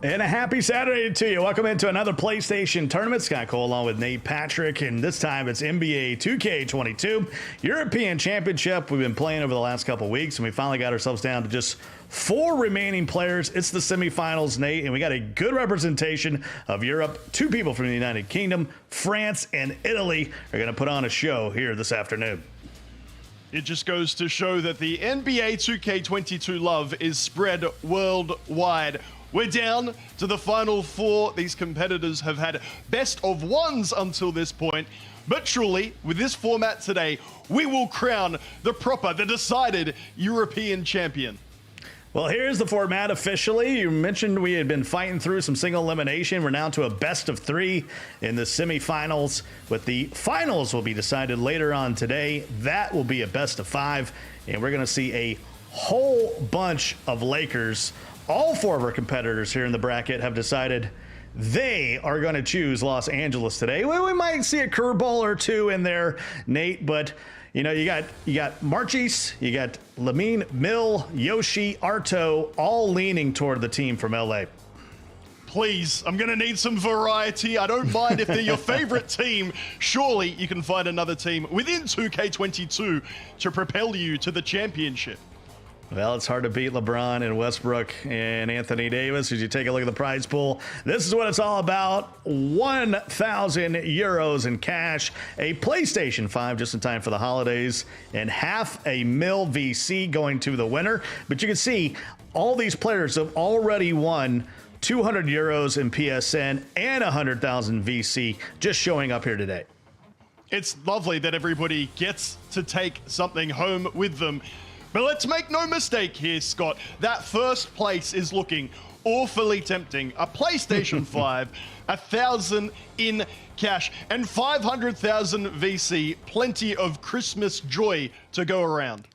And a happy Saturday to you. Welcome into another PlayStation tournament. Scott Cole along with Nate Patrick, and this time it's NBA 2K22 European Championship. We've been playing over the last couple of weeks, and we finally got ourselves down to just 4 remaining players. It's the semifinals, Nate, and we got a good representation of Europe. 2 people from the United Kingdom, France, and Italy are going to put on a show here this afternoon. It just goes to show that the NBA 2K22 love is spread worldwide. We're down to the final 4. These competitors have had best of ones until this point. But truly, with this format today, we will crown the decided European champion. Well, here's the format officially. You mentioned we had been fighting through some single elimination. We're now to a best of 3 in the semifinals, with the finals will be decided later on today. That will be a best of 5, and we're going to see a whole bunch of Lakers. All 4 of our competitors here in the bracket have decided they are going to choose Los Angeles today. Well, we might see a curveball or 2 in there, Nate, but you know, you got Marchis, you got Lamine, Mill, Yoshi, Arto, all leaning toward the team from LA. Please, I'm going to need some variety. I don't mind if they're your favorite team. Surely you can find another team within 2K22 to propel you to the championship. Well, it's hard to beat LeBron and Westbrook and Anthony Davis as you take a look at the prize pool. This is what it's all about. 1,000 euros in cash, a PlayStation 5 just in time for the holidays, and $500,000 VC going to the winner. But you can see all these players have already won 200 euros in PSN and 100,000 VC just showing up here today. It's lovely that everybody gets to take something home with them. But let's make no mistake here, Scott. That first place is looking awfully tempting. A PlayStation 5, 1,000 in cash, and 500,000 VC. Plenty of Christmas joy to go around.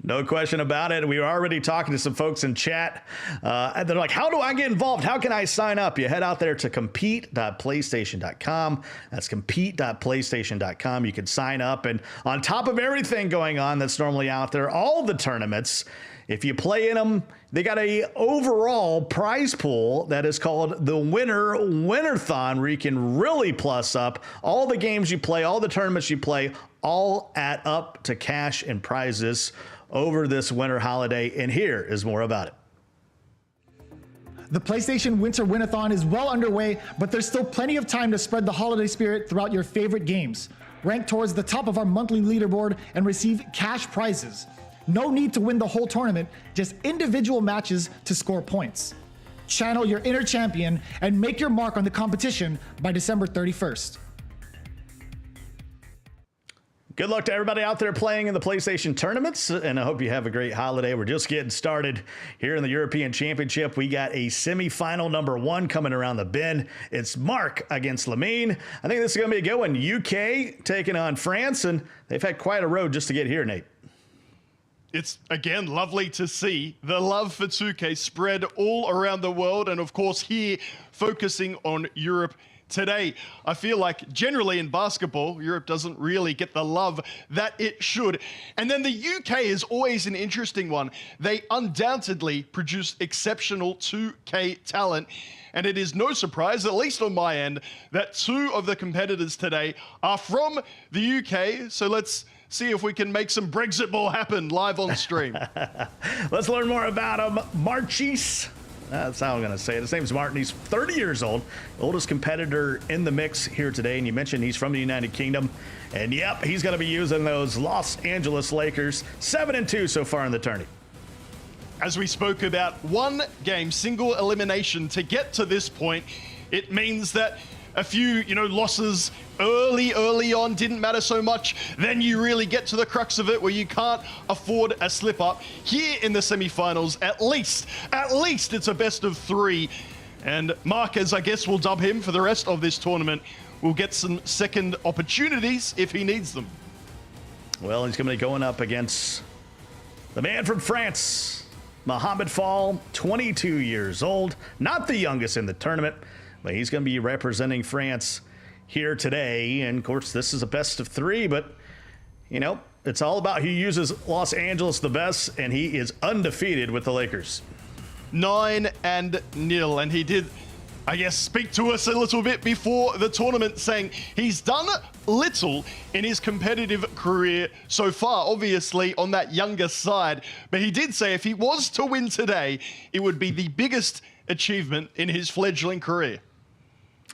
No question about it. We were already talking to some folks in chat. And they're like, how do I get involved? How can I sign up? You head out there to compete.playstation.com. That's compete.playstation.com. You can sign up. And on top of everything going on that's normally out there, all the tournaments, if you play in them, they got a overall prize pool that is called the Winnerthon, where you can really plus up all the games you play, all the tournaments you play, all add up to cash and prizes over this winter holiday, and here is more about it. The PlayStation Winter Winnathon is well underway, but there's still plenty of time to spread the holiday spirit throughout your favorite games. Rank towards the top of our monthly leaderboard and receive cash prizes. No need to win the whole tournament, just individual matches to score points. Channel your inner champion and make your mark on the competition by December 31st. Good luck to everybody out there playing in the PlayStation tournaments, and I hope you have a great holiday. We're just getting started here in the European Championship. We got a semifinal number 1 coming around the bend. It's Mark against Lamine. I think this is going to be a good one. UK taking on France, and they've had quite a road just to get here, Nate. It's, again, lovely to see the love for 2K spread all around the world, and of course here focusing on Europe today. I feel like generally in basketball, Europe doesn't really get the love that it should. And then the UK is always an interesting one. They undoubtedly produce exceptional 2K talent. And it is no surprise, at least on my end, that 2 of the competitors today are from the UK. So let's see if we can make some Brexit ball happen live on stream. Let's learn more about him. Marchis. That's how I'm going to say it. His name's Martin. He's 30 years old, oldest competitor in the mix here today. And you mentioned he's from the United Kingdom. And yep, he's going to be using those Los Angeles Lakers. 7-2 so far in the tourney. As we spoke about, 1 game, single elimination to get to this point. It means that a few, losses early on didn't matter so much. Then you really get to the crux of it where you can't afford a slip up. Here in the semifinals, at least it's a best of 3. And Mark, as I guess we'll dub him for the rest of this tournament, will get some second opportunities if he needs them. Well, he's going to be going up against the man from France, Mohamed Fall, 22 years old. Not the youngest in the tournament, but he's going to be representing France here today. And, of course, this is a best of three, but, you know, it's all about who uses Los Angeles the best, and he is undefeated with the Lakers. 9-0, and he did, I guess, speak to us a little bit before the tournament, saying he's done little in his competitive career so far, obviously on that younger side, but he did say if he was to win today, it would be the biggest achievement in his fledgling career.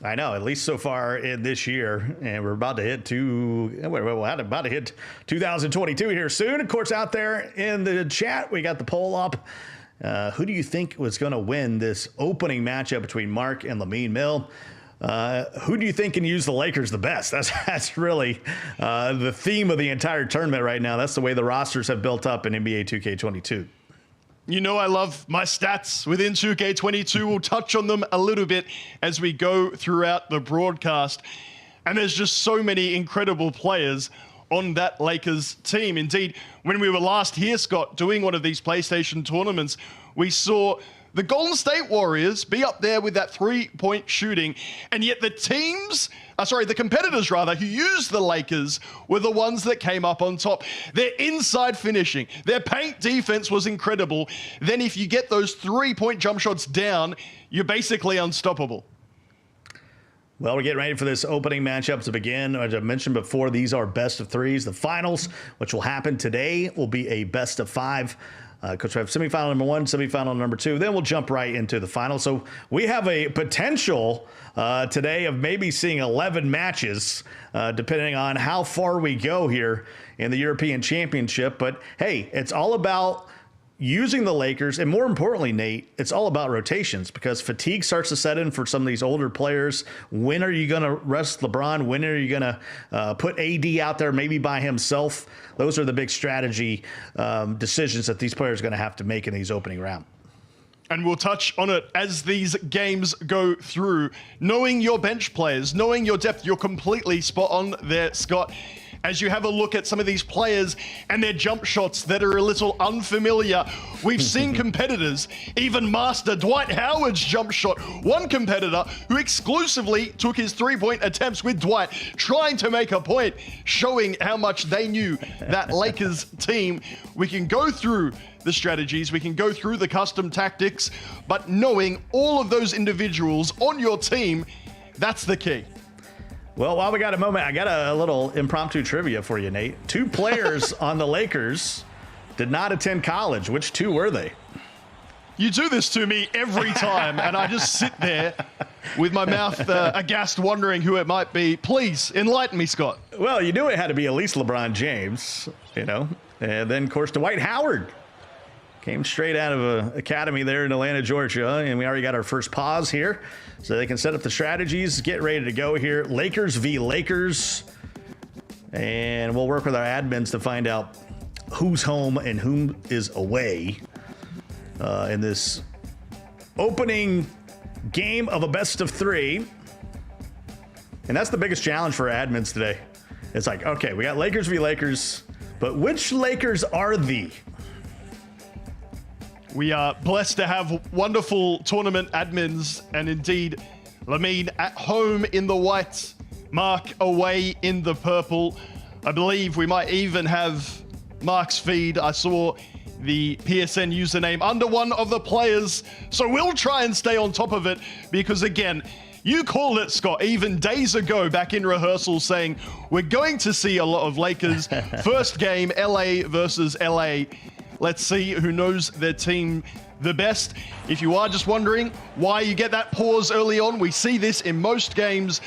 I know, at least so far in this year, and we're about to hit 2022 here soon. Of course, out there in the chat, we got the poll up. Who do you think was going to win this opening matchup between Mark and Lamine Mill? Who do you think can use the Lakers the best? That's really the theme of the entire tournament right now. That's the way the rosters have built up in NBA 2K22. You know I love my stats within 2K22. We'll touch on them a little bit as we go throughout the broadcast. And there's just so many incredible players on that Lakers team. Indeed, when we were last here, Scott, doing one of these PlayStation tournaments, we saw the Golden State Warriors be up there with that three-point shooting, and yet the competitors who used the Lakers were the ones that came up on top. Their inside finishing, their paint defense was incredible. Then if you get those three-point jump shots down, you're basically unstoppable. Well, we're getting ready for this opening matchup to begin. As I mentioned before, these are best of threes. The finals, which will happen today, will be a best of five. Because we have semifinal number one, semifinal number two. Then we'll jump right into the final. So we have a potential today of maybe seeing 11 matches, depending on how far we go here in the European Championship. But, hey, it's all about using the Lakers, and more importantly, Nate, it's all about rotations because fatigue starts to set in for some of these older players. When are you going to rest LeBron? When are you going to put AD out there maybe by himself? Those are the big strategy decisions that these players are going to have to make in these opening round. And we'll touch on it as these games go through. Knowing your bench players, knowing your depth, you're completely spot on there, Scott. As you have a look at some of these players and their jump shots that are a little unfamiliar. We've seen competitors even master Dwight Howard's jump shot. One competitor who exclusively took his three-point attempts with Dwight, trying to make a point, showing how much they knew that Lakers team. We can go through the strategies, we can go through the custom tactics, but knowing all of those individuals on your team, that's the key. Well, while we got a moment, I got a little impromptu trivia for you, Nate. Two players on the Lakers did not attend college. Which two were they? You do this to me every time, and I just sit there with my mouth aghast, wondering who it might be. Please, enlighten me, Scott. Well, you knew it had to be at least LeBron James, you know. And then, of course, Dwight Howard came straight out of an academy there in Atlanta, Georgia. And we already got our first pause here. So they can set up the strategies, get ready to go here. Lakers v. Lakers. And we'll work with our admins to find out who's home and whom is away in this opening game of a best of three. And that's the biggest challenge for admins today. It's like, okay, we got Lakers v. Lakers, but which Lakers are the? We are blessed to have wonderful tournament admins, and indeed, Lamine at home in the white, Mark away in the purple. I believe we might even have Mark's feed. I saw the PSN username under one of the players, so we'll try and stay on top of it because, again, you called it, Scott, even days ago back in rehearsal, saying we're going to see a lot of Lakers. First game, LA versus LA. Let's see who knows their team the best. If you are just wondering why you get that pause early on, we see this in most games.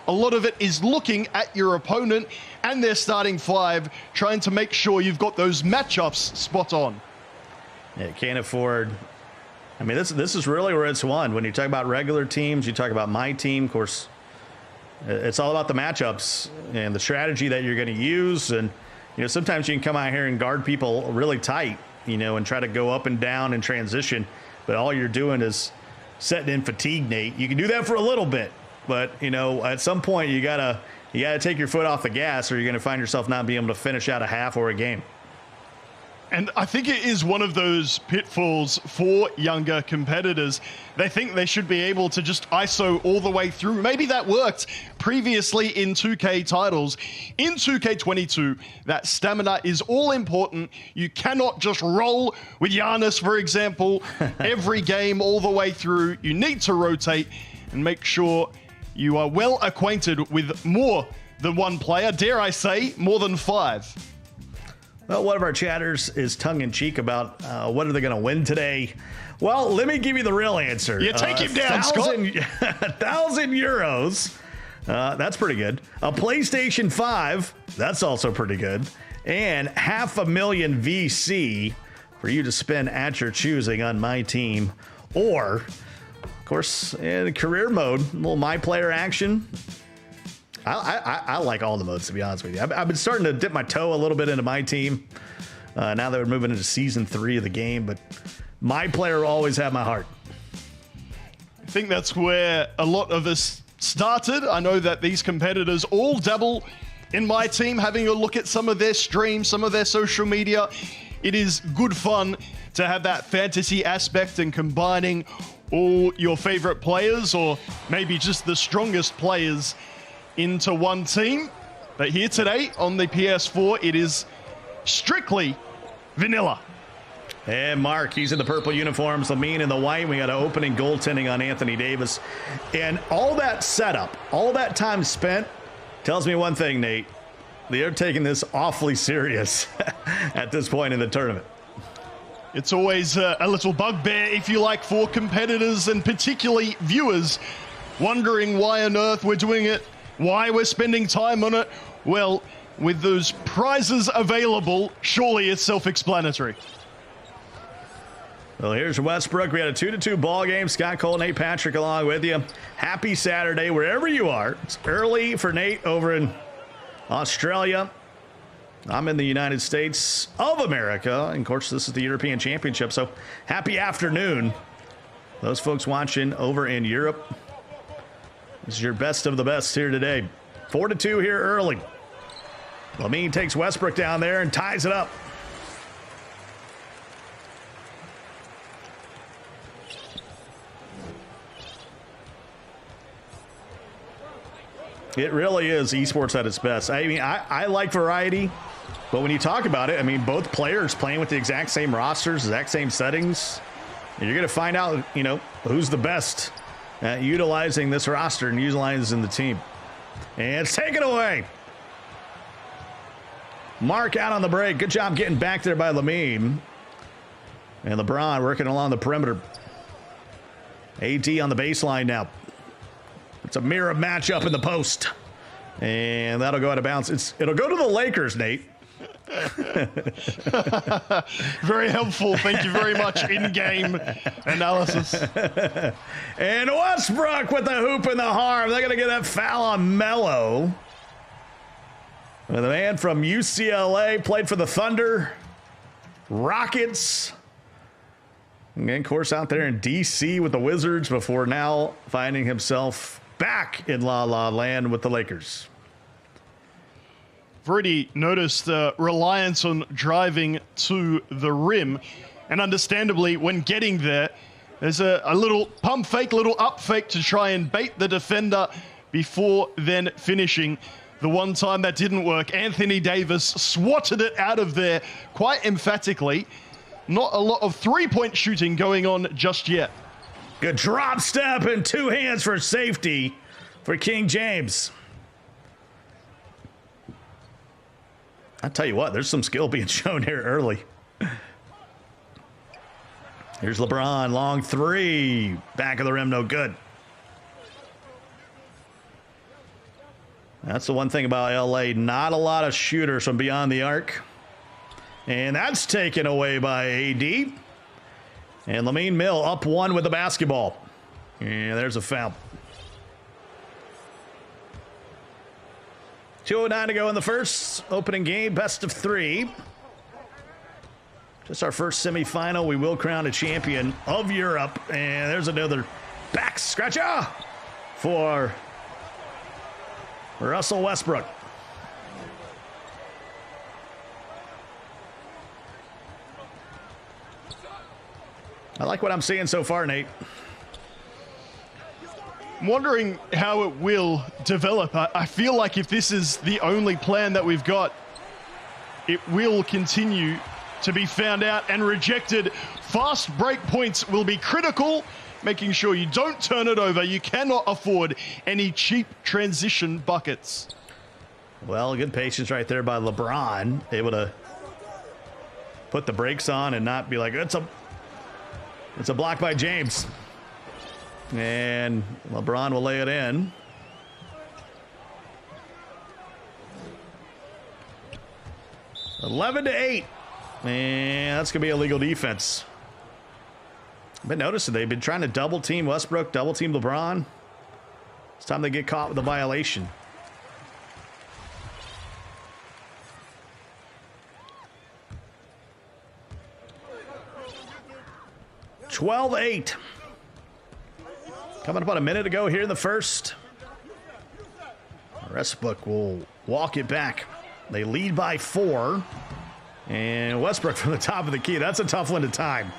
A lot of it is looking at your opponent and their starting five, trying to make sure you've got those matchups spot on. Yeah, can't afford. I mean, this is really where it's won. When you talk about regular teams, you talk about my team, of course, it's all about the matchups and the strategy that you're going to use. And, you know, sometimes you can come out here and guard people really tight, you know, and try to go up and down and transition. But all you're doing is setting in fatigue, Nate. You can do that for a little bit. But, you know, at some point you got to you got to take your foot off the gas, or you're going to find yourself not being able to finish out a half or a game. And I think it is one of those pitfalls for younger competitors. They think they should be able to just ISO all the way through. Maybe that worked previously in 2K titles. In 2K22, that stamina is all important. You cannot just roll with Giannis, for example, every game all the way through. You need to rotate and make sure you are well acquainted with more than one player. Dare I say, more than 5. Well, one of our chatters is tongue-in-cheek about what are they going to win today. Well, let me give you the real answer. Yeah, take him down, Scott. 1,000 euros. That's pretty good. A PlayStation 5. That's also pretty good. And $500,000 VC for you to spend at your choosing on my team. Or, of course, in career mode, a little My Player action. I like all the modes, to be honest with you. I've been starting to dip my toe a little bit into my team now that we're moving into season 3 of the game, but My Player will always have my heart. I think that's where a lot of us started. I know that these competitors all dabble in my team, having a look at some of their streams, some of their social media. It is good fun to have that fantasy aspect and combining all your favorite players, or maybe just the strongest players, into one team. But here today on the PS4, it is strictly vanilla. And Mark, he's in the purple uniforms, Lamine in the white. We got an opening goaltending on Anthony Davis. And all that setup, all that time spent, tells me one thing, Nate. They're taking this awfully serious at this point in the tournament. It's always a little bugbear, if you like, for competitors and particularly viewers, wondering why on earth we're doing it, why we're spending time on it. Well, with those prizes available, surely it's self-explanatory. Well, here's Westbrook. We had a 2-2 ball game. Scott Cole, Nate Patrick along with you. Happy Saturday wherever you are. It's early for Nate over in Australia. I'm in the United States of America. And of course, this is the European Championship. So happy afternoon. Those folks watching over in Europe. This is your best of the best here today. 4-2 here early. Lamine takes Westbrook down there and ties it up. It really is esports at its best. I mean, I like variety, but when you talk about it, I mean, both players playing with the exact same rosters, exact same settings, and you're going to find out, you know, who's the best at utilizing this roster and utilizing the team. And it's taken away. Mark out on the break. Good job getting back there by Lamine. And LeBron working along the perimeter. AD on the baseline now. It's a mirror matchup in the post. And that'll go out of bounds. It'll go to the Lakers, Nate. Very helpful. Thank you very much. In-game analysis. And Westbrook with the hoop and the harm. They're going to get that foul on Melo. And the man from UCLA played for the Thunder, Rockets, and of course out there in D.C. with the Wizards before now finding himself back in La La Land with the Lakers. I've already noticed reliance on driving to the rim, and understandably when getting there, there's a little pump fake, little up fake to try and bait the defender before then finishing. The one time that didn't work, Anthony Davis swatted it out of there quite emphatically. Not a lot of three-point shooting going on just yet. Good drop step and two hands for safety for King James. I tell you what, there's some skill being shown here early. Here's LeBron, long three. Back of the rim, no good. That's the one thing about LA. Not a lot of shooters from beyond the arc. And that's taken away by AD. And Lamine Mill up one with the basketball. And there's a foul. 2:09 to go in the first opening game, best of three. Just our first semifinal. We will crown a champion of Europe. And there's another back scratcher for Russell Westbrook. I like what I'm seeing so far, Nate. I'm wondering how it will develop. I feel like if this is the only plan that we've got, it will continue to be found out and rejected. Fast break points will be critical, making sure you don't turn it over. You cannot afford any cheap transition buckets. Well, good patience right there by LeBron, able to put the brakes on and not be like, it's a block by James. And LeBron will lay it in. (11-8). And that's going to be illegal defense. I've been noticing they've been trying to double team Westbrook, double team LeBron. It's time they get caught with a violation. (12-8). Coming up on a minute ago here in the first. Westbrook will walk it back. They lead by 4. And Westbrook from the top of the key. That's a tough one to time.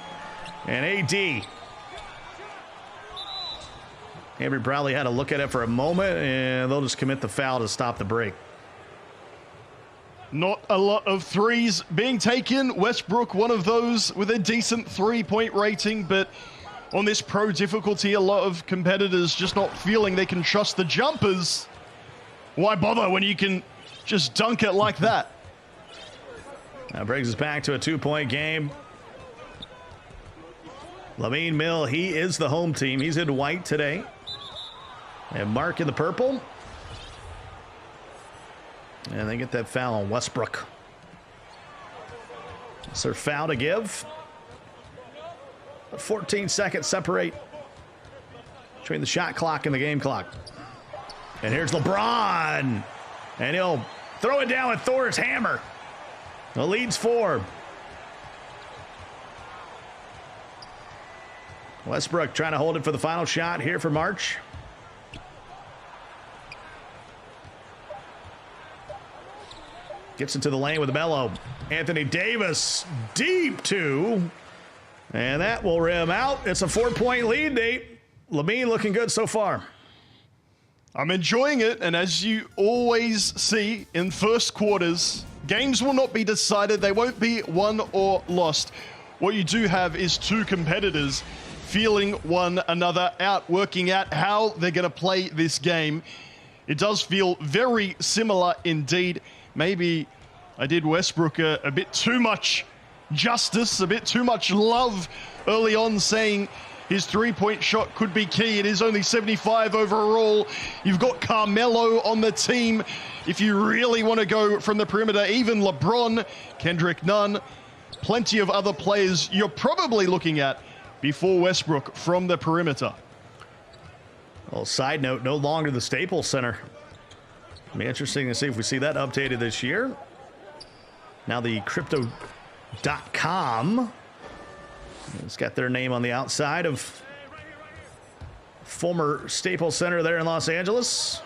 And AD. Avery Bradley had to look at it for a moment, and they'll just commit the foul to stop the break. Not a lot of threes being taken. Westbrook, one of those with a decent three-point rating, but on this pro difficulty, a lot of competitors just not feeling they can trust the jumpers. Why bother when you can just dunk it like that? That brings us back to a 2-point game. Lamine Mill, he is the home team. He's in white today. And Mark in the purple. And they get that foul on Westbrook. It's their foul to give. 14 seconds separate between the shot clock and the game clock. And here's LeBron. And he'll throw it down with Thor's hammer. The lead's 4. Westbrook trying to hold it for the final shot here for March. Gets into the lane with the Melo. Anthony Davis deep 2. And that will rim out. It's a 4-point lead, Nate. Lamine looking good so far. I'm enjoying it, and as you always see in first quarters, games will not be decided. They won't be won or lost. What you do have is two competitors feeling one another out, working out how they're going to play this game. It does feel very similar indeed. Maybe I did Westbrook a bit too much justice, a bit too much love early on, saying his three-point shot could be key. It is only 75 overall. You've got Carmelo on the team. If you really want to go from the perimeter, even LeBron, Kendrick Nunn, plenty of other players you're probably looking at before Westbrook from the perimeter. Well, side note, no longer the Staples Center. It'll be interesting to see if we see that updated this year. Now the Crypto.com. It's got their name on the outside of former Staples Center there in Los Angeles.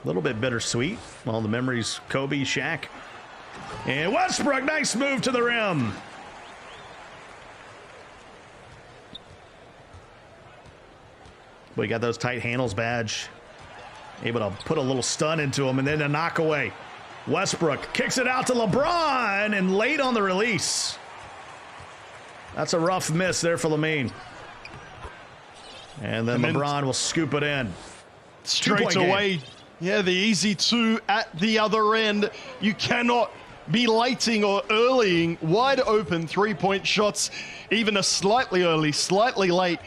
A little bit bittersweet. Well, the memories, Kobe, Shaq. And Westbrook, nice move to the rim. We got those tight handles badge. Able to put a little stun into him and then a knockaway. Westbrook kicks it out to LeBron and late on the release. That's a rough miss there for Lamine. And then LeBron will scoop it in. Straight away. Yeah, the easy 2 at the other end. You cannot be lating or earlying wide open three-point shots. Even a slightly early, slightly late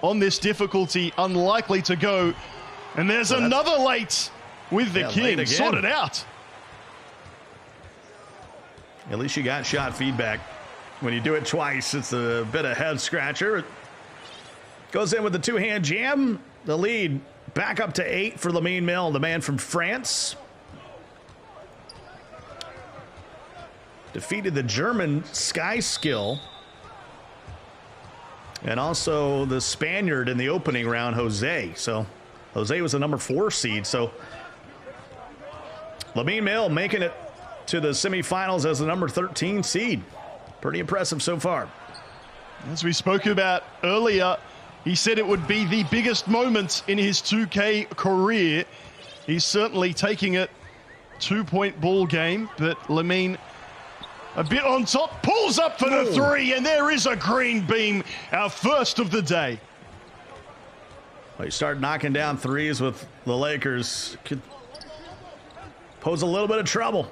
on this difficulty. Unlikely to go. And there's another late with the King. Sorted out. At least you got shot feedback. When you do it twice, it's a bit of head scratcher. Goes in with the two-hand jam. The lead back up to 8 for Lamine Mill, the man from France. Defeated the German Sky Skill. And also the Spaniard in the opening round, Jose. So Jose was the number 4 seed. So Lamine Mill making it to the semifinals as the number 13 seed. Pretty impressive so far. As we spoke about earlier, he said it would be the biggest moment in his 2K career. He's certainly taking it. 2-point ball game, but Lamine a bit on top, pulls up for the 3, and there is a green beam, our first of the day. Well, you start knocking down threes with the Lakers, could pose a little bit of trouble.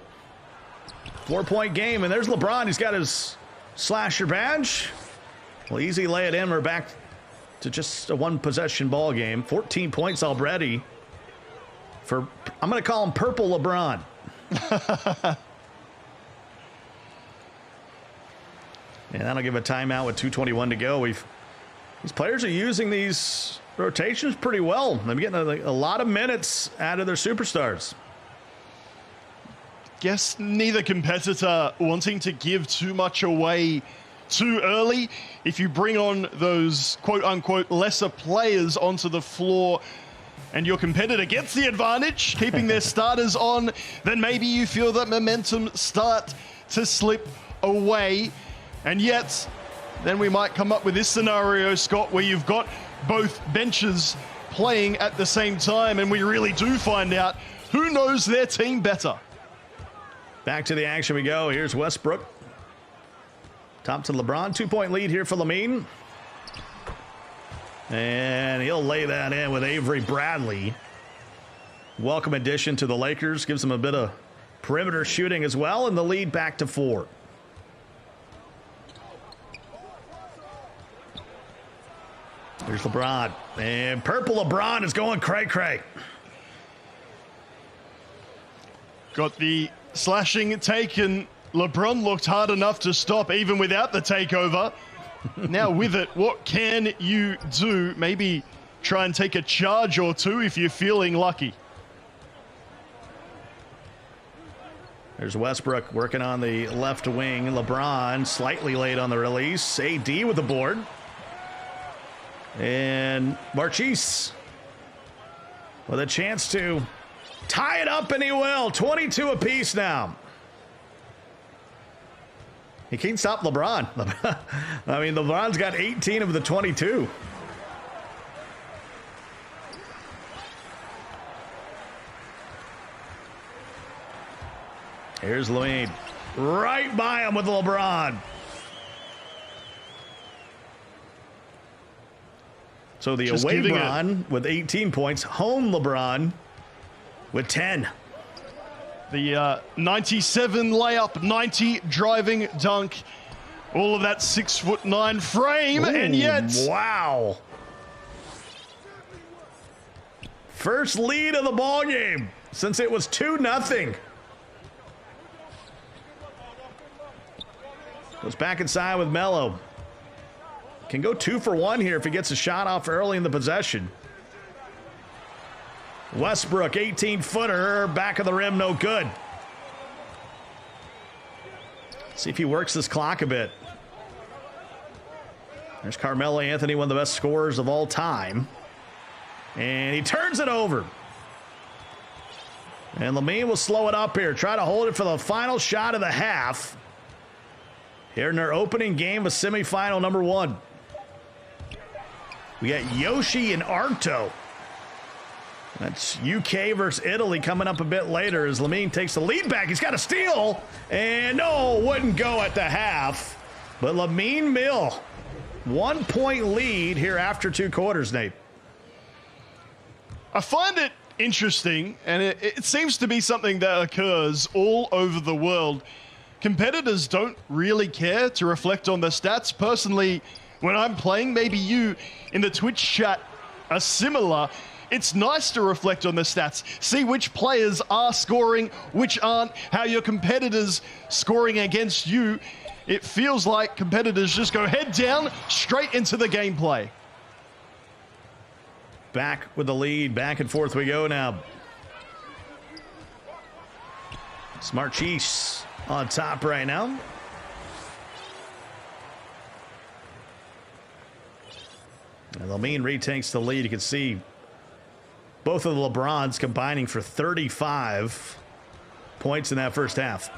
4-point game, and there's LeBron. He's got his slasher badge. Well, easy lay it in. We're back to just a 1-possession ball game. 14 points already for, I'm going to call him Purple LeBron. And that'll give a timeout with 2:21 to go. These players are using these rotations pretty well. They're getting a lot of minutes out of their superstars. Guess neither competitor wanting to give too much away too early. If you bring on those quote-unquote lesser players onto the floor and your competitor gets the advantage, keeping their starters on, then maybe you feel that momentum start to slip away. And yet, then we might come up with this scenario, Scott, where you've got both benches playing at the same time, and we really do find out who knows their team better. Back to the action we go. Here's Westbrook. Top to LeBron. 2-point lead here for Lamine. And he'll lay that in with Avery Bradley. Welcome addition to the Lakers. Gives them a bit of perimeter shooting as well, and the lead back to 4. Here's LeBron. And Purple LeBron is going cray-cray. Got the slashing take, and LeBron looked hard enough to stop even without the takeover. Now with it, what can you do? Maybe try and take a charge or two if you're feeling lucky. There's Westbrook working on the left wing. LeBron slightly late on the release. AD with the board. And Marchese with a chance to tie it up, and he will. 22 apiece now. He can't stop LeBron. I mean, LeBron's got 18 of the 22. Here's Lamine. Right by him with LeBron. So the away LeBron with 18 points. Home LeBron with 10. The 97 layup, 90 driving dunk. All of that 6'9" frame. Ooh, and yet. Wow. First lead of the ball game since it was 2-0. Goes back inside with Melo. Can go 2 for 1 here if he gets a shot off early in the possession. Westbrook, 18-footer, back of the rim, no good. See if he works this clock a bit. There's Carmelo Anthony, one of the best scorers of all time. And he turns it over. And Lamine will slow it up here. Try to hold it for the final shot of the half. Here in their opening game of semifinal number 1. We got Yoshi and Arto. That's UK versus Italy coming up a bit later as Lamine takes the lead back. He's got a steal. And no, wouldn't go at the half. But Lamine Mill, 1-point lead here after 2 quarters, Nate. I find it interesting, and it seems to be something that occurs all over the world. Competitors don't really care to reflect on the stats. Personally, when I'm playing, maybe you in the Twitch chat are similar. It's nice to reflect on the stats, see which players are scoring, which aren't, how your competitors scoring against you. It feels like competitors just go head down, straight into the gameplay. Back with the lead, back and forth we go now. Smart Chiefs on top right now. And Lamine retakes the lead. You can see Both of the LeBrons combining for 35 points in that first half.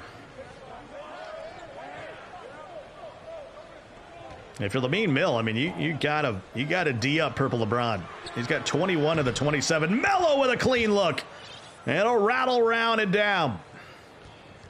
If you're Lamine Mill, I mean, you gotta D up Purple LeBron. He's got 21 of the 27. Melo with a clean look. And it'll rattle round and down.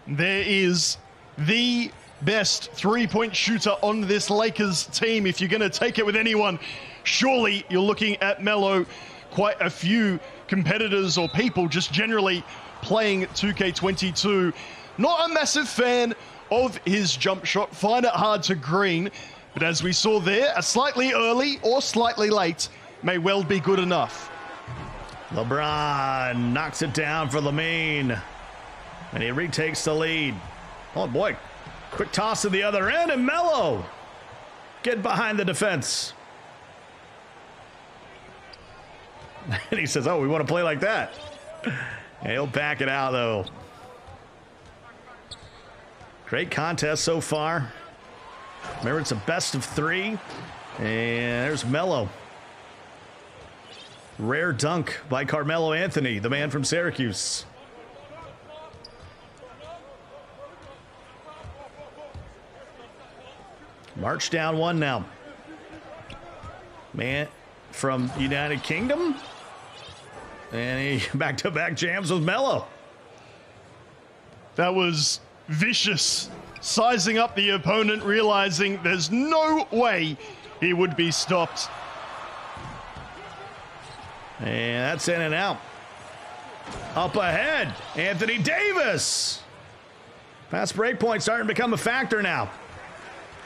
There is the best three-point shooter on this Lakers team. If you're going to take it with anyone, surely you're looking at Melo. Quite a few competitors or people just generally playing 2K22. Not a massive fan of his jump shot. Find it hard to green. But as we saw there, a slightly early or slightly late may well be good enough. LeBron knocks it down for Lamine. And he retakes the lead. Oh, boy. Quick toss to the other end, and Melo get behind the defense. And he says, oh, we want to play like that. And he'll back it out, though. Great contest so far. Remember, it's a best of three. And there's Melo. Rare dunk by Carmelo Anthony, the man from Syracuse. March down one now. Man from United Kingdom. And he back-to-back jams with Melo. That was vicious. Sizing up the opponent, realizing there's no way he would be stopped. And that's in and out. Up ahead, Anthony Davis. Fast break point starting to become a factor now.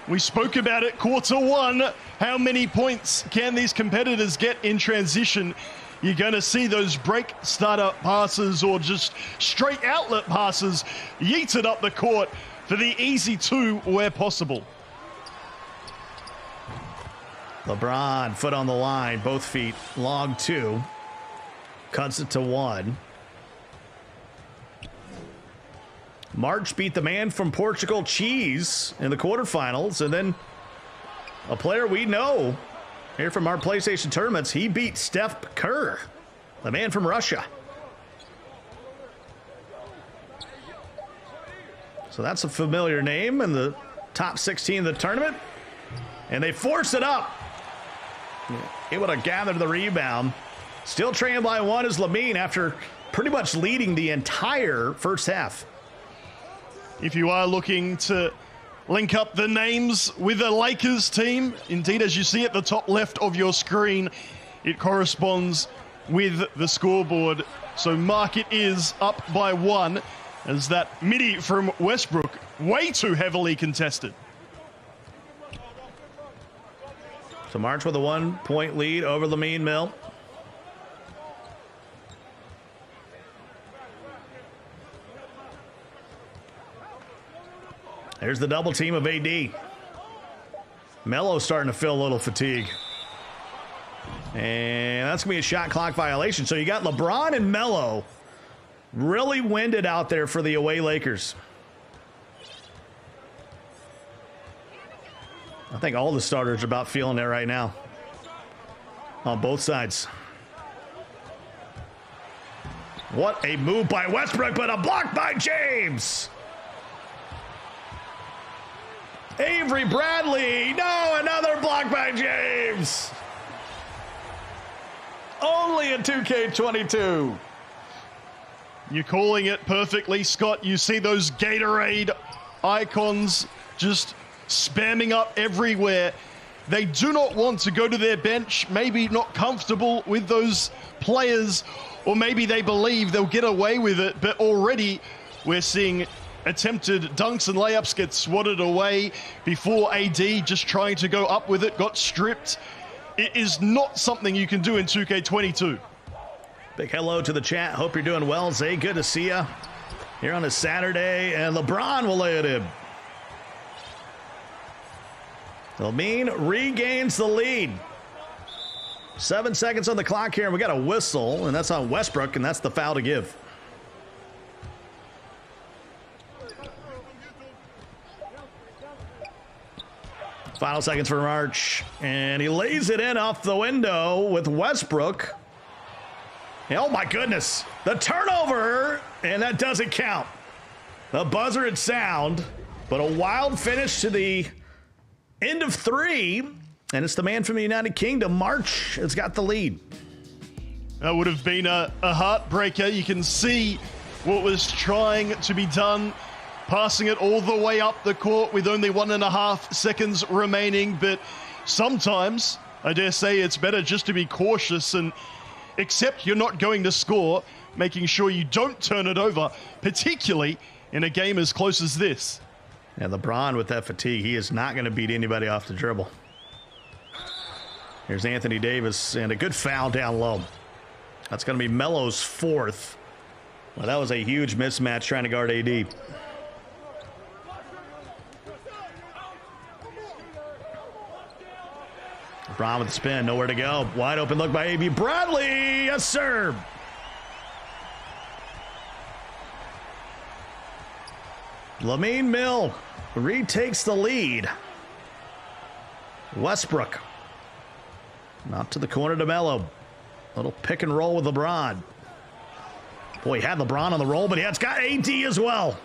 We spoke about it quarter one. How many points can these competitors get in transition? You're going to see those break startup passes or just straight outlet passes yeeted up the court for the easy two where possible. LeBron, foot on the line, both feet, long two. Cuts it to one. March beat the man from Portugal, Cheese, in the quarterfinals. And then a player we know here from our PlayStation tournaments, he beat Steph Kerr, the man from Russia. So that's a familiar name in the top 16 of the tournament. And they force it up. Able to gather the rebound. Still trailing by one is Lamine after pretty much leading the entire first half. If you are looking to link up the names with the Lakers team, indeed, as you see at the top left of your screen, it corresponds with the scoreboard. So mark it is up by one, as that midi from Westbrook, way too heavily contested. So March with a 1 point lead over Lamine Mill. There's the double team of AD. Melo starting to feel a little fatigue. And that's going to be a shot clock violation. So you got LeBron and Melo really winded out there for the away Lakers. I think all the starters are about feeling it right now on both sides. What a move by Westbrook, but a block by James. Avery Bradley. No, another block by James. Only in 2K22. You're calling it perfectly, Scott. You see those Gatorade icons just spamming up everywhere. They do not want to go to their bench, maybe not comfortable with those players, or maybe they believe they'll get away with it, but already we're seeing attempted dunks and layups get swatted away before AD just trying to go up with it, got stripped. It is not something you can do in 2K22. Big hello to the chat. Hope you're doing well, Zay. Good to see you here on a Saturday. And LeBron will lay it in. Lamine regains the lead. 7 seconds on the clock here, and we got a whistle, and that's on Westbrook, and that's the foul to give. Final seconds for March, and he lays it in off the window with Westbrook. Oh, my goodness. The turnover, and that doesn't count. The buzzer would sound, but a wild finish to the end of 3, and it's the man from the United Kingdom, March, has got the lead. That would have been a heartbreaker. You can see what was trying to be done, passing it all the way up the court with only 1.5 seconds remaining. But sometimes, I dare say, it's better just to be cautious and accept you're not going to score, making sure you don't turn it over, particularly in a game as close as this. And LeBron with that fatigue, he is not going to beat anybody off the dribble. Here's Anthony Davis, and a good foul down low. That's going to be Melo's 4th. Well, that was a huge mismatch trying to guard AD. LeBron with the spin, nowhere to go. Wide open look by A.B. Bradley. Yes, sir. Lamine Mill retakes the lead. Westbrook. Out to the corner to Melo. Little pick and roll with LeBron. Boy, he had LeBron on the roll, but it's got AD as well.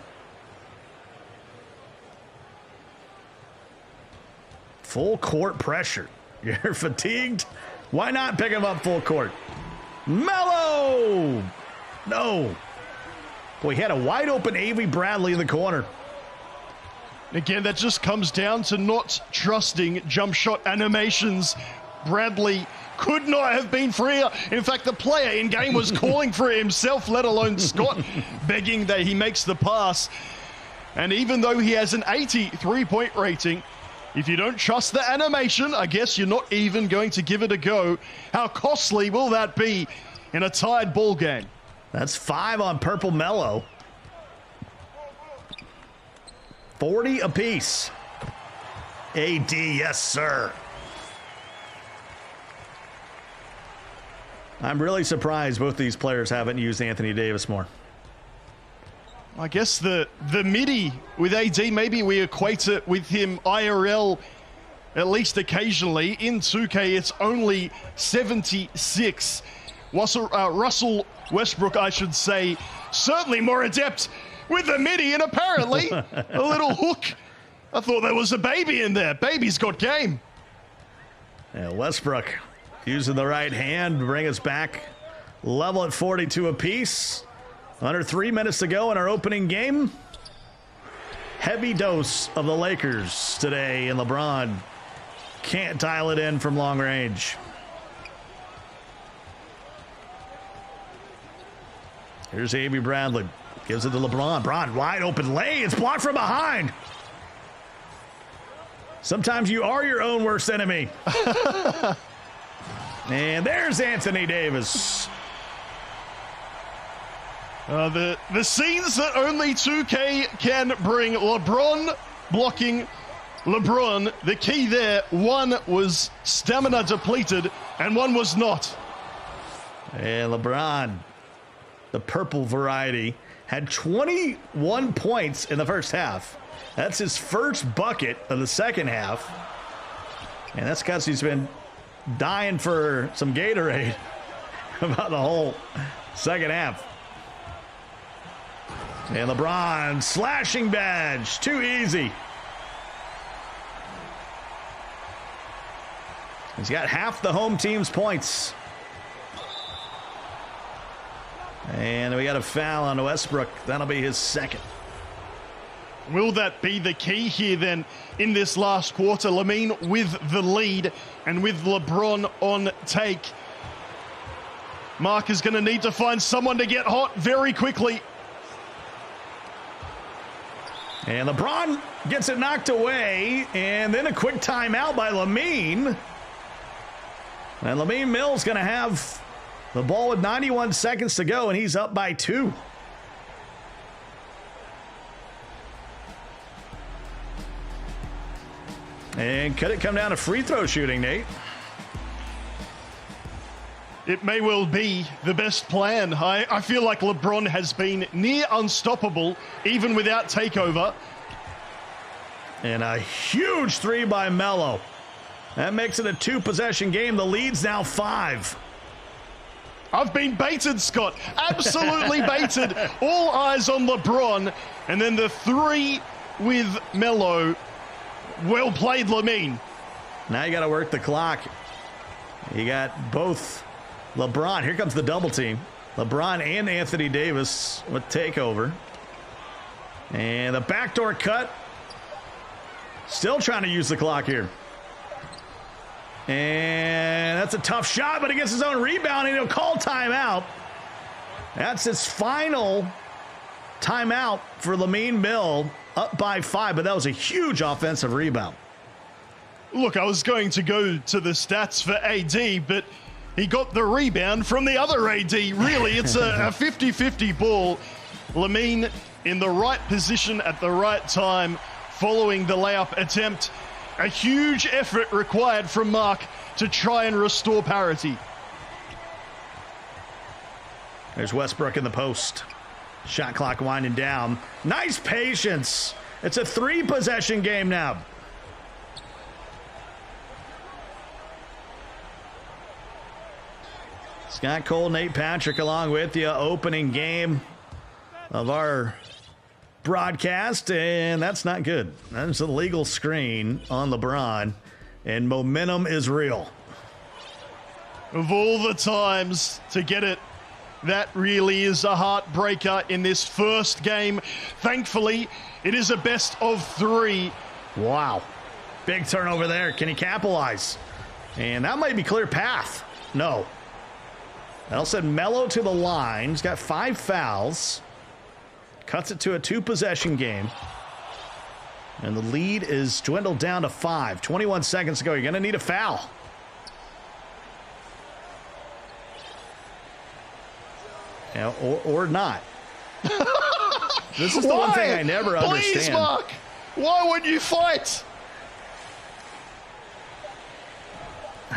Full court pressure. You're fatigued? Why not pick him up full court? Melo! No. Boy, he had a wide open Avery Bradley in the corner. Again, that just comes down to not trusting jump shot animations. Bradley could not have been freer. In fact, the player in game was calling for it himself, let alone Scott begging that he makes the pass. And even though he has an 83-point rating, if you don't trust the animation, I guess you're not even going to give it a go. How costly will that be in a tied ball game? That's 5 on Purple Melo. 40 apiece. AD, yes, sir. I'm really surprised both these players haven't used Anthony Davis more. I guess the midi with AD, maybe we equate it with him IRL at least occasionally. In 2K, it's only 76. Russell Westbrook, I should say, certainly more adept with the midi, and apparently a little hook. I thought there was a baby in there. Baby's got game. Yeah, Westbrook using the right hand to bring us back level at 42 apiece. Under 3 minutes to go in our opening game. Heavy dose of the Lakers today, and LeBron can't dial it in from long range. Here's A.B. Bradley. Gives it to LeBron. LeBron, wide open lane. It's blocked from behind. Sometimes you are your own worst enemy. And there's Anthony Davis. The scenes that only 2K can bring. LeBron blocking LeBron. The key there, one was stamina depleted and one was not. And LeBron, the purple variety, had 21 points in the first half. That's his first bucket of the second half. And that's because he's been dying for some Gatorade about the whole second half. And LeBron, slashing badge, too easy. He's got half the home team's points. And we got a foul on Westbrook. That'll be his second. Will that be the key here then in this last quarter? Lamine with the lead and with LeBron on take. Mark is going to need to find someone to get hot very quickly. And LeBron gets it knocked away, and then a quick timeout by Lamine. And Lamine Mill's going to have the ball with 91 seconds to go, and he's up by 2. And could it come down to free throw shooting, Nate? It may well be the best plan. I feel like LeBron has been near unstoppable, even without takeover. And a huge 3 by Melo. That makes it a 2-possession game. The lead's now 5. I've been baited, Scott. Absolutely baited. All eyes on LeBron. And then the three with Melo. Well played, Lamine. Now you got to work the clock. You got both LeBron. Here comes the double team. LeBron and Anthony Davis with takeover. And the backdoor cut. Still trying to use the clock here. And that's a tough shot, but he gets his own rebound, and he'll call timeout. That's his final timeout for Lamine Mill, up by 5, but that was a huge offensive rebound. Look, I was going to go to the stats for AD, but he got the rebound from the other AD. Really, it's a 50-50 ball. Lamine in the right position at the right time, following the layup attempt. A huge effort required from Mark to try and restore parity. There's Westbrook in the post. Shot clock winding down. Nice patience. It's a 3-possession game now. Scott Cole, Nate Patrick along with you. Opening game of our broadcast, and that's not good. That's a legal screen on LeBron, and momentum is real. Of all the times to get it, that really is a heartbreaker in this first game. Thankfully, it is a best of 3. Wow. Big turnover there. Can he capitalize? And that might be clear path. No. That'll send Melo to the line. He's got 5 fouls. Cuts it to a 2-possession game. And the lead is dwindled down to 5. 21 seconds to go. You're going to need a foul. Yeah, or not. This is the one thing I never understand. Please, Mark. Why wouldn't you fight?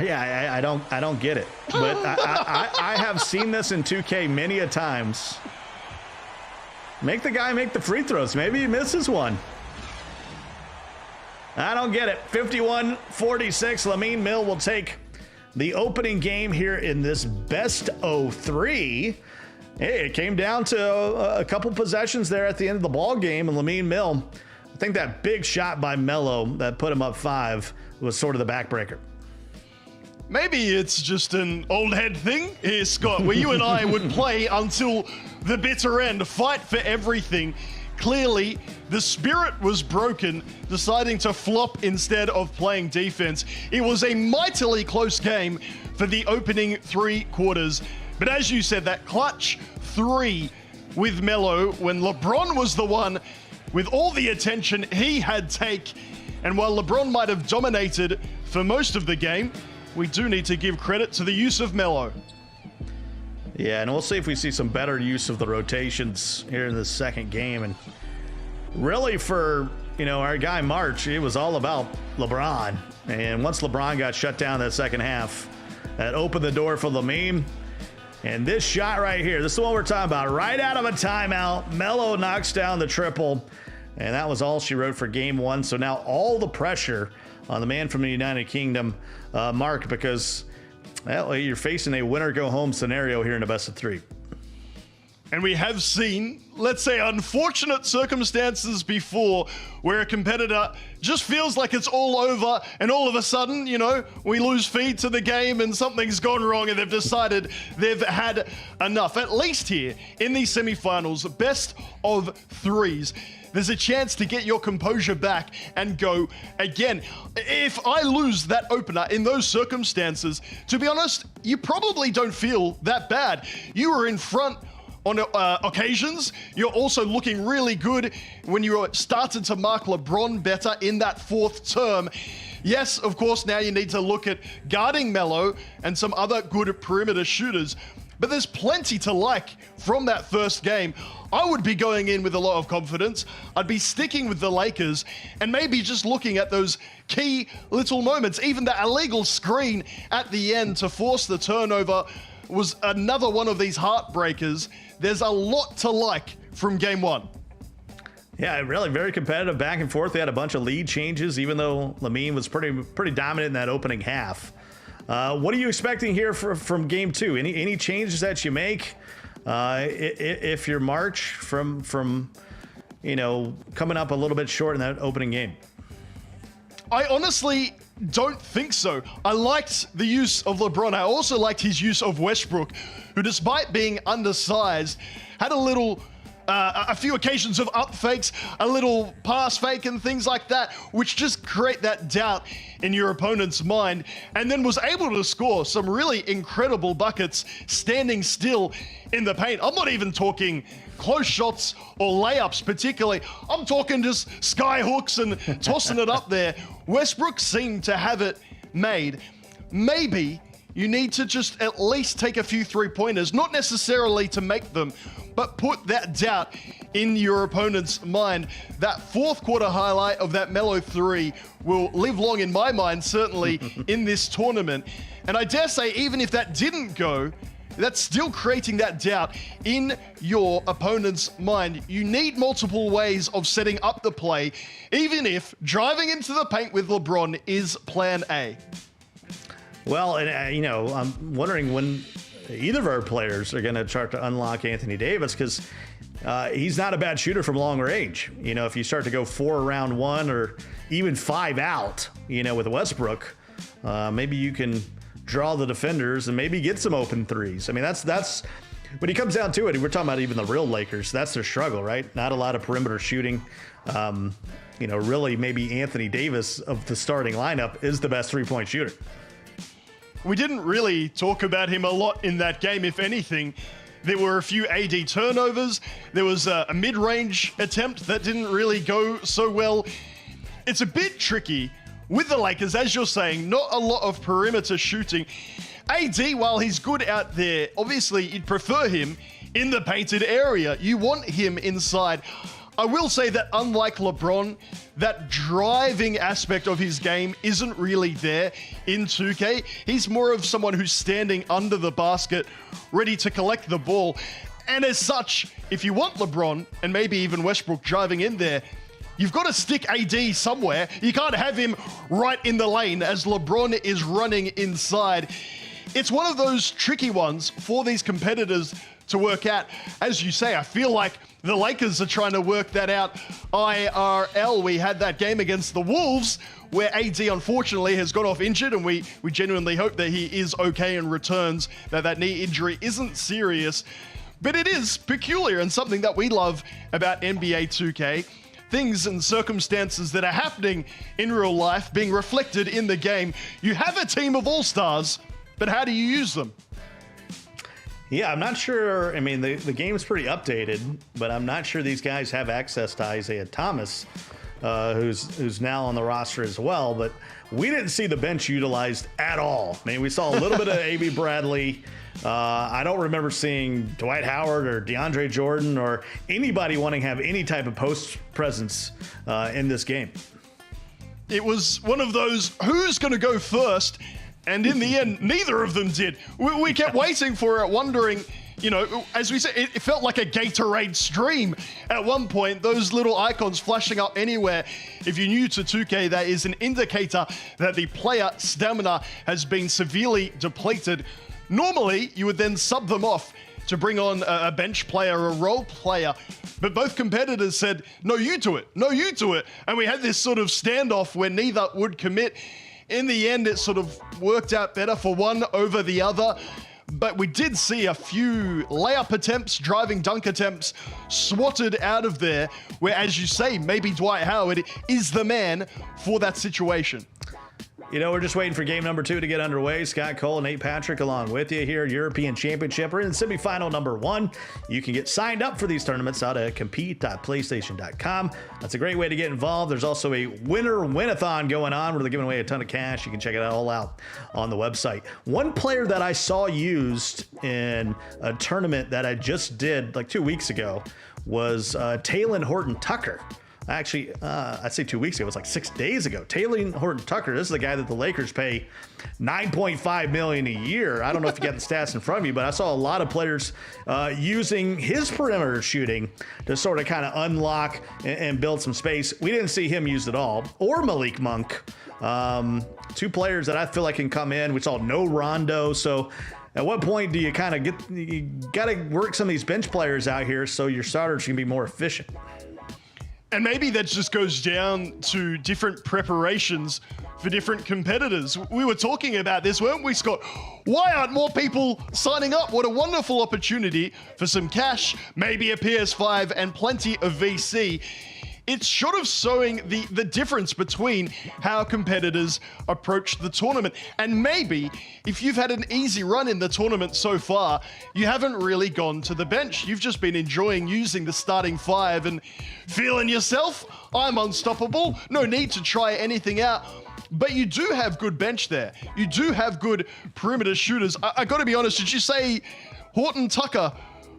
Yeah, I don't get it. But I have seen this in 2K many a times. Make the guy make the free throws. Maybe he misses one. I don't get it. 51-46. Lamine Mill will take the opening game here in this best of 3. Hey, it came down to a couple possessions there at the end of the ball game, and Lamine Mill, I think that big shot by Melo that put him up 5 was sort of the backbreaker. Maybe it's just an old head thing here, Scott, where you and I would play until the bitter end, fight for everything. Clearly, the spirit was broken, deciding to flop instead of playing defense. It was a mightily close game for the opening 3 quarters. But as you said, that clutch 3 with Melo, when LeBron was the one with all the attention he had take. And while LeBron might have dominated for most of the game, we do need to give credit to the use of Melo. Yeah, and we'll see if we see some better use of the rotations here in the second game. And really for, our guy March, it was all about LeBron. And once LeBron got shut down that second half, that opened the door for Lamine. And this shot right here, this is the one we're talking about. Right out of a timeout, Melo knocks down the triple. And that was all she wrote for game 1. So now all the pressure on the man from the United Kingdom, Mark, because you're facing a winner-go-home scenario here in a best of 3. And we have seen, let's say, unfortunate circumstances before where a competitor just feels like it's all over and all of a sudden, we lose feed to the game and something's gone wrong and they've decided they've had enough. At least here in these semifinals, best of 3s, there's a chance to get your composure back and go again. If I lose that opener in those circumstances, to be honest, you probably don't feel that bad. You were in front on occasions. You're also looking really good when you started to mark LeBron better in that 4th term. Yes, of course, now you need to look at guarding Melo and some other good perimeter shooters. But there's plenty to like from that first game. I would be going in with a lot of confidence. I'd be sticking with the Lakers and maybe just looking at those key little moments. Even that illegal screen at the end to force the turnover was another one of these heartbreakers. There's a lot to like from game 1. Yeah, really very competitive back and forth. They had a bunch of lead changes, even though Lamine was pretty dominant in that opening half. What are you expecting here from game 2? Any changes that you make if your march from coming up a little bit short in that opening game? I honestly don't think so. I liked the use of LeBron. I also liked his use of Westbrook, who, despite being undersized, had a few occasions of up fakes, a little pass fake and things like that, which just create that doubt in your opponent's mind, and then was able to score some really incredible buckets standing still in the paint. I'm not even talking close shots or layups particularly. I'm talking just sky hooks and tossing it up there. Westbrook seemed to have it made. Maybe you need to just at least take a few three-pointers, not necessarily to make them, but put that doubt in your opponent's mind. That fourth quarter highlight of that Melo 3 will live long in my mind, certainly in this tournament. And I dare say, even if that didn't go, that's still creating that doubt in your opponent's mind. You need multiple ways of setting up the play, even if driving into the paint with LeBron is plan A. Well, and I'm wondering when either of our players are going to start to unlock Anthony Davis, because he's not a bad shooter from long range. If you start to go 4 around 1 or even 5 out, with Westbrook, maybe you can draw the defenders and maybe get some open threes. I mean, that's when it comes down to it. We're talking about even the real Lakers. That's their struggle, right? Not a lot of perimeter shooting. Really, maybe Anthony Davis of the starting lineup is the best 3-point shooter. We didn't really talk about him a lot in that game. If anything, there were a few AD turnovers. There was a mid-range attempt that didn't really go so well. It's a bit tricky with the Lakers, as you're saying, not a lot of perimeter shooting. AD, while he's good out there, obviously you'd prefer him in the painted area. You want him inside. I will say that unlike LeBron, that driving aspect of his game isn't really there in 2K. He's more of someone who's standing under the basket, ready to collect the ball. And as such, if you want LeBron and maybe even Westbrook driving in there, you've got to stick AD somewhere. You can't have him right in the lane as LeBron is running inside. It's one of those tricky ones for these competitors to work out. As you say, I feel like the Lakers are trying to work that out IRL. We had that game against the Wolves where AD unfortunately has got off injured, and we genuinely hope that he is okay and returns, that knee injury isn't serious. But it is peculiar and something that we love about NBA 2K. Things and circumstances that are happening in real life being reflected in the game. You have a team of all-stars, but how do you use them? Yeah, I'm not sure. I mean, the game's pretty updated, but I'm not sure these guys have access to Isaiah Thomas, who's now on the roster as well. But we didn't see the bench utilized at all. I mean, we saw a little bit of A.B. Bradley. I don't remember seeing Dwight Howard or DeAndre Jordan or anybody wanting to have any type of post presence in this game. It was one of those, who's going to go first? And in the end, neither of them did. We kept waiting for it, wondering, as we said, it felt like a Gatorade stream at one point, those little icons flashing up anywhere. If you're new to 2K, that is an indicator that the player stamina has been severely depleted. Normally, you would then sub them off to bring on a bench player, a role player. But both competitors said, no, you do it. No, you do it. And we had this sort of standoff where neither would commit. In the end, it sort of worked out better for one over the other. But we did see a few layup attempts, driving dunk attempts swatted out of there, where, as you say, maybe Dwight Howard is the man for that situation. We're just waiting for game number 2 to get underway. Scott Cole and Nate Patrick along with you here, European Championship. We're in semifinal number 1. You can get signed up for these tournaments out at compete.playstation.com. That's a great way to get involved. There's also a winner win-a-thon going on where they're giving away a ton of cash. You can check it all out on the website. One player that I saw used in a tournament that I just did like 2 weeks ago was Talen Horton-Tucker. Actually, I'd say 2 weeks ago. It was like 6 days ago. Taylor Horton Tucker. This is the guy that the Lakers pay $9.5 million a year. I don't know if you got the stats in front of you, but I saw a lot of players using his perimeter shooting to sort of kind of unlock and build some space. We didn't see him used at all, or Malik Monk. Two players that I feel like can come in. We saw no Rondo. So at what point do you kind of you got to work some of these bench players out here so your starters can be more efficient? And maybe that just goes down to different preparations for different competitors. We were talking about this, weren't we, Scott? Why aren't more people signing up? What a wonderful opportunity for some cash, maybe a PS5 and plenty of VC. It's sort of showing the difference between how competitors approach the tournament. And maybe if you've had an easy run in the tournament so far, you haven't really gone to the bench. You've just been enjoying using the starting five and feeling yourself, I'm unstoppable. No need to try anything out. But you do have good bench there. You do have good perimeter shooters. I got to be honest, did you say Horton Tucker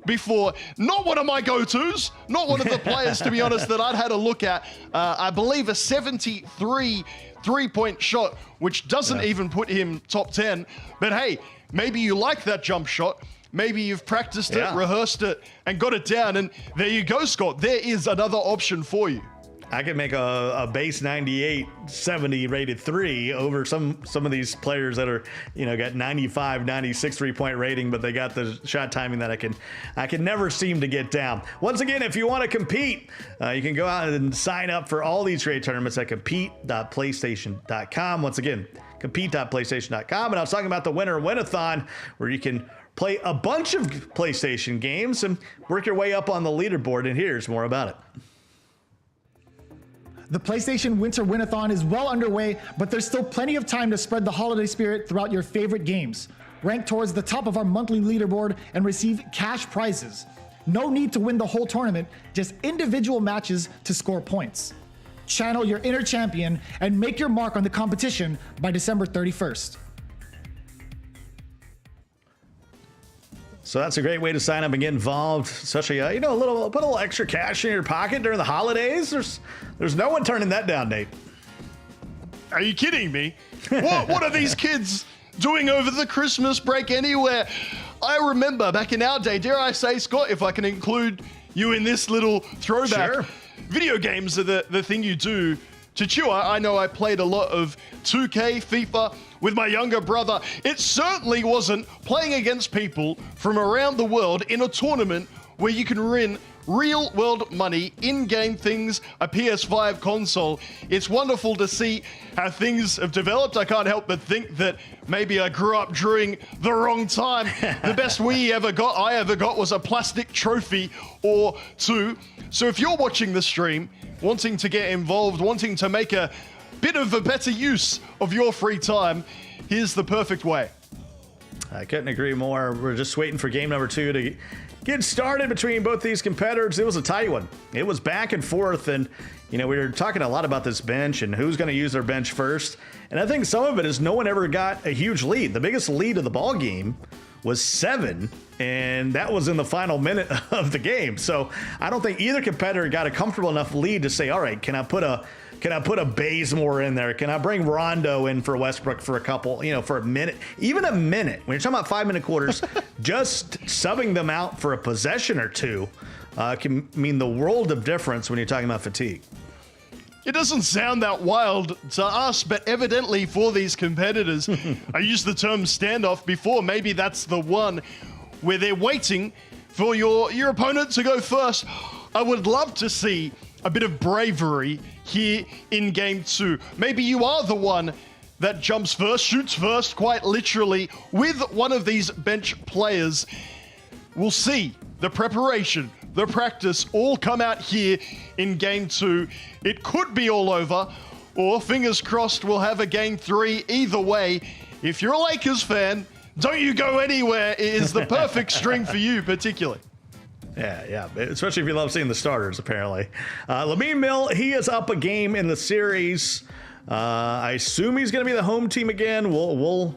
before? Not one of my go-tos, not one of the players, to be honest, that I'd had a look at. I believe a 73 three-point shot, which doesn't even put him top 10. But hey, maybe you like that jump shot. Maybe you've practiced it, rehearsed it, and got it down. And there you go, Scott. There is another option for you. I could make a base 98, 70 rated 3 over some of these players that are, got 95, 96 3-point rating, but they got the shot timing that I can never seem to get down. Once again, if you want to compete, you can go out and sign up for all these trade tournaments at compete.playstation.com. Once again, compete.playstation.com. And I was talking about the Winter Win-a-thon, where you can play a bunch of PlayStation games and work your way up on the leaderboard. And here's more about it. The PlayStation Winter Win-a-thon is well underway, but there's still plenty of time to spread the holiday spirit throughout your favorite games. Rank towards the top of our monthly leaderboard and receive cash prizes. No need to win the whole tournament, just individual matches to score points. Channel your inner champion and make your mark on the competition by December 31st. So that's a great way to sign up and get involved. Especially, put a little extra cash in your pocket during the holidays. There's no one turning that down, Nate. Are you kidding me? What are these kids doing over the Christmas break anywhere? I remember back in our day, dare I say, Scott, if I can include you in this little throwback, sure. Video games are the thing you do to chew. I know I played a lot of 2K, FIFA with my younger brother. It certainly wasn't playing against people from around the world in a tournament where you can win real world money, in-game things, a PS5 console. It's wonderful to see how things have developed. I can't help but think that maybe I grew up during the wrong time. The best I ever got was a plastic trophy or two. So if you're watching the stream, wanting to get involved, wanting to make a bit of a better use of your free time, here's the perfect way. I couldn't agree more. We're just waiting for game number 2 to get started between both these competitors. It was a tight one. It was back and forth, and we were talking a lot about this bench and who's going to use their bench first. And I think some of it is no one ever got a huge lead. The biggest lead of the ball game was 7, and that was in the final minute of the game. So I don't think either competitor got a comfortable enough lead to say, all right, can I put a Bazemore in there? Can I bring Rondo in for Westbrook for a couple, for a minute? Even a minute. When you're talking about 5-minute quarters, just subbing them out for a possession or two can mean the world of difference when you're talking about fatigue. It doesn't sound that wild to us, but evidently for these competitors, I used the term standoff before. Maybe that's the one where they're waiting for your opponent to go first. I would love to see a bit of bravery here in game 2. Maybe you are the one that jumps first, shoots first, quite literally, with one of these bench players. We'll see the preparation, the practice all come out here in game 2. It could be all over, or fingers crossed we'll have a game 3. Either way, if you're a Lakers fan, don't you go anywhere. It is the perfect string for you, particularly. Yeah, especially if you love seeing the starters, apparently. Lamine Mill, he is up a game in the series. I assume he's going to be the home team again. We'll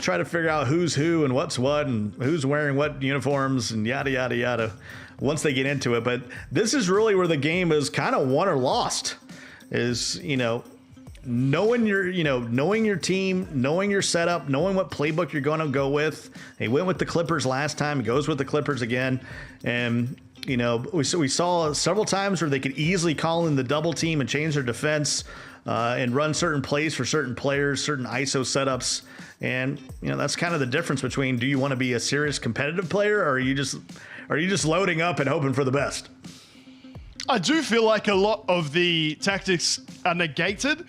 try to figure out who's who and what's what and who's wearing what uniforms and yada, yada, yada. once they get into it. But this is really where the game is kind of won or lost, is, knowing your team, knowing your setup, knowing what playbook you're going to go with. He went with the Clippers last time. He goes with the Clippers again. And, we saw several times where they could easily call in the double team and change their defense and run certain plays for certain players, certain ISO setups. And, that's kind of the difference between, do you want to be a serious competitive player, or are you just loading up and hoping for the best? I do feel like a lot of the tactics are negated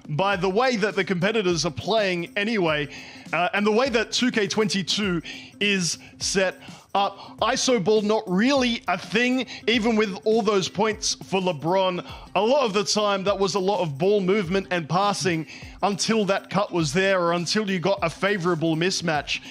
by the way that the competitors are playing anyway, and the way that 2K22 is set up. ISO ball not really a thing, even with all those points for LeBron. A lot of the time, that was a lot of ball movement and passing until that cut was there, or until you got a favorable mismatch.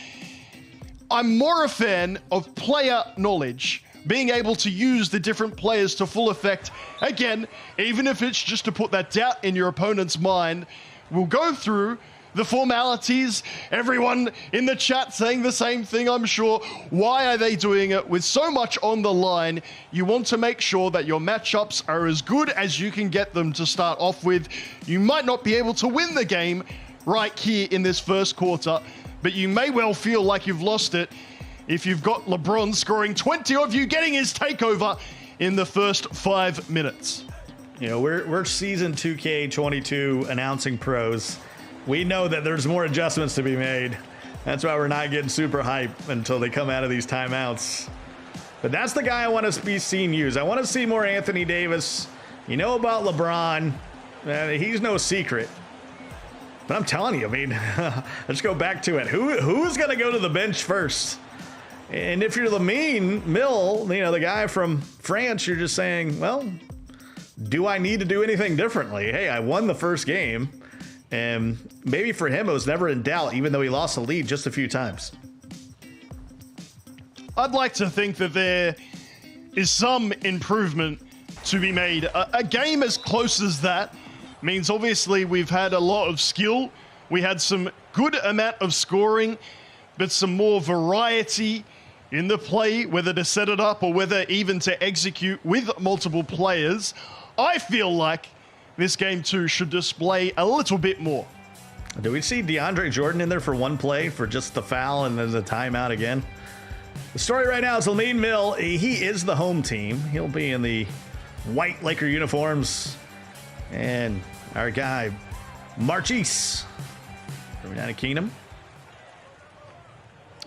I'm more a fan of player knowledge, being able to use the different players to full effect. Again, even if it's just to put that doubt in your opponent's mind, we'll go through the formalities. Everyone in the chat saying the same thing, I'm sure. Why are they doing it with so much on the line? You want to make sure that your matchups are as good as you can get them to start off with. You might not be able to win the game right here in this first quarter, but you may well feel like you've lost it if you've got LeBron scoring 20 of you, getting his takeover in the first 5 minutes. We're season 2K22 announcing pros. We know that there's more adjustments to be made. That's why we're not getting super hype until they come out of these timeouts. But that's the guy I want to be seen use. I want to see more Anthony Davis. About LeBron. He's no secret. But I'm telling you, let's go back to it. Who's going to go to the bench first? And if you're Lamine Mill, the guy from France, you're just saying, well, do I need to do anything differently? Hey, I won the first game. And maybe for him, it was never in doubt, even though he lost the lead just a few times. I'd like to think that there is some improvement to be made. A game as close as that means obviously we've had a lot of skill. We had some good amount of scoring, but some more variety in the play, whether to set it up or whether even to execute with multiple players. I feel like this game too should display a little bit more. Do we see DeAndre Jordan in there for one play for just the foul and then the timeout again? The story right now is Lamine Mill. He is the home team. He'll be in the white Laker uniforms. And our guy, Marchese from the United Kingdom.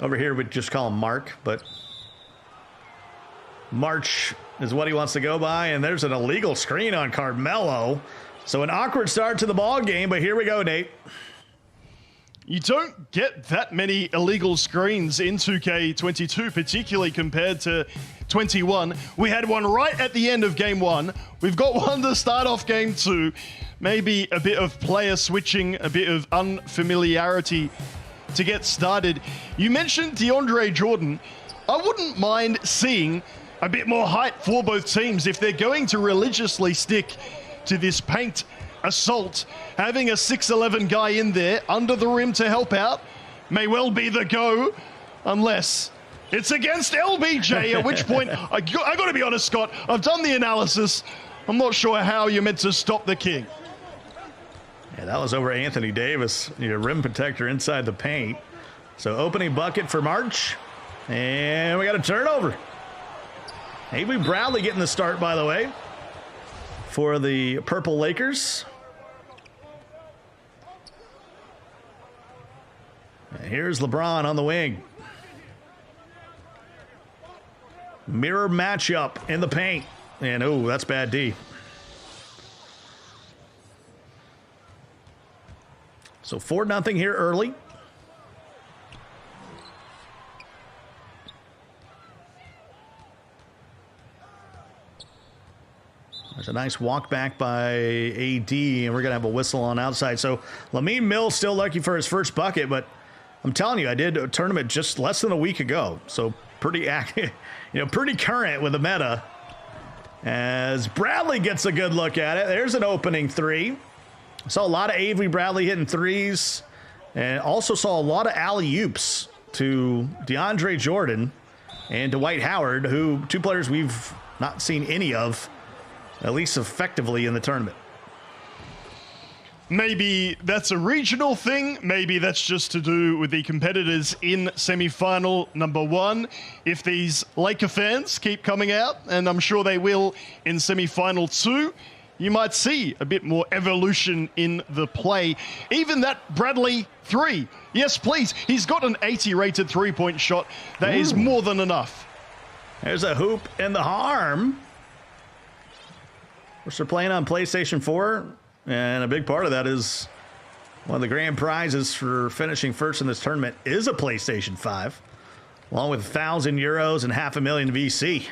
Over here, we'd just call him Mark, but March is what he wants to go by. And there's an illegal screen on Carmelo. So an awkward start to the ball game, but here we go, Nate. You don't get that many illegal screens in 2K22, particularly compared to 21. We had one right at the end of game 1. We've got one to start off game 2. Maybe a bit of player switching, a bit of unfamiliarity to get started. You mentioned DeAndre Jordan. I wouldn't mind seeing a bit more height for both teams if they're going to religiously stick to this paint assault. Having a 6'11" guy in there under the rim to help out may well be the go, unless it's against LBJ, at which point, I got to be honest, Scott, I've done the analysis. I'm not sure how you're meant to stop the king. Yeah, that was over Anthony Davis, your rim protector inside the paint. So opening bucket for March, and we got a turnover. Avery Bradley getting the start, by the way, for the Purple Lakers. And here's LeBron on the wing. Mirror matchup in the paint. And, oh, that's bad D. So 4-0 here early. There's a nice walk back by AD, and we're going to have a whistle on outside. So Lamine Mill still lucky for his first bucket, but I'm telling you, I did a tournament just less than a week ago. So pretty active, pretty current with the meta. As Bradley gets a good look at it. There's an opening three. Saw a lot of Avery Bradley hitting threes, and also saw a lot of alley-oops to DeAndre Jordan. and Dwight Howard, who two players we've not seen any of, at least effectively in the tournament. Maybe that's a regional thing. Maybe that's just to do with the competitors in semi-final number 1. If these Laker fans keep coming out, and I'm sure they will in semi-final 2, you might see a bit more evolution in the play. Even that Bradley 3. Yes, please. He's got an 80 rated 3-point shot. That is more than enough. There's a hoop in the harm. We're playing on PlayStation 4, and a big part of that is one of the grand prizes for finishing first in this tournament is a PlayStation 5, along with €1,000 and $500,000 VC.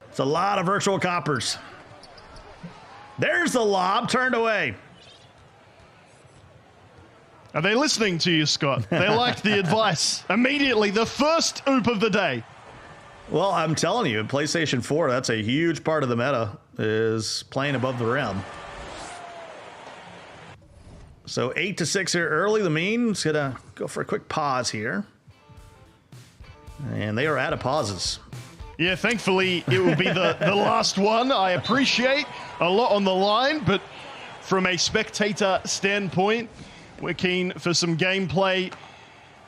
It's a lot of virtual coppers. There's the lob, turned away. Are they listening to you, Scott? They liked the advice. Immediately, the first oop of the day. Well, I'm telling you, in PlayStation 4, that's a huge part of the meta, is playing above the rim. So 8-6 here early. Lamine is going to go for a quick pause here. And they are out of pauses. Yeah, thankfully, it will be the last one. I appreciate a lot on the line, but from a spectator standpoint, we're keen for some gameplay.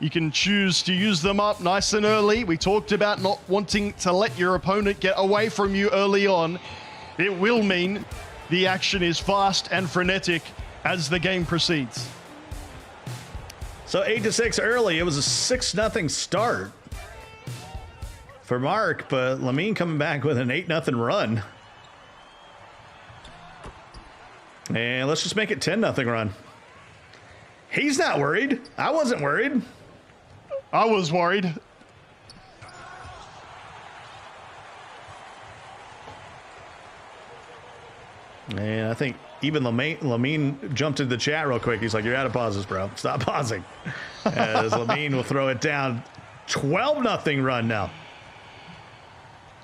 You can choose to use them up nice and early. We talked about not wanting to let your opponent get away from you early on. It will mean the action is fast and frenetic as the game proceeds. So 8-6 early. It was a 6-0 start for Mark, but Lamine coming back with an 8-0 run. And let's just make it 10-0 run. He's not worried. I wasn't worried. I was worried. And I think even Lamine jumped into the chat real quick. He's like, you're out of pauses, bro. Stop pausing. As Lamine will throw it down. 12-0 run now.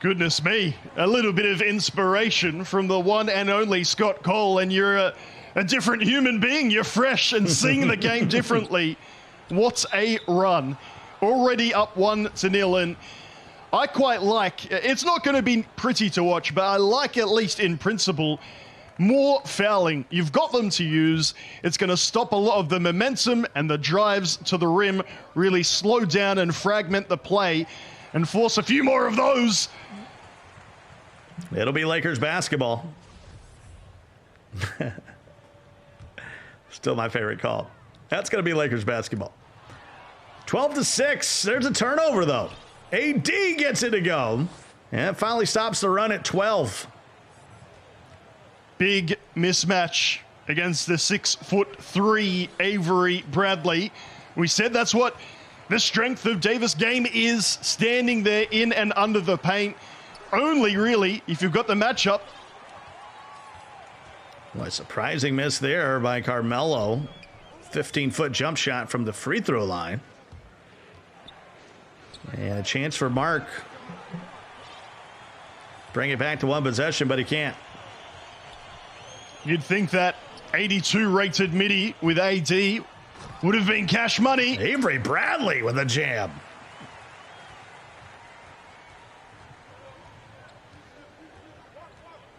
Goodness me. A little bit of inspiration from the one and only Scott Cole, and you're a different human being. You're fresh and seeing the game differently. What a run. Already up 1-0, and I quite like, it's not going to be pretty to watch, but I like, at least in principle, more fouling. You've got them to use. It's going to stop a lot of the momentum and the drives to the rim, really slow down and fragment the play and force a few more of those. It'll be Lakers basketball. Still my favorite call. That's going to be Lakers basketball. 12-6. There's a turnover, though. AD gets it to go. And it finally stops the run at 12. Big mismatch against the 6'3" Avery Bradley. We said that's what the strength of Davis' game is, standing there in and under the paint. Only really if you've got the matchup. Well, a surprising miss there by Carmelo. 15-foot jump shot from the free throw line. And a chance for Mark. Bring it back to one possession, but he can't. You'd think that 82 rated midi with AD would have been cash money. Avery Bradley with a jam.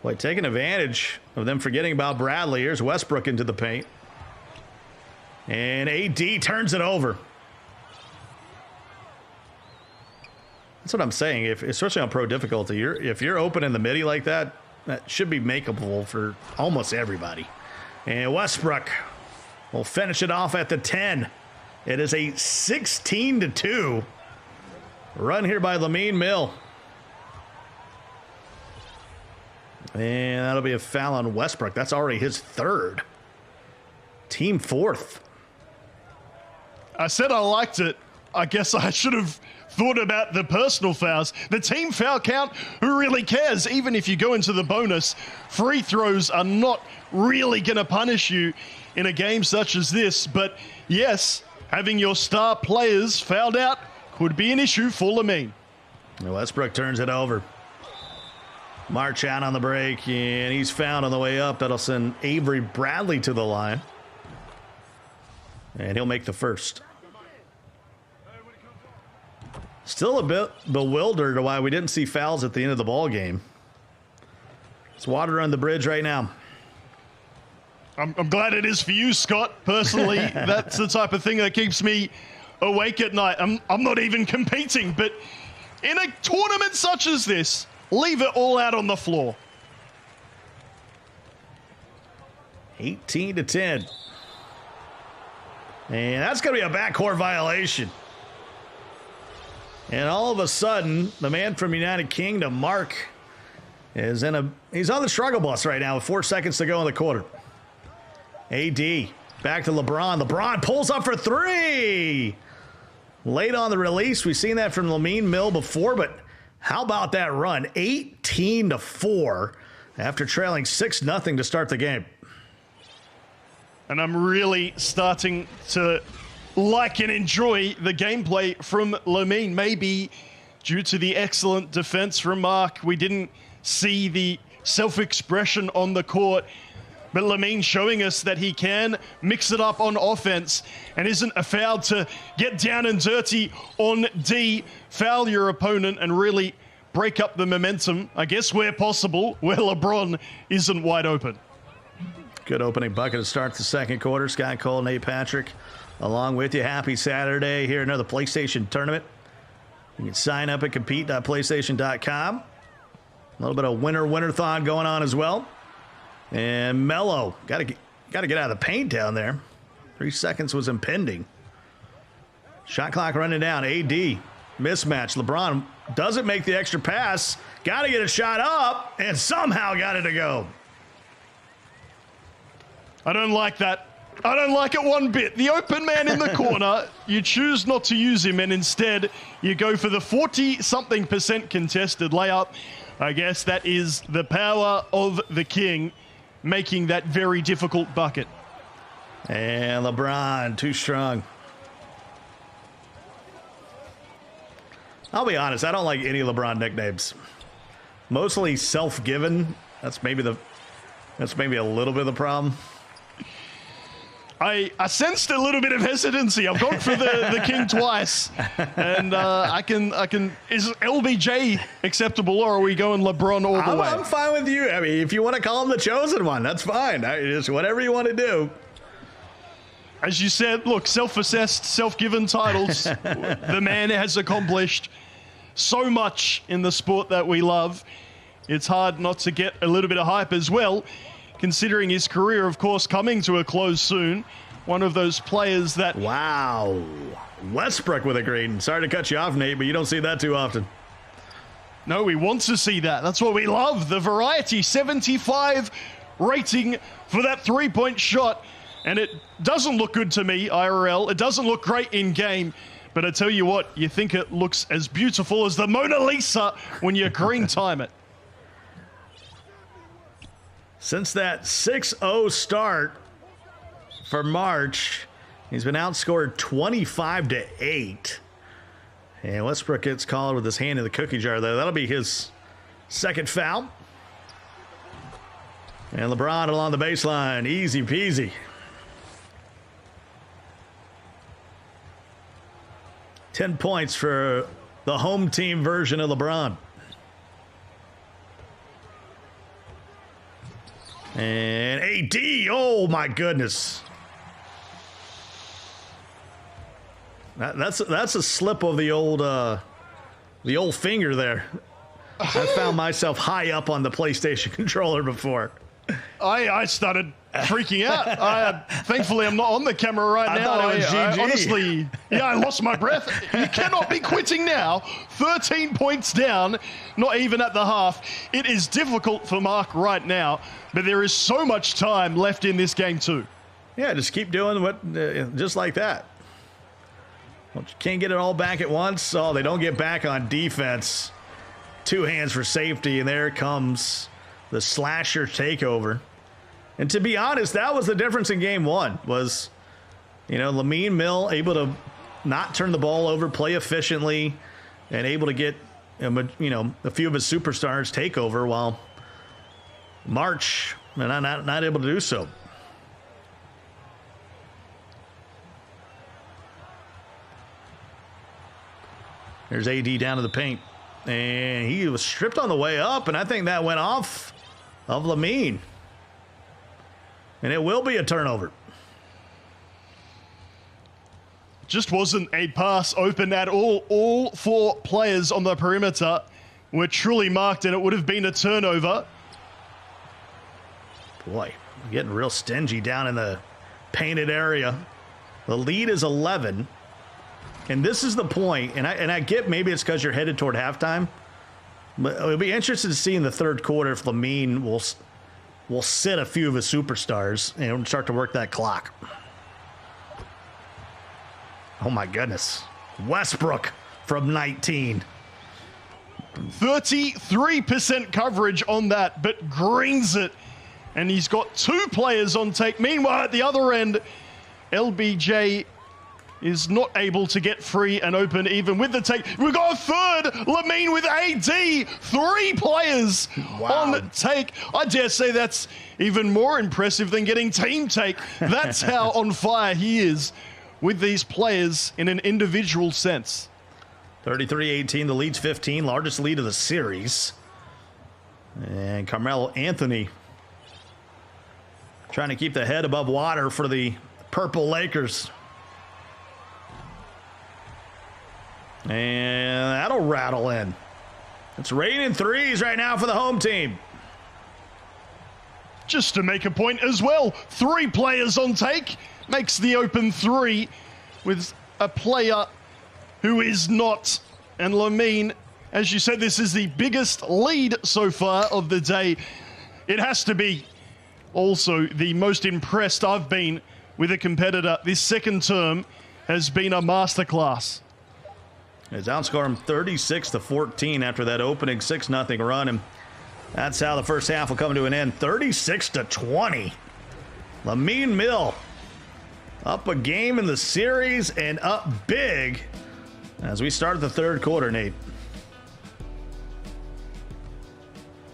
Boy, taking advantage of them forgetting about Bradley. Here's Westbrook into the paint. And AD turns it over. That's what I'm saying. Especially on pro difficulty, if you're open in the midi like that, that should be makeable for almost everybody. And Westbrook will finish it off at the 10. It is a 16-2 run here by Lamine Mill. And that'll be a foul on Westbrook. That's already his third. Team fourth. I said I liked it. I guess I should have thought about the personal fouls. The team foul count, who really cares? Even if you go into the bonus, free throws are not really going to punish you in a game such as this. But yes, having your star players fouled out could be an issue for Lamine. Westbrook turns it over. March out on the break, and he's fouled on the way up. That'll send Avery Bradley to the line. And he'll make the first. Still a bit bewildered why we didn't see fouls at the end of the ball game. It's water on the bridge right now. I'm glad it is for you, Scott. Personally, that's the type of thing that keeps me awake at night. I'm not even competing, but in a tournament such as this, leave it all out on the floor. 18-10. And that's going to be a backcourt violation. And all of a sudden, the man from United Kingdom, Mark, he's on the struggle bus right now with 4 seconds to go in the quarter. AD back to LeBron. LeBron pulls up for three. Late on the release. We've seen that from Lamine Mill before, but how about that run? 18-4 after trailing 6-0 to start the game. And I'm really starting to like and enjoy the gameplay from Lamine. Maybe due to the excellent defense from Mark, we didn't see the self-expression on the court. But Lamine showing us that he can mix it up on offense and isn't afraid to get down and dirty on D, foul your opponent and really break up the momentum, I guess where possible, where LeBron isn't wide open. Good opening bucket to start the second quarter. Scott Cole, Nate Patrick, along with you. Happy Saturday here, another PlayStation tournament. You can sign up at compete.playstation.com. A little bit of winner-thon going on as well. And Melo, got to get out of the paint down there. 3 seconds was impending. Shot clock running down. AD, mismatch. LeBron doesn't make the extra pass. Got to get a shot up, and somehow got it to go. I don't like that. I don't like it one bit. The open man in the corner, you choose not to use him, and instead you go for the 40-something% contested layup. I guess that is the power of the king, making that very difficult bucket. And LeBron, too strong. I'll be honest, I don't like any LeBron nicknames. Mostly self-given. That's maybe a little bit of the problem. I sensed a little bit of hesitancy. I've gone for the king twice, and I can. Is LBJ acceptable, or are we going LeBron all the way? I'm fine with you. I mean, if you want to call him the chosen one, that's fine. Just whatever you want to do. As you said, look, self-assessed, self-given titles. The man has accomplished so much in the sport that we love. It's hard not to get a little bit of hype as well, considering his career, of course, coming to a close soon. One of those players that... Wow. Westbrook with a green. Sorry to cut you off, Nate, but you don't see that too often. No, we want to see that. That's what we love. The variety. 75 rating for that three-point shot. And it doesn't look good to me, IRL. It doesn't look great in game. But I tell you what, you think it looks as beautiful as the Mona Lisa when you green time it. Since that 6-0 start for March, he's been outscored 25-8. And Westbrook gets called with his hand in the cookie jar there. That'll be his second foul. And LeBron along the baseline. Easy peasy. 10 points for the home team version of LeBron. And AD, oh my goodness. That's a slip of the old finger there. I found myself high up on the PlayStation controller before. I started freaking out. Thankfully, I'm not on the camera right now. I thought it was GG. Honestly, I lost my breath. You cannot be quitting now. 13 points down, not even at the half. It is difficult for Mark right now, but there is so much time left in this game too. Yeah, just keep doing just like that. Well, you can't get it all back at once. Oh, they don't get back on defense. 2 hands for safety, and there comes the slasher takeover. And to be honest, that was the difference in game one, was, Lamine Mill able to not turn the ball over, play efficiently, and able to get, a few of his superstars take over, while March not able to do so. There's AD down to the paint. And he was stripped on the way up, and I think that went off of Lamine. And it will be a turnover. Just wasn't a pass open at all. All 4 players on the perimeter were truly marked, and it would have been a turnover. Boy, getting real stingy down in the painted area. The lead is 11. And this is the point, and I get maybe it's because you're headed toward halftime, but it'll be interesting to see in the third quarter if Lamine will sit a few of his superstars and start to work that clock. Oh my goodness. Westbrook from 19. 33% coverage on that, but greens it. And he's got 2 players on take. Meanwhile, at the other end, LBJ is not able to get free and open even with the take. We've got a third. Lamine with AD. 3 players on take. I dare say that's even more impressive than getting team take. That's how on fire he is with these players in an individual sense. 33-18, the lead's 15, largest lead of the series. And Carmelo Anthony trying to keep the head above water for the Purple Lakers. And that'll rattle in. It's raining threes right now for the home team. Just to make a point as well, 3 players on take makes the open 3 with a player who is not. And Lamine, as you said, this is the biggest lead so far of the day. It has to be also the most impressed I've been with a competitor. This second term has been a masterclass. It's outscored him 36-14 after that opening 6-0 run. And that's how the first half will come to an end. 36-20. Lamine Mill up a game in the series and up big as we start the third quarter, Nate.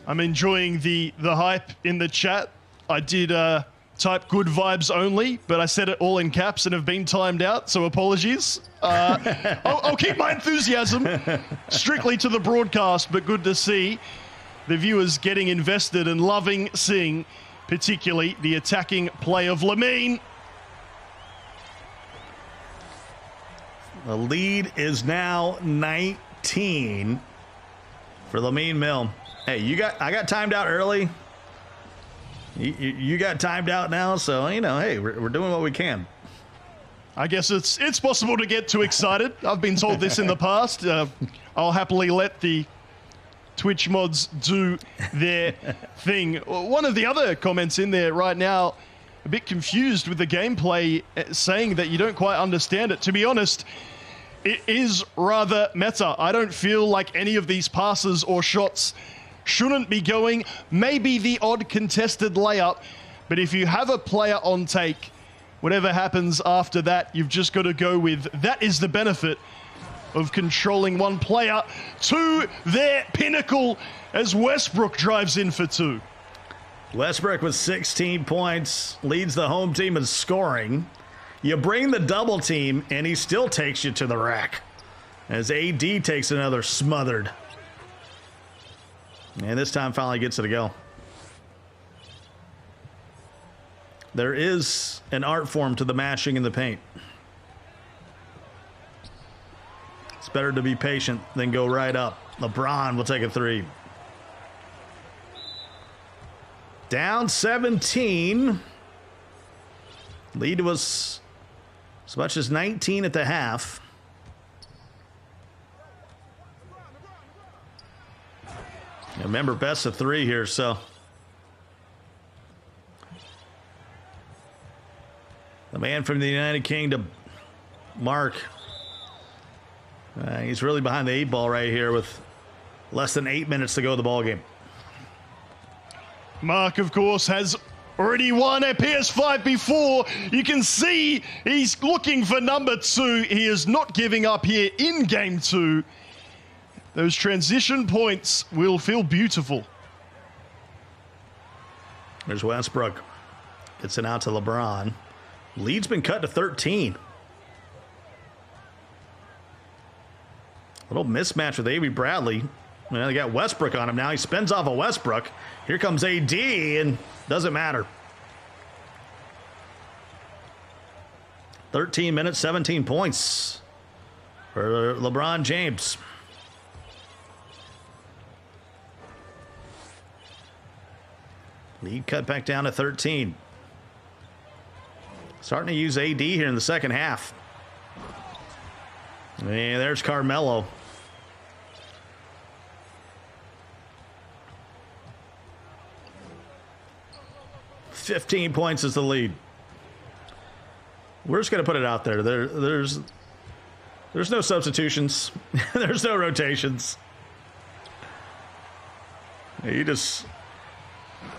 I'm enjoying the hype in the chat. I did type good vibes only, but I said it all in caps and have been timed out, so apologies. I'll keep my enthusiasm strictly to the broadcast, but good to see the viewers getting invested and loving seeing particularly the attacking play of Lamine. The lead is now 19 for Lamine Mill. Hey, I got timed out early. You got timed out now, so, hey, we're doing what we can. I guess it's possible to get too excited. I've been told this in the past. I'll happily let the Twitch mods do their thing. One of the other comments in there right now, a bit confused with the gameplay, saying that you don't quite understand it. To be honest, it is rather meta. I don't feel like any of these passes or shots shouldn't be going. Maybe the odd contested layup, but if you have a player on take, whatever happens after that, you've just got to go with. That is the benefit of controlling one player to their pinnacle as Westbrook drives in for 2. Westbrook with 16 points leads the home team in scoring. You bring the double team, and he still takes you to the rack as AD takes another smothered. And this time finally gets it to go. There is an art form to the mashing in the paint. It's better to be patient than go right up. LeBron will take a 3. Down 17. Lead was as much as 19 at the half. Remember, best of 3 here, so. The man from the United Kingdom, Mark. He's really behind the 8 ball right here with less than 8 minutes to go in the ball game. Mark, of course, has already won a PS5 before. You can see he's looking for number 2. He is not giving up here in game 2. Those transition points will feel beautiful. There's Westbrook. Gets it out to LeBron. Lead's been cut to 13. Little mismatch with Avery Bradley. Well, they got Westbrook on him now. He spins off of Westbrook. Here comes AD, and doesn't matter. 13 minutes, 17 points for LeBron James. Lead cut back down to 13. Starting to use AD here in the second half. And there's Carmelo. $15 points is the lead. We're just going to put it out there. There's no substitutions. There's no rotations. You just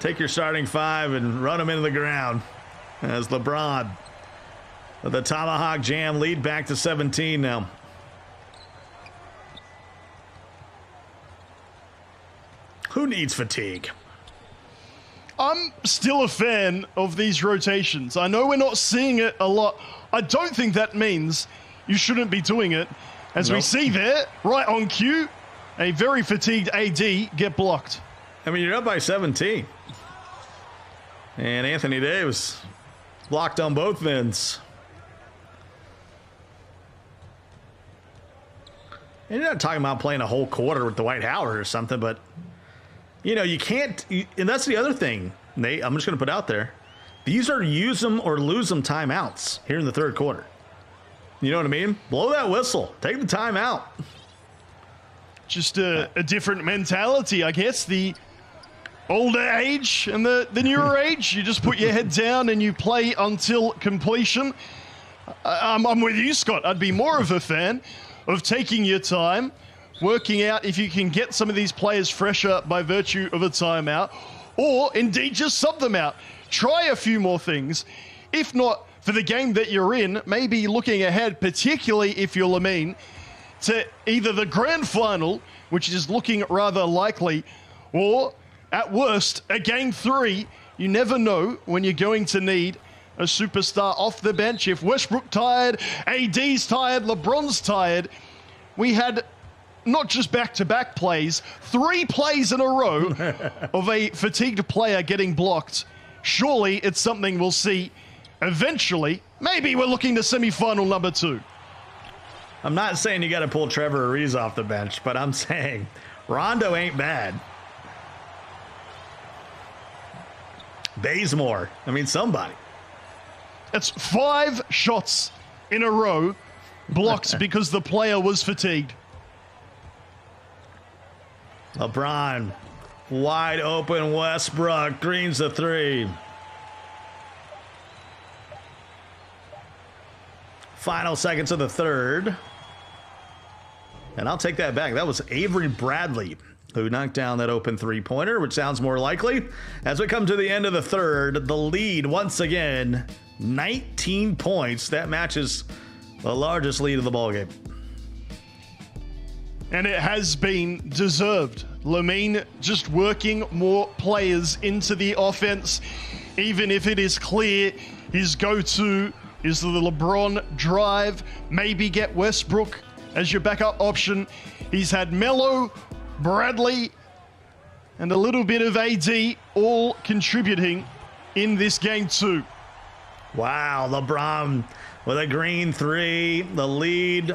take your starting five and run them into the ground. As LeBron with the Tomahawk Jam, lead back to 17 now. Who needs fatigue? I'm still a fan of these rotations. I know we're not seeing it a lot. I don't think that means you shouldn't be doing it. As we see there, right on cue, a very fatigued AD get blocked. I mean, you're up by 17. And Anthony Davis blocked on both ends. And you're not talking about playing a whole quarter with Dwight Howard or something, but you know, you can't, and that's the other thing, Nate, I'm just going to put out there. These are use them or lose them timeouts here in the third quarter. You know what I mean? Blow that whistle. Take the timeout. Just a different mentality, I guess. The older age and the newer age, you just put your head down and you play until completion. I'm with you, Scott. I'd be more of a fan of taking your time, working out if you can get some of these players fresher by virtue of a timeout, or indeed just sub them out. Try a few more things. If not for the game that you're in, maybe looking ahead, particularly if you're Lamine, to either the grand final, which is looking rather likely, or at worst, a game 3. You never know when you're going to need a superstar off the bench. If Westbrook tired, AD's tired, LeBron's tired, we had not just back-to-back plays, 3 plays in a row of a fatigued player getting blocked. Surely it's something we'll see eventually. Maybe we're looking to semifinal number 2. I'm not saying you got to pull Trevor Ariza off the bench, but I'm saying Rondo ain't bad. Bazemore. I mean, somebody. It's 5 shots in a row blocked because the player was fatigued. LeBron, wide open Westbrook, greens the 3. Final seconds of the third. And I'll take that back. That was Avery Bradley who knocked down that open 3-pointer, which sounds more likely. As we come to the end of the third, the lead once again, 19 points. That matches the largest lead of the ballgame. And it has been deserved. Lamine just working more players into the offense, even if it is clear his go-to is the LeBron drive. Maybe get Westbrook as your backup option. He's had Melo, Bradley, and a little bit of AD all contributing in this game 2. Wow, LeBron with a green 3, the lead.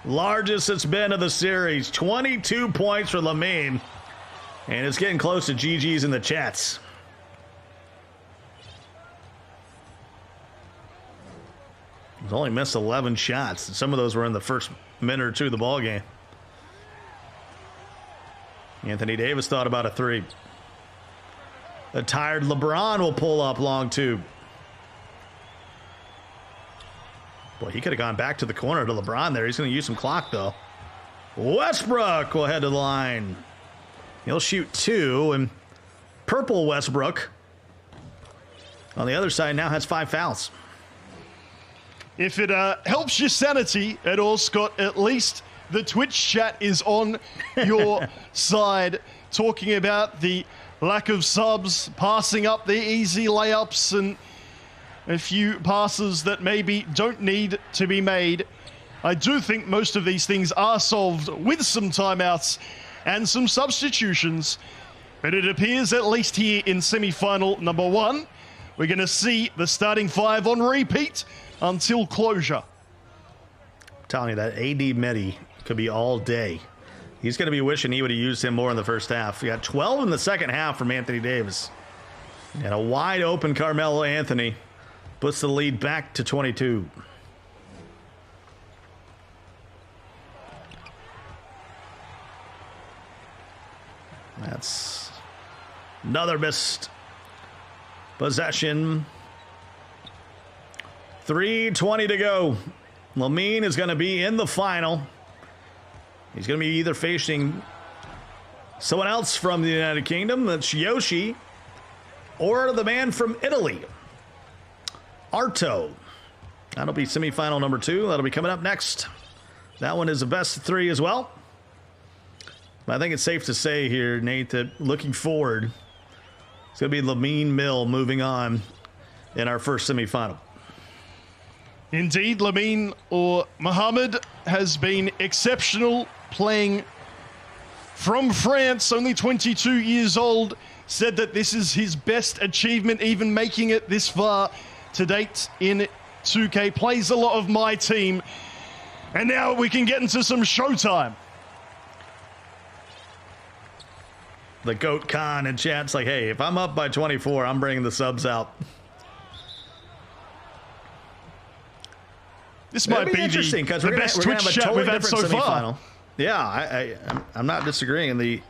Largest it's been of the series. 22 points for Lamine. And it's getting close to GG's in the chats. He's only missed 11 shots. Some of those were in the first minute or two of the ball game. Anthony Davis thought about a 3. The tired LeBron will pull up long 2. Boy, he could have gone back to the corner to LeBron there. He's going to use some clock, though. Westbrook will head to the line. He'll shoot 2, and purple Westbrook on the other side now has 5 fouls. If it helps your sanity at all, Scott, at least the Twitch chat is on your side, talking about the lack of subs, passing up the easy layups, and a few passes that maybe don't need to be made. I do think most of these things are solved with some timeouts and some substitutions. But it appears, at least here in semi-final number 1, we're going to see the starting 5 on repeat until closure. I'm telling you, that AD Medi could be all day. He's going to be wishing he would have used him more in the first half. We got 12 in the second half from Anthony Davis. And a wide open Carmelo Anthony puts the lead back to 22. That's another missed possession. 3:20 to go. Lamine is going to be in the final. He's going to be either facing someone else from the United Kingdom, that's Yoshi, or the man from Italy, Arto. That'll be semifinal number 2. That'll be coming up next. That one is a best of 3 as well. But I think it's safe to say here, Nate, that looking forward, it's going to be Lamine Mill moving on in our first semifinal. Indeed, Lamine or Mohamed has been exceptional, playing from France, only 22 years old, said that this is his best achievement, even making it this far to date in 2K. Plays a lot of my team, and now we can get into some showtime. The GOAT Khan in chat's like, hey, if I'm up by 24, I'm bringing the subs out. This might be interesting because we're best gonna have Twitch a chat totally we've had different so semifinal. far. Yeah, I'm not disagreeing. We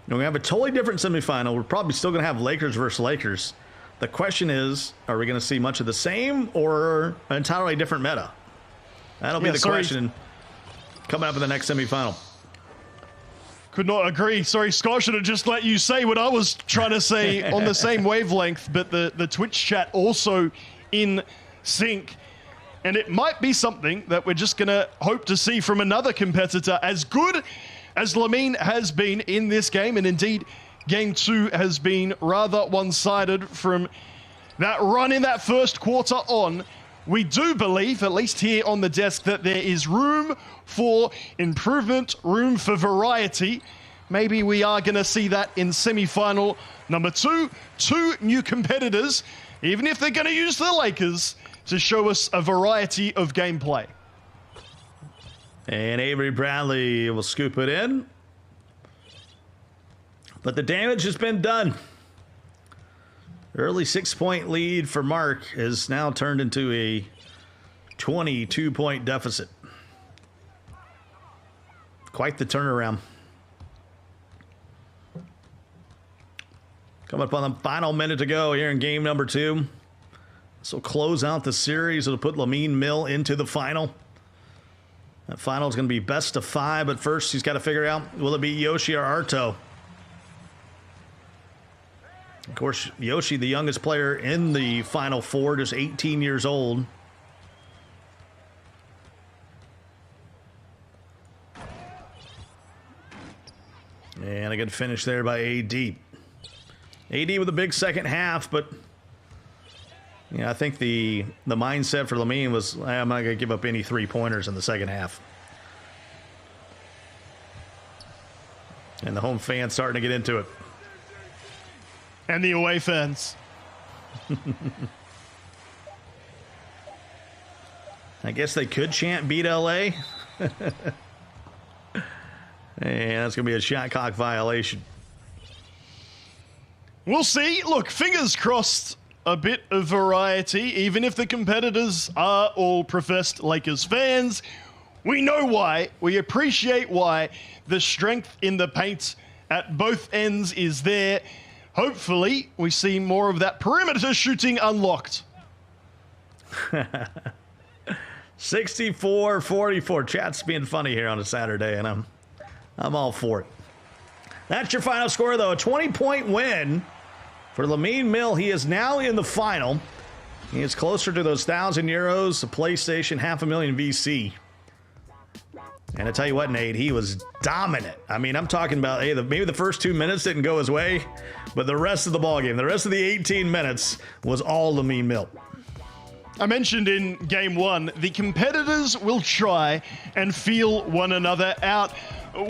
have a totally different semifinal. We're probably still going to have Lakers versus Lakers. The question is, are we going to see much of the same or an entirely different meta? That'll be the question coming up in the next semifinal. Could not agree. Sorry, Scott, should have just let you say what I was trying to say on the same wavelength, but the Twitch chat also in sync. And it might be something that we're just going to hope to see from another competitor as good as Lamine has been in this game. And indeed, game 2 has been rather one-sided from that run in that first quarter on. We do believe, at least here on the desk, that there is room for improvement, room for variety. Maybe we are going to see that in semi-final number 2. 2 new competitors, even if they're going to use the Lakers, to show us a variety of gameplay. And Avery Bradley will scoop it in. But the damage has been done. Early 6-point lead for Mark is now turned into a 22-point deficit. Quite the turnaround. Coming up on the final minute to go here in game number 2. This will close out the series. It'll put Lamine Mill into the final. That final is going to be best of 5, but first he's got to figure out, will it be Yoshi or Arto? Of course, Yoshi, the youngest player in the Final Four, just 18 years old. And a good finish there by AD. AD with a big second half, but I think the mindset for Lamine was, I'm not going to give up any 3-pointers in the second half. And the home fans starting to get into it. And the away fans. I guess they could chant beat LA. And that's going to be a shot clock violation. We'll see. Look, fingers crossed, a bit of variety. Even if the competitors are all professed Lakers fans, we know why. We appreciate why. The strength in the paint at both ends is there. Hopefully, we see more of that perimeter shooting unlocked. 64-44. Chat's being funny here on a Saturday, and I'm all for it. That's your final score, though. A 20-point win for Lamine Mill. He is now in the final. He is closer to those €1,000, a PlayStation, $500,000 VC. And I tell you what, Nate, he was dominant. I mean, I'm talking about, hey, maybe the first 2 minutes didn't go his way, but the rest of the ballgame, the rest of the 18 minutes was all Lamine Mill. I mentioned in game one, the competitors will try and feel one another out.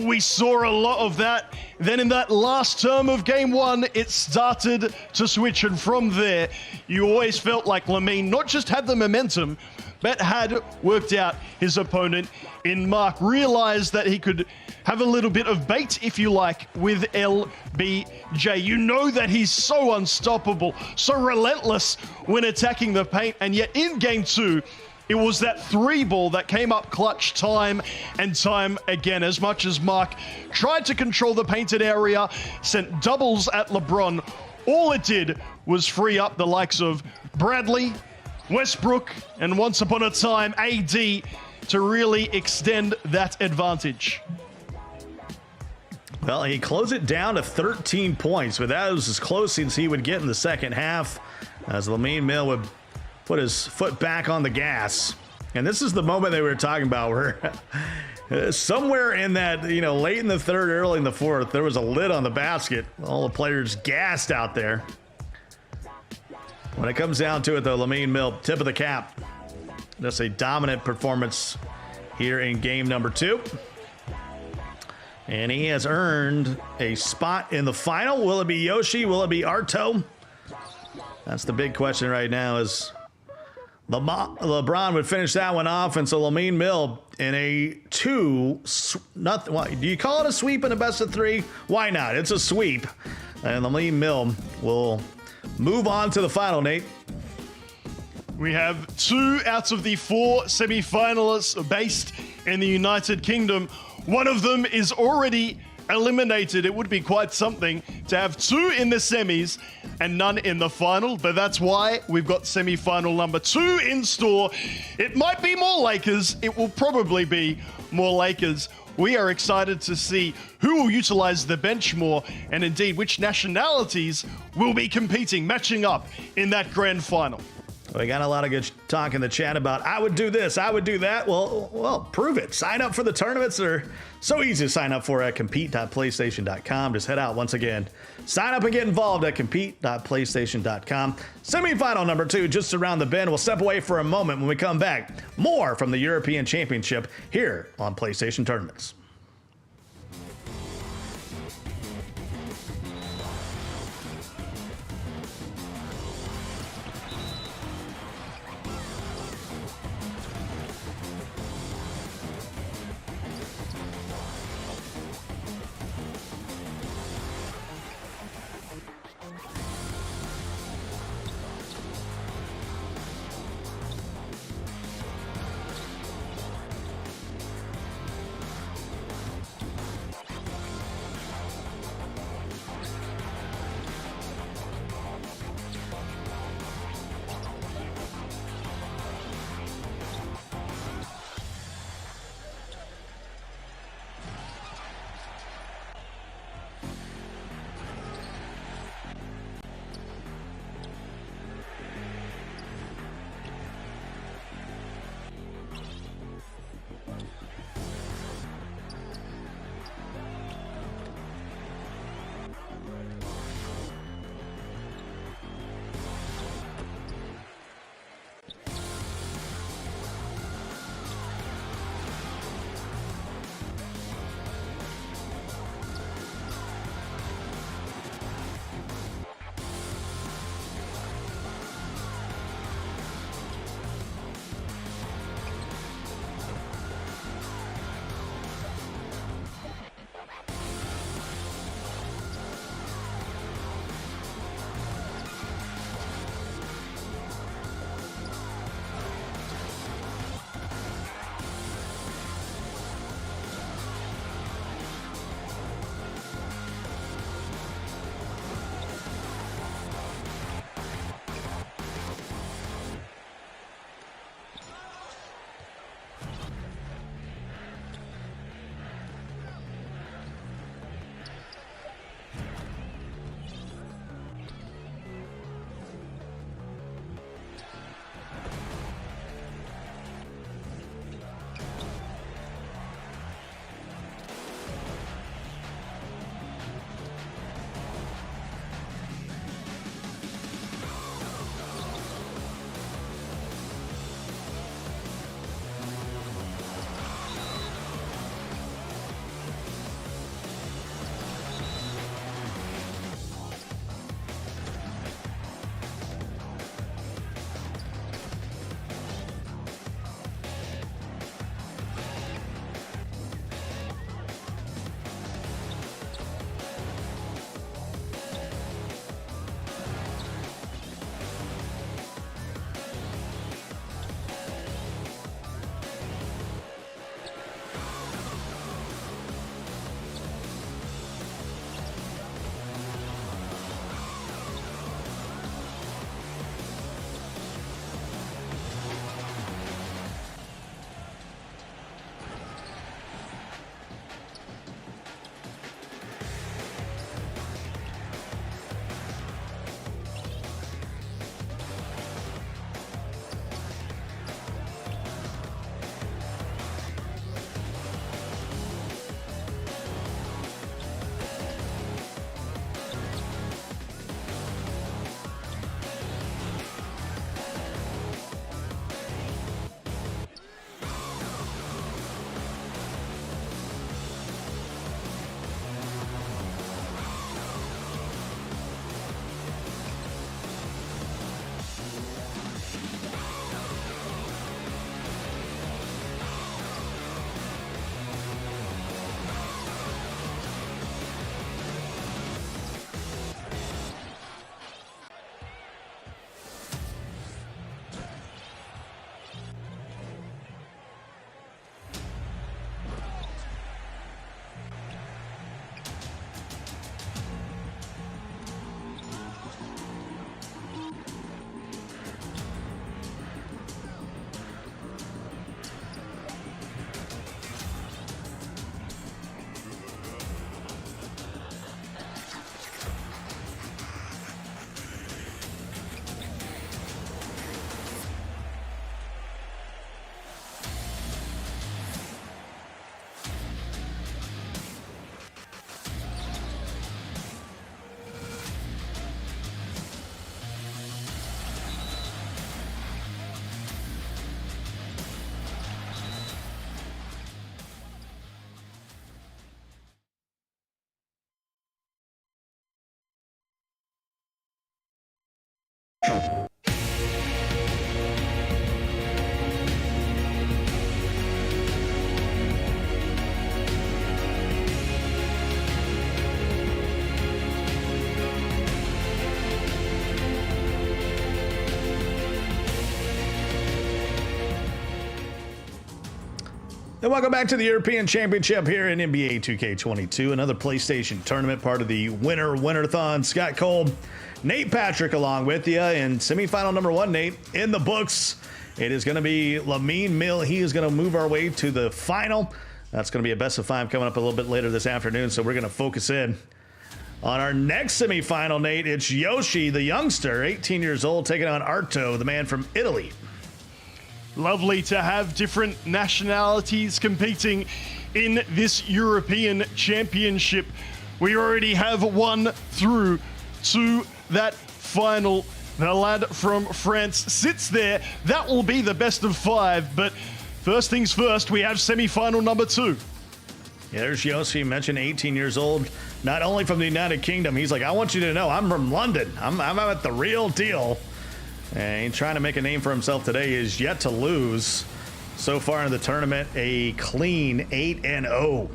We saw a lot of that. Then in that last term of game one, it started to switch. And from there, you always felt like Lamine not just had the momentum, but had worked out his opponent in Mark. Realized that he could have a little bit of bait, if you like, with LBJ. You know that he's so unstoppable, so relentless when attacking the paint. And yet in game two, it was that 3-ball that came up clutch time and time again. As much as Mark tried to control the painted area, sent doubles at LeBron, all it did was free up the likes of Bradley, Westbrook, and once upon a time, AD, to really extend that advantage. Well, he closed it down to 13 points, but that was as close as he would get in the second half, as Lamine Mill would put his foot back on the gas. And this is the moment they were talking about where somewhere in that, late in the third, early in the fourth, there was a lid on the basket. All the players gassed out there. When it comes down to it, though, Lamine Mill, tip of the cap. That's a dominant performance here in game number 2. And he has earned a spot in the final. Will it be Yoshi? Will it be Arto? That's the big question right now, is LeBron would finish that one off, and so Lamine Mill in a 2-0. Do you call it a sweep in a best of 3? Why not? It's a sweep. And Lamine Mill will move on to the final, Nate. We have 2 out of the 4 semifinalists based in the United Kingdom. One of them is already eliminated. It would be quite something to have 2 in the semis and none in the final, but that's why we've got semifinal number 2 in store. It might be more Lakers. It will probably be more Lakers. We are excited to see who will utilize the bench more, and indeed which nationalities will be competing, matching up in that grand final. We got a lot of good talk in the chat about, I would do this, I would do that. Well, prove it. Sign up for the tournaments. They're so easy to sign up for at compete.playstation.com. Just head out once again. Sign up and get involved at compete.playstation.com. Semifinal number 2 just around the bend. We'll step away for a moment. When we come back, more from the European Championship here on PlayStation Tournaments. And welcome back to the European Championship here in NBA 2K22, another PlayStation tournament, part of the Winner-Winner-thon. Scott Cole, Nate Patrick along with you, and semifinal number 1, Nate, in the books. It is going to be Lamine Mill. He is going to move our way to the final. That's going to be a best of 5 coming up a little bit later this afternoon, so we're going to focus in on our next semifinal, Nate. It's Yoshi, the youngster, 18 years old, taking on Arto, the man from Italy. Lovely to have different nationalities competing in this European Championship. We already have one through to that final. The lad from France sits there. That will be the best of 5, but first things first, we have semi-final number 2. Yeah, there's Yoshi, mentioned 18 years old, not only from the United Kingdom. He's like, I want you to know I'm from London. I'm at the real deal. And he's trying to make a name for himself today. He is yet to lose so far in the tournament, a clean 8-0.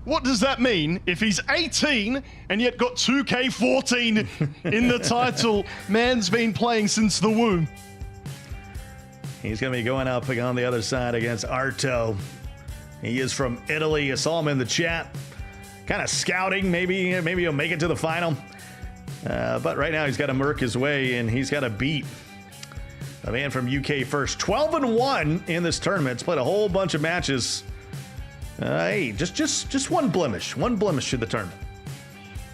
What does that mean? If he's 18 and yet got 2K14 in the title, man's been playing since the womb. He's going to be going up on the other side against Arto. He is from Italy. I saw him in the chat, kind of scouting. Maybe he'll make it to the final. But right now he's got to work his way, and he's got to beat a man from UK first. 12-1 in this tournament. He's played a whole bunch of matches. Hey, just one blemish to the tournament.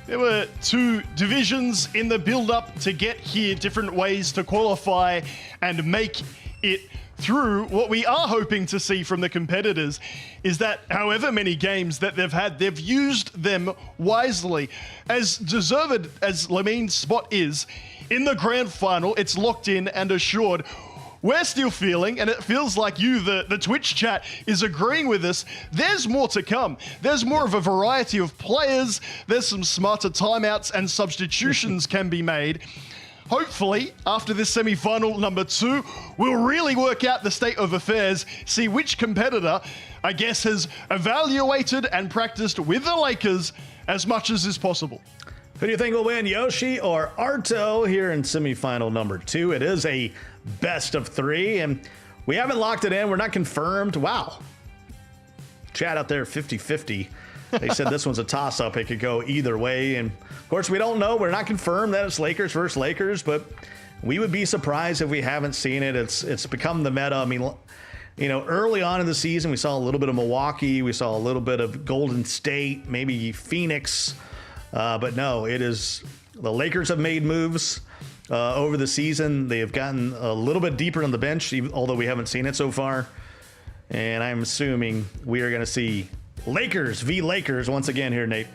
There were 2 divisions in the build-up to get here, different ways to qualify and make it through. What we are hoping to see from the competitors is that however many games that they've had, they've used them wisely. As deserved as Lamine's spot is, in the grand final, it's locked in and assured. We're still feeling, and it feels like you, the Twitch chat, is agreeing with us, there's more to come. There's more of a variety of players. There's some smarter timeouts and substitutions can be made. Hopefully, after this semi-final number 2, we'll really work out the state of affairs, see which competitor, I guess, has evaluated and practiced with the Lakers as much as is possible. Who do you think will win, Yoshi or Arto, here in semi-final number 2? It is a best of 3, and we haven't locked it in. We're not confirmed. Wow. Chat out there, 50-50. They said this one's a toss-up. It could go either way. And, of course, we don't know. We're not confirmed that it's Lakers versus Lakers, but we would be surprised if we haven't seen it. It's become the meta. I mean, you know, early on in the season, we saw a little bit of Milwaukee. We saw a little bit of Golden State, maybe Phoenix. But no, it is the Lakers have made moves over the season. They have gotten a little bit deeper on the bench, although we haven't seen it so far. And I'm assuming we are going to see Lakers v. Lakers once again here, Nate.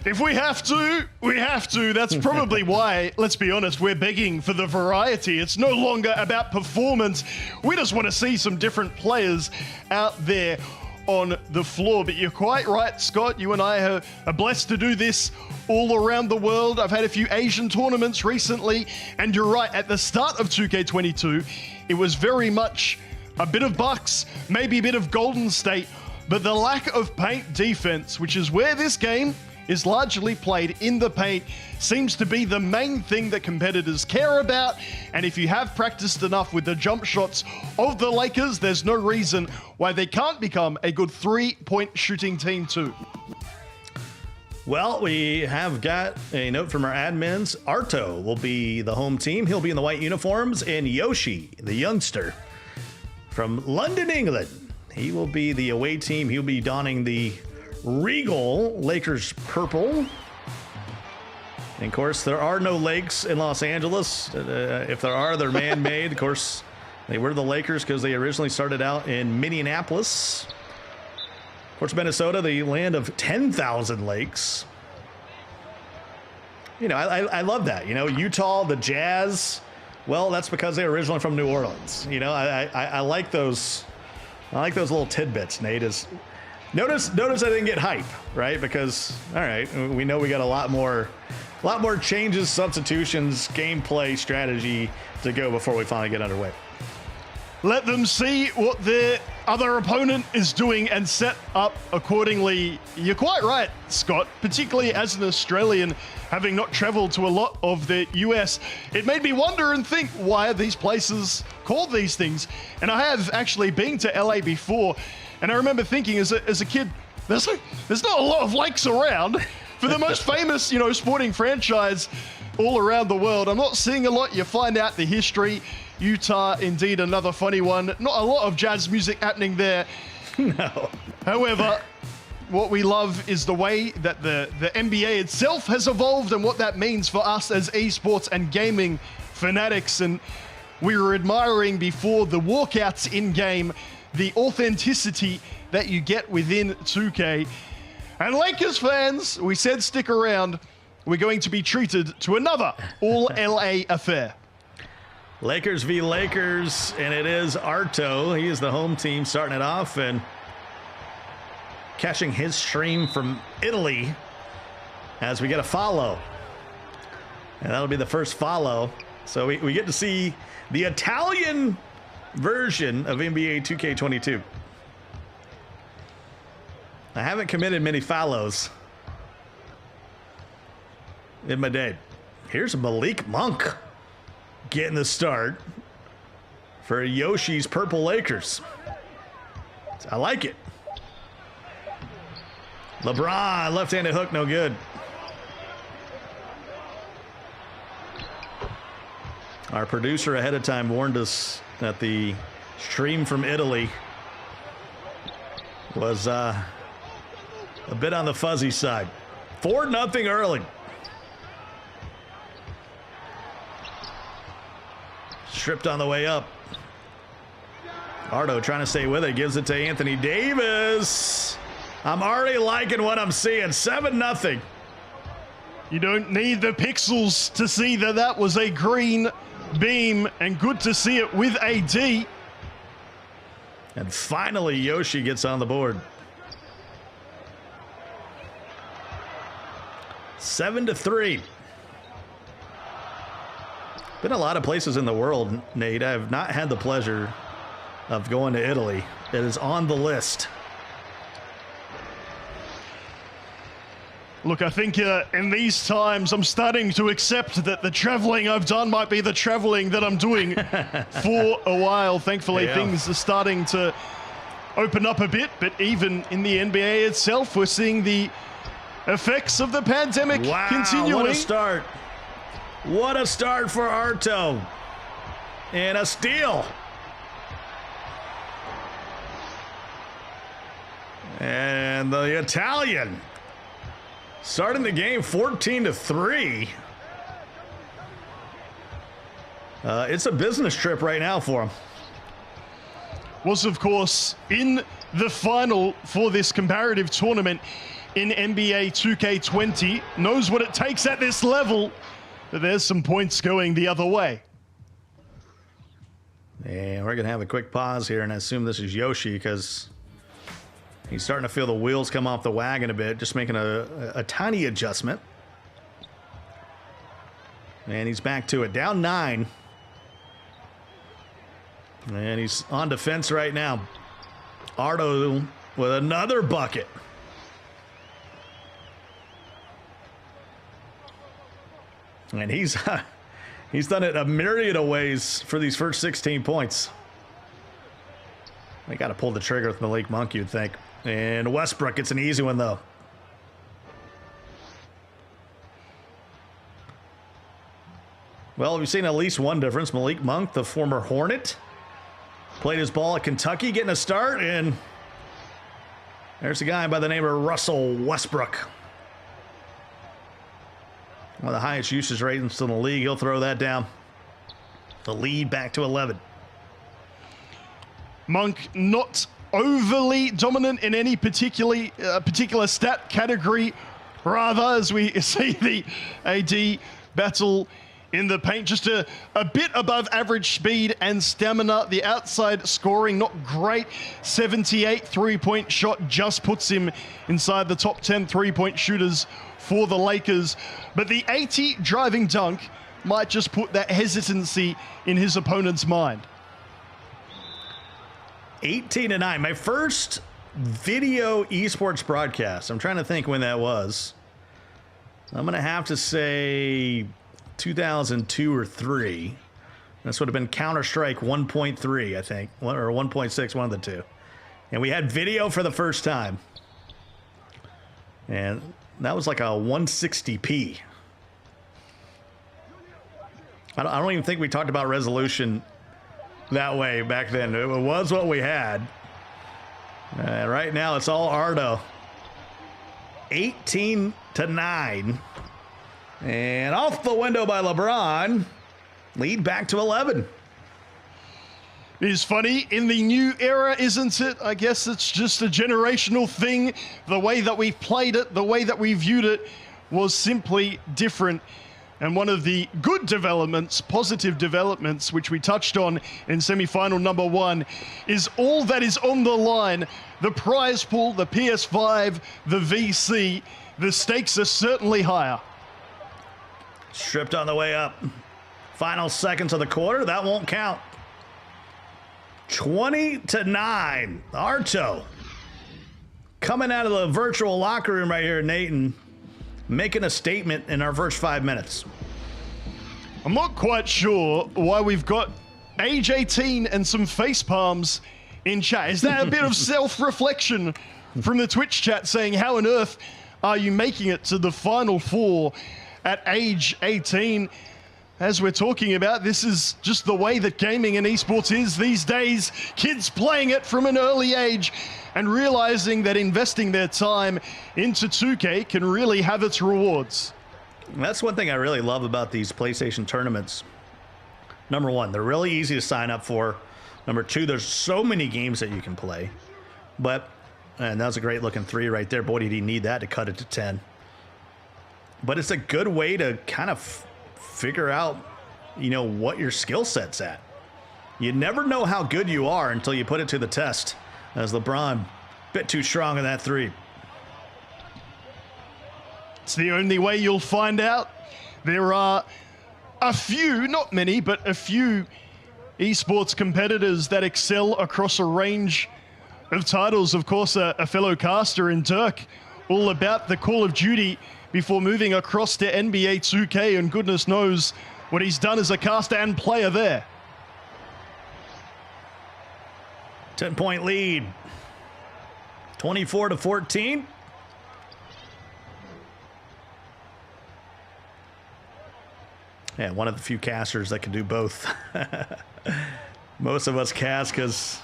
If we have to, we have to. That's probably why, let's be honest, we're begging for the variety. It's no longer about performance. We just want to see some different players out there on the floor. But you're quite right, Scott. You and I are blessed to do this all around the world. I've had a few Asian tournaments recently, and you're right, at the start of 2K22, it was very much a bit of Bucks, maybe a bit of Golden State, but the lack of paint defense, which is where this game is largely played in the paint, seems to be the main thing that competitors care about. And if you have practiced enough with the jump shots of the Lakers, there's no reason why they can't become a good 3-point shooting team too. Well, we have got a note from our admins. Arto will be the home team. He'll be in the white uniforms, and Yoshi, the youngster from London, England, he will be the away team. He'll be donning the Regal Lakers purple. And of course, there are no lakes in Los Angeles. If there are, they're man-made. Of course, they were the Lakers because they originally started out in Minneapolis. Of course, Minnesota, the land of 10,000 lakes. You know, I love that. You know, Utah, the Jazz. Well, that's because they're originally from New Orleans. You know, I like those. I like those little tidbits, Nate. Notice I didn't get hype, right? Because, all right, we know we got a lot more a lot more changes, substitutions, gameplay, strategy to go before we finally get underway. Let them see what their other opponent is doing and set up accordingly. You're quite right, Scott, particularly as an Australian, having not traveled to a lot of the US. It made me wonder and think, why are these places called these things? And I have actually been to LA before, and I remember thinking as a kid, there's not a lot of lakes around for the most famous, sporting franchise all around the world. I'm not seeing a lot. You find out the history. Utah, indeed, another funny one. Not a lot of jazz music happening there. No. However, what we love is the way that the NBA itself has evolved and what that means for us as esports and gaming fanatics. And we were admiring before the walkouts in-game, the authenticity that you get within 2K. And Lakers fans, we said stick around. We're going to be treated to another all-LA affair. Lakers v. Lakers, and it is Arto. He is the home team starting it off and catching his stream from Italy as we get a follow. And that'll be the first follow. So we get to see the Italian version of NBA 2K22. I haven't committed many follows in my day. Here's Malik Monk getting the start for Yoshi's Purple Lakers. I like it. LeBron, left-handed hook, no good. Our producer ahead of time warned us that the stream from Italy was a bit on the fuzzy side. 4-0 early. Stripped on the way up. Arto trying to stay with it. Gives it to Anthony Davis. I'm already liking what I'm seeing. 7-0. You don't need the pixels to see that that was a green beam, and good to see it with AD. And finally, Yoshi gets on the board. 7-3. Been a lot of places in the world, Nate. I have not had the pleasure of going to Italy. It is on the list. Look, I think in these times, I'm starting to accept that the traveling I've done might be the traveling that I'm doing for a while. Thankfully, things are starting to open up a bit, but even in the NBA itself, we're seeing the effects of the pandemic continuing. What a start. What a start for Arto. And a steal. And the Italian starting the game 14-3. It's a business trip right now for him. Was, of course, in the final for this comparative tournament in NBA 2K20. Knows what it takes at this level. But there's some points going the other way. And we're going to have a quick pause here, and I assume this is Yoshi because he's starting to feel the wheels come off the wagon a bit, just making a tiny adjustment. And he's back to it, down 9. And he's on defense right now. Arto with another bucket. And he's done it a myriad of ways for these first 16 points. They got to pull the trigger with Malik Monk, you'd think. And Westbrook gets an easy one, though. Well, we've seen at least one difference. Malik Monk, the former Hornet, played his ball at Kentucky, getting a start. And there's a guy by the name of Russell Westbrook. One of the highest usage ratings in the league. He'll throw that down. The lead back to 11. Monk not overly dominant in any particular stat category. Rather, as we see the AD battle in the paint, just a bit above average speed and stamina. The outside scoring, not great. 78 three-point shot just puts him inside the top 10 three-point shooters for the Lakers. But the 80 driving dunk might just put that hesitancy in his opponent's mind. 18-9. My first video esports broadcast. I'm trying to think when that was. I'm going to have to say 2002 or 3. This would have been Counter-Strike 1.3, I think, or 1.6, one of the two. And we had video for the first time. And that was like a 160p. I don't even think we talked about resolution that way back then. It was what we had. Right now, it's all Arto. 18-9. And off the window by LeBron. Lead back to 11. It is funny, in the new era, isn't it? I guess it's just a generational thing. The way that we played it, the way that we viewed it was simply different. And one of the good developments, positive developments, which we touched on in semi-final number 1, is all that is on the line. The prize pool, the PS5, the VC. The stakes are certainly higher. Stripped on the way up. Final seconds of the quarter. That won't count. 20-9. Arto coming out of the virtual locker room right here, Nate, and making a statement in our first 5 minutes. I'm not quite sure why we've got age 18 and some face palms in chat. Is that a bit of self-reflection from the Twitch chat saying, how on earth are you making it to the Final Four at age 18? As we're talking about, this is just the way that gaming and esports is these days. Kids playing it from an early age and realizing that investing their time into 2K can really have its rewards. That's one thing I really love about these PlayStation tournaments. Number one, they're really easy to sign up for. Number two, there's so many games that you can play. And that was a great looking 3 right there. Boy, did he need that to cut it to 10. But it's a good way to kind of figure out, what your skill set's at. You never know how good you are until you put it to the test. As LeBron, a bit too strong in that 3. It's the only way you'll find out. There are a few, not many, but a few esports competitors that excel across a range of titles. Of course, a fellow caster in Dirk, all about the Call of Duty before moving across to NBA 2K, and goodness knows what he's done as a caster and player there. 10-point lead. 24-14. Yeah, one of the few casters that can do both. Most of us cast because,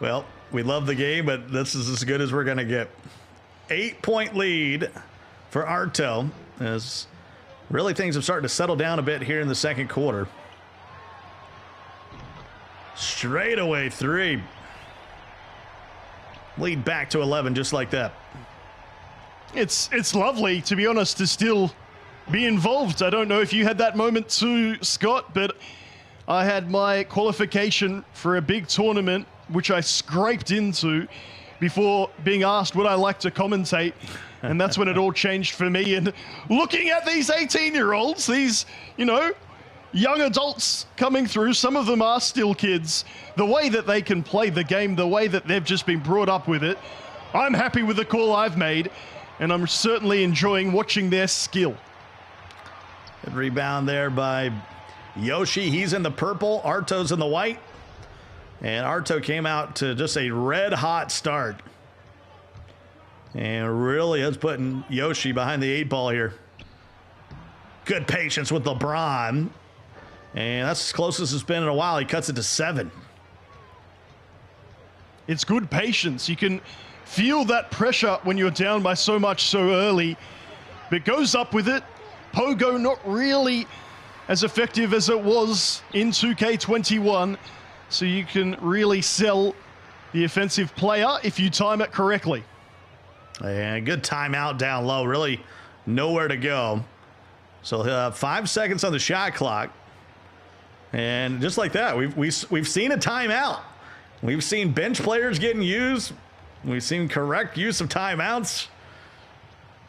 well, we love the game, but this is as good as we're going to get. 8-point lead for Arto, as really things have started to settle down a bit here in the second quarter. Straightaway 3. Lead back to 11 just like that. It's lovely, to be honest, to still be involved. I don't know if you had that moment too, Scott, but I had my qualification for a big tournament, which I scraped into before being asked would I like to commentate. And that's when it all changed for me. And looking at these 18-year-olds, these, young adults coming through, some of them are still kids, the way that they can play the game, the way that they've just been brought up with it, I'm happy with the call I've made, and I'm certainly enjoying watching their skill. Good rebound there by Yoshi. He's in the purple. Arto's in the white. And Arto came out to just a red-hot start. And really is putting Yoshi behind the 8 ball here. Good patience with LeBron. And that's as close as it's been in a while. He cuts it to 7. It's good patience. You can feel that pressure when you're down by so much so early. But goes up with it. Pogo not really as effective as it was in 2K21. So you can really sell the offensive player if you time it correctly. And good timeout down low. Really nowhere to go. So he'll have 5 seconds on the shot clock. And just like that, we've seen a timeout. We've seen bench players getting used. We've seen correct use of timeouts.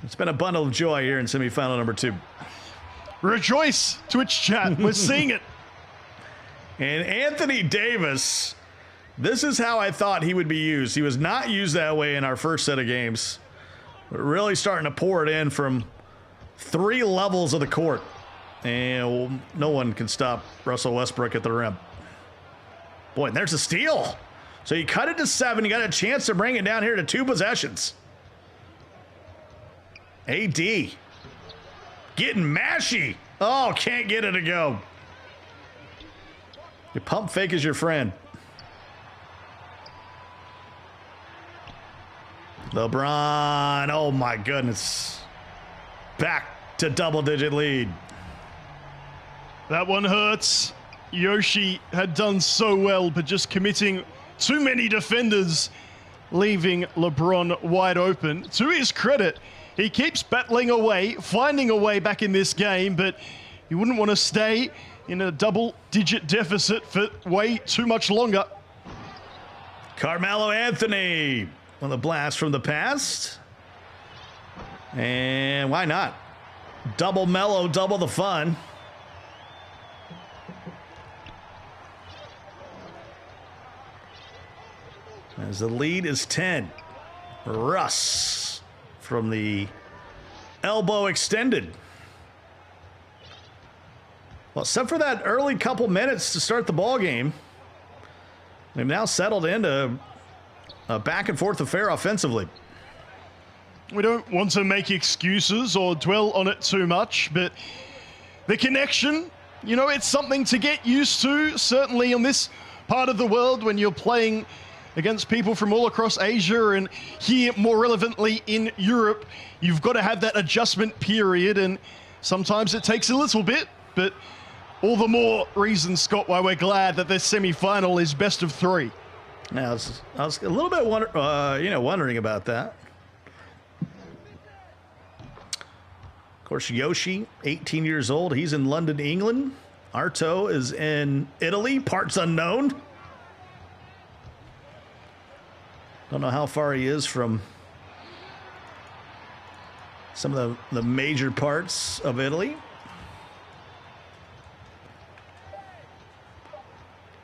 It's been a bundle of joy here in semifinal number 2. Rejoice, Twitch chat. We're seeing it. And Anthony Davis, this is how I thought he would be used. He was not used that way in our first set of games. We're really starting to pour it in from 3 levels of the court. And no one can stop Russell Westbrook at the rim. Boy, and there's a steal. So you cut it to 7. You got a chance to bring it down here to 2 possessions. AD getting mashy. Oh, can't get it to go. Your pump fake is your friend. LeBron, oh my goodness. Back to double-digit lead. That one hurts. Yoshi had done so well, but just committing too many defenders, leaving LeBron wide open. To his credit, he keeps battling away, finding a way back in this game, but you wouldn't want to stay in a double-digit deficit for way too much longer. Carmelo Anthony on the blast from the past. And why not? Double Melo, double the fun. As the lead is 10. Russ from the elbow extended. Well, except for that early couple minutes to start the ball game, they've now settled into a back and forth affair offensively. We don't want to make excuses or dwell on it too much, but the connection, you know, it's something to get used to, certainly in this part of the world when you're playing against people from all across Asia and here more relevantly in Europe. You've got to have that adjustment period, and sometimes it takes a little bit, but all the more reason, Scott, why we're glad that this semi-final is best of 3. Now, I was a little bit wondering about that. Of course, Yoshi, 18 years old. He's in London, England. Arto is in Italy, parts unknown. Don't know how far he is from some of the major parts of Italy.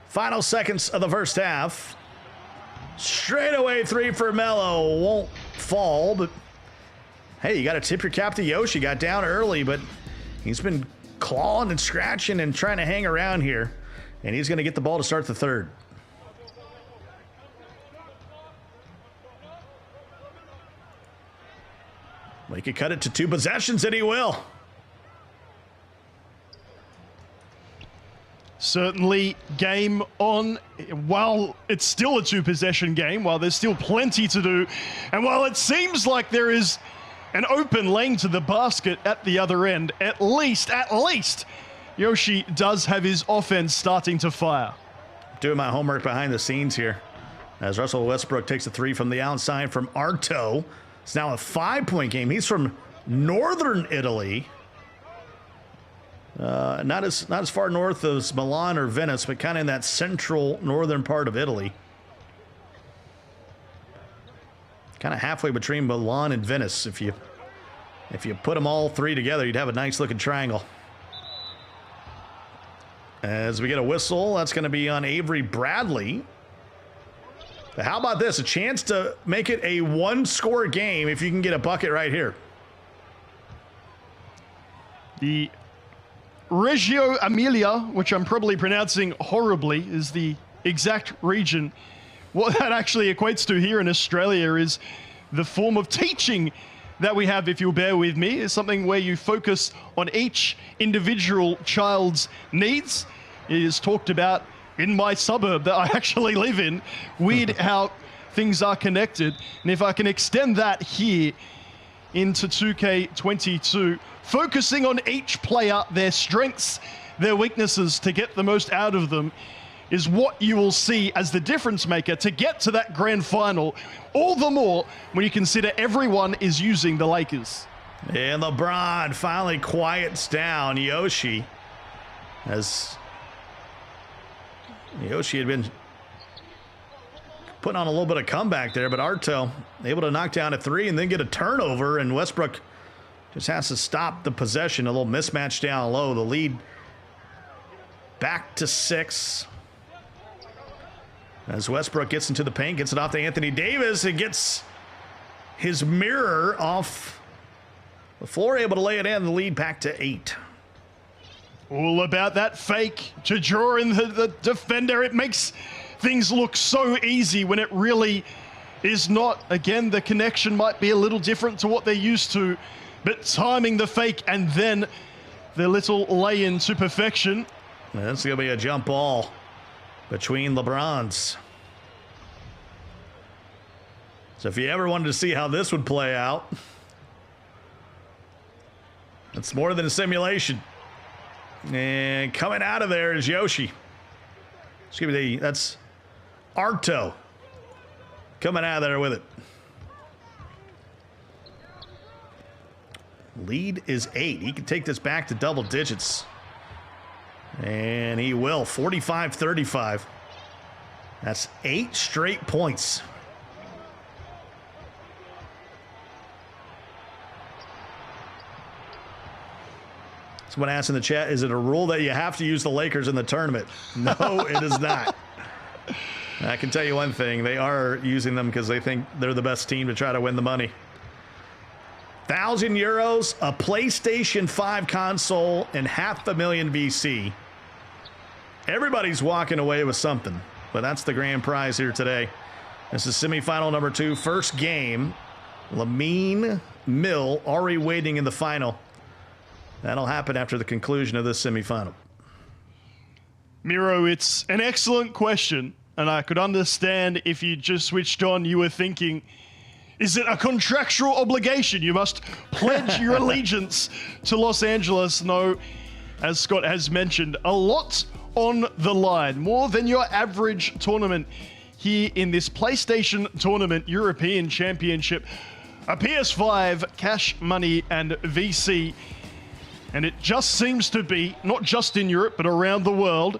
Final seconds of the first half. Straightaway 3 for Melo. Won't fall, but hey, you got to tip your cap to Yoshi. Got down early, but he's been clawing and scratching and trying to hang around here. And he's going to get the ball to start the third. Well, he could cut it to 2 possessions, and he will. Certainly game on. While it's still a 2-possession game, while there's still plenty to do, and while it seems like there is an open lane to the basket at the other end, at least, Yoshi does have his offense starting to fire. Doing my homework behind the scenes here. As Russell Westbrook takes a 3 from the outside from Arto. It's now a 5-point game. He's from northern Italy. Not as far north as Milan or Venice, but kind of in that central northern part of Italy. Kind of halfway between Milan and Venice. If you put them all 3 together, you'd have a nice looking triangle. As we get a whistle, that's going to be on Avery Bradley. But how about this? A chance to make it a 1-score game if you can get a bucket right here. The Reggio Emilia, which I'm probably pronouncing horribly, is the exact region. What that actually equates to here in Australia is the form of teaching that we have, if you'll bear with me, is something where you focus on each individual child's needs. It is talked about in my suburb that I actually live in. Weird how things are connected. And if I can extend that here into 2K22, focusing on each player, their strengths, their weaknesses, to get the most out of them, is what you will see as the difference maker to get to that grand final. All the more when you consider everyone is using the Lakers. And LeBron finally quiets down Yoshi, as Yoshi had been putting on a little bit of comeback there, but Arto able to knock down a three and then get a turnover, and Westbrook just has to stop the possession. A little mismatch down low. The lead back to 6. As Westbrook gets into the paint, gets it off to Anthony Davis, and gets his mirror off the floor, able to lay it in. The lead back to 8. All about that fake to draw in the defender. It makes things look so easy when it really is not. Again, the connection might be a little different to what they're used to, but timing the fake and then the little lay-in to perfection. That's going to be a jump ball between LeBrons. So if you ever wanted to see how this would play out, it's more than a simulation. And coming out of there is Yoshi. Excuse me, that's Arto coming out of there with it. Lead is 8. He can take this back to double digits. And he will. 45-35. That's 8 straight points. Someone asked in the chat, is it a rule that you have to use the Lakers in the tournament? No, it is not. I can tell you one thing. They are using them because they think they're the best team to try to win the money. 1,000 euros, a PlayStation 5 console, and $500,000 VC. Everybody's walking away with something, but that's the grand prize here today. This is semifinal number 2, first game. Lamine Mill already waiting in the final. That'll happen after the conclusion of this semifinal. Miro, it's an excellent question, and I could understand if you just switched on, you were thinking, is it a contractual obligation? You must pledge your allegiance to Los Angeles. No, as Scott has mentioned, a lot on the line, more than your average tournament here in this PlayStation Tournament European Championship. A PS5, cash money, and VC. And it just seems to be, not just in Europe, but around the world,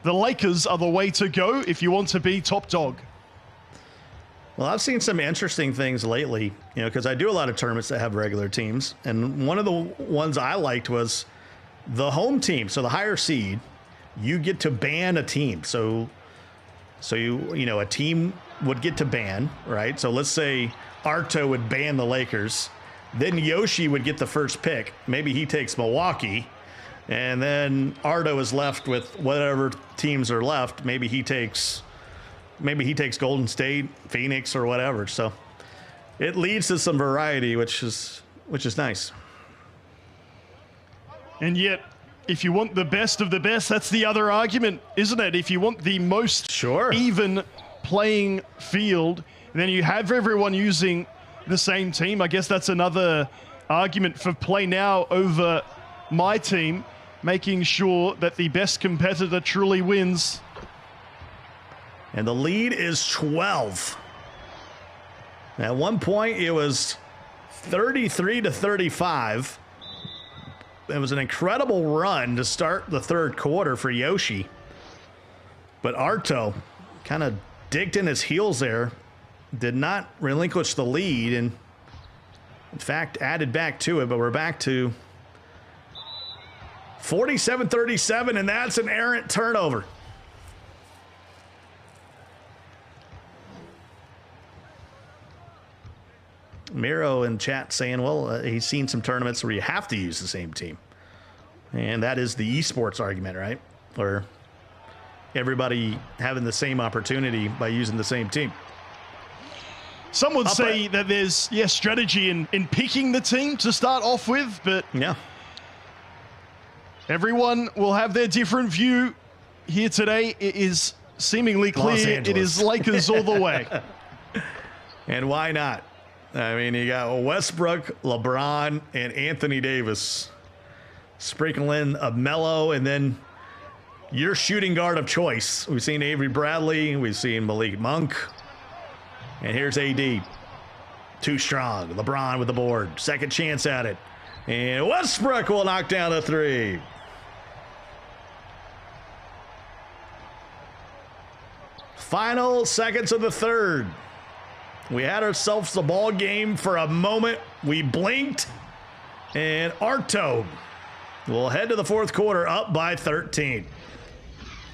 the Lakers are the way to go if you want to be top dog. Well, I've seen some interesting things lately, because I do a lot of tournaments that have regular teams. And one of the ones I liked was the home team. So the higher seed, you get to ban a team. So a team would get to ban, right? So let's say Arto would ban the Lakers. Then Yoshi would get the first pick. Maybe he takes Milwaukee. And then Arto is left with whatever teams are left. Maybe he takes Golden State, Phoenix, or whatever. So it leads to some variety, which is nice. And yet, if you want the best of the best, that's the other argument, isn't it? If you want the most even playing field, then you have everyone using the same team. I guess that's another argument for play now over my team, making sure that the best competitor truly wins. And the lead is 12. At one point, it was 33-35. It was an incredible run to start the third quarter for Yoshi. But Arto kind of digged in his heels there, did not relinquish the lead, and in fact added back to it. But we're back to 47-37, and that's an errant turnover. Miro in chat saying, well, he's seen some tournaments where you have to use the same team. And that is the esports argument, right? Or everybody having the same opportunity by using the same team. Some would say that there's, strategy in picking the team to start off with, but everyone will have their different view. Here today, it is seemingly clear it is Lakers all the way. And why not? I mean, you got Westbrook, LeBron, and Anthony Davis. Sprinkle in a Melo, and then your shooting guard of choice. We've seen Avery Bradley. We've seen Malik Monk. And here's AD. Too strong. LeBron with the board. Second chance at it. And Westbrook will knock down a three. Final seconds of the third. We had ourselves the ball game for a moment. We blinked. And Arto will head to the fourth quarter up by 13.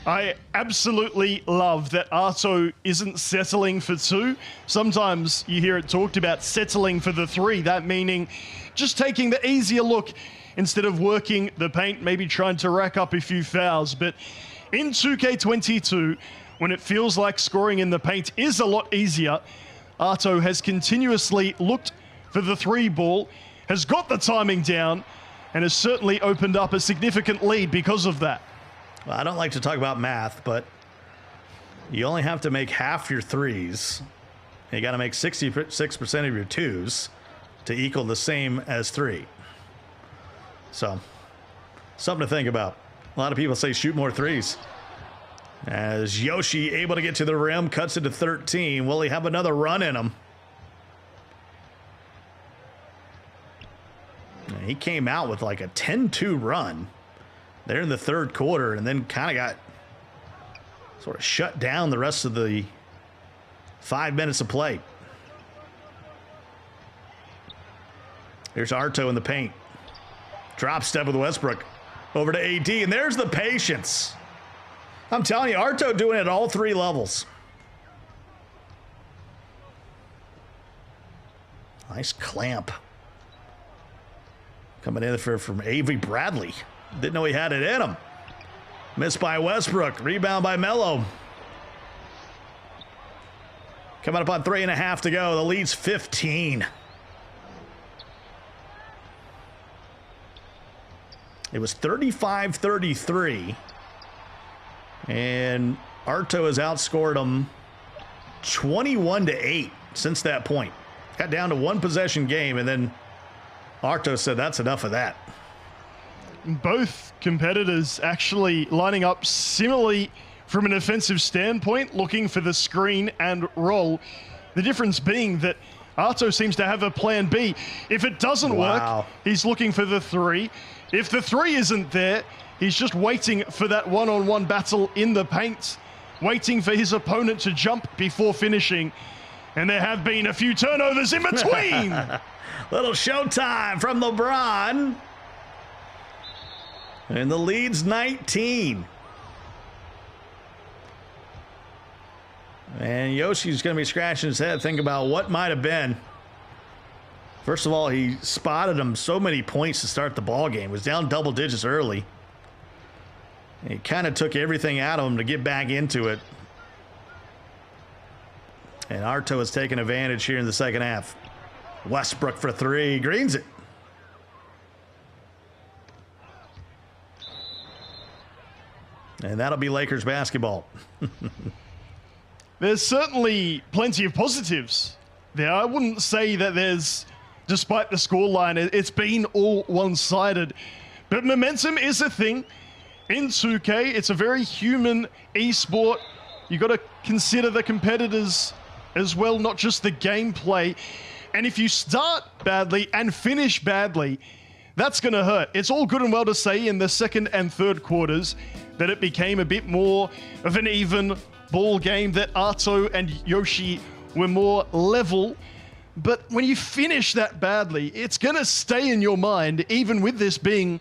I absolutely love that Arto isn't settling for two. Sometimes you hear it talked about settling for the three, that meaning just taking the easier look instead of working the paint, maybe trying to rack up a few fouls. But in 2K22, when it feels like scoring in the paint is a lot easier, Arto has continuously looked for the three ball, has got the timing down, and has certainly opened up a significant lead because of that. Well, I don't like to talk about math, but you only have to make half your threes. You got to make 66% of your twos to equal the same as three. So, something to think about. A lot of people say shoot more threes. As Yoshi able to get to the rim, cuts it to 13. Will he have another run in him? He came out with like a 10-2 run there in the third quarter and then kind of got sort of shut down the rest of the 5 minutes of play. Here's Arto in the paint. Drop step with Westbrook. Over to AD, and there's the patience. I'm telling you, Arto doing it at all three levels. Nice clamp. Coming in from Avery Bradley. Didn't know he had it in him. Missed by Westbrook. Rebound by Melo. Coming up on 3.5 to go. The lead's 15. It was 35-33. And Arto has outscored him 21-8 since that point. Got down to one possession game, and then Arto said that's enough of that. Both competitors actually lining up similarly from an offensive standpoint, looking for the screen and roll. The difference being that Arto seems to have a plan B. If it doesn't work, he's looking for the three. If the three isn't there, he's just waiting for that one-on-one battle in the paint, waiting for his opponent to jump before finishing. And there have been a few turnovers in between. Little showtime from LeBron. And the lead's 19. And Yoshi's going to be scratching his head, thinking about what might have been. First of all, he spotted him so many points to start the ball game. Was down double digits early. And he kind of took everything out of him to get back into it. And Arto has taken advantage here in the second half. Westbrook for three. Greens it. And that'll be Lakers basketball. There's certainly plenty of positives there. I wouldn't say that there's, despite the scoreline, it's been all one-sided. But momentum is a thing in 2K. It's a very human esport. You've got to consider the competitors as well, not just the gameplay. And if you start badly and finish badly, that's going to hurt. It's all good and well to say in the second and third quarters that it became a bit more of an even ball game, that Arto and Yoshi were more level. But when you finish that badly, it's going to stay in your mind, even with this being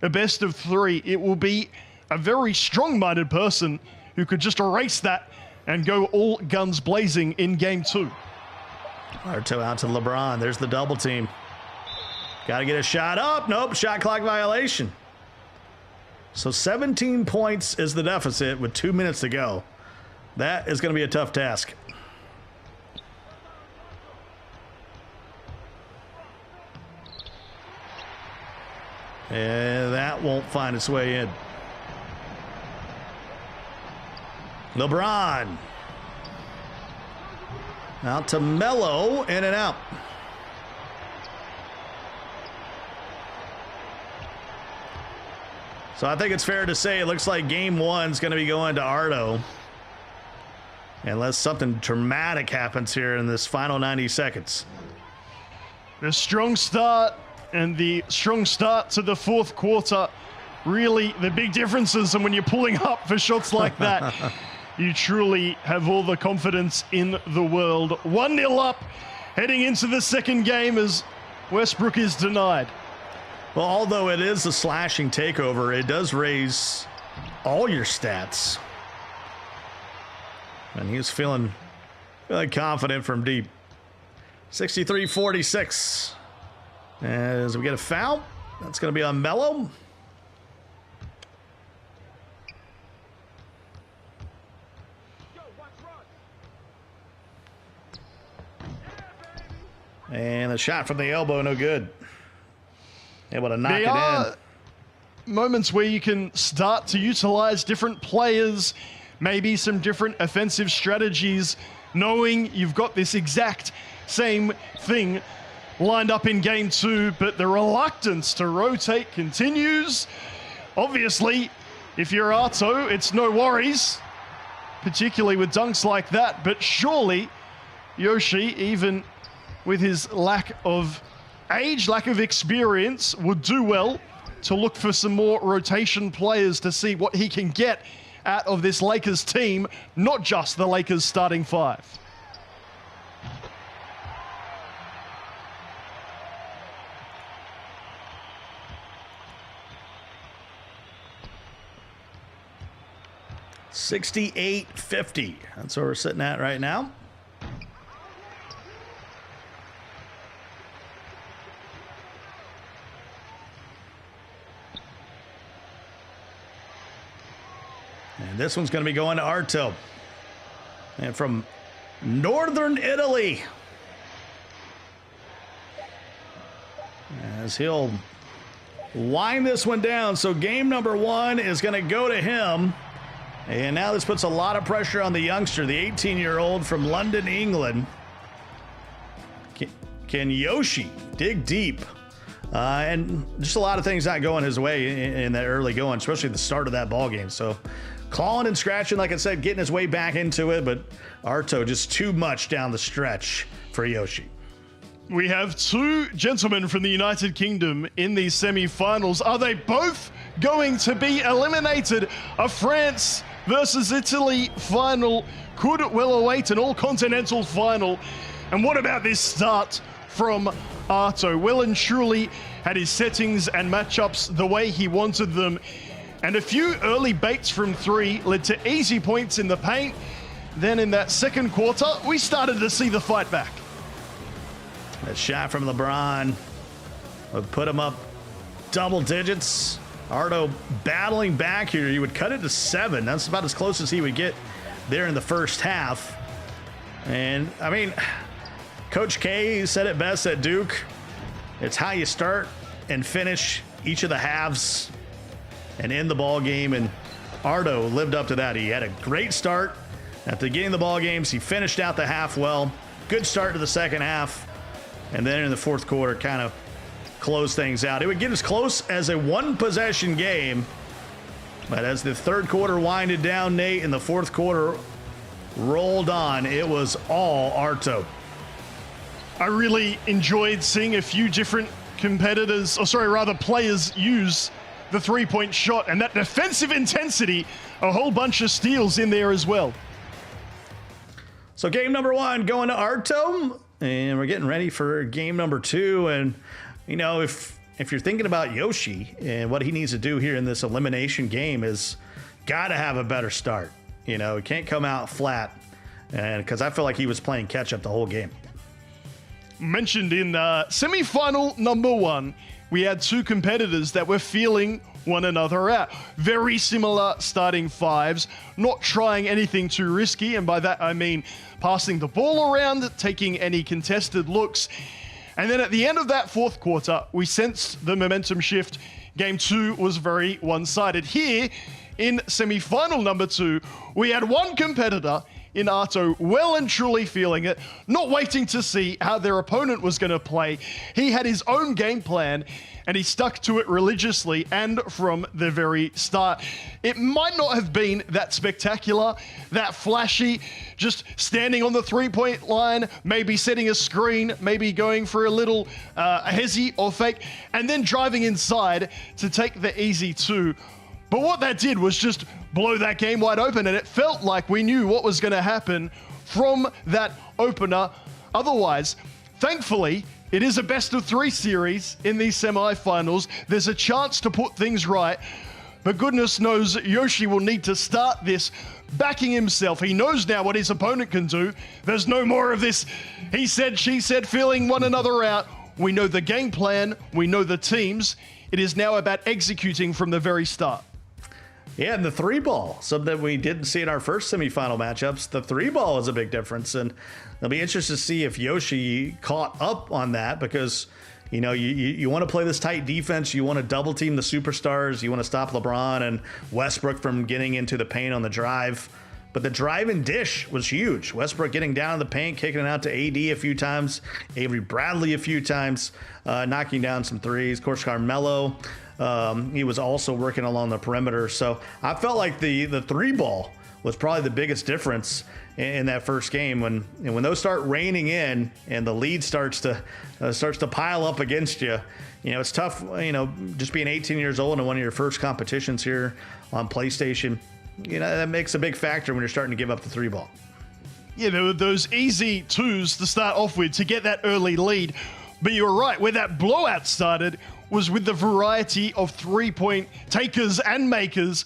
a best of three. It will be a very strong-minded person who could just erase that and go all guns blazing in game two. Arto out to LeBron. There's the double team. Got to get a shot up. Nope, shot clock violation. So 17 points is the deficit with 2 minutes to go. That is going to be a tough task. And that won't find its way in. LeBron. Out to Melo, in and out. So I think it's fair to say it looks like game one's going to be going to Arto. Unless something dramatic happens here in this final 90 seconds. The strong start and the strong start to the fourth quarter. Really the big differences, and when you're pulling up for shots like that, you truly have all the confidence in the world. 1-0 up, heading into the second game as Westbrook is denied. Well, although it is a slashing takeover, it does raise all your stats. And he was feeling confident from deep. 63-46. As we get a foul, that's going to be on Melo. And a shot from the elbow, no good. Able to knock it in. Moments where you can start to utilize different players, maybe some different offensive strategies, knowing you've got this exact same thing lined up in game two, but the reluctance to rotate continues. Obviously, if you're Arto, it's no worries, particularly with dunks like that, but surely Yoshi, even with his lack of age, lack of experience, would do well to look for some more rotation players to see what he can get out of this Lakers team, not just the Lakers starting five. $68.50. That's where we're sitting at right now. And this one's going to be going to Arto. And from Northern Italy. As he'll wind this one down. So game number one is going to go to him. And now this puts a lot of pressure on the youngster, the 18-year-old from London, England. Can Yoshi dig deep? And just a lot of things not going his way in that early going, especially at the start of that ball game. So clawing and scratching, like I said, getting his way back into it, but Arto just too much down the stretch for Yoshi. We have two gentlemen from the United Kingdom in these semi-finals. Are they both going to be eliminated? A France versus Italy final could well await an all-continental final. And what about this start from Arto? Well and truly had his settings and matchups the way he wanted them. And a few early baits from three led to easy points in the paint. Then in that second quarter, we started to see the fight back. That shot from LeBron would put him up double digits. Arto battling back here. He would cut it to 7. That's about as close as he would get there in the first half. And, I mean, Coach K said it best at Duke. It's how you start and finish each of the halves and end the ball game. And Arto lived up to that. He had a great start at the beginning of the ball games. He finished out the half well. Good start to the second half. And then in the fourth quarter, kind of close things out. It would get as close as a one-possession game. But as the third quarter winded down, Nate, and the fourth quarter rolled on, it was all Arto. I really enjoyed seeing a few different players use the three-point shot, and that defensive intensity, a whole bunch of steals in there as well. So game number one going to Arto, and we're getting ready for game number two. And, you know, if you're thinking about Yoshi and what he needs to do here in this elimination game is got to have a better start. You know, he can't come out flat, and because I feel like he was playing catch-up the whole game. Mentioned in semi-final number one, we had two competitors that were feeling one another out. Very similar starting fives, not trying anything too risky, and by that I mean passing the ball around, taking any contested looks. And then at the end of that fourth quarter, we sensed the momentum shift. Game two was very one-sided. Here in semi-final number two, we had one competitor in Arto, well and truly feeling it, not waiting to see how their opponent was going to play. He had his own game plan, and he stuck to it religiously and from the very start. It might not have been that spectacular, that flashy, just standing on the three-point line, maybe setting a screen, maybe going for a little hezzy or fake, and then driving inside to take the easy two. But what that did was just blow that game wide open, and it felt like we knew what was going to happen from that opener. Otherwise, thankfully, it is a best-of-3 series in these semifinals. There's a chance to put things right, but goodness knows Yoshi will need to start this backing himself. He knows now what his opponent can do. There's no more of this he said, she said, feeling one another out. We know the game plan. We know the teams. It is now about executing from the very start. Yeah, and the three ball, something we didn't see in our first semifinal matchups. The three ball is a big difference, and it'll be interesting to see if Yoshi caught up on that, because you know you want to play this tight defense. You want to double team the superstars. You want to stop LeBron and Westbrook from getting into the paint on the drive. But the drive and dish was huge. Westbrook getting down in the paint, kicking it out to AD a few times, Avery Bradley a few times, knocking down some threes. Of course, Carmelo. He was also working along the perimeter. So I felt like the three ball was probably the biggest difference in that first game. When those start raining in and the lead starts to pile up against you, you know, it's tough, you know, just being 18 years old and one of your first competitions here on PlayStation. You know, that makes a big factor when you're starting to give up the three ball. Yeah, there were those easy twos to start off with to get that early lead. But you're right, where that blowout started was with the variety of three-point takers and makers.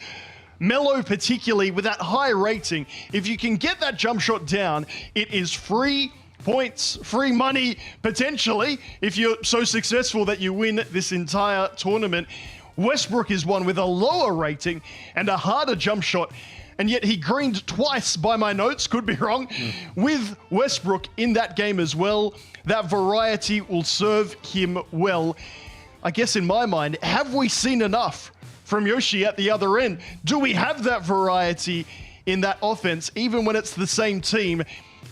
Melo particularly with that high rating. If you can get that jump shot down, it is free points, free money, potentially, if you're so successful that you win this entire tournament. Westbrook is one with a lower rating and a harder jump shot, and yet he greened twice by my notes, could be wrong, with Westbrook in that game as well. That variety will serve him well. I guess in my mind, have we seen enough from Yoshi at the other end? Do we have that variety in that offense, even when it's the same team?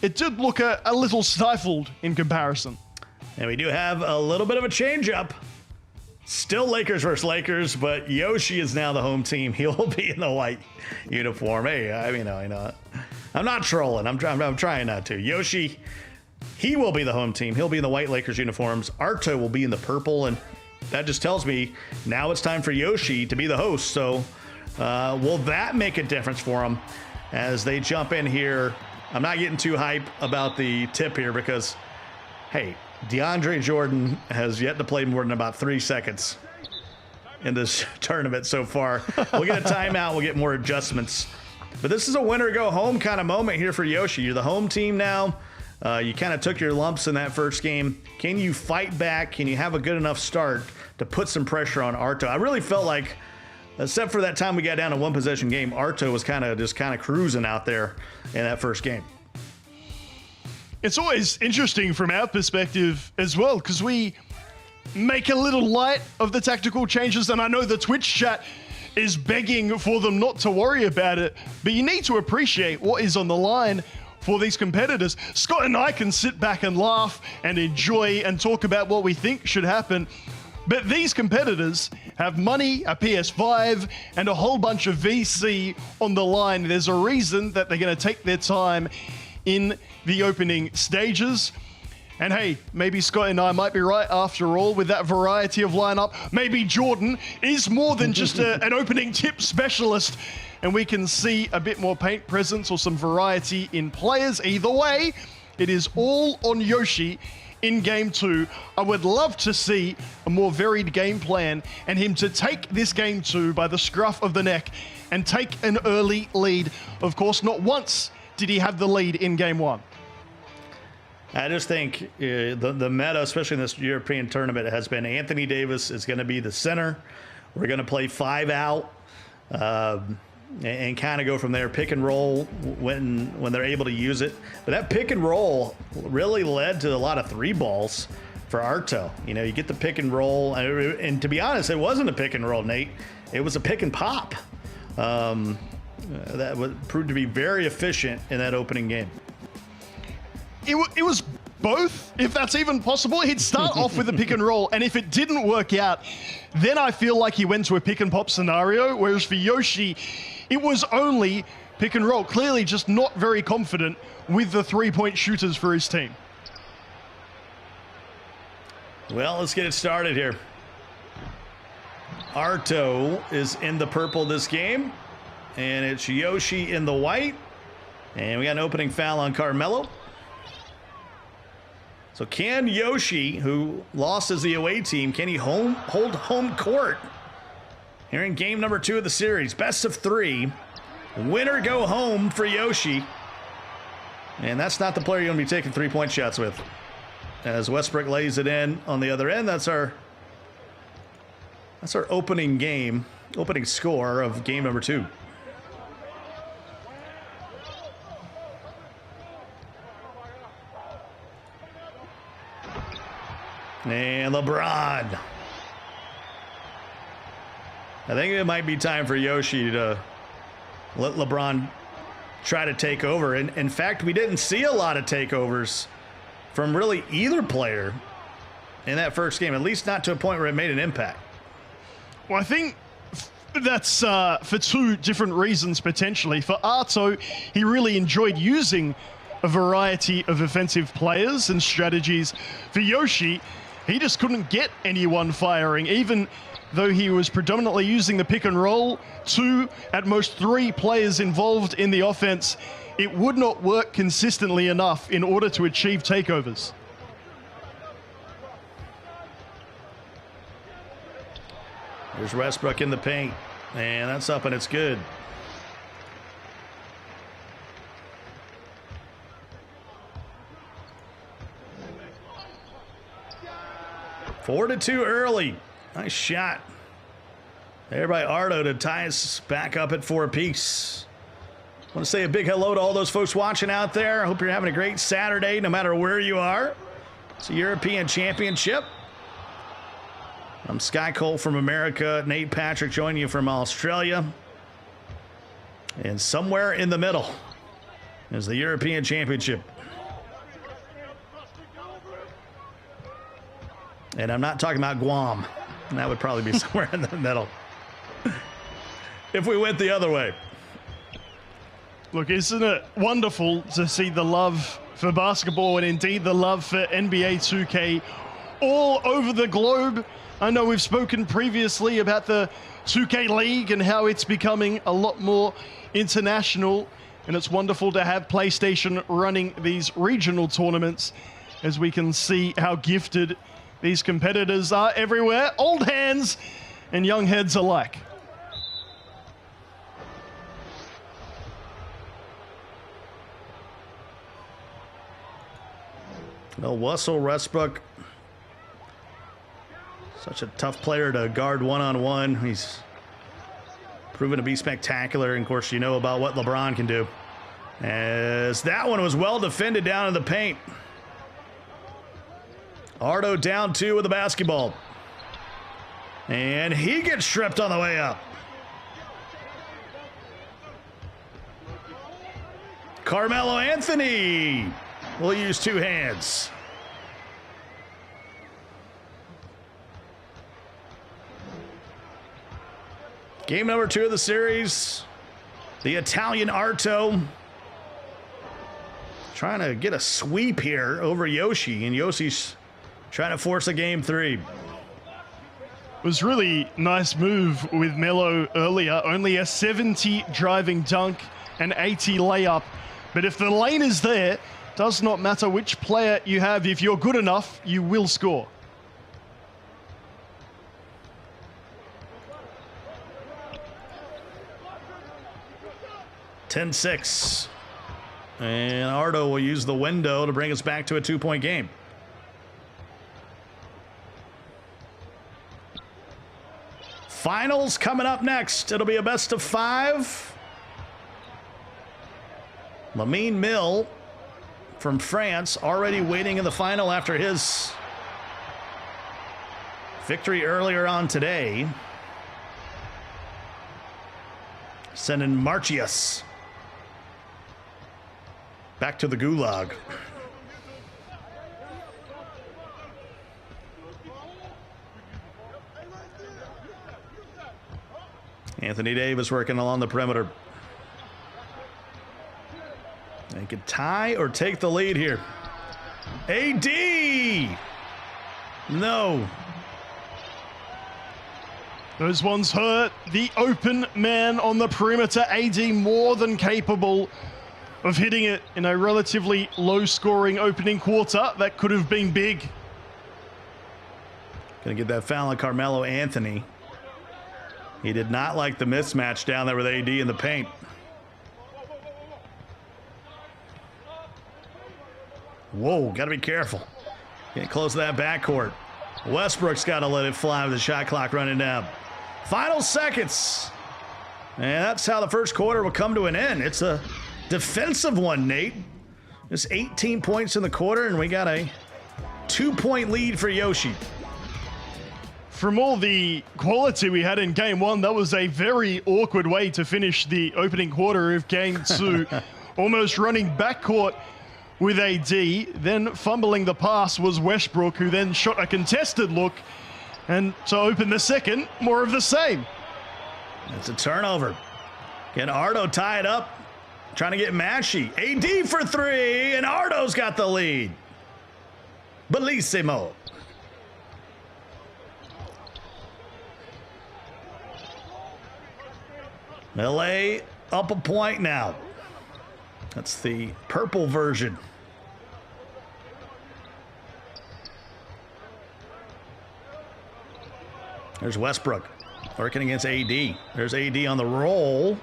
It did look a little stifled in comparison. And we do have a little bit of a change-up. Still Lakers versus Lakers, but Yoshi is now the home team. He'll be in the white uniform. Hey, I know. I'm not trolling. I'm trying not to. Yoshi, he will be the home team. He'll be in the white Lakers uniforms. Arto will be in the purple, and that just tells me now it's time for Yoshi to be the host. So will that make a difference for him as they jump in here? I'm not getting too hype about the tip here because, hey, DeAndre Jordan has yet to play more than about 3 seconds in this tournament so far. We'll get a timeout. We'll get more adjustments. But this is a winner-go-home kind of moment here for Yoshi. You're the home team now. You kind of took your lumps in that first game. Can you fight back? Can you have a good enough start to put some pressure on Arto? I really felt like, except for that time we got down to one-possession game, Arto was kind of cruising out there in that first game. It's always interesting from our perspective as well, because we make a little light of the tactical changes, and I know the Twitch chat is begging for them not to worry about it, but you need to appreciate what is on the line for these competitors. Scott and I can sit back and laugh and enjoy and talk about what we think should happen, but these competitors have money, a PS5, and a whole bunch of VC on the line. There's a reason that they're going to take their time in the opening stages. And hey, maybe Scott and I might be right after all with that variety of lineup. Maybe Jordan is more than just an opening tip specialist, and we can see a bit more paint presence or some variety in players. Either way, it is all on Yoshi in game 2. I would love to see a more varied game plan and him to take this game 2 by the scruff of the neck and take an early lead. Of course, not once did he have the lead in game 1. I just think the meta, especially in this European tournament, has been Anthony Davis is going to be the center. We're going to play 5 out and kind of go from there, pick and roll when they're able to use it. But that pick and roll really led to a lot of 3 balls for Arto. You know, you get the pick and roll, and to be honest, it wasn't a pick and roll, Nate. It was a pick and pop. that would prove to be very efficient in that opening game. It was both, if that's even possible. He'd start off with a pick and roll, and if it didn't work out, then I feel like he went to a pick and pop scenario, whereas for Yoshi, it was only pick and roll. Clearly just not very confident with the three-point shooters for his team. Well, let's get it started here. Arto is in the purple this game, and it's Yoshi in the white. And we got an opening foul on Carmelo. So can Yoshi, who lost as the away team, can he hold home court here in game number 2 of the series? Best of 3. Winner go home for Yoshi. And that's not the player you're going to be taking three-point shots with. As Westbrook lays it in on the other end, that's our opening score of game number 2. And LeBron. I think it might be time for Yoshi to let LeBron try to take over. And in fact, we didn't see a lot of takeovers from really either player in that first game, at least not to a point where it made an impact. Well, I think that's for 2 different reasons, potentially. For Arto, he really enjoyed using a variety of offensive players and strategies. For Yoshi, he just couldn't get anyone firing, even though he was predominantly using the pick and roll. 2, at most 3 players involved in the offense. It would not work consistently enough in order to achieve takeovers. There's Westbrook in the paint, and that's up and it's good. Four to 2 early. Nice shot there by Arto to tie us back up at 4 apiece. I want to say a big hello to all those folks watching out there. I hope you're having a great Saturday, no matter where you are. It's a European Championship. I'm Sky Cole from America. Nate Patrick joining you from Australia. And somewhere in the middle is the European Championship. And I'm not talking about Guam. That would probably be somewhere in the middle if we went the other way. Look, isn't it wonderful to see the love for basketball and indeed the love for NBA 2K all over the globe? I know we've spoken previously about the 2K League and how it's becoming a lot more international, and it's wonderful to have PlayStation running these regional tournaments as we can see how gifted these competitors are everywhere, old hands and young heads alike. Well, Russell Westbrook, such a tough player to guard one-on-one. He's proven to be spectacular. And of course, you know about what LeBron can do. As that one was well defended down in the paint. Arto down 2 with the basketball. And he gets stripped on the way up. Carmelo Anthony will use 2 hands. Game number 2 of the series. The Italian Arto trying to get a sweep here over Yoshi, and Yoshi's trying to force a game 3. It was really nice move with Melo earlier. Only a 70 driving dunk and 80 layup. But if the lane is there, does not matter which player you have. If you're good enough, you will score. (10-6). And Arto will use the window to bring us back to a 2-point game. Finals coming up next. It'll be a best of 5. Lamine Mill from France already waiting in the final after his victory earlier on today. sending Marchius back to the gulag. Anthony Davis working along the perimeter. They could tie or take the lead here. AD! No. Those ones hurt. The open man on the perimeter, AD, more than capable of hitting it in a relatively low-scoring opening quarter. That could have been big. Gonna get that foul on Carmelo Anthony. He did not like the mismatch down there with AD in the paint. Whoa, gotta be careful. Getting close to that backcourt. Westbrook's gotta let it fly with the shot clock running down. Final seconds. And that's how the first quarter will come to an end. It's a defensive one, Nate. It's 18 points in the quarter, and we got a 2-point lead for Yoshi. From all the quality we had in game one, that was a very awkward way to finish the opening quarter of game two. Almost running backcourt with AD, then fumbling the pass was Westbrook, who then shot a contested look. And to open the second, more of the same. It's a turnover. Can Ardo tie it up? Trying to get Mashy. AD for three, and Ardo's got the lead. Bellissimo. LA up a point now. That's the purple version. There's Westbrook working against AD. There's AD on the roll.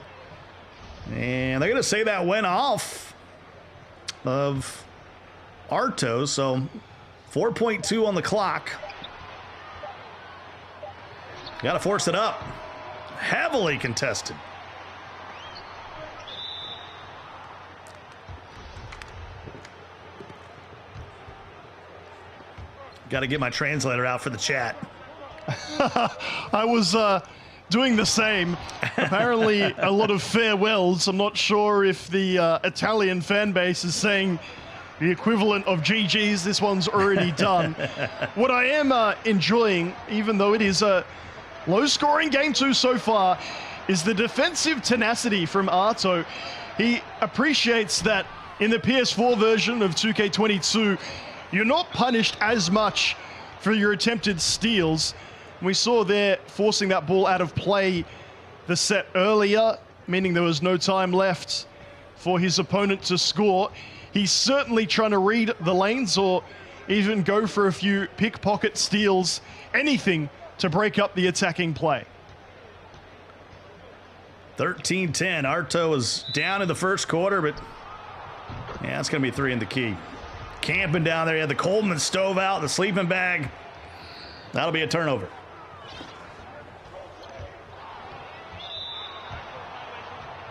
And they're going to say that went off of Arto. So 4.2 on the clock. Got to force it up. Heavily contested. Got to get my translator out for the chat. I was doing the same. Apparently, a lot of farewells. I'm not sure if the Italian fan base is saying the equivalent of GG's. This one's already done. What I am enjoying, even though it is a low-scoring game two so far, is the defensive tenacity from Arto. He appreciates that in the PS4 version of 2K22, you're not punished as much for your attempted steals. We saw there forcing that ball out of play the set earlier, meaning there was no time left for his opponent to score. He's certainly trying to read the lanes or even go for a few pickpocket steals, anything to break up the attacking play. 13-10. Arto was down in the first quarter, but yeah, it's going to be three in the key. Camping down there. He had the Coleman stove out, the sleeping bag. That'll be a turnover.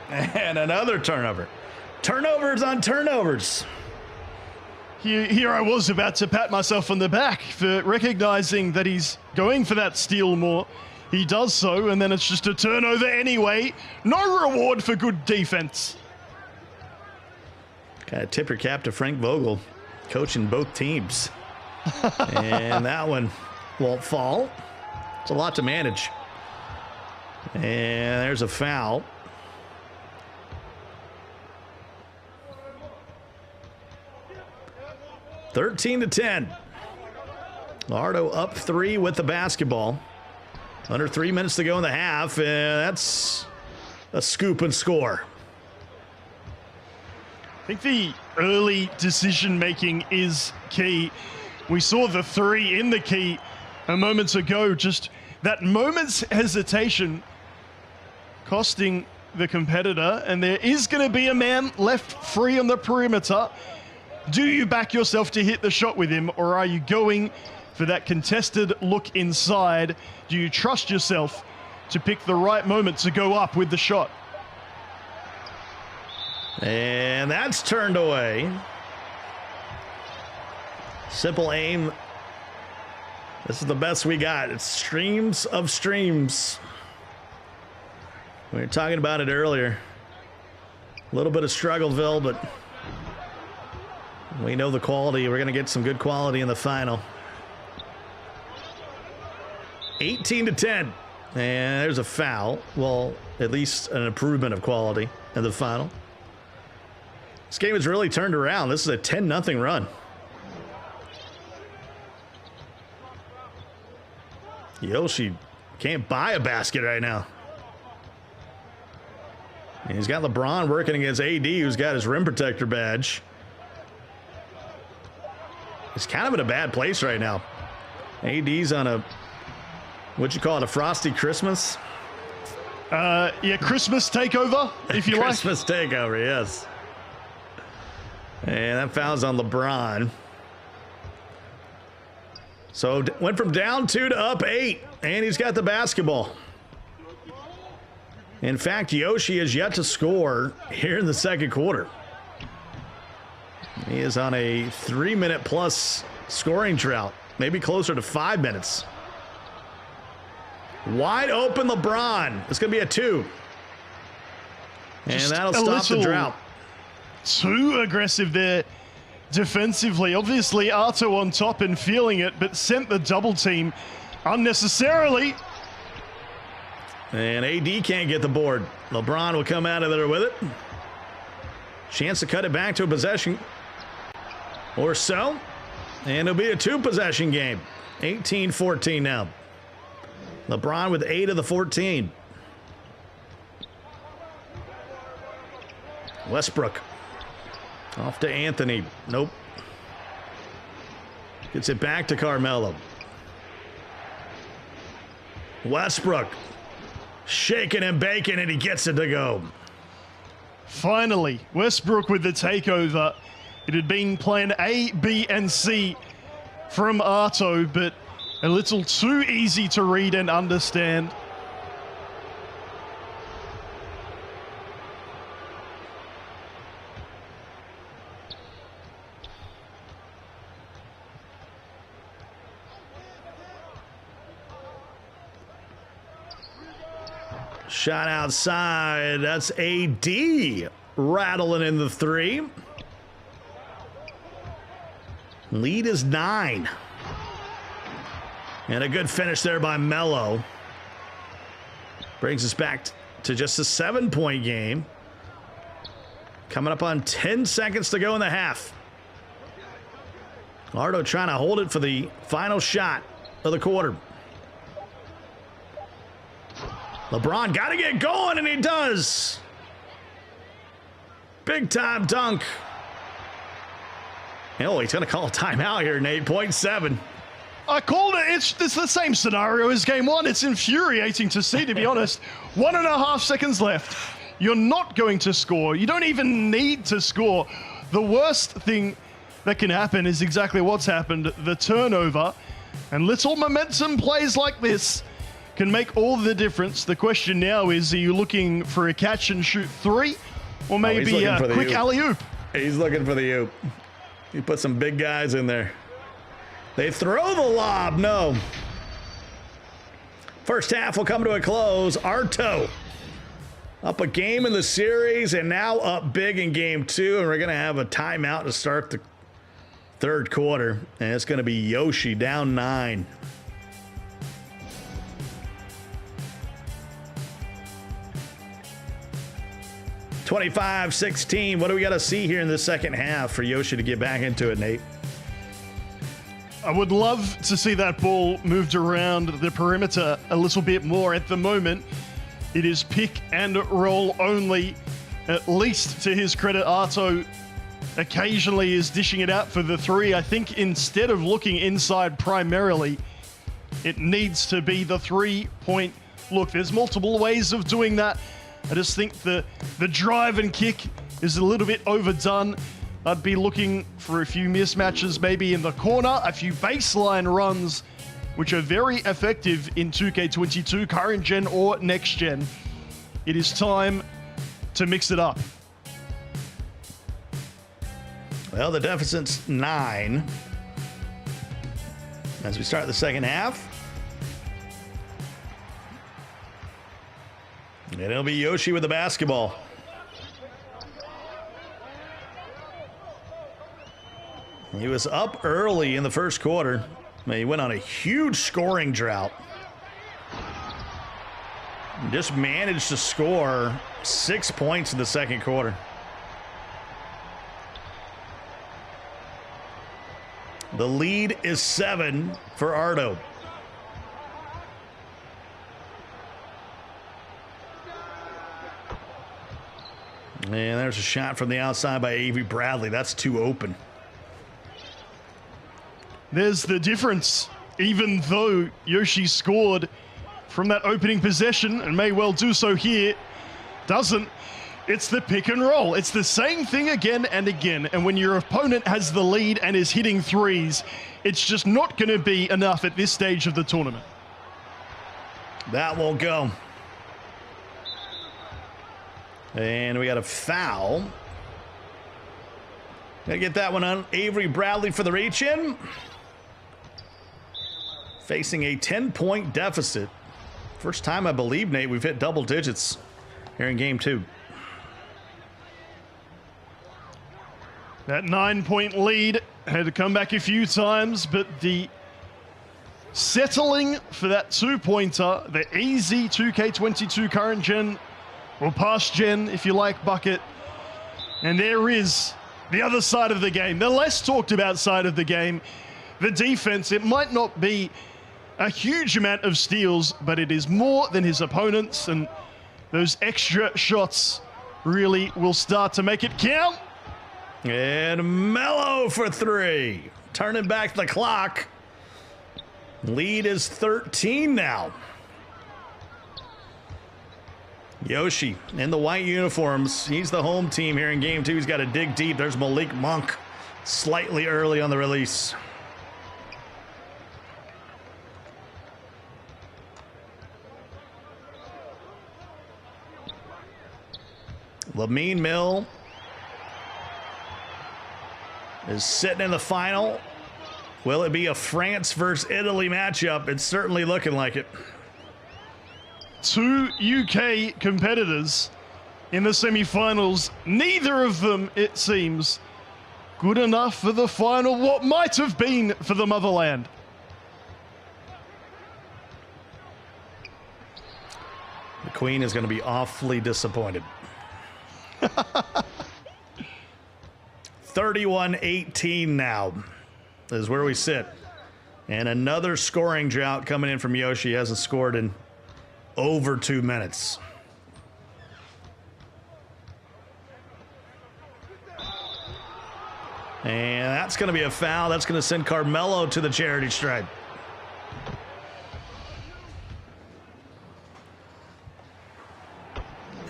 And another turnover. Turnovers on turnovers. Here I was about to pat myself on the back for recognizing that he's going for that steal more. He does so, and then it's just a turnover anyway. No reward for good defense. Got to tip your cap to Frank Vogel, coaching both teams. And that one won't fall. It's a lot to manage. And there's a foul. (13-10). Ardo up three with the basketball. Under 3 minutes to go in the half. That's a scoop and score. I think the early decision-making is key. We saw the three in the key a moment ago. Just that moment's hesitation costing the competitor, and there is going to be a man left free on the perimeter. Do you back yourself to hit the shot with him, or are you going for that contested look inside? Do you trust yourself to pick the right moment to go up with the shot? And that's turned away. Simple aim. This is the best we got. It's streams of streams. We were talking about it earlier. A little bit of Struggleville, but we know the quality. We're going to get some good quality in the final. 18-10. And there's a foul. Well, at least an improvement of quality in the final. This game has really turned around. This is a 10-0 run. Yoshi can't buy a basket right now. And he's got LeBron working against AD, who's got his rim protector badge. He's kind of in a bad place right now. AD's on a, what'd you call it, a frosty Christmas? Yeah, Christmas takeover, if you like. Christmas takeover, yes. And that foul's on LeBron. So went from down 2 to up 8, and he's got the basketball. In fact, Yoshi has yet to score here in the second quarter. He is on a 3-minute plus scoring drought, maybe closer to 5 minutes. Wide open LeBron. It's going to be a 2. And Just that'll stop the drought. Too aggressive there defensively. Obviously, Arto on top and feeling it, but sent the double team unnecessarily. And AD can't get the board. LeBron will come out of there with it. Chance to cut it back to a possession or so. And it'll be a 2-possession game. 18-14 now. LeBron with 8 of the 14. Westbrook. Off to Anthony. Nope. Gets it back to Carmelo. Westbrook. Shaking and baking, and he gets it to go. Finally, Westbrook with the takeover. It had been plan A, B, and C from Arto, but a little too easy to read and understand. Shot outside. That's AD rattling in the 3. Lead is 9. And a good finish there by Melo. Brings us back to just a 7-point game. Coming up on 10 seconds to go in the half. Arto trying to hold it for the final shot of the quarter. LeBron got to get going, and he does. Big time dunk. Oh, he's going to call a timeout here, Nate. 0.7. I called it. It's the same scenario as game 1. It's infuriating to see, to be honest. 1.5 seconds left. You're not going to score. You don't even need to score. The worst thing that can happen is exactly what's happened. The turnover. And little momentum plays like this can make all the difference. The question now is, are you looking for a catch and shoot 3? Or maybe a quick alley-oop? He's looking for the oop. He put some big guys in there. They throw the lob. No. First half will come to a close. Arto up a game in the series and now up big in game 2. And we're going to have a timeout to start the third quarter. And it's going to be Yoshi down 9. (25-16). What do we got to see here in the second half for Yoshi to get back into it, Nate? I would love to see that ball moved around the perimeter a little bit more. At the moment, it is pick and roll only. At least to his credit, Arto occasionally is dishing it out for the 3. I think instead of looking inside primarily, it needs to be the 3-point look. There's multiple ways of doing that. I just think the drive and kick is a little bit overdone. I'd be looking for a few mismatches maybe in the corner, a few baseline runs, which are very effective in 2K22, current gen or next gen. It is time to mix it up. Well, the deficit's 9 as we start the second half. And it'll be Yoshi with the basketball. He was up early in the first quarter. He went on a huge scoring drought. Just managed to score 6 points in the second quarter. The lead is 7 for Ardo. And there's a shot from the outside by Avery Bradley. That's too open. There's the difference. Even though Yoshi scored from that opening possession and may well do so here, doesn't. It's the pick and roll. It's the same thing again and again. And when your opponent has the lead and is hitting threes, it's just not going to be enough at this stage of the tournament. That won't go. And we got a foul. Gonna get that one on Avery Bradley for the reach in. Facing a 10-point deficit. First time, I believe, Nate, we've hit double digits here in game 2. That 9-point lead had to come back a few times, but the settling for that 2-pointer, the easy 2K22 current gen, or past gen, if you like, bucket. And there is the other side of the game, the less talked about side of the game, the defense. It might not be a huge amount of steals, but it is more than his opponents, and those extra shots really will start to make it count. And Melo for 3. Turning back the clock. Lead is 13 now. Yoshi in the white uniforms. He's the home team here in game 2. He's got to dig deep. There's Malik Monk slightly early on the release. Lamine Mill is sitting in the final. Will it be a France versus Italy matchup? It's certainly looking like it. 2 UK competitors in the semi-finals. Neither of them, it seems, good enough for the final, what might have been for the motherland. The Queen is going to be awfully disappointed. 31-18 now is where we sit. And another scoring drought coming in from Yoshi. Hasn't scored in over 2 minutes. And that's going to be a foul. That's going to send Carmelo to the charity stripe.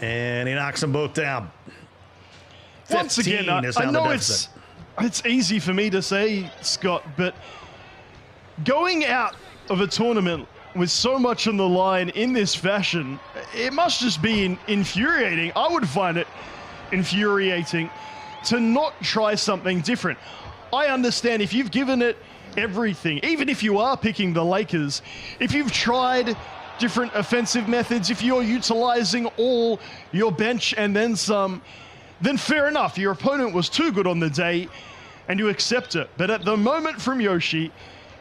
And he knocks them both down. Once again, I know it's easy for me to say, Scott, but going out of a tournament with so much on the line in this fashion, it must just be infuriating. I would find it infuriating to not try something different. I understand if you've given it everything, even if you are picking the Lakers, if you've tried different offensive methods, if you're utilizing all your bench and then some, then fair enough. Your opponent was too good on the day and you accept it. But at the moment from Yoshi,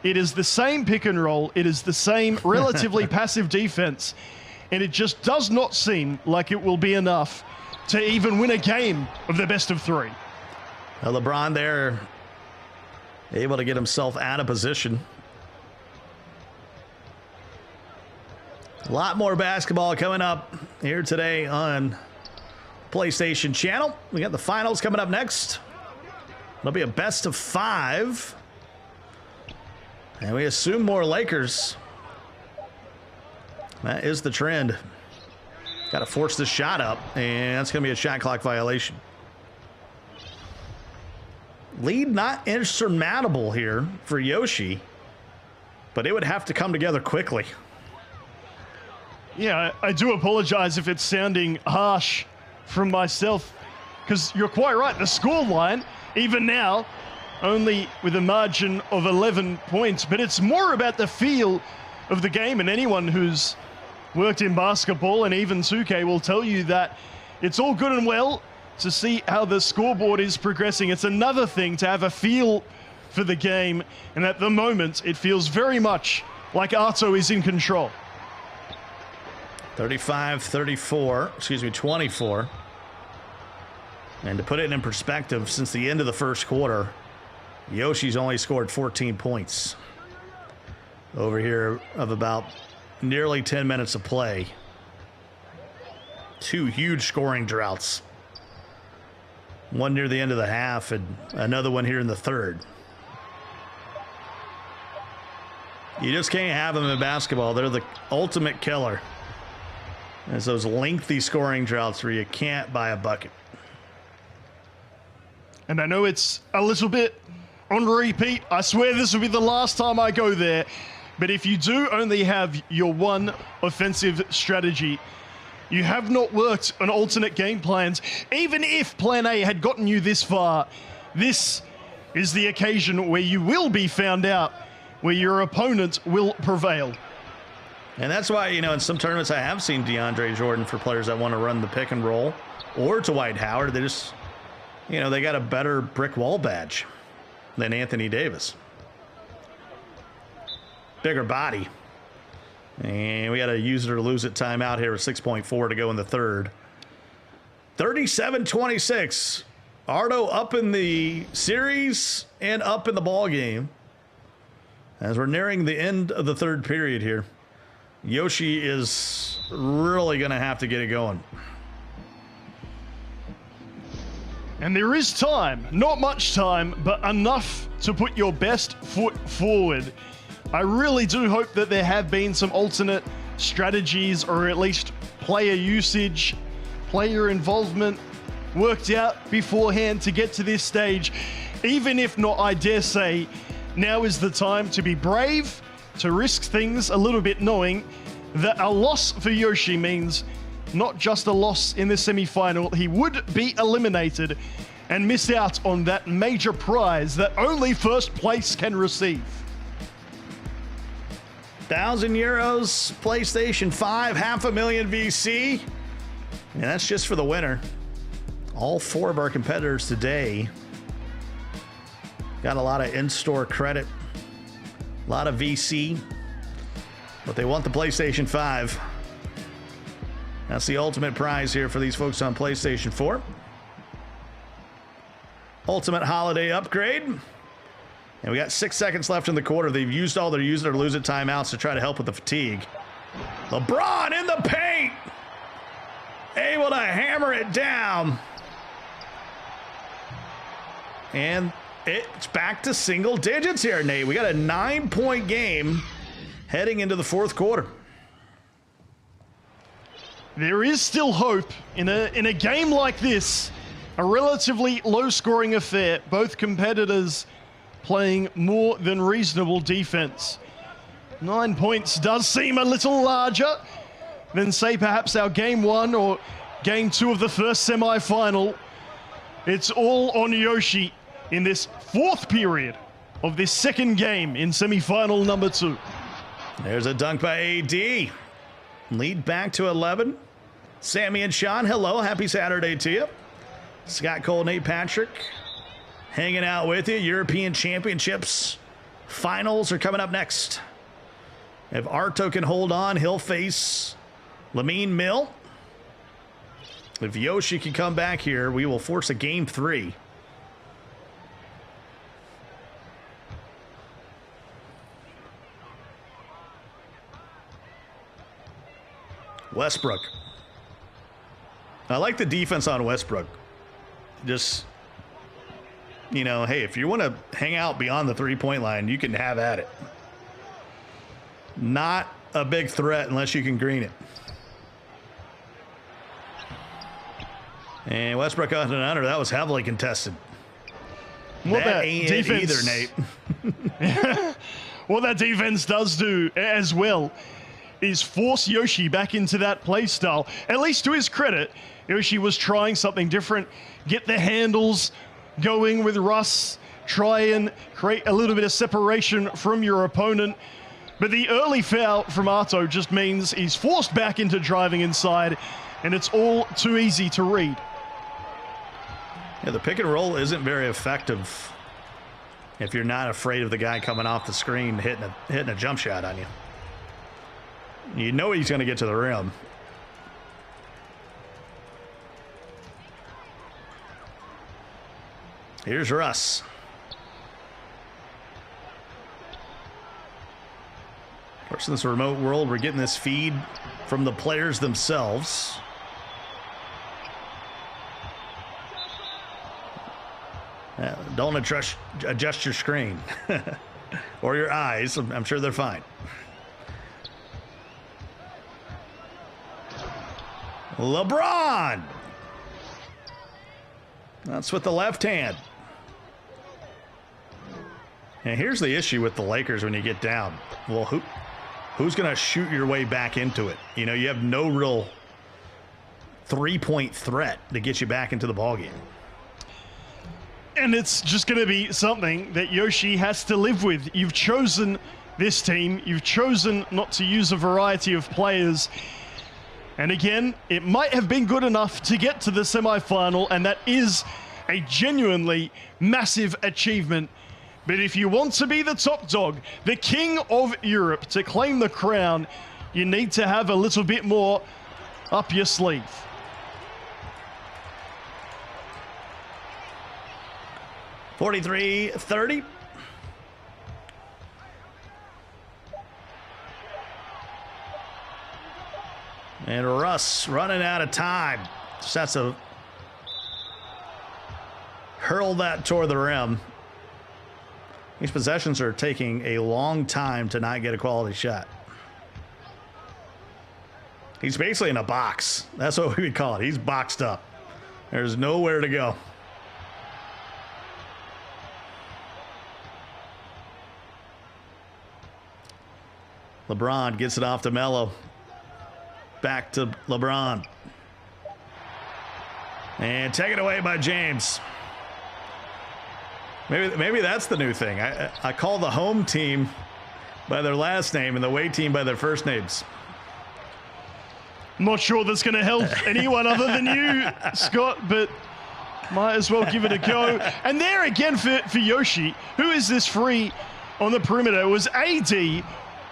it is the same pick and roll. It is the same relatively passive defense. And it just does not seem like it will be enough to even win a game of the best of 3. LeBron there able to get himself out of position. A lot more basketball coming up here today on PlayStation Channel. We got the finals coming up next. It'll be a best of 5. And we assume more Lakers. That is the trend. Got to force this shot up, and that's going to be a shot clock violation. Lead not insurmountable here for Yoshi, but it would have to come together quickly. Yeah, I do apologize if it's sounding harsh from myself, because you're quite right. The score line, even now, only with a margin of 11 points, but it's more about the feel of the game, and anyone who's worked in basketball, and even 2K will tell you that it's all good and well to see how the scoreboard is progressing. It's another thing to have a feel for the game, and at the moment it feels very much like Aato is in control. 24. And to put it in perspective, since the end of the first quarter, Yoshi's only scored 14 points over here of about nearly 10 minutes of play. 2 huge scoring droughts. One near the end of the half and another one here in the third. You just can't have them in basketball. They're the ultimate killer. It's those lengthy scoring droughts where you can't buy a bucket. And I know it's a little bit on repeat. I swear this will be the last time I go there. But if you do only have your one offensive strategy, you have not worked on alternate game plans. Even if plan A had gotten you this far, this is the occasion where you will be found out, where your opponent will prevail. And that's why, you know, in some tournaments I have seen DeAndre Jordan for players that want to run the pick and roll, or Dwight Howard. They just, you know, they got a better brick wall badge than Anthony Davis. Bigger body. And we got a use it or lose it timeout here with 6.4 to go in the third. 37-26. Aato up in the series and up in the ball game as we're nearing the end of the third period here. Yoshi is really going to have to get it going. And there is time, not much time, but enough to put your best foot forward. I really do hope that there have been some alternate strategies, or at least player usage, player involvement worked out beforehand to get to this stage. Even if not, I dare say, now is the time to be brave, to risk things a little bit, knowing that a loss for Yoshi means not just a loss in the semi-final. He would be eliminated and miss out on that major prize that only first place can receive. €1,000, PlayStation 5, $500,000 VC. And that's just for the winner. All 4 of our competitors today got a lot of in-store credit, a lot of VC, but they want the PlayStation 5. That's the ultimate prize here for these folks on PlayStation 4. Ultimate holiday upgrade. And we got 6 seconds left in the quarter. They've used all their use it or lose it timeouts to try to help with the fatigue. LeBron in the paint. Able to hammer it down. And it's back to single digits here, Nate. We got a 9-point game heading into the fourth quarter. There is still hope in a game like this, a relatively low-scoring affair. Both competitors playing more than reasonable defense. 9 points does seem a little larger than, say, perhaps our game 1 or game 2 of the first semi-final. It's all on Yoshi in this fourth period of this second game in semi-final number 2. There's a dunk by AD. Lead back to 11. Sammy and Sean, hello. Happy Saturday to you. Scott Cole, Nate Patrick, hanging out with you. European Championships finals are coming up next. If Aato can hold on, he'll face Lamine Mill. If Yoshi can come back here, we will force a game 3. Westbrook. I like the defense on Westbrook. Just, you know, hey, if you want to hang out beyond the three-point line, you can have at it. Not a big threat unless you can green it. And Westbrook on and under, that was heavily contested. What that ain't defense, either, Nate. What that defense does do as well is force Yoshi back into that play style. At least to his credit, Yoshi was trying something different. Get the handles going with Russ. Try and create a little bit of separation from your opponent. But the early foul from Arto just means he's forced back into driving inside, and it's all too easy to read. Yeah, the pick and roll isn't very effective if you're not afraid of the guy coming off the screen hitting a jump shot on you. You know he's going to get to the rim. Here's Russ. Of course, in this remote world, we're getting this feed from the players themselves. Don't adjust your screen or your eyes. I'm sure they're fine. LeBron. That's with the left hand. And here's the issue with the Lakers when you get down. Well, who's going to shoot your way back into it? You know, you have no real three-point threat to get you back into the ballgame. And it's just going to be something that Yoshi has to live with. You've chosen this team. You've chosen not to use a variety of players. And again, it might have been good enough to get to the semifinal, and that is a genuinely massive achievement. But if you want to be the top dog, the king of Europe, to claim the crown, you need to have a little bit more up your sleeve. (43-30). And Russ running out of time. Just has to hurl that toward the rim. These possessions are taking a long time to not get a quality shot. He's basically in a box. That's what we would call it. He's boxed up. There's nowhere to go. LeBron gets it off to Melo. Back to LeBron. And taken away by James. Maybe that's the new thing. I call the home team by their last name and the away team by their first names. I'm not sure that's going to help anyone other than you, Scott, but might as well give it a go. And there again for Yoshi, who is this free on the perimeter? It was AD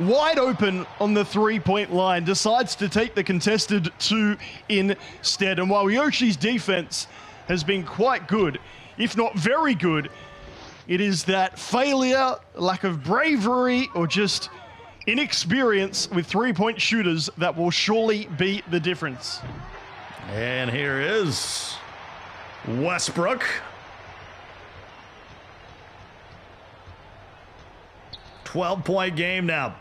wide open on the three-point line, decides to take the contested two instead. And while Yoshi's defense has been quite good, if not very good, it is that failure, lack of bravery, or just inexperience with three-point shooters that will surely be the difference. And here is Westbrook. 12-point game now.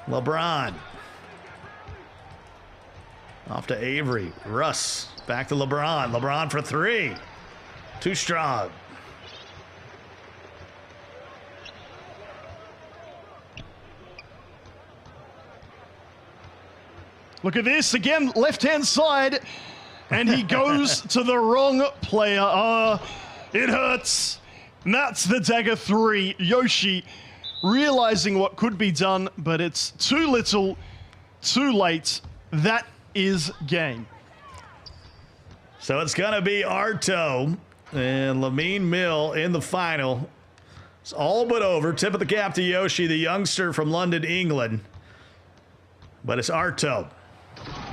LeBron. Off to Avery. Russ. Back to LeBron. LeBron for three. Too strong. Look at this again, left-hand side, and he goes to the wrong player. It hurts. And that's the dagger three. Yoshi realizing what could be done, but it's too little, too late. That is game. So it's going to be Arto and Lamine Mill in the final. It's all but over. Tip of the cap to Yoshi, the youngster from London, England. But it's Arto,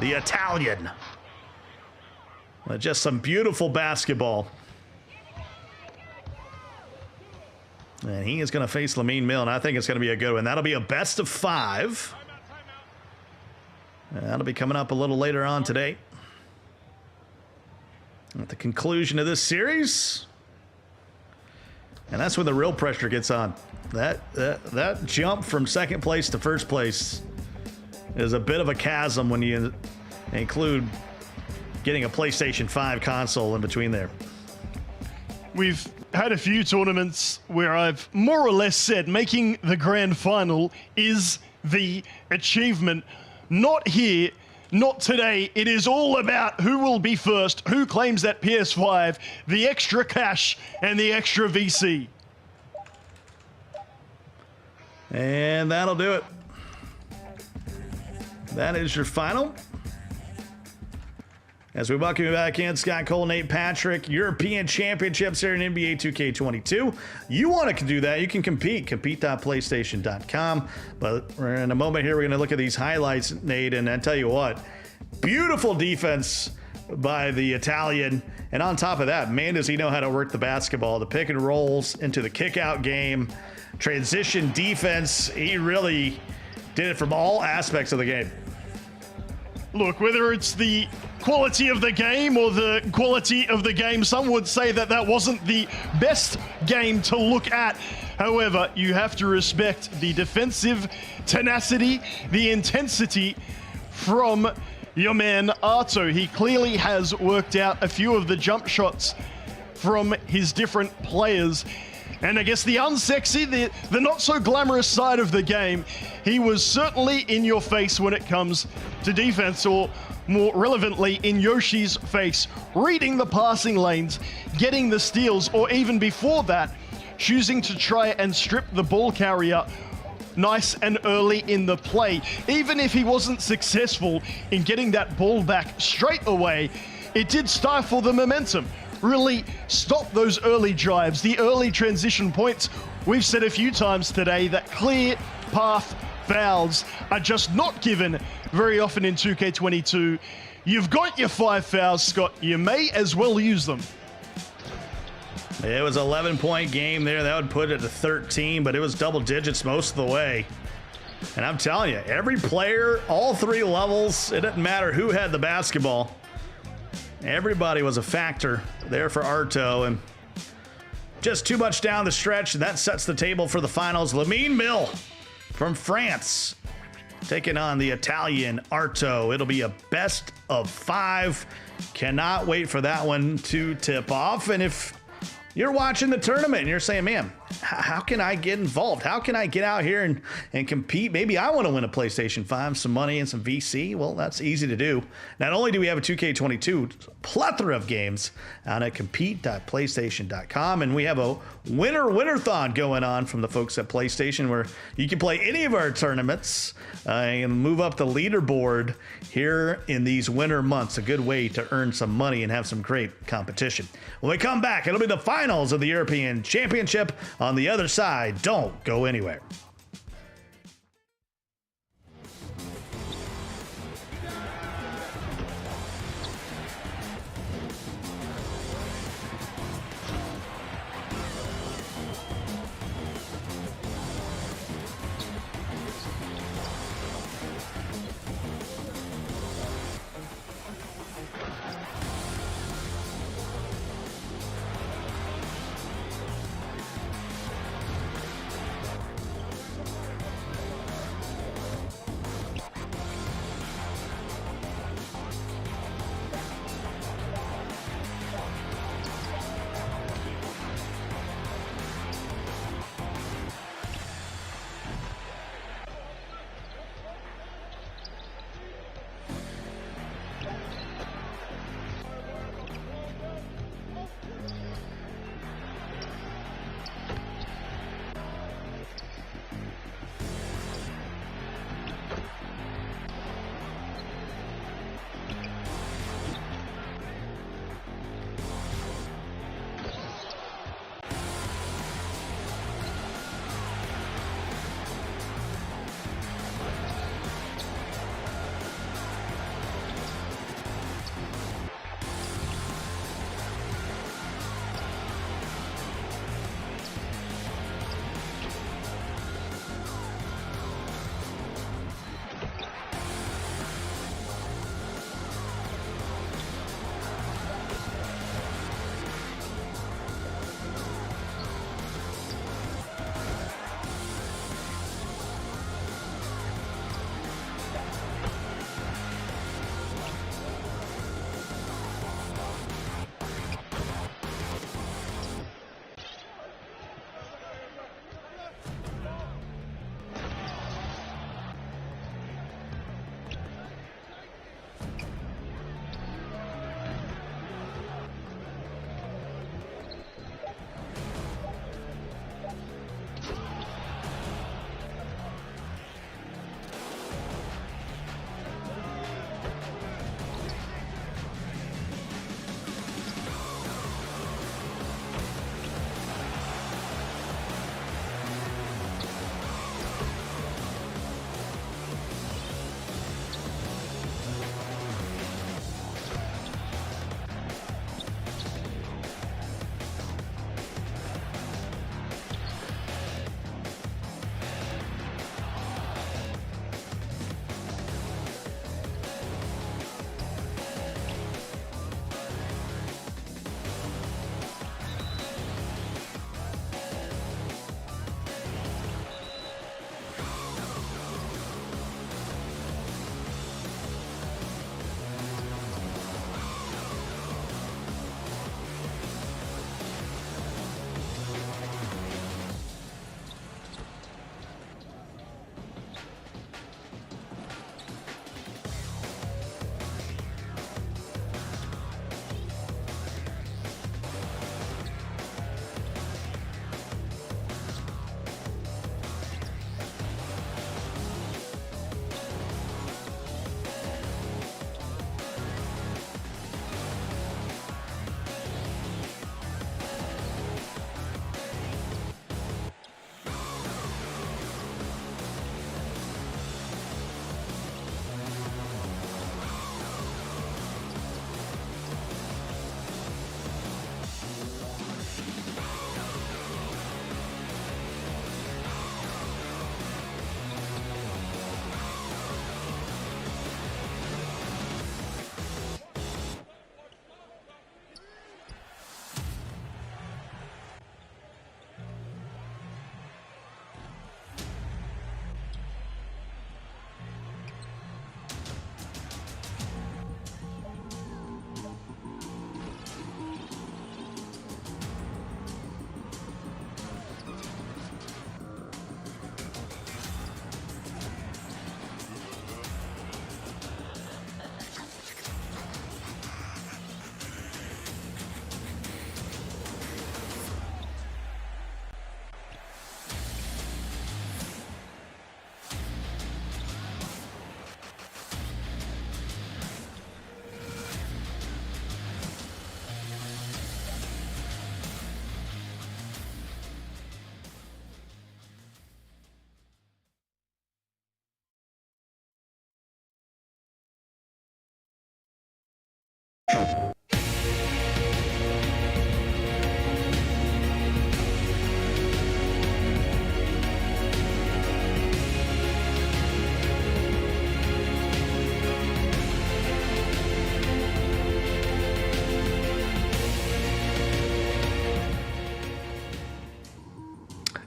the Italian. Just some beautiful basketball. And he is going to face Lamine Mill, and I think it's going to be a good one. That'll be a best of five. And that'll be coming up a little later on today. At the conclusion of this series. And that's when the real pressure gets on. That jump from second place to first place is a bit of a chasm when you include getting a PlayStation 5 console in between there. We've had a few tournaments where I've more or less said making the grand final is the achievement. Not here, not today. It is all about who will be first, who claims that PS5, the extra cash, and the extra VC. And that'll do it. That is your final. As we welcome you back in, Scott Cole, Nate Patrick, European Championships here in NBA 2K22. You want to do that, you can compete.playstation.com. But in a moment here, we're going to look at these highlights, Nate, and I tell you what, beautiful defense by the Italian. And on top of that, man, does he know how to work the basketball, the pick and rolls into the kick out game, transition defense. He really did it from all aspects of the game. Look, whether it's the quality of the game or the quality of the game, some would say that that wasn't the best game to look at. However, you have to respect the defensive tenacity, the intensity from your man Arto. He clearly has worked out a few of the jump shots from his different players. And I guess the unsexy, the not so glamorous side of the game, he was certainly in your face when it comes to defense, or more relevantly, in Yoshi's face, reading the passing lanes, getting the steals, or even before that, choosing to try and strip the ball carrier nice and early in the play. Even if he wasn't successful in getting that ball back straight away, it did stifle the momentum. Really stop those early drives, the early transition points. We've said a few times today that clear path fouls are just not given very often in 2K22. You've got your 5 fouls, Scott. You may as well use them. It was an 11-point game there. That would put it to 13, but it was double digits most of the way. And I'm telling you, every player, all 3 levels, it didn't matter who had the basketball. Everybody was a factor there for Arto, and just too much down the stretch, and that sets the table for the finals. Lamine Mill from France taking on the Italian Arto. It'll be a best of 5. Cannot wait for that one to tip off. And if you're watching the tournament and you're saying, man, how can I get involved? How can I get out here and compete? Maybe I want to win a PlayStation 5, some money and some VC. Well, that's easy to do. Not only do we have a 2K22 plethora of games out at compete.playstation.com, and we have a winner-thon going on from the folks at PlayStation, where you can play any of our tournaments and move up the leaderboard here in these winter months. A good way to earn some money and have some great competition. When we come back, it'll be the finals of the European Championship on the other side. Don't go anywhere.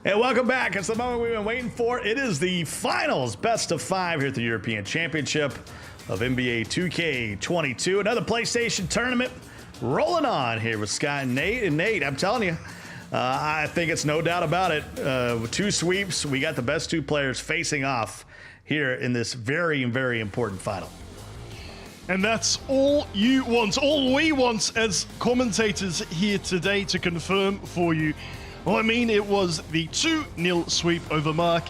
And welcome back. It's the moment we've been waiting for. It is the finals, best of 5 here at the European Championship of NBA 2K22. Another PlayStation tournament rolling on here with Scott and Nate. And Nate, I'm telling you, I think it's no doubt about it. With 2 sweeps, we got the best 2 players facing off here in this very, very important final. And that's all you want, all we want as commentators here today to confirm for you. Well, I mean, it was the 2-0 sweep over Mark,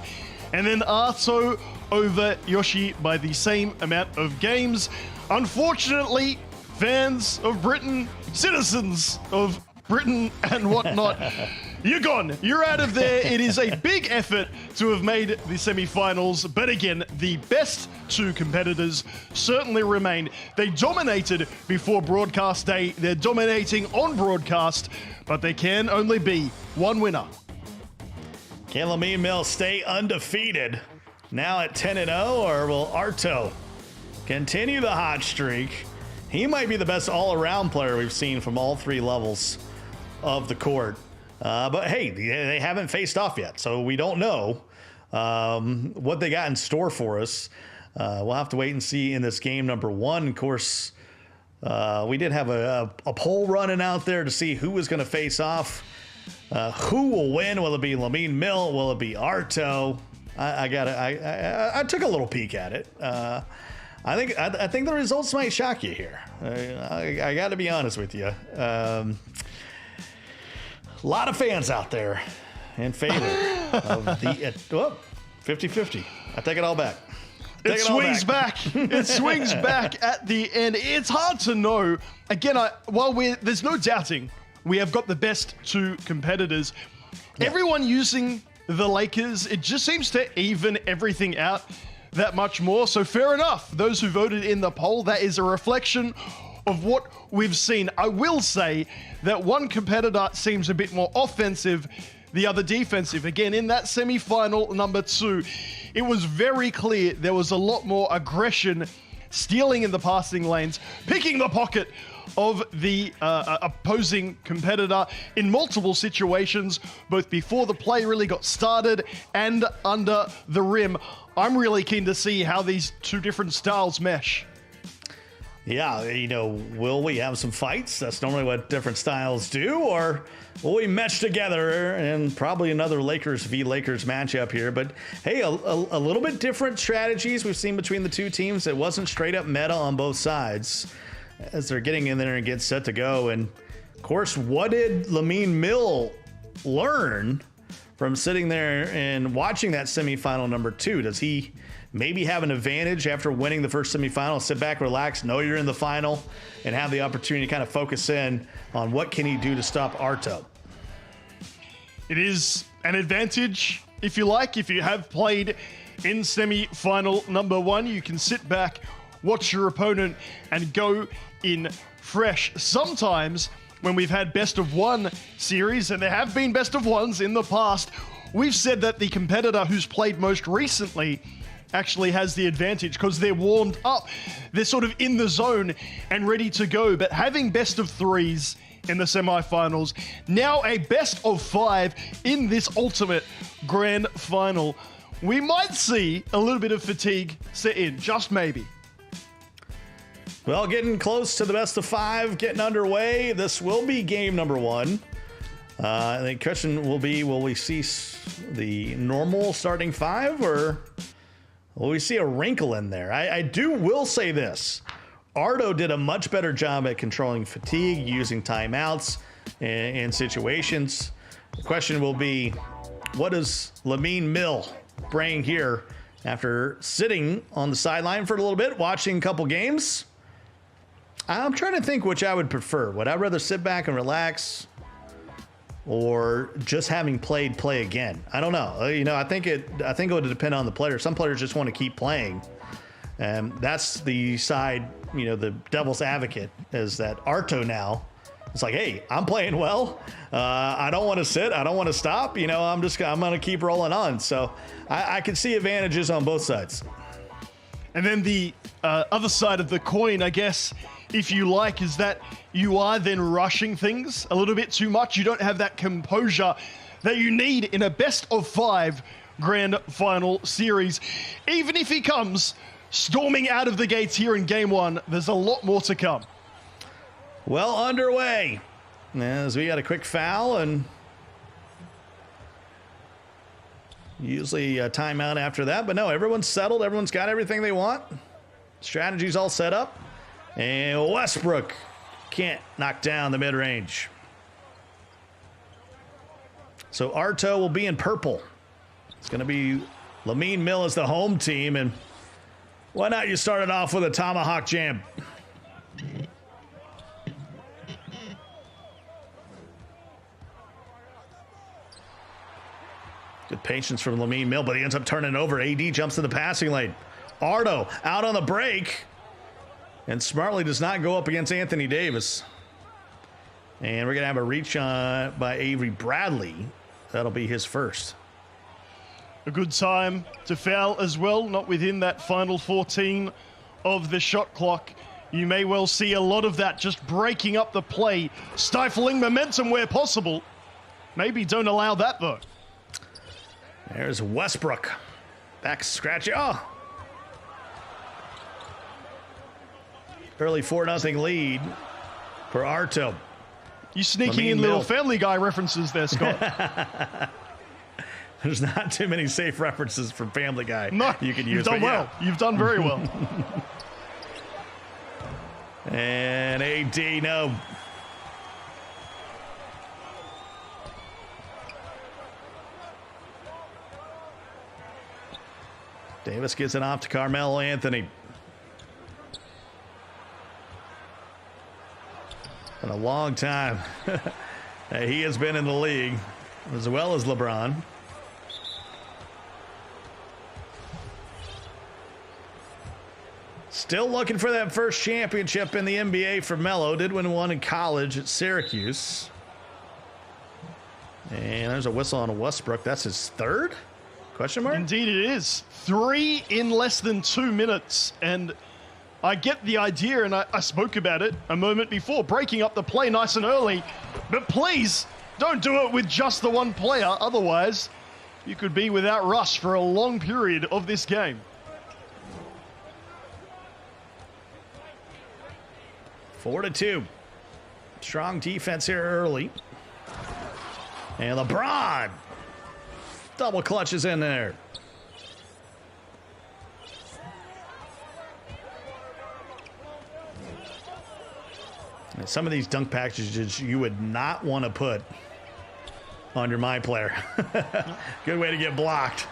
and then Arto over Yoshi by the same amount of games. Unfortunately, fans of Britain, citizens of Britain and whatnot, you're gone. You're out of there. It is a big effort to have made the semi-finals, but again, the best 2 competitors certainly remain. They dominated before broadcast day. They're dominating on broadcast, but there can only be one winner. Can Lamine Mill stay undefeated now at 10-0, or will Arto continue the hot streak? He might be the best all-around player we've seen from all 3 levels of the court. But hey, they haven't faced off yet, so we don't know what they got in store for us. We'll have to wait and see in this game number 1. Of course, we did have a poll running out there to see who was going to face off. Who will win? Will it be Lamine Mill? Will it be Arto? I took a little peek at it. I think the results might shock you here. I got to be honest with you. A lot of fans out there in favor of the 50-50. I take it all back. It swings back. It swings back at the end. It's hard to know. Again, there's no doubting we have got the best 2 competitors. Yeah. Everyone using the Lakers, it just seems to even everything out that much more. So fair enough. Those who voted in the poll, that is a reflection of what we've seen. I will say that one competitor seems a bit more offensive, the other defensive. Again, in that semi-final number 2, it was very clear there was a lot more aggression, stealing in the passing lanes, picking the pocket of the opposing competitor in multiple situations, both before the play really got started and under the rim. I'm really keen to see how these 2 different styles mesh. Yeah, will we have some fights? That's normally what different styles do. Or will we mesh together in probably another Lakers v. Lakers matchup here? But hey, a little bit different strategies we've seen between the 2 teams. It wasn't straight up meta on both sides as they're getting in there and get set to go. And of course, what did Lamine Mill learn from sitting there and watching that semifinal number 2? Does he maybe have an advantage after winning the first semifinal? Sit back, relax, know you're in the final, and have the opportunity to kind of focus in on what can he do to stop Arto. It is an advantage, if you like. If you have played in semi-final number 1, you can sit back, watch your opponent, and go in fresh. Sometimes when we've had best of 1 series, and there have been best of 1s in the past, we've said that the competitor who's played most recently actually has the advantage because they're warmed up. They're sort of in the zone and ready to go. But having best of 3s in the semifinals, now a best of 5 in this ultimate grand final, we might see a little bit of fatigue set in, just maybe. Well, getting close to the best of 5, getting underway. This will be game number 1. I think question will be, will we see the normal starting 5, or will we see a wrinkle in there? I will say this. Arto did a much better job at controlling fatigue, using timeouts in situations. The question will be, what does Lamine Mill bring here after sitting on the sideline for a little bit, watching a couple games? I'm trying to think which I would prefer. Would I rather sit back and relax, or just having played play again? I don't know. I think it would depend on the player. Some players just want to keep playing, and that's the side. The devil's advocate is that Arto now. It's like, hey, I'm playing well. I don't want to sit. I don't want to stop. I'm going to keep rolling on. So I can see advantages on both sides. And then the other side of the coin, I guess, if you like, is that you are then rushing things a little bit too much. You don't have that composure that you need in a best-of-5 grand final series. Even if he comes storming out of the gates here in game 1, there's a lot more to come. Well underway as we got a quick foul and usually a timeout after that, but no, everyone's settled. Everyone's got everything they want. Strategy's all set up. And Westbrook can't knock down the mid-range. So Arto will be in purple. It's going to be Lamine Mill as the home team. And why not you start it off with a tomahawk jam? Good patience from Lamine Mill, but he ends up turning over. AD jumps to the passing lane. Arto out on the break. And smartly does not go up against Anthony Davis. And we're going to have a reach by Avery Bradley. That'll be his first. A good time to foul as well, not within that final 14 of the shot clock. You may well see a lot of that just breaking up the play, stifling momentum where possible. Maybe don't allow that, though. There's Westbrook. Back scratchy. Oh! Early 4-0 lead for Arto. You sneaking Lamine in little Mill. Family Guy references there, Scott. There's not too many safe references from Family Guy No, you can you've use. done well. You've done very well. And AD, no. Davis gets it off to Carmelo Anthony. Been a long time. He has been in the league, as well as LeBron. Still looking for that first championship in the NBA for Melo. Did win one in college at Syracuse. And there's a whistle on Westbrook. That's his third? Question mark? Indeed it is. 3 in less than 2 minutes. And I get the idea, and I spoke about it a moment before, breaking up the play nice and early. But please, don't do it with just the one player. Otherwise, you could be without Russ for a long period of this game. Four to 2. Strong defense here early. And LeBron. Double clutches in there. And some of these dunk packages you would not want to put on your My Player. Good way to get blocked.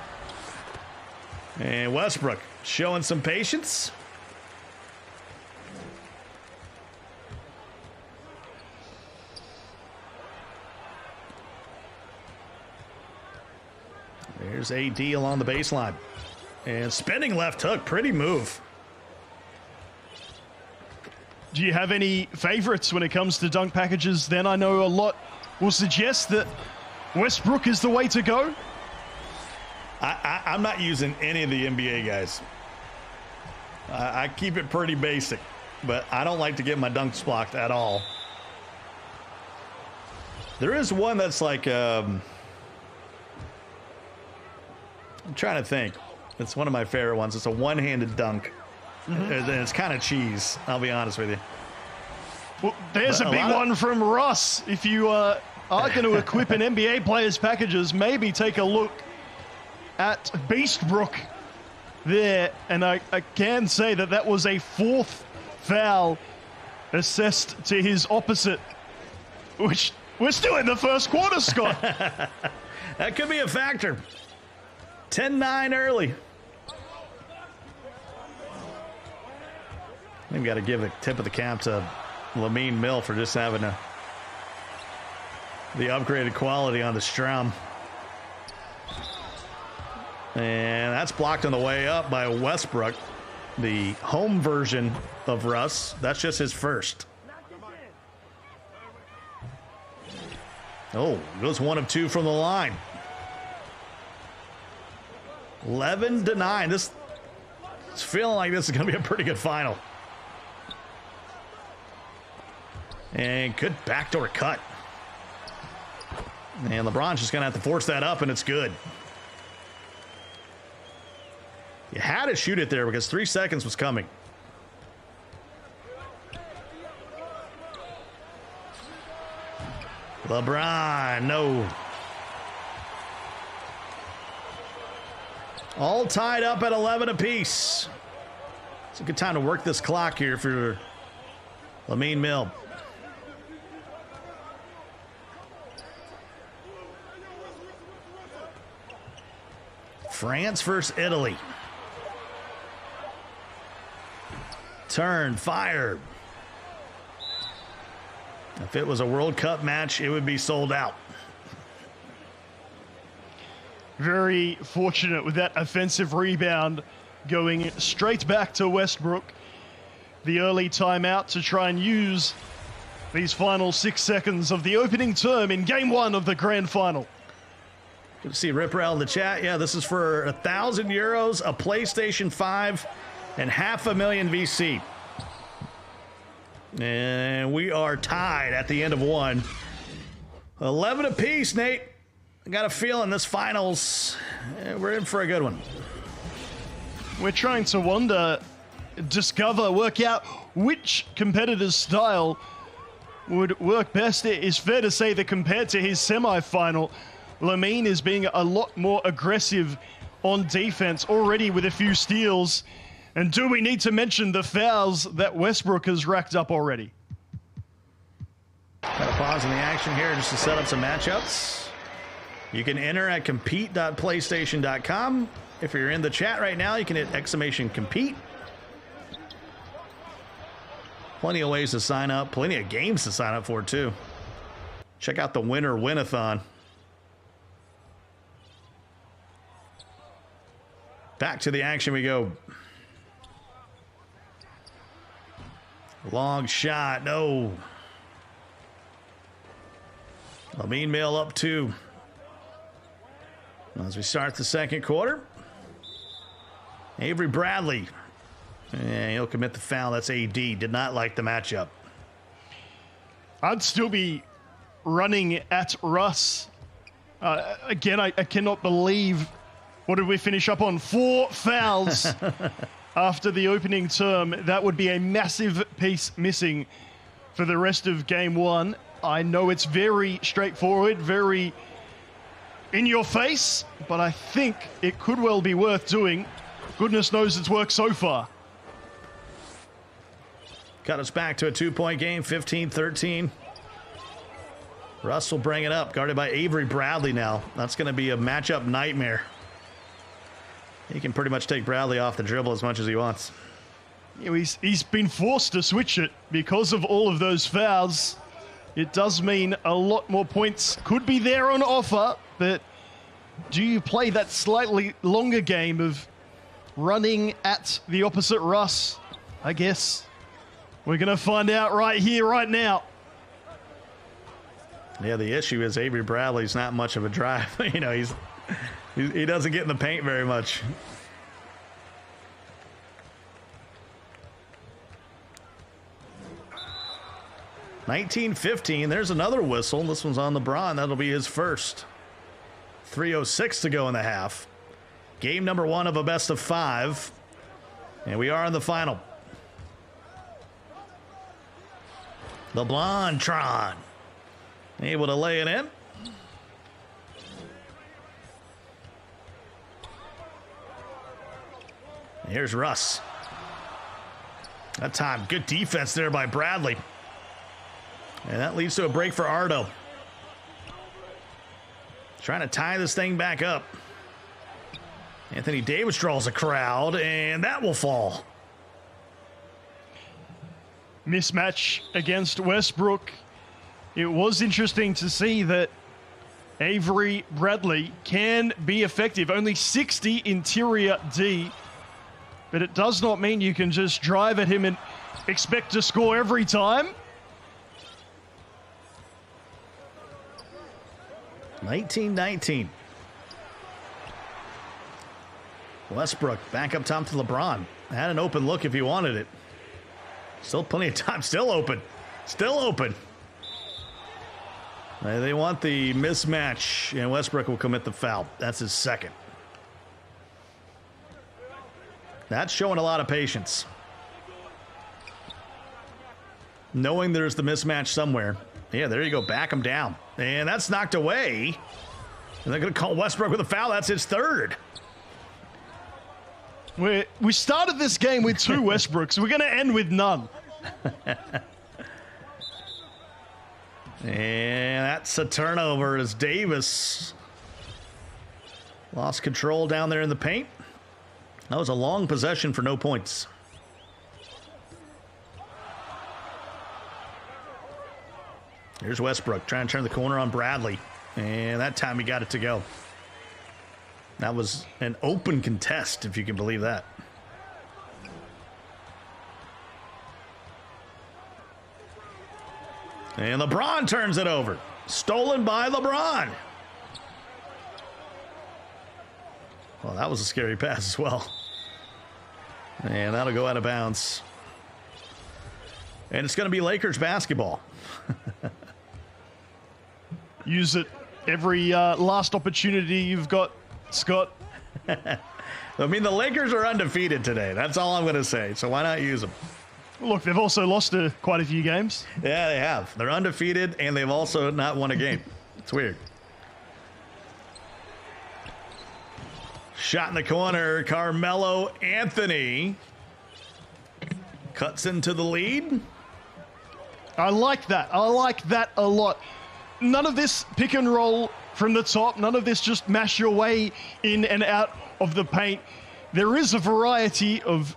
And Westbrook showing some patience. There's AD along the baseline. And spinning left hook. Pretty move. Do you have any favorites when it comes to dunk packages? Then I know a lot will suggest that Westbrook is the way to go. I'm not using any of the NBA guys. I keep it pretty basic, but I don't like to get my dunks blocked at all. There is one that's like, I'm trying to think. It's one of my favorite ones. It's a one-handed dunk. And it's kind of cheese, I'll be honest with you. Well, there's a big one from Russ. If you are going to equip an NBA player's packages, maybe take a look at Beastbrook there. And I can say that that was a 4th foul assessed to his opposite, which we're still in the first quarter, Scott. That could be a factor. 10-9 early. We've got to give a tip of the cap to Lamine Mill for just having the upgraded quality on the Strum. And that's blocked on the way up by Westbrook. The home version of Russ. That's just his first. Oh, goes 1 of 2 from the line. 11-9. It's feeling like this is going to be a pretty good final. And good backdoor cut. And LeBron's just going to have to force that up, and it's good. You had to shoot it there because 3 seconds was coming. LeBron, no. All tied up at 11 apiece. It's a good time to work this clock here for Lamine Mill. France versus Italy. Turn, fire. If it was a World Cup match, it would be sold out. Very fortunate with that offensive rebound going straight back to Westbrook. The early timeout to try and use these final 6 seconds of the opening term in game 1 of the grand final. Good to see Rip Rail in the chat. Yeah, this is for €1,000, a PlayStation 5, and $500,000 VC. And we are tied at the end of one. 11 apiece, Nate. I got a feeling this finals, we're in for a good one. We're trying to wonder, discover, work out which competitor's style would work best. It is fair to say that compared to his semi-final, Lamine is being a lot more aggressive on defense, already with a few steals. And do we need to mention the fouls that Westbrook has racked up already? Got to pause in the action here just to set up some matchups. You can enter at compete.playstation.com. If you're in the chat right now, you can hit !compete. Plenty of ways to sign up, plenty of games to sign up for too. Check out the winner win-a-thon. Back to the action we go. Long shot, no. Lamine Mill up 2. As we start the second quarter, Avery Bradley. And he'll commit the foul. That's AD. Did not like the matchup. I'd still be running at Russ. Again, I cannot believe, what did we finish up on? 4 fouls after the opening term. That would be a massive piece missing for the rest of game 1. I know it's very straightforward, very in your face, but I think it could well be worth doing. Goodness knows it's worked so far. Got us back to a 2-point game, 15-13. Russ will bring it up, guarded by Avery Bradley now. That's going to be a matchup nightmare. He can pretty much take Bradley off the dribble as much as he wants. You know, he's been forced to switch it because of all of those fouls. It does mean a lot more points could be there on offer, but do you play that slightly longer game of running at the opposite Russ? I guess we're going to find out right here, right now. Yeah, the issue is Avery Bradley's not much of a drive. You know, he doesn't get in the paint very much. (19-15). There's another whistle. This one's on LeBron. That'll be his first. 3:06 to go in the half. Game number 1 of a best of 5. And we are in the final. LeBron able to lay it in. Here's Russ. That time, good defense there by Bradley. And that leads to a break for Ardo. Trying to tie this thing back up. Anthony Davis draws a crowd, and that will fall. Mismatch against Westbrook. It was interesting to see that Avery Bradley can be effective. Only 60 interior D. But it does not mean you can just drive at him and expect to score every time. 19-19. Westbrook back up top to LeBron. Had an open look if he wanted it. Still plenty of time. Still open. Still open. They want the mismatch, and Westbrook will commit the foul. That's his second. That's showing a lot of patience. Knowing there's the mismatch somewhere. Yeah, there you go. Back him down. And that's knocked away. And they're going to call Westbrook with a foul. That's his third. We started this game with 2 Westbrooks. We're going to end with none. And that's a turnover as Davis lost control down there in the paint. That was a long possession for no points. Here's Westbrook trying to turn the corner on Bradley. And that time he got it to go. That was an open contest, if you can believe that. And LeBron turns it over. Stolen by LeBron. Well, that was a scary pass as well. And that'll go out of bounds. And it's going to be Lakers basketball. Use it every last opportunity you've got, Scott. I mean, the Lakers are undefeated today. That's all I'm going to say. So why not use them? Look, they've also lost quite a few games. Yeah, they have. They're undefeated, and they've also not won a game. It's weird. Shot in the corner. Carmelo Anthony cuts into the lead. I like that. I like that a lot. None of this pick and roll from the top. None of this just mash your way in and out of the paint. There is a variety of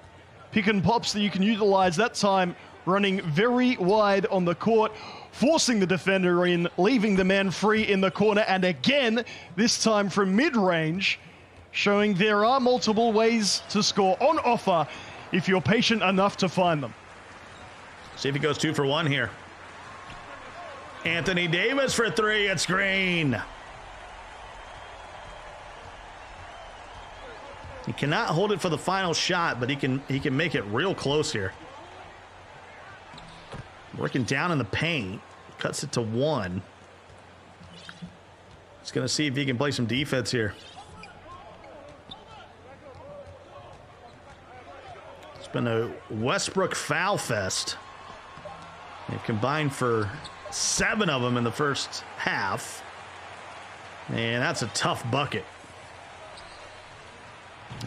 pick and pops that you can utilize, that time running very wide on the court, forcing the defender in, leaving the man free in the corner, and again, this time from mid-range, showing there are multiple ways to score on offer if you're patient enough to find them. See if he goes 2 for 1 here. Anthony Davis for 3. It's Green. He cannot hold it for the final shot, but he can make it real close here. Working down in the paint. Cuts it to 1. He's going to see if he can play some defense here. It's been a Westbrook foul fest. They've combined for 7 of them in the first half. And that's a tough bucket.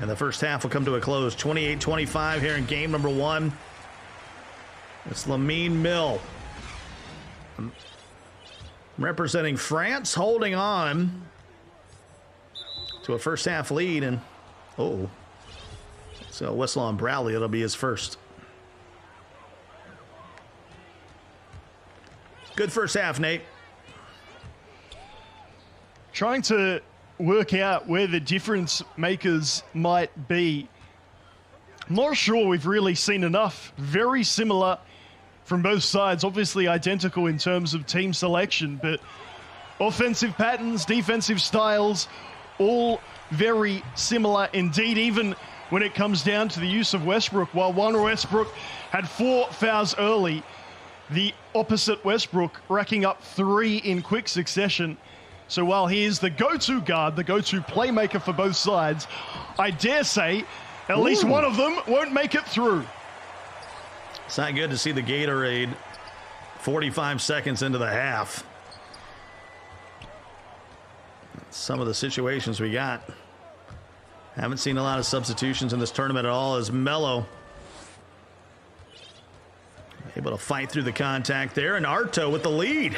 And the first half will come to a close. 28-25 here in game number 1. It's Lamine Mill representing France, holding on to a first half lead. And so whistle on Bradley. It'll be his first. Good first half, Nate. Trying to work out where the difference makers might be. I'm not sure we've really seen enough. Very similar from both sides, obviously identical in terms of team selection, but offensive patterns, defensive styles, all very similar indeed, even when it comes down to the use of Westbrook. While one Westbrook had 4 fouls early, the opposite Westbrook racking up 3 in quick succession. So while he is the go-to guard, the go-to playmaker for both sides, I dare say at least one of them won't make it through. It's not good to see the Gatorade 45 seconds into the half. Some of the situations we got. Haven't seen a lot of substitutions in this tournament at all as Melo able to fight through the contact there, and Arto with the lead.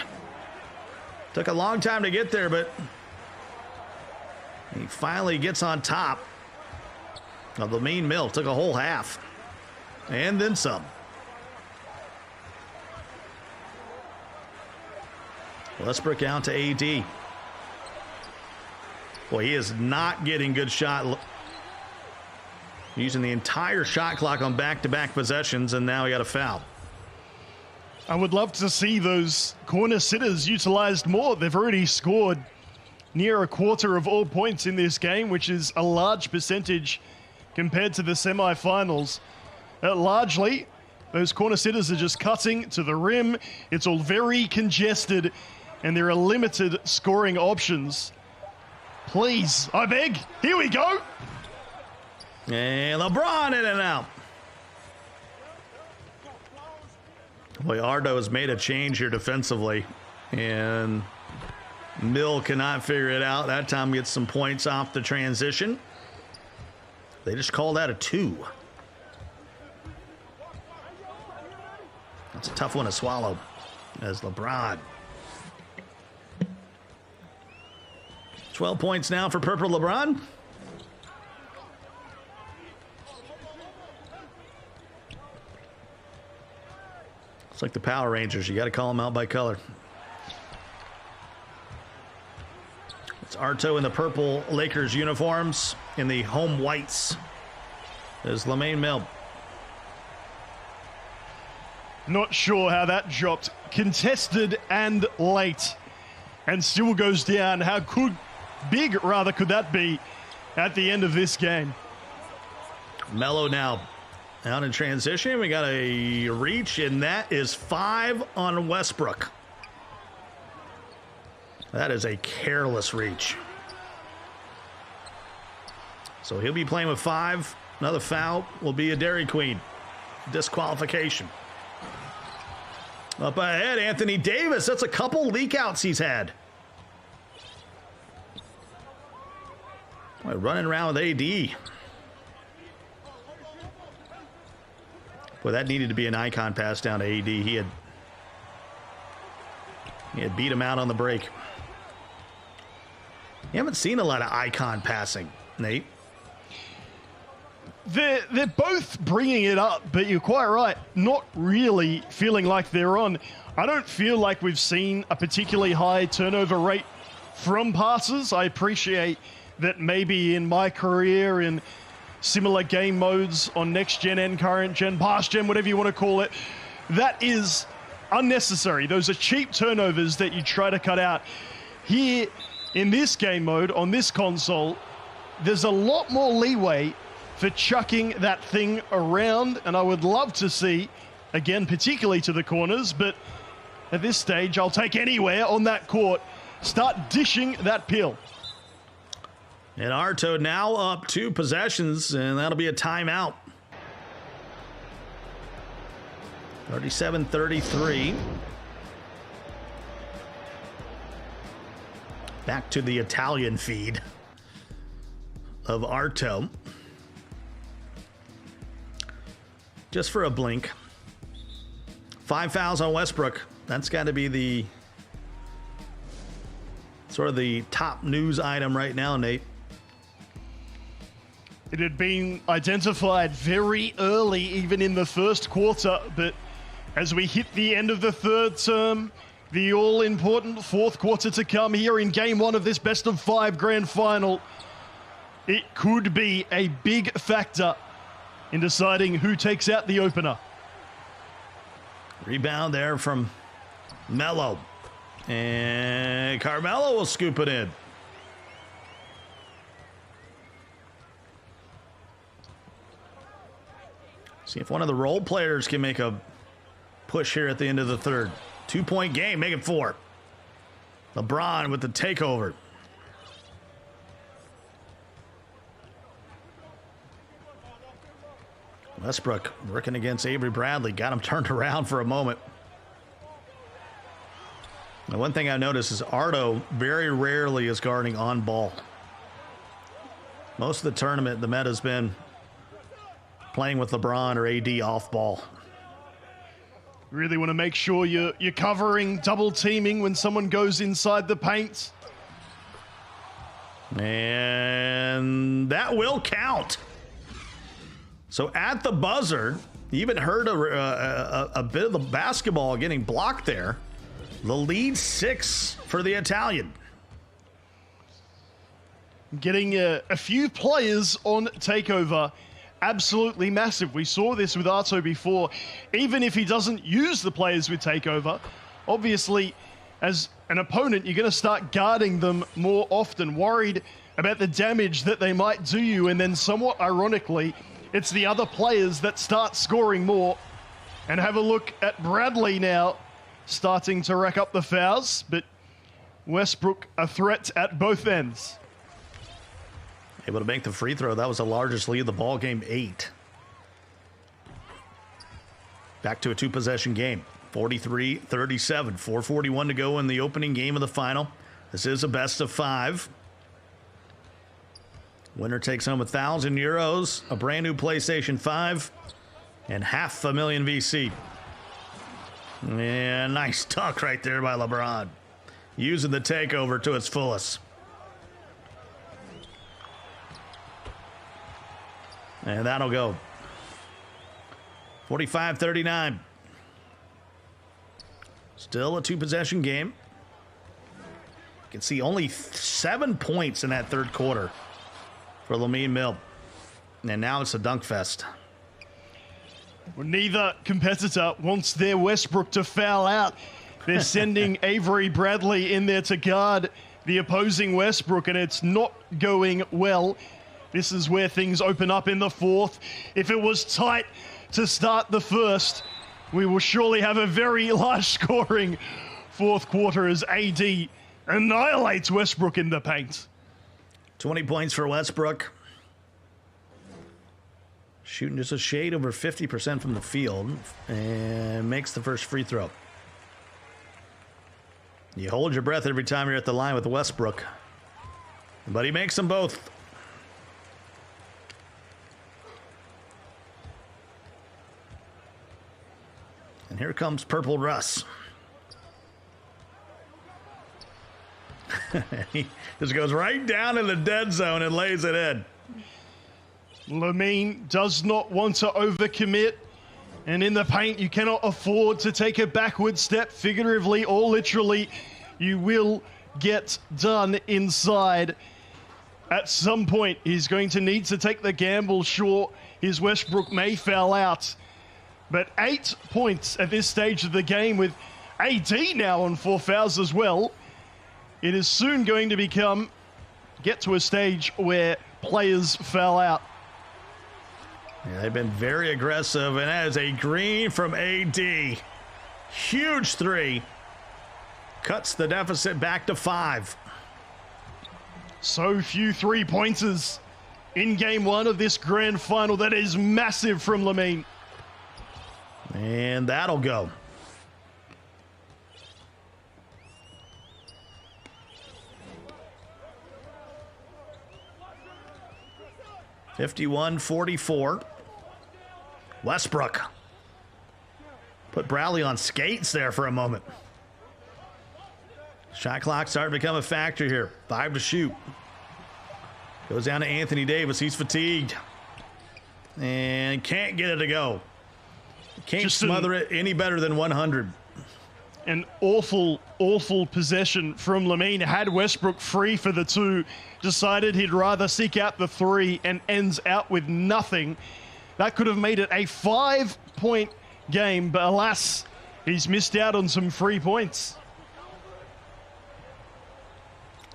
Took a long time to get there, but he finally gets on top of Lamine Mill. Took a whole half and then some. Westbrook out to AD. Boy, he is not getting good shot. Using the entire shot clock on back-to-back possessions, and now he got a foul. I would love to see those corner sitters utilized more. They've already scored near a quarter of all points in this game, which is a large percentage compared to the semifinals. Largely, those corner sitters are just cutting to the rim. It's all very congested, and there are limited scoring options. Please, I beg. Here we go. And LeBron in and out. Boy, Ardo has made a change here defensively, and Mill cannot figure it out. That time gets some points off the transition. They just call that a 2. That's a tough one to swallow as LeBron. 12 points now for Purple LeBron. It's like the Power Rangers. You got to call them out by color. It's Arto in the purple Lakers uniforms in the home whites. There's Lamaine Mill. Not sure how that dropped. Contested and late. And still goes down. How big could that be at the end of this game? Melo now out in transition. We got a reach, and that is 5 on Westbrook. That is a careless reach. So he'll be playing with 5. Another foul will be a Dairy Queen. Disqualification. Up ahead, Anthony Davis. That's a couple leak-outs he's had. Boy, running around with AD. Boy, that needed to be an icon pass down to AD. He had beat him out on the break. You haven't seen a lot of icon passing, Nate. They're both bringing it up, but you're quite right. Not really feeling like they're on. I don't feel like we've seen a particularly high turnover rate from passes. I appreciate that maybe in my career in similar game modes on next gen and current gen, past gen, whatever you want to call it, that is unnecessary. Those are cheap turnovers that you try to cut out. Here in this game mode on this console, there's a lot more leeway for chucking that thing around, and I would love to see, again, particularly to the corners, but at this stage, I'll take anywhere on that court. Start dishing that pill. And Arto now up 2 possessions, and that'll be a timeout. 37-33. Back to the Italian feed of Arto. Just for a blink. 5 fouls on Westbrook. That's got to be the sort of the top news item right now, Nate. It had been identified very early, even in the first quarter, but as we hit the end of the third term, the all-important fourth quarter to come here in Game 1 of this best-of-5 grand final, it could be a big factor in deciding who takes out the opener. Rebound there from Melo. And Carmelo will scoop it in. See if one of the role players can make a push here at the end of the third. 2-point game, make it 4. LeBron with the takeover. Westbrook working against Avery Bradley. Got him turned around for a moment. Now, one thing I noticed is Arto very rarely is guarding on ball. Most of the tournament, the meta's been playing with LeBron or AD off ball. Really want to make sure you're covering, double teaming when someone goes inside the paint. And that will count. So at the buzzer, you even heard a bit of the basketball getting blocked there. The lead 6 for the Italian. Getting a few players on takeover. Absolutely massive. We saw this with Arto before. Even if he doesn't use the players with takeover, obviously, as an opponent, you're going to start guarding them more often, worried about the damage that they might do you. And then somewhat ironically, it's the other players that start scoring more. And have a look at Bradley now, starting to rack up the fouls. But Westbrook a threat at both ends. Able to make the free throw. That was the largest lead of the ball game, 8. Back to a 2-possession game. 43-37. 4:41 to go in the opening game of the final. This is a best of 5. Winner takes home €1,000, a brand new PlayStation 5, and $500,000 VC. Yeah, nice tuck right there by LeBron. Using the takeover to its fullest. And that'll go. 45-39. Still a 2-possession game. You can see only 7 points in that third quarter for Lamine Mill. And now it's a dunk fest. Well, neither competitor wants their Westbrook to foul out. They're sending Avery Bradley in there to guard the opposing Westbrook, and it's not going well. This is where things open up in the fourth. If it was tight to start the first, we will surely have a very large scoring fourth quarter as AD annihilates Westbrook in the paint. 20 points for Westbrook. Shooting just a shade over 50% from the field and makes the first free throw. You hold your breath every time you're at the line with Westbrook, but he makes them both. And here comes Purple Russ. He just goes right down in the dead zone and lays it in. Lamine does not want to overcommit. And in the paint, you cannot afford to take a backward step, figuratively or literally. You will get done inside. At some point, he's going to need to take the gamble. Sure, his Westbrook may foul out. But 8 points at this stage of the game with AD now on 4 fouls as well. It is soon going to get to a stage where players foul out. Yeah, they've been very aggressive, and that is a green from AD. Huge 3. Cuts the deficit back to 5. So few 3-pointers in game 1 of this grand final. That is massive from Lamine. And that'll go. (51-44). Westbrook put Bradley on skates there for a moment. Shot clock starting to become a factor here. 5 to shoot. Goes down to Anthony Davis. He's fatigued and can't get it to go. Can't just smother it any better than 100. An awful, awful possession from Lamine. Had Westbrook free for the 2. Decided he'd rather seek out the 3 and ends out with nothing. That could have made it a 5-point game, but alas, he's missed out on some free points.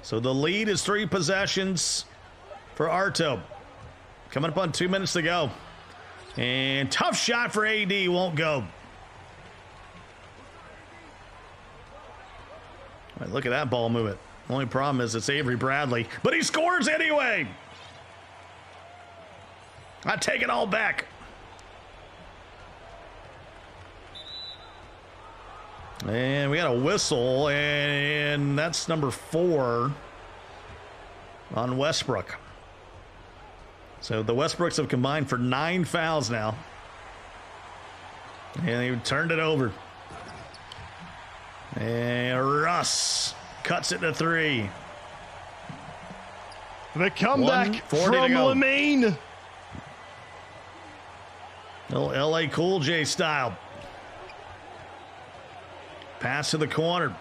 So the lead is 3 possessions for Arto. Coming up on 2 minutes to go. And tough shot for AD, won't go. All right, look at that ball movement. Only problem is it's Avery Bradley, but he scores anyway. I take it all back. And we got a whistle, and that's number 4 on Westbrook. So the Westbrooks have combined for 9 fouls now. And they turned it over. And Russ cuts it to 3. The comeback from Lamine. Little LA Cool J style. Pass to the corner.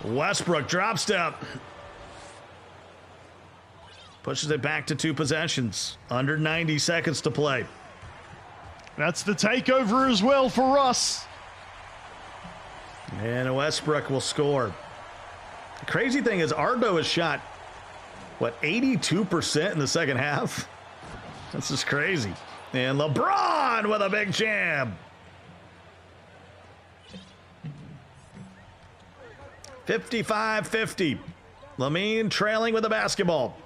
Westbrook drop step. Pushes it back to 2 possessions. Under 90 seconds to play. That's the takeover as well for Russ. And Westbrook will score. The crazy thing is Ardo has shot, 82% in the second half? That's just crazy. And LeBron with a big jam. 55-50. Lamine trailing with the basketball.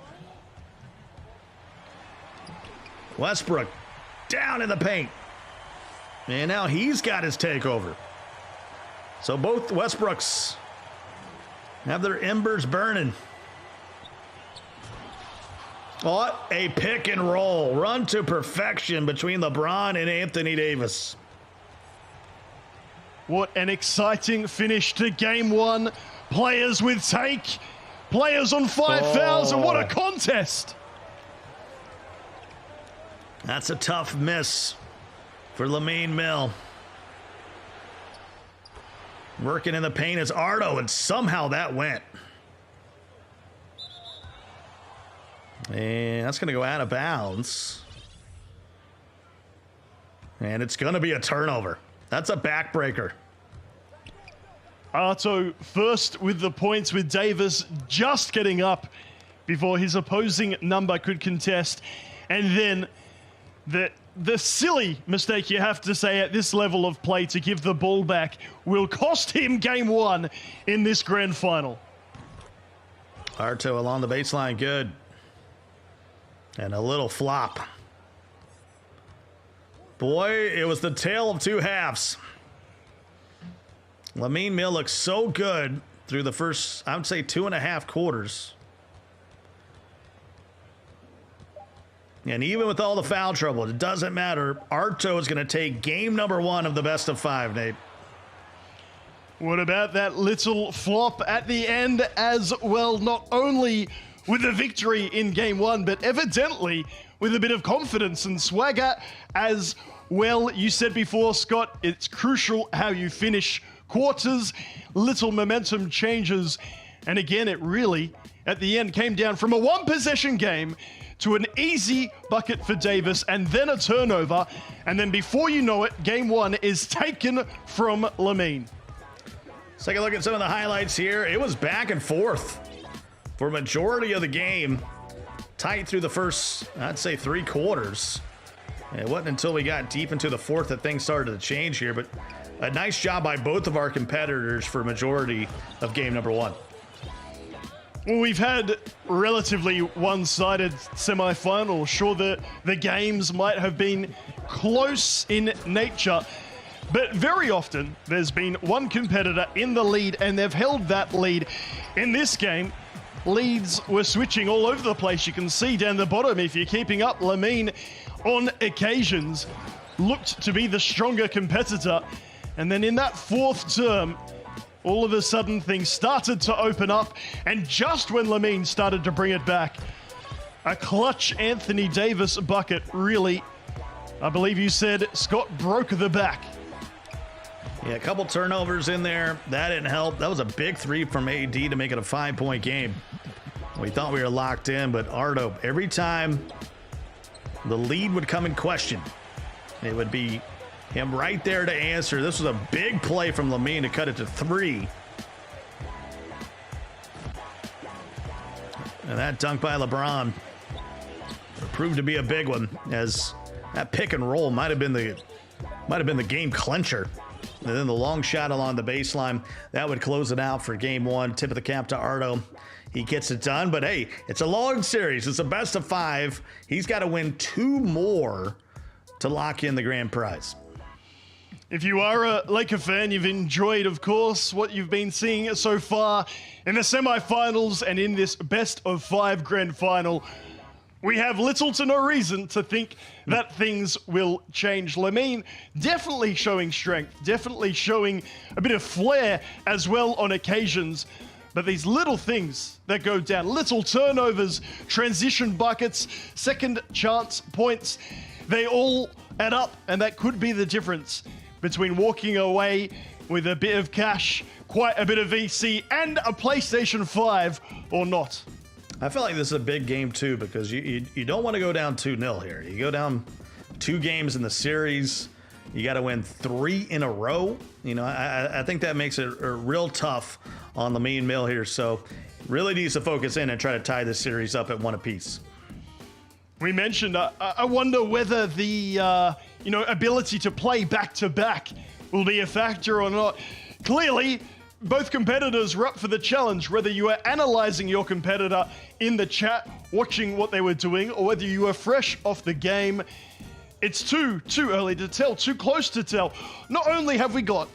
Westbrook down in the paint. And now he's got his takeover. So both Westbrooks have their embers burning. What a pick and roll. Run to perfection between LeBron and Anthony Davis. What an exciting finish to game one. Players with take. Players on 5,000. What a contest. That's a tough miss for Lamine Mill. Working in the paint is Ardo, and somehow that went. And that's going to go out of bounds. And it's going to be a turnover. That's a backbreaker. Arto first with the points, with Davis just getting up before his opposing number could contest. And then the silly mistake, you have to say, at this level of play to give the ball back will cost him game one in this grand final. Arto along the baseline, good. And a little flop. Boy, it was the tale of two halves. Lamine Mill looks so good through the first, I would say, 2.5 quarters. And even with all the foul trouble, it doesn't matter. Arto is going to take game number 1 of the best of 5, Nate. What about that little flop at the end as well? Not only with the victory in game one, but evidently with a bit of confidence and swagger as well. You said before, Scott, it's crucial how you finish quarters, little momentum changes. And again, it really, at the end, came down from a one-possession game to an easy bucket for Davis and then a turnover. And then before you know it, game one is taken from Lamine. Let's take a look at some of the highlights here. It was back and forth for a majority of the game. Tight through the first, I'd say, 3 quarters. And it wasn't until we got deep into the fourth that things started to change here. But a nice job by both of our competitors for a majority of game number 1. Well, we've had relatively one-sided semi-final. Sure, the games might have been close in nature, but very often there's been one competitor in the lead and they've held that lead. In this game, leads were switching all over the place. You can see down the bottom, if you're keeping up, Lamine on occasions looked to be the stronger competitor. And then in that fourth term, all of a sudden things started to open up, and just when Lamine started to bring it back, a clutch Anthony Davis bucket really, I believe you said, Scott, broke the back. Yeah, a couple turnovers in there. That didn't help. That was a big 3 from AD to make it a 5-point game. We thought we were locked in, but Ardo, every time the lead would come in question, it would be him right there to answer. This was a big play from Lamine to cut it to 3. And that dunk by LeBron proved to be a big one, as that pick and roll might have been the game clincher. And then the long shot along the baseline, that would close it out for game 1. Tip of the cap to Ardo. He gets it done, but hey, it's a long series. It's a best of 5. He's got to win 2 more to lock in the grand prize. If you are a Laker fan, you've enjoyed, of course, what you've been seeing so far in the semifinals and in this best of 5 grand final. We have little to no reason to think that things will change. Lamine definitely showing strength, definitely showing a bit of flair as well on occasions. But these little things that go down, little turnovers, transition buckets, second chance points, they all add up, and that could be the difference between walking away with a bit of cash, quite a bit of VC, and a PlayStation 5 or not. I feel like this is a big game too, because you don't want to go down 2-0 here. You go down 2 games in the series, you got to win 3 in a row. You know, I think that makes it real tough on Lamine Mill here. So really needs to focus in and try to tie this series up at 1 apiece. We mentioned, I wonder whether the ability to play back-to-back will be a factor or not. Clearly, both competitors were up for the challenge, whether you were analyzing your competitor in the chat, watching what they were doing, or whether you were fresh off the game. It's too early to tell, too close to tell. Not only have we got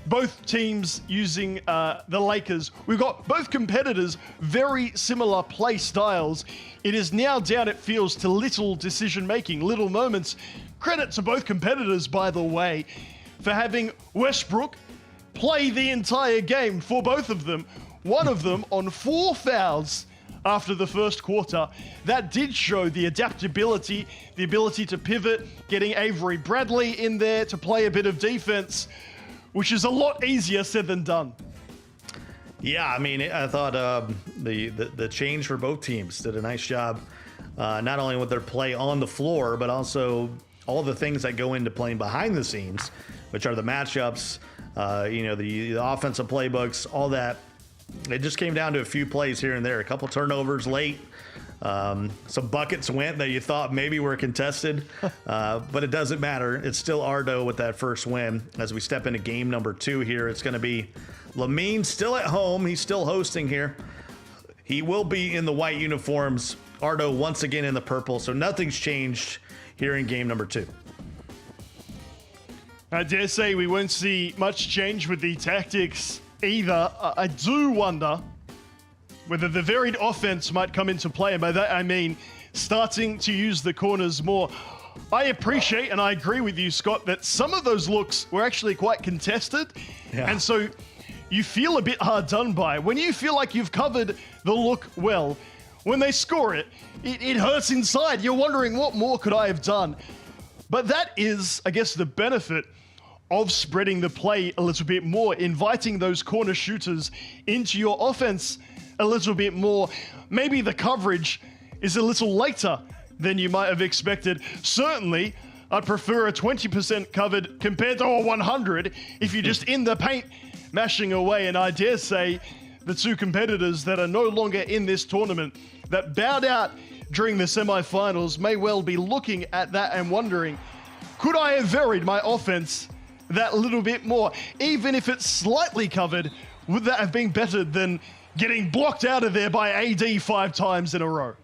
both teams using the Lakers, we've got both competitors very similar play styles. It is now down, it feels, to little decision making, little moments. Credit to both competitors, by the way, for having Westbrook play the entire game for both of them. One of them on 4 fouls after the first quarter. That did show the adaptability, the ability to pivot, getting Avery Bradley in there to play a bit of defense, which is a lot easier said than done. Yeah, I mean, I thought the change for both teams did a nice job, not only with their play on the floor, but also all the things that go into playing behind the scenes, which are the matchups, the offensive playbooks, all that. It just came down to a few plays here and there, a couple turnovers late. Some buckets went that you thought maybe were contested, but it doesn't matter. It's still Ardo with that first win. As we step into game number 2 here, it's going to be Lamine still at home. He's still hosting here. He will be in the white uniforms. Ardo once again in the purple, so nothing's changed here in game number 2. I dare say we won't see much change with the tactics either. I do wonder whether the varied offense might come into play, and by that I mean starting to use the corners more. I appreciate and I agree with you, Scott, that some of those looks were actually quite contested, and so you feel a bit hard done by. When you feel like you've covered the look well, when they score it, it hurts inside. You're wondering, what more could I have done? But that is, I guess, the benefit of spreading the play a little bit more, inviting those corner shooters into your offense a little bit more. Maybe the coverage is a little later than you might have expected. Certainly, I'd prefer a 20% covered compared to a 100 if you're just in the paint mashing away. And I dare say the two competitors that are no longer in this tournament that bowed out during the semifinals may well be looking at that and wondering, could I have varied my offense that little bit more? Even if it's slightly covered, would that have been better than getting blocked out of there by AD 5 times in a row?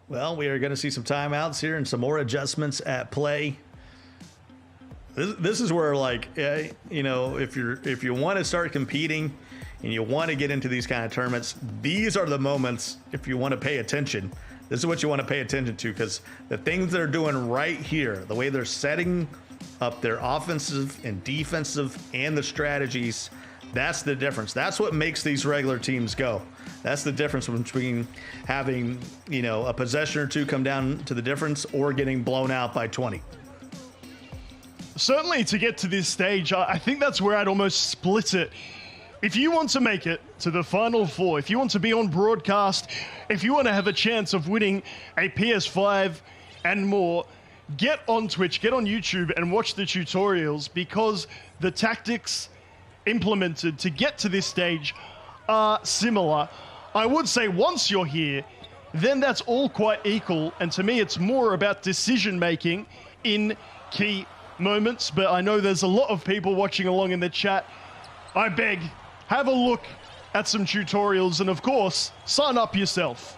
Well, we are going to see some timeouts here and some more adjustments at play. This is where, like, if you want to start competing and you want to get into these kind of tournaments, these are the moments, if you want to pay attention, this is what you want to pay attention to, because the things they're doing right here, the way they're setting up their offensive and defensive and the strategies, that's the difference. That's what makes these regular teams go. That's the difference between having, a possession or two come down to the difference or getting blown out by 20. Certainly to get to this stage, I think that's where I'd almost split it. If you want to make it to the Final Four, if you want to be on broadcast, if you want to have a chance of winning a PS5 and more, get on Twitch, get on YouTube and watch the tutorials, because the tactics implemented to get to this stage are similar. I would say once you're here, then that's all quite equal, and to me it's more about decision making in key moments. But I know there's a lot of people watching along in the chat. I beg, have a look at some tutorials, and of course, sign up yourself.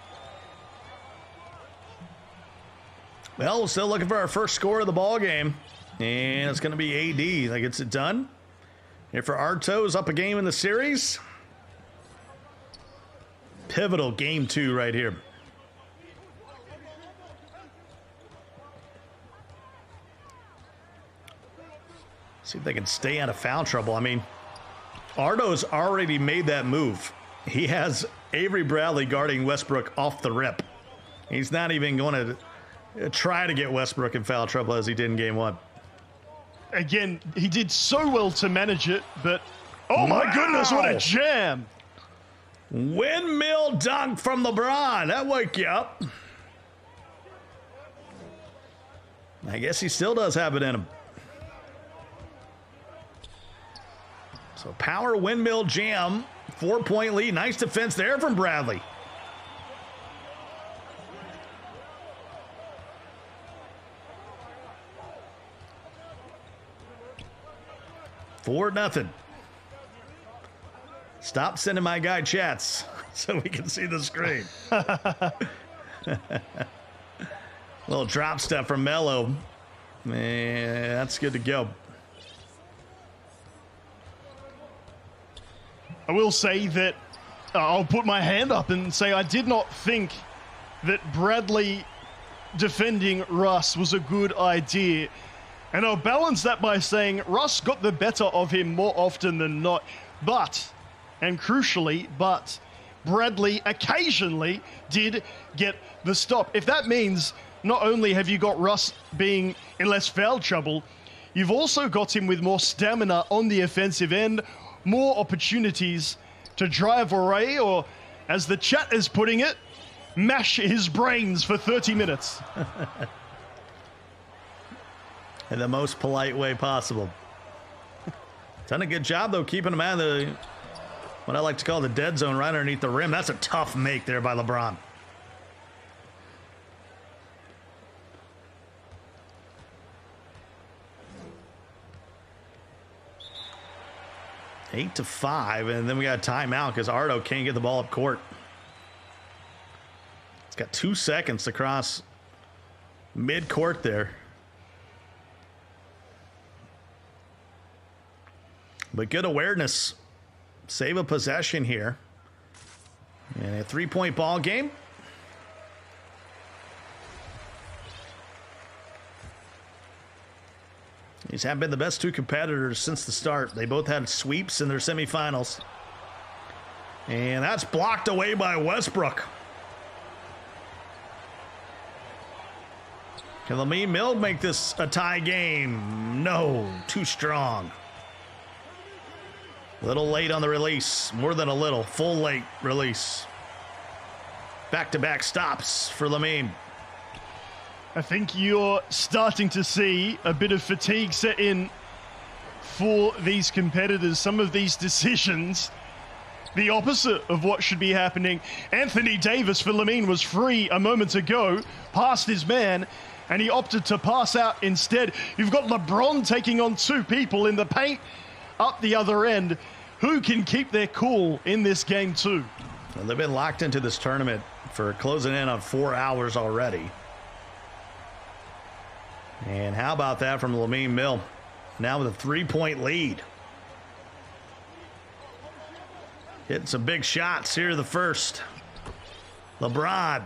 Well, we're still looking for our first score of the ball game, and it's going to be AD that gets it done. Here for Arto's up a game in the series. Pivotal game 2 right here. See if they can stay out of foul trouble. I mean, Ardo's already made that move. He has Avery Bradley guarding Westbrook off the rip. He's not even going to try to get Westbrook in foul trouble as he did in game 1. Again, he did so well to manage it, but oh my goodness, what a jam! Windmill dunk from LeBron. That woke you up. I guess he still does have it in him. So power windmill jam, 4-point lead. Nice defense there from Bradley. Four nothing. Stop sending my guy chats so we can see the screen. Little drop step from Melo. Man, that's good to go. I will say that I'll put my hand up and say I did not think that Bradley defending Russ was a good idea. And I'll balance that by saying Russ got the better of him more often than not. But, and crucially, Bradley occasionally did get the stop. If that means not only have you got Russ being in less foul trouble, you've also got him with more stamina on the offensive end, more opportunities to drive away, or as the chat is putting it, mash his brains for 30 minutes. In the most polite way possible. Done a good job, though, keeping him out of the, what I like to call the dead zone, right underneath the rim. That's a tough make there by LeBron. Eight to 5, and then we got a timeout because Ardo can't get the ball up court. It's got 2 seconds to cross mid-court there. But good awareness. Save a possession here. And a 3-point ball game. These have been the best two competitors since the start. They both had sweeps in their semifinals. And that's blocked away by Westbrook. Can Lamine Mill make this a tie game? No, too strong. Little late on the release. More than a little. Full late release. Back-to-back stops for Lamine. I think you're starting to see a bit of fatigue set in for these competitors. Some of these decisions, the opposite of what should be happening. Anthony Davis for Lamine was free a moment ago, past his man, and he opted to pass out instead. You've got LeBron taking on two people in the paint up the other end. Who can keep their cool in this game too? Well, they've been locked into this tournament for closing in on 4 hours already. And how about that from Lamine Mill? Now with a 3-point lead. Hitting some big shots here the first. LeBron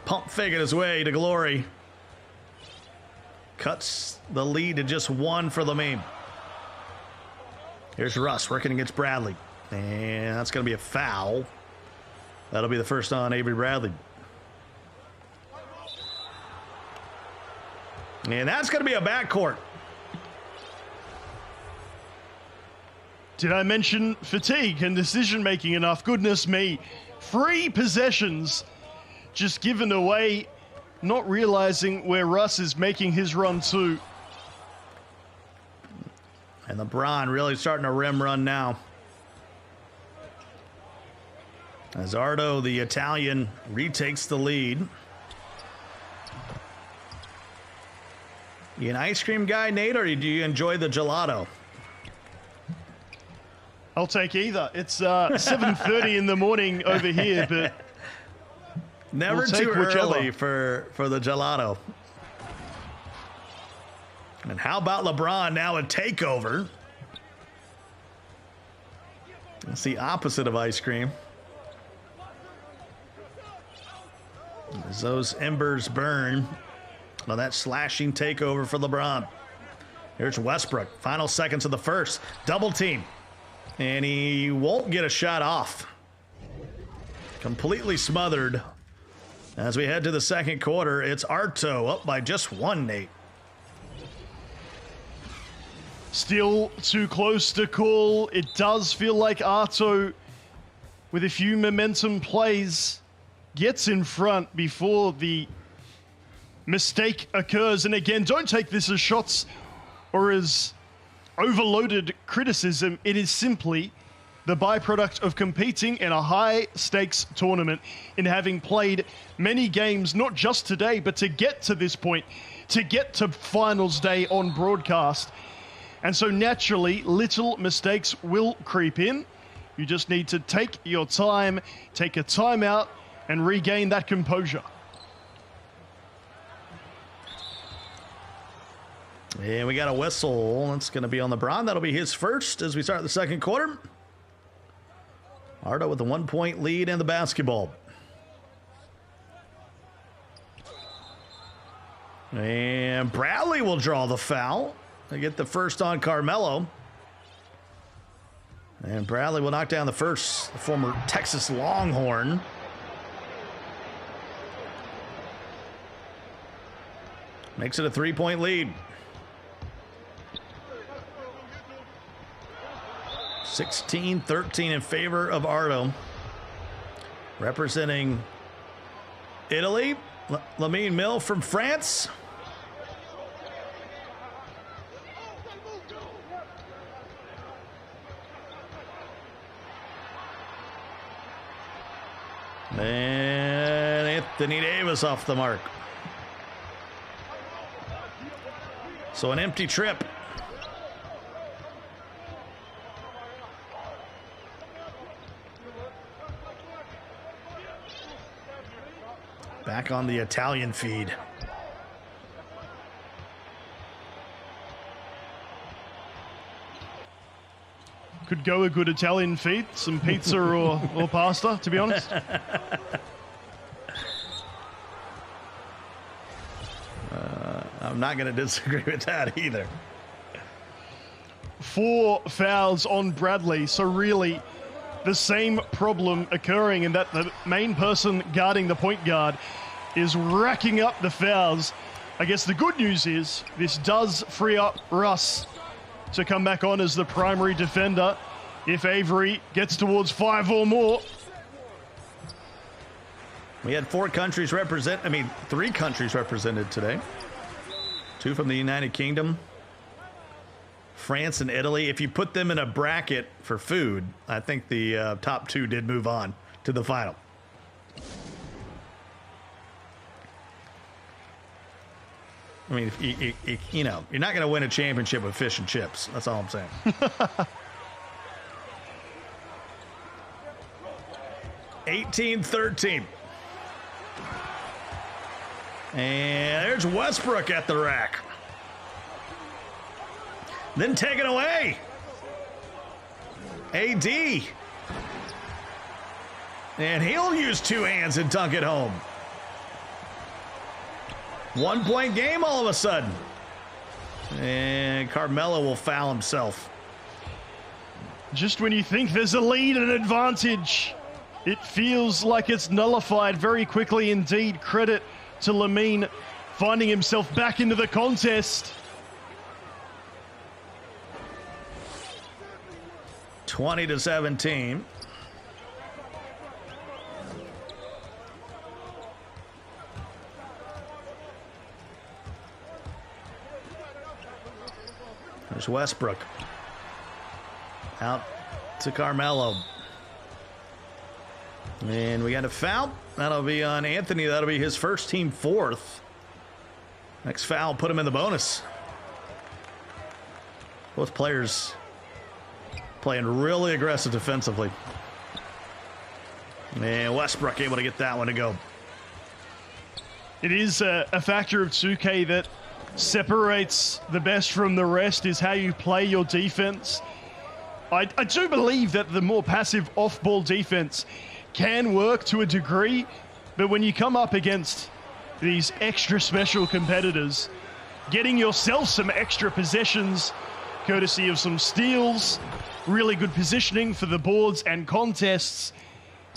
pump faking his way to glory. Cuts the lead to just 1 for Lamine. Here's Russ working against Bradley. And that's going to be a foul. That'll be the first on Avery Bradley. And that's going to be a backcourt. Did I mention fatigue and decision-making enough? Goodness me. 3 possessions just given away, not realizing where Russ is making his run to. And LeBron really starting a rim run now. As Ardo, the Italian, retakes the lead. You an ice cream guy, Nate, or do you enjoy the gelato? I'll take either. It's 7:30 in the morning over here, but never we'll too early whichever. for the gelato. And how about LeBron now a takeover? It's the opposite of ice cream. As those embers burn on that slashing takeover for LeBron. Here's Westbrook. Final seconds of the first. Double team. And he won't get a shot off. Completely smothered. As we head to the second quarter, it's Arto up by just 1, Nate. Still too close to call. It does feel like Arto, with a few momentum plays, gets in front before the mistake occurs. And again, don't take this as shots or as overloaded criticism. It is simply the byproduct of competing in a high-stakes tournament, in having played many games, not just today, but to get to this point, to get to finals day on broadcast. And so naturally, little mistakes will creep in. You just need to take your time, take a timeout, and regain that composure. And we got a whistle. That's going to be on LeBron. That'll be his first as we start the second quarter. Ardo with a 1-point lead in the basketball. And Bradley will draw the foul. They get the first on Carmelo. And Bradley will knock down the first, the former Texas Longhorn. Makes it a 3-point lead. 16-13 in favor of Ardo. Representing Italy, Lamine Mill from France. And Anthony Davis off the mark. So an empty trip. Back on the Italian feed. Could go a good Italian feed, some pizza or pasta, to be honest. I'm not going to disagree with that either. 4 fouls on Bradley, so really the same problem occurring in that the main person guarding the point guard is racking up the fouls. I guess the good news is this does free up Russ to come back on as the primary defender if Avery gets towards 5 or more. We had 3 countries represented today. 2 from the United Kingdom, France and Italy. If you put them in a bracket for food, I think the top 2 did move on to the final. I mean, you know, you're not going to win a championship with fish and chips. That's all I'm saying. 18-13. And there's Westbrook at the rack. Then taken away. AD. And he'll use 2 hands and dunk it home. 1-point game all of a sudden. And Carmelo will foul himself. Just when you think there's a lead and advantage, it feels like it's nullified very quickly indeed. Credit to Lamine finding himself back into the contest. 20-17. There's Westbrook. Out to Carmelo. And we got a foul. That'll be on Anthony. That'll be his first, team 4th. Next foul, put him in the bonus. Both players playing really aggressive defensively. And Westbrook able to get that one to go. It is a factor of 2K that separates the best from the rest is how you play your defense. I do believe that the more passive off-ball defense can work to a degree, but when you come up against these extra special competitors, getting yourself some extra possessions, courtesy of some steals, really good positioning for the boards and contests,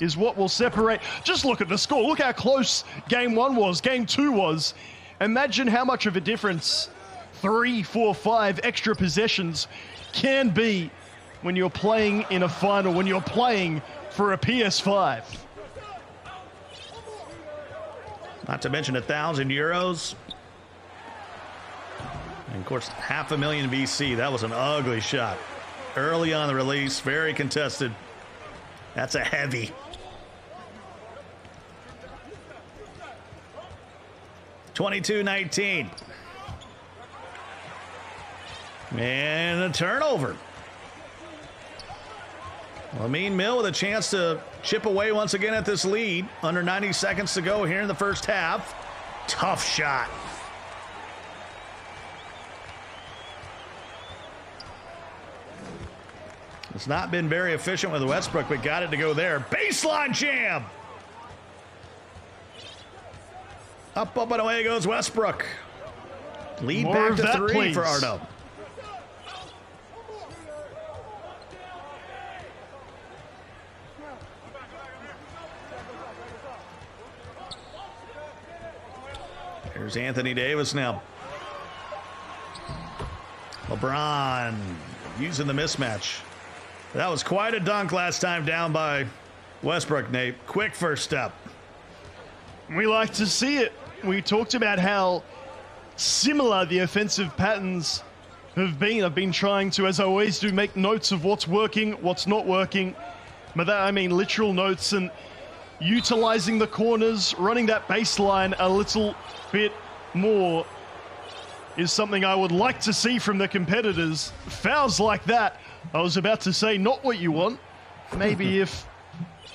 is what will separate. Just look at the score. Look how close game 1 was, game 2 was. Imagine how much of a difference 3, 4, 5 extra possessions can be when you're playing in a final, when you're playing for a PS5. Not to mention €1,000. And of course, $500,000 VC. That was an ugly shot. Early on the release, very contested. That's a heavy. 22-19. And a turnover. Lamine Mill with a chance to chip away once again at this lead. Under 90 seconds to go here in the first half. Tough shot. It's not been very efficient with Westbrook, but got it to go there. Baseline jam. Up, and away goes Westbrook. Lead More back of to that, 3 please. for Ardo. Here's Anthony Davis now. LeBron using the mismatch. That was quite a dunk last time down by Westbrook, Nate. Quick first step. We like to see it. We talked about how similar the offensive patterns have been. I've been trying to, as I always do, make notes of what's working, what's not working. By that I mean literal notes, and utilizing the corners, running that baseline a little bit more is something I would like to see from the competitors. Fouls like that, I was about to say, not what you want. Maybe if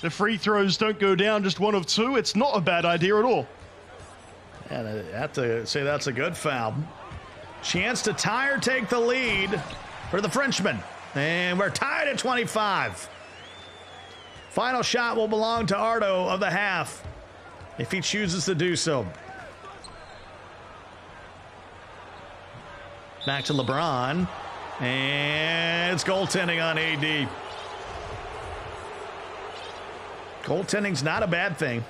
the free throws don't go down just 1 of 2, it's not a bad idea at all. And I have to say that's a good foul. Chance to tie or take the lead for the Frenchman. And we're tied at 25. Final shot will belong to Ardo of the half if he chooses to do so. Back to LeBron. And it's goaltending on AD. Goaltending's not a bad thing.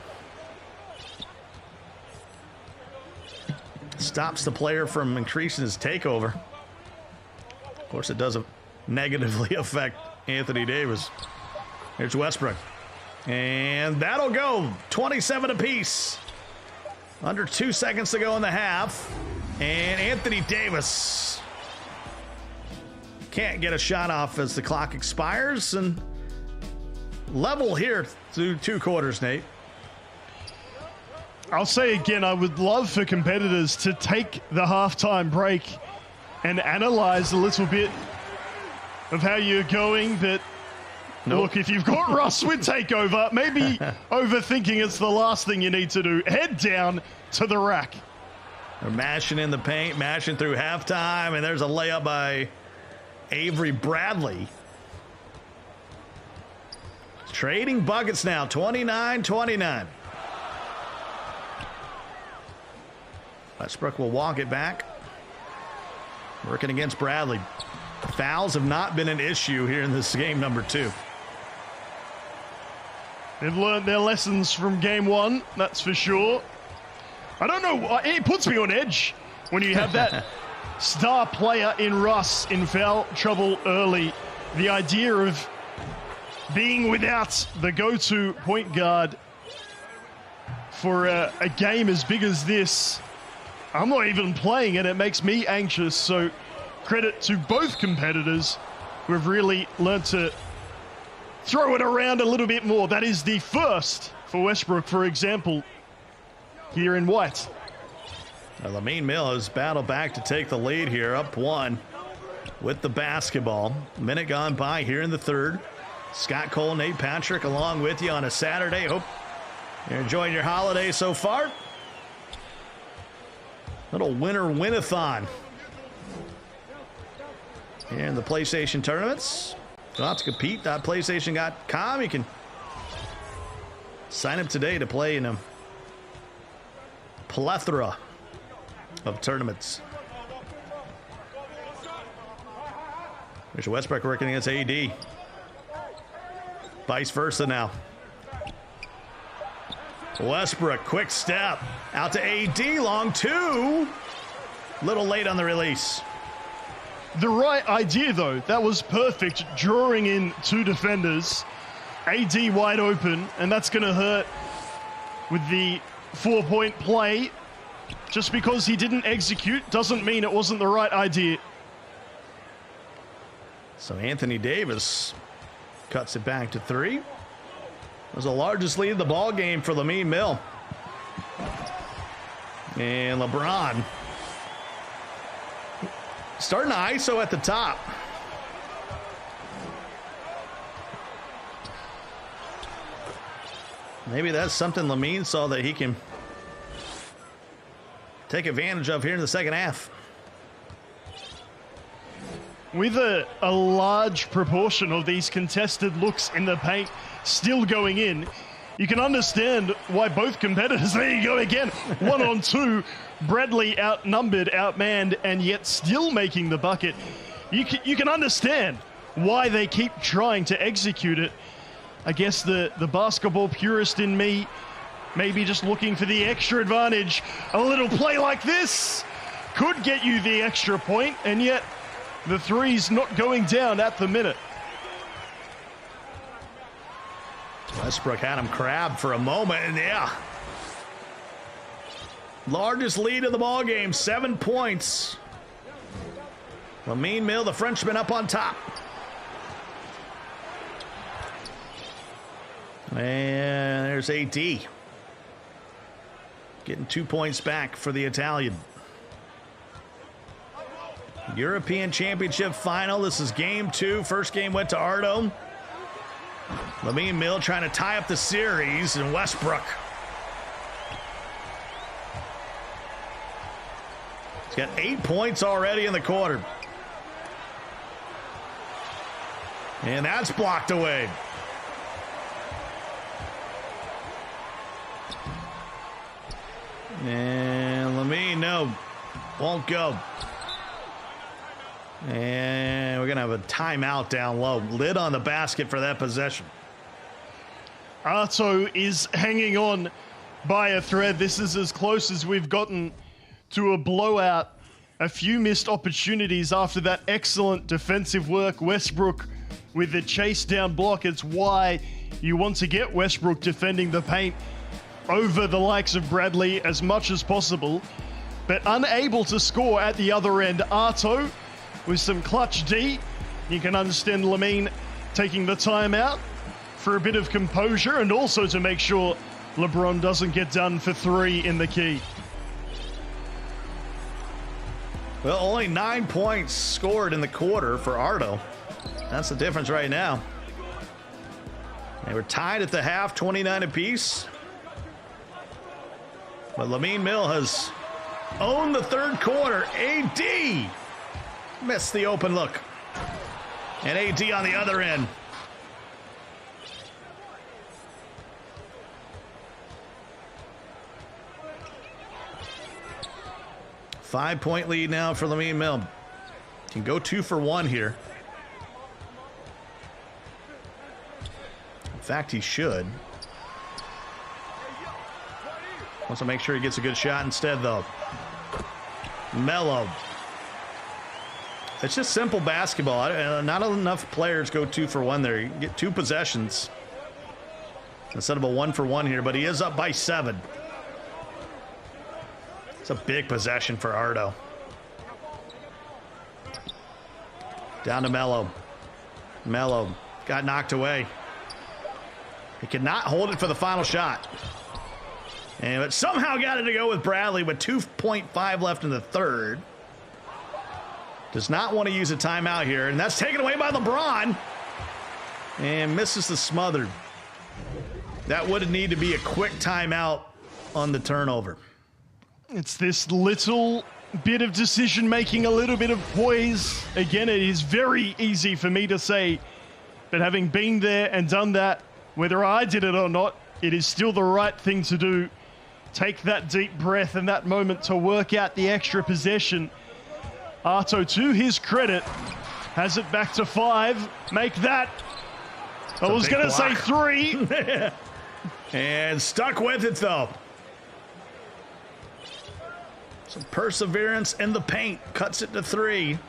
Stops the player from increasing his takeover. Of course, it doesn't negatively affect Anthony Davis. Here's Westbrook. And that'll go. 27 apiece. Under 2 seconds to go in the half. And Anthony Davis can't get a shot off as the clock expires. And level here through 2 quarters, Nate. I'll say again, I would love for competitors to take the halftime break and analyze a little bit of how you're going, but look, if you've got Russ with takeover, maybe overthinking is the last thing you need to do. Head down to the rack. They're mashing in the paint, mashing through halftime, and there's a layup by Avery Bradley. Trading buckets now, 29-29. Westbrook will walk it back. Working against Bradley. Fouls have not been an issue here in this game number 2. They've learned their lessons from game 1, that's for sure. I don't know, it puts me on edge when you have that star player in Russ in foul trouble early. The idea of being without the go-to point guard for a game as big as this, I'm not even playing and it makes me anxious. So credit to both competitors who have really learned to throw it around a little bit more. That is the first for Westbrook, for example, here in white. Lamine Mill has battled back to take the lead here, up 1 with the basketball. Minute gone by here in the third. Scott Cole, Nate Patrick along with you on a Saturday. Hope you're enjoying your holiday so far. Little winter win-a-thon here in the PlayStation tournaments. Got to compete. PlayStation.com. You can sign up today to play in a plethora of tournaments. There's Westbrook working against AD. Vice versa now. Westbrook, quick step. Out to AD, long 2. Little late on the release. The right idea, though. That was perfect. Drawing in 2 defenders. AD wide open, and that's going to hurt with the 4-point play. Just because he didn't execute doesn't mean it wasn't the right idea. So Anthony Davis cuts it back to 3. It was the largest lead of the ball game for Lamine Mill. And LeBron starting to ISO at the top. Maybe that's something Lamine saw that he can take advantage of here in the second half. With a large proportion of these contested looks in the paint still going in, you can understand why both competitors, there you go again, 1-on-2, Bradley outnumbered, outmanned, and yet still making the bucket. You can understand why they keep trying to execute it. I guess the basketball purist in me maybe just looking for the extra advantage. A little play like this could get you the extra point, and yet the three's not going down at the minute. Westbrook had him crabbed for a moment, and yeah. Largest lead of the ball game, 7 points. Lamine Mill, the Frenchman, up on top. And there's AD. Getting 2 points back for the Italian. European Championship final. This is game 2. First game went to Ardo. Lamine Mill trying to tie up the series, and Westbrook. He's got 8 points already in the quarter. And that's blocked away. And Lamine, no, won't go. And we're going to have a timeout down low. Lid on the basket for that possession. Arto is hanging on by a thread. This is as close as we've gotten to a blowout. A few missed opportunities after that excellent defensive work. Westbrook with the chase down block. It's why you want to get Westbrook defending the paint over the likes of Bradley as much as possible, but unable to score at the other end. Arto with some clutch D. You can understand Lamine taking the timeout for a bit of composure and also to make sure LeBron doesn't get done for 3 in the key. Well, only 9 points scored in the quarter for Ardo. That's the difference right now. They were tied at the half, 29 apiece. But Lamine Mill has owned the third quarter. AD missed the open look. And AD on the other end. Five-point lead now for Lamine Mill. Can go 2 for 1 here. In fact, he should. Wants to make sure he gets a good shot instead, though. Melo. It's just simple basketball. Not enough players go 2 for 1 there. You get 2 possessions instead of a 1 for 1 here, but he is up by 7. It's a big possession for Ardo. Down to Melo. Melo got knocked away. He could not hold it for the final shot. And but somehow got it to go with Bradley with 2.5 left in the third. Does not want to use a timeout here, and that's taken away by LeBron. And misses the smothered. That would need to be a quick timeout on the turnover. It's this little bit of decision making, a little bit of poise. Again, it is very easy for me to say, but having been there and done that, whether I did it or not, it is still the right thing to do. Take that deep breath and that moment to work out the extra possession. Arto, to his credit, has it back to 5. Make that. I was going to say 3. And stuck with it, though. Some perseverance in the paint. Cuts it to 3.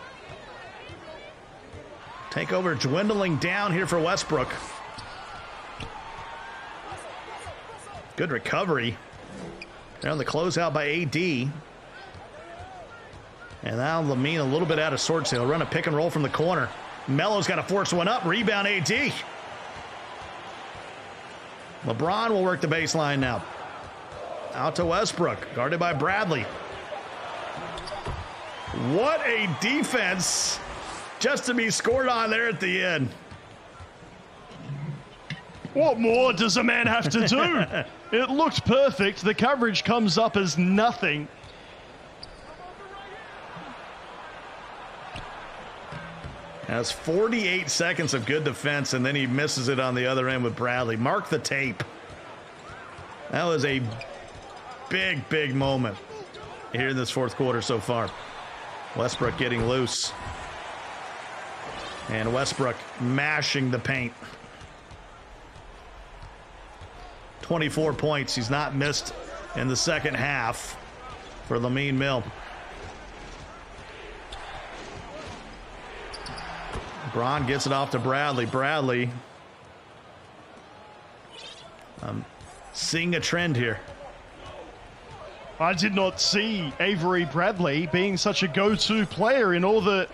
Takeover dwindling down here for Westbrook. Good recovery. They're on the closeout by AD. And now Lamine a little bit out of sorts. He'll run a pick and roll from the corner. Melo's got to force one up. Rebound AD. LeBron will work the baseline now. Out to Westbrook. Guarded by Bradley. What a defense just to be scored on there at the end. What more does a man have to do? It looked perfect. The coverage comes up as nothing. Has 48 seconds of good defense, and then he misses it on the other end with Bradley. Mark the tape. That was a big, big moment here in this fourth quarter so far. Westbrook getting loose. And Westbrook mashing the paint. 24 points. He's not missed in the second half for Lamine Mill. Braun gets it off to Bradley. Bradley, seeing a trend here. I did not see Avery Bradley being such a go-to player in all the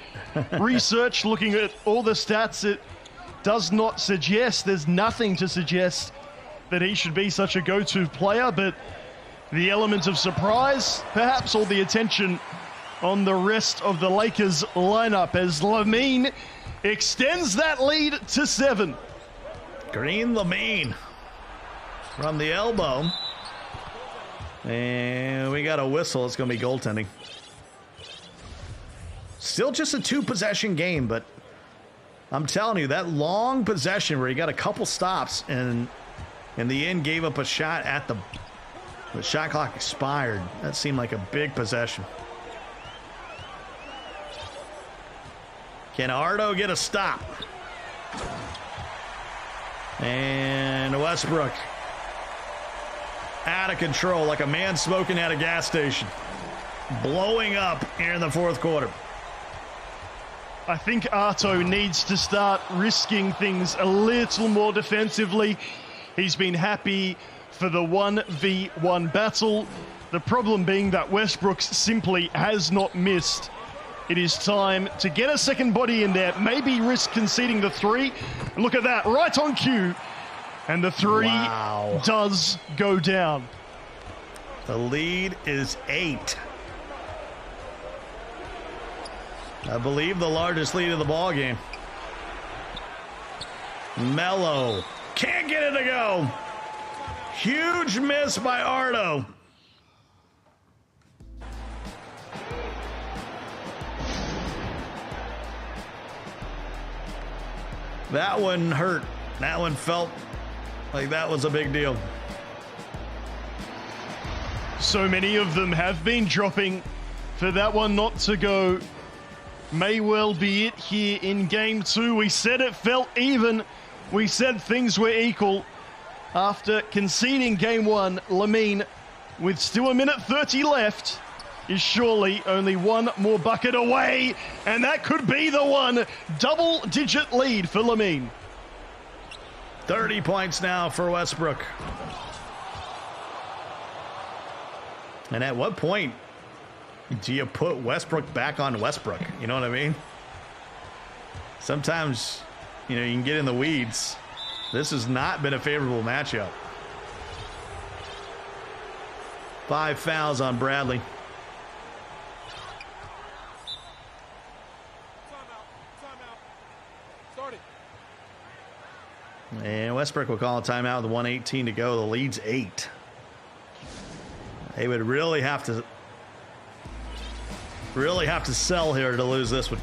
research, looking at all the stats. It does not suggest, there's nothing to suggest that he should be such a go-to player, but the element of surprise, perhaps all the attention on the rest of the Lakers lineup as Lamine extends that lead to 7. Green Lamine from the elbow. And we got a whistle. It's going to be goaltending. Still just a 2-possession game, but I'm telling you, that long possession where he got a couple stops and in the end gave up a shot at the shot clock expired. That seemed like a big possession. Can Ardo get a stop? And Westbrook out of control, like a man smoking at a gas station. Blowing up here in the fourth quarter. I think Arto needs to start risking things a little more defensively. He's been happy for the 1v1 battle. The problem being that Westbrook simply has not missed. It is time to get a second body in there, maybe risk conceding the 3. Look at that, right on cue. And the 3 does go down. The lead is 8. I believe the largest lead of the ball game. Melo can't get it to go. Huge miss by Ardo. That one hurt. That one felt like that was a big deal. So many of them have been dropping. For that one not to go may well be it here in game 2. We said it felt even. We said things were equal. After conceding game 1, Lamine, with still 1:30 left, is surely only one more bucket away. And that could be the one. Double-digit lead for Lamine. 30 points now for Westbrook. And at what point do you put Westbrook back on Westbrook? You know what I mean? Sometimes, you can get in the weeds. This has not been a favorable matchup. 5 fouls on Bradley. And Westbrook will call a timeout with 1:18 to go. The lead's 8. They would really have to sell here to lose this one.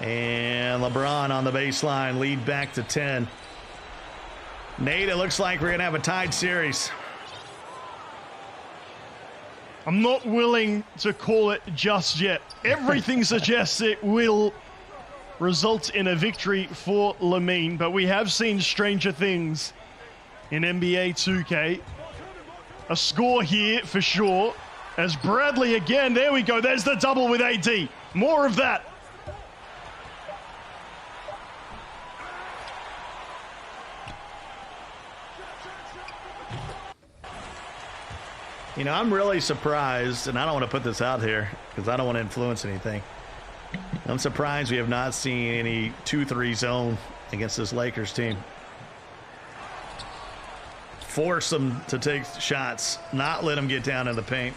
And LeBron on the baseline, lead back to 10. Nate, it looks like we're going to have a tied series. I'm not willing to call it just yet. Everything suggests it will result in a victory for Lamine, but we have seen stranger things in NBA 2K. A score here for sure. As Bradley again, there we go. There's the double with AD. More of that. I'm really surprised, and I don't want to put this out here because I don't want to influence anything. I'm surprised we have not seen any 2-3 zone against this Lakers team. Force them to take shots, not let them get down in the paint.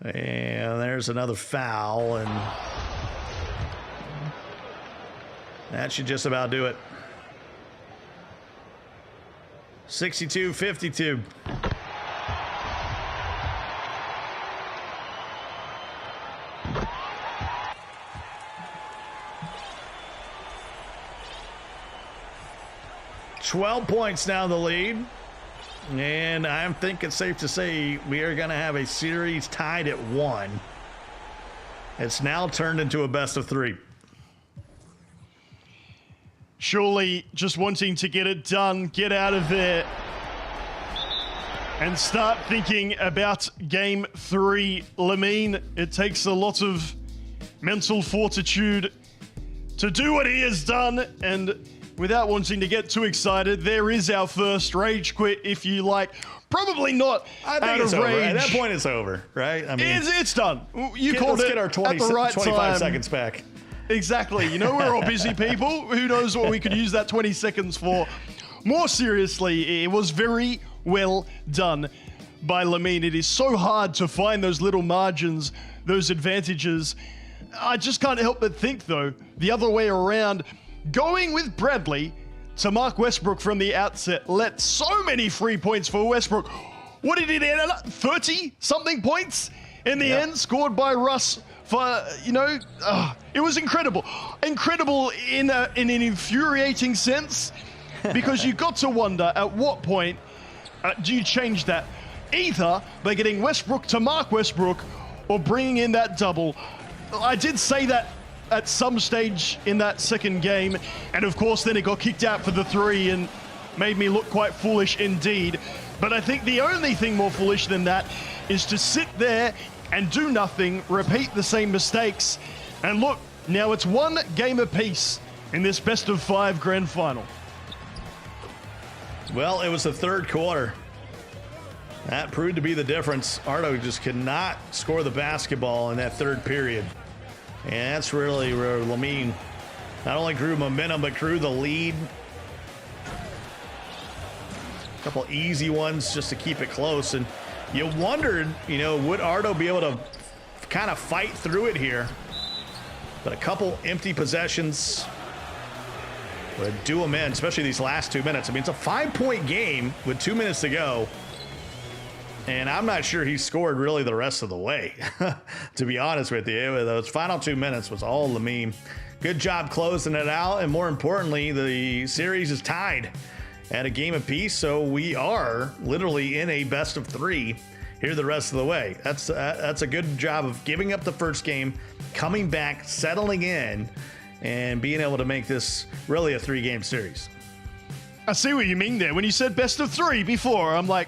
And there's another foul, and that should just about do it. 62-52. $12 points now the lead. And I think it's safe to say we are going to have a series tied at 1. It's now turned into a best of 3. Surely just wanting to get it done, get out of there, and start thinking about game 3. Lamine, it takes a lot of mental fortitude to do what he has done, and without wanting to get too excited, there is our first rage quit, if you like. Probably not I think out it's of over. rage. At that point, it's over, right? I mean, It's done. You called let's it get our 20, at the right 25 time. seconds back. Exactly. You know, we're all busy people. Who knows what we could use that 20 seconds for? More seriously, it was very well done by Lamine. It is so hard to find those little margins, those advantages. I just can't help but think, though, the other way around, going with Bradley to Mark Westbrook from the outset let so many free points for Westbrook. What did it end up? 30-something points in the end, scored by Russ for, it was incredible. Incredible in an infuriating sense, because you got to wonder at what point do you change that? Either by getting Westbrook to Mark Westbrook or bringing in that double. I did say that at some stage in that second game, and of course then it got kicked out for the 3 and made me look quite foolish indeed. But I think the only thing more foolish than that is to sit there and do nothing, repeat the same mistakes, and look, now it's 1 game apiece in this best of 5 grand final. Well, it was the third quarter. That proved to be the difference. Ardo just could not score the basketball in that third period. And that's really where Lamine not only grew momentum, but grew the lead. A couple easy ones just to keep it close. And you wondered, would Ardo be able to kind of fight through it here? But a couple empty possessions would do them in, especially these last 2 minutes. I mean, it's a 5-point game with 2 minutes to go. And I'm not sure he scored really the rest of the way, to be honest with you. Those final 2 minutes was all Lamine. Good job closing it out. And more importantly, the series is tied at a game apiece. So we are literally in a best of 3 here the rest of the way. That's a good job of giving up the first game, coming back, settling in, and being able to make this really a 3-game series. I see what you mean there. When you said best of 3 before, I'm like,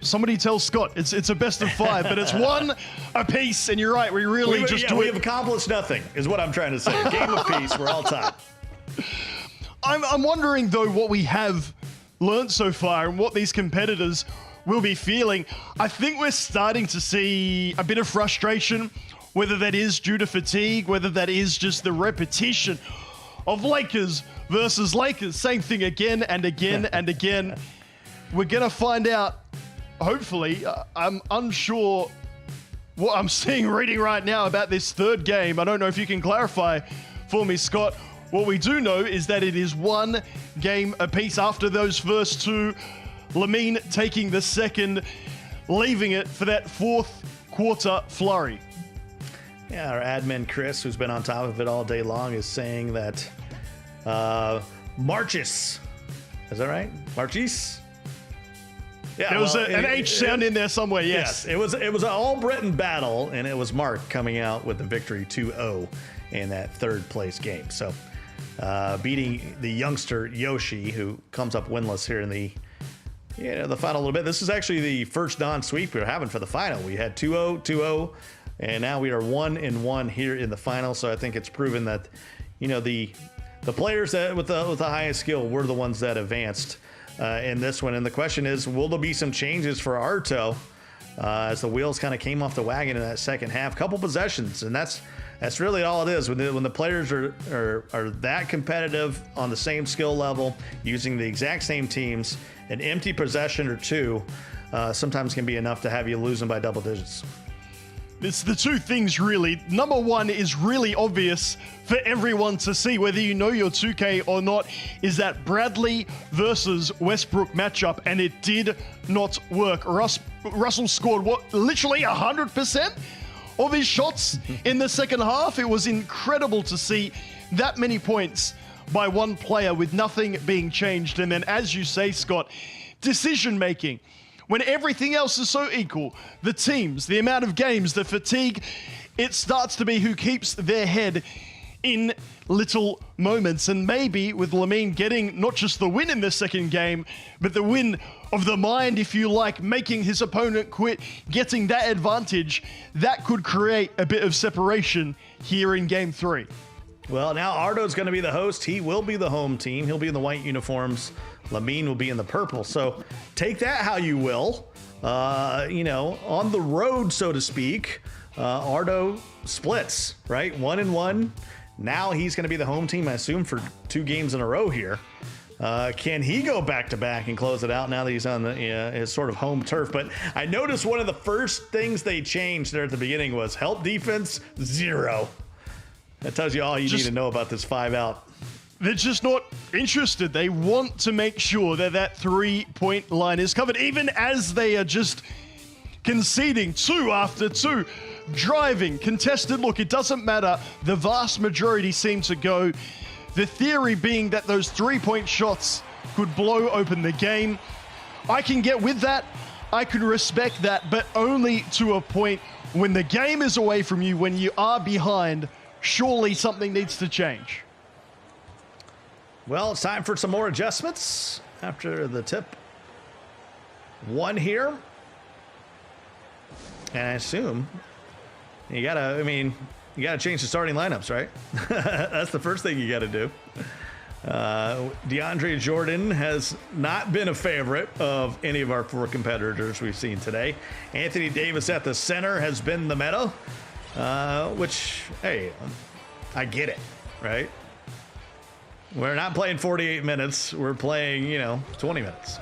somebody tell Scott it's a best of 5, but it's 1 apiece, and you're right. We have accomplished nothing, is what I'm trying to say. Game apiece, we're all tied. I'm wondering though what we have learned so far and what these competitors will be feeling. I think we're starting to see a bit of frustration, whether that is due to fatigue, whether that is just the repetition of Lakers versus Lakers. Same thing again and again and again. We're going to find out, hopefully. I'm unsure what I'm reading right now about this third game. I don't know if you can clarify for me, Scott. What we do know is that it is 1 game apiece after those first 2. Lamine taking the second, leaving it for that 4th quarter flurry. Yeah, our admin, Chris, who's been on top of it all day long, is saying that Marchis, is that right? Marchis? Yeah, there was an H sound in there somewhere, yes. It was an all-Britain battle, and it was Mark coming out with the victory 2-0 in that third place game. So beating the youngster Yoshi, who comes up winless here in the final little bit. This is actually the first non-sweep we're having for the final. We had 2-0, 2-0, and now we are 1-1 here in the final. So I think it's proven that, the players that with the highest skill were the ones that advanced in this one. And the question is, will there be some changes for Arto as the wheels kind of came off the wagon in that second half? Couple possessions, and that's really all it is. When the players are that competitive on the same skill level, using the exact same teams, an empty possession or 2 sometimes can be enough to have you losing by double digits. It's the two things, really. Number one is really obvious for everyone to see, whether you know your 2K or not, is that Bradley versus Westbrook matchup, and it did not work. Russell scored, literally 100% of his shots in the second half. It was incredible to see that many points by one player with nothing being changed. And then, as you say, Scott, decision-making. When everything else is so equal, the teams, the amount of games, the fatigue, it starts to be who keeps their head in little moments. And maybe with Lamine getting not just the win in the second game, but the win of the mind, if you like, making his opponent quit, getting that advantage, that could create a bit of separation here in game 3. Well, now Ardo's going to be the host. He will be the home team. He'll be in the white uniforms. Lamine will be in the purple. So take that how you will. On the road, so to speak, Ardo splits, right? 1-1. Now he's going to be the home team, I assume, for 2 games in a row here. Can he go back-to-back and close it out now that he's on his sort of home turf? But I noticed one of the first things they changed there at the beginning was help defense 0. That tells you all you need to know about this 5-out. They're just not interested. They want to make sure that that 3-point line is covered, even as they are just conceding 2 after 2, driving, contested look. It doesn't matter. The vast majority seem to go. The theory being that those 3-point shots could blow open the game. I can get with that. I can respect that, but only to a point. When the game is away from you, when you are behind, surely something needs to change. Well, it's time for some more adjustments after the tip 1 here. And I assume you gotta change the starting lineups, right? That's the first thing you gotta do. DeAndre Jordan has not been a favorite of any of our 4 competitors we've seen today. Anthony Davis at the center has been the meta, which, hey, I get it, right? We're not playing 48 minutes. We're playing, 20 minutes.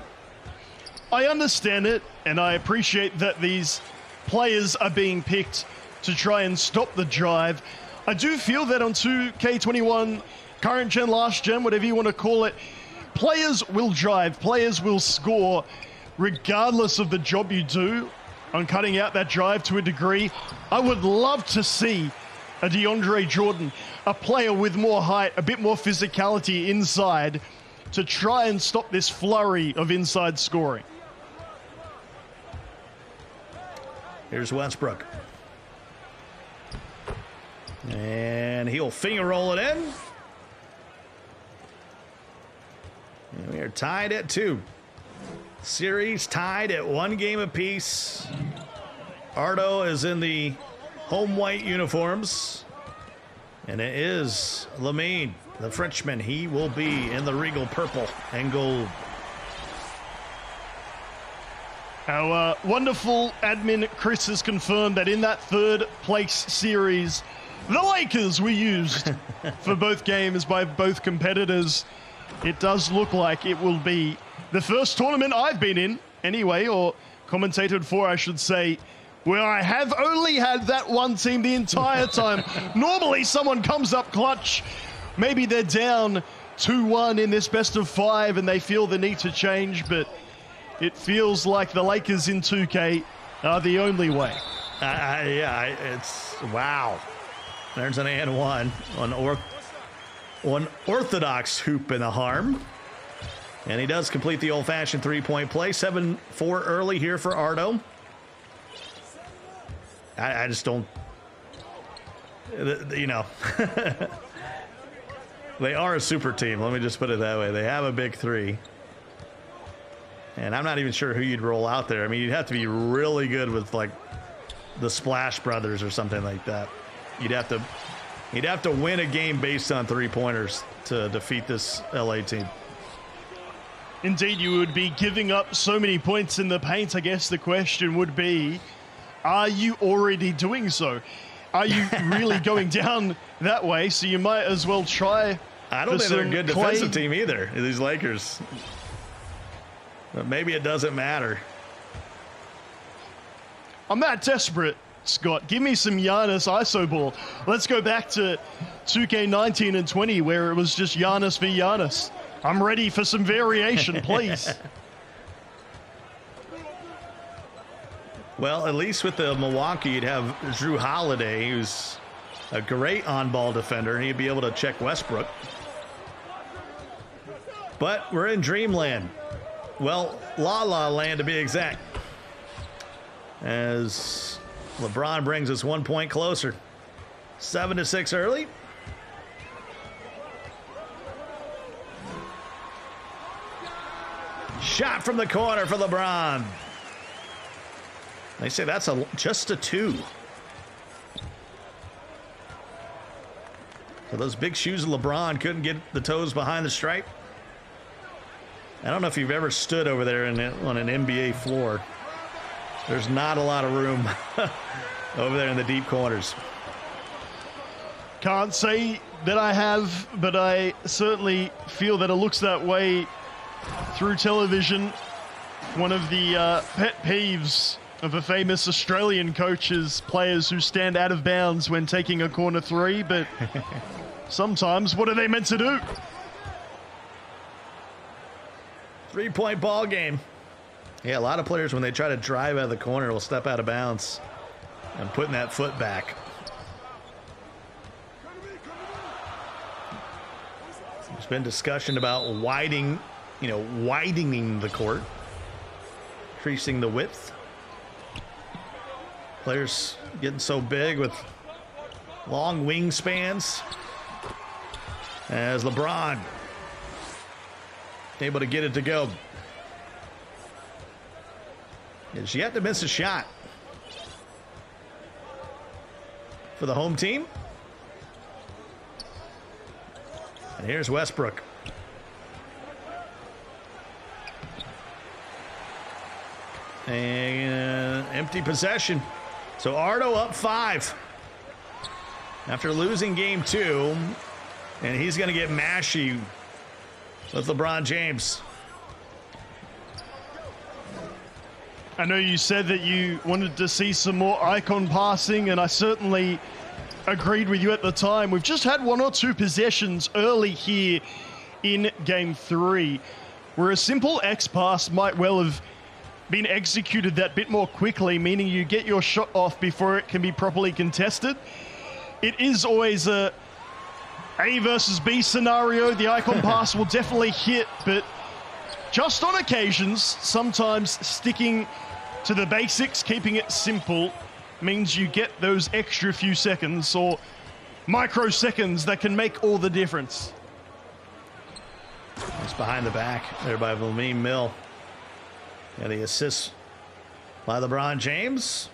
I understand it, and I appreciate that these players are being picked to try and stop the drive. I do feel that on 2K21, current gen, last gen, whatever you want to call it, players will drive, players will score, regardless of the job you do on cutting out that drive to a degree. I would love to see a DeAndre Jordan, a player with more height, a bit more physicality inside, to try and stop this flurry of inside scoring. Here's Westbrook. And he'll finger roll it in. And we are tied at 2. Series tied at 1 game apiece. Ardo is in the home white uniforms. And it is Lamine, the Frenchman. He will be in the regal purple and gold. Our wonderful admin Chris has confirmed that in that 3rd place series, the Lakers were used for both games by both competitors. It does look like it will be the first tournament I've been in, anyway, or commentated for, I should say, where I have only had that one team the entire time. Normally someone comes up clutch, maybe they're down 2-1 in this best of 5 and they feel the need to change, but it feels like the Lakers in 2K are the only way. It's wow. There's an and 1 on orthodox hoop and a harm. And he does complete the old-fashioned 3-point play. 7-4 early here for Ardo. I just don't, they are a super team. Let me just put it that way. They have a big 3. And I'm not even sure who you'd roll out there. I mean, you'd have to be really good with, like, the Splash Brothers or something like that. You'd have to win a game based on 3-pointers to defeat this LA team. Indeed, you would be giving up so many points in the paint. I guess the question would be, are you already doing so? Are you really going down that way? So you might as well try. I don't think they're a good defensive team either, these Lakers. But maybe it doesn't matter. I'm that desperate Scott. Give me some Giannis ISO ball. Let's go back to 2K19 and 20 where it was just Giannis v. Giannis. I'm ready for some variation, please. Well, at least with the Milwaukee, you'd have Drew Holiday, who's a great on-ball defender. He'd be able to check Westbrook. But we're in dreamland. Well, La La Land to be exact. As LeBron brings us 1 point closer. 7-6 early. Shot from the corner for LeBron. They say that's just a 2. So those big shoes of LeBron couldn't get the toes behind the stripe. I don't know if you've ever stood over there on an NBA floor. There's not a lot of room over there in the deep corners. Can't say that I have, but I certainly feel that it looks that way through television. One of the pet peeves of a famous Australian coach is players who stand out of bounds when taking a corner 3, but sometimes what are they meant to do? 3-point ball game. Yeah, a lot of players, when they try to drive out of the corner, will step out of bounds and putting that foot back. There's been discussion about widening the court, increasing the width. Players getting so big with long wingspans. As LeBron able to get it to go. Is yet to miss a shot for the home team. And here's Westbrook. And empty possession. So Ardo up 5 after losing game 2. And he's going to get mashy with LeBron James. I know you said that you wanted to see some more icon passing, and I certainly agreed with you at the time. We've just had 1 or 2 possessions early here in game 3 where a simple X pass might well have been executed that bit more quickly, meaning you get your shot off before it can be properly contested. It is always a versus B scenario. The icon pass will definitely hit, but just on occasions, sometimes sticking to the basics, keeping it simple, means you get those extra few seconds or microseconds that can make all the difference. It's behind the back there by Lamine Mill. And the assist by LeBron James.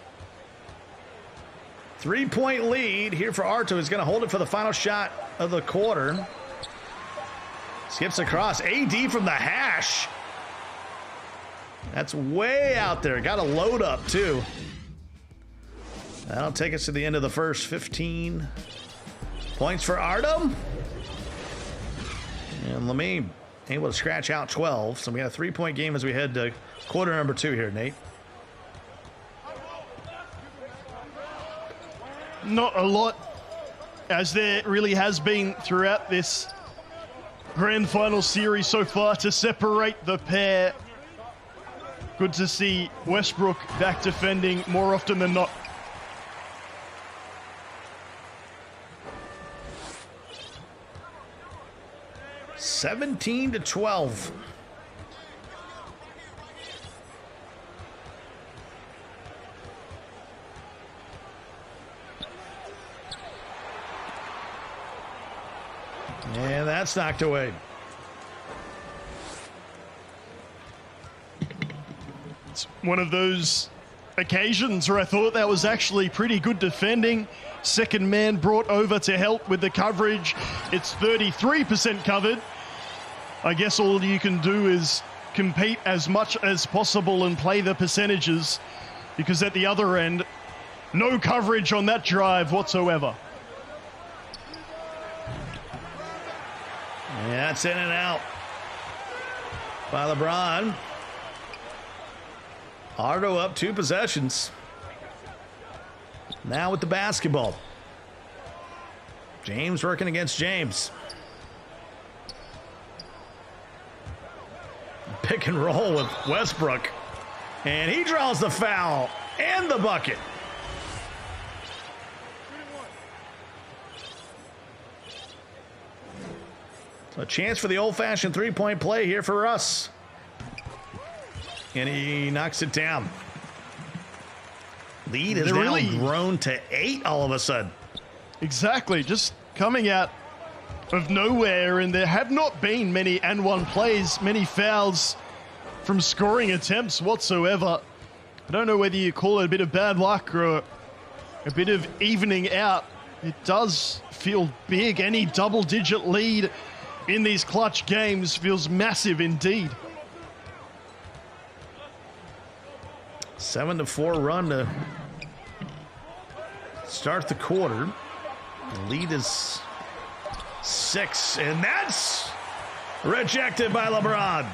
3-point lead here for Arto. He's going to hold it for the final shot of the quarter. Skips across. AD from the hash. That's way out there. Got a load up, too. That'll take us to the end of the first. 15 points for Artem. And Lamine able to scratch out 12. So we got a 3-point game as we head to quarter number 2 here, Nate. Not a lot, as there really has been throughout this grand final series so far, to separate the pair. Good to see Westbrook back defending more often than not. (17-12). And that's knocked away. It's one of those occasions where I thought that was actually pretty good defending. Second man brought over to help with the coverage. It's 33% covered. I guess all you can do is compete as much as possible and play the percentages, because at the other end, no coverage on that drive whatsoever. Yeah, that's in and out by LeBron. Ardo up 2 possessions. Now with the basketball. James working against James. Pick and roll with Westbrook. And he draws the foul and the bucket. So a chance for the old-fashioned three-point play here for Russ. And he knocks it down. Lead has now grown to 8 all of a sudden. Exactly, just coming out of nowhere, and there have not been many and one plays, many fouls from scoring attempts whatsoever. I don't know whether you call it a bit of bad luck or a bit of evening out. It does feel big. Any double-digit lead in these clutch games feels massive indeed. 7-4 run to start the quarter. The lead is 6, and that's rejected by LeBron.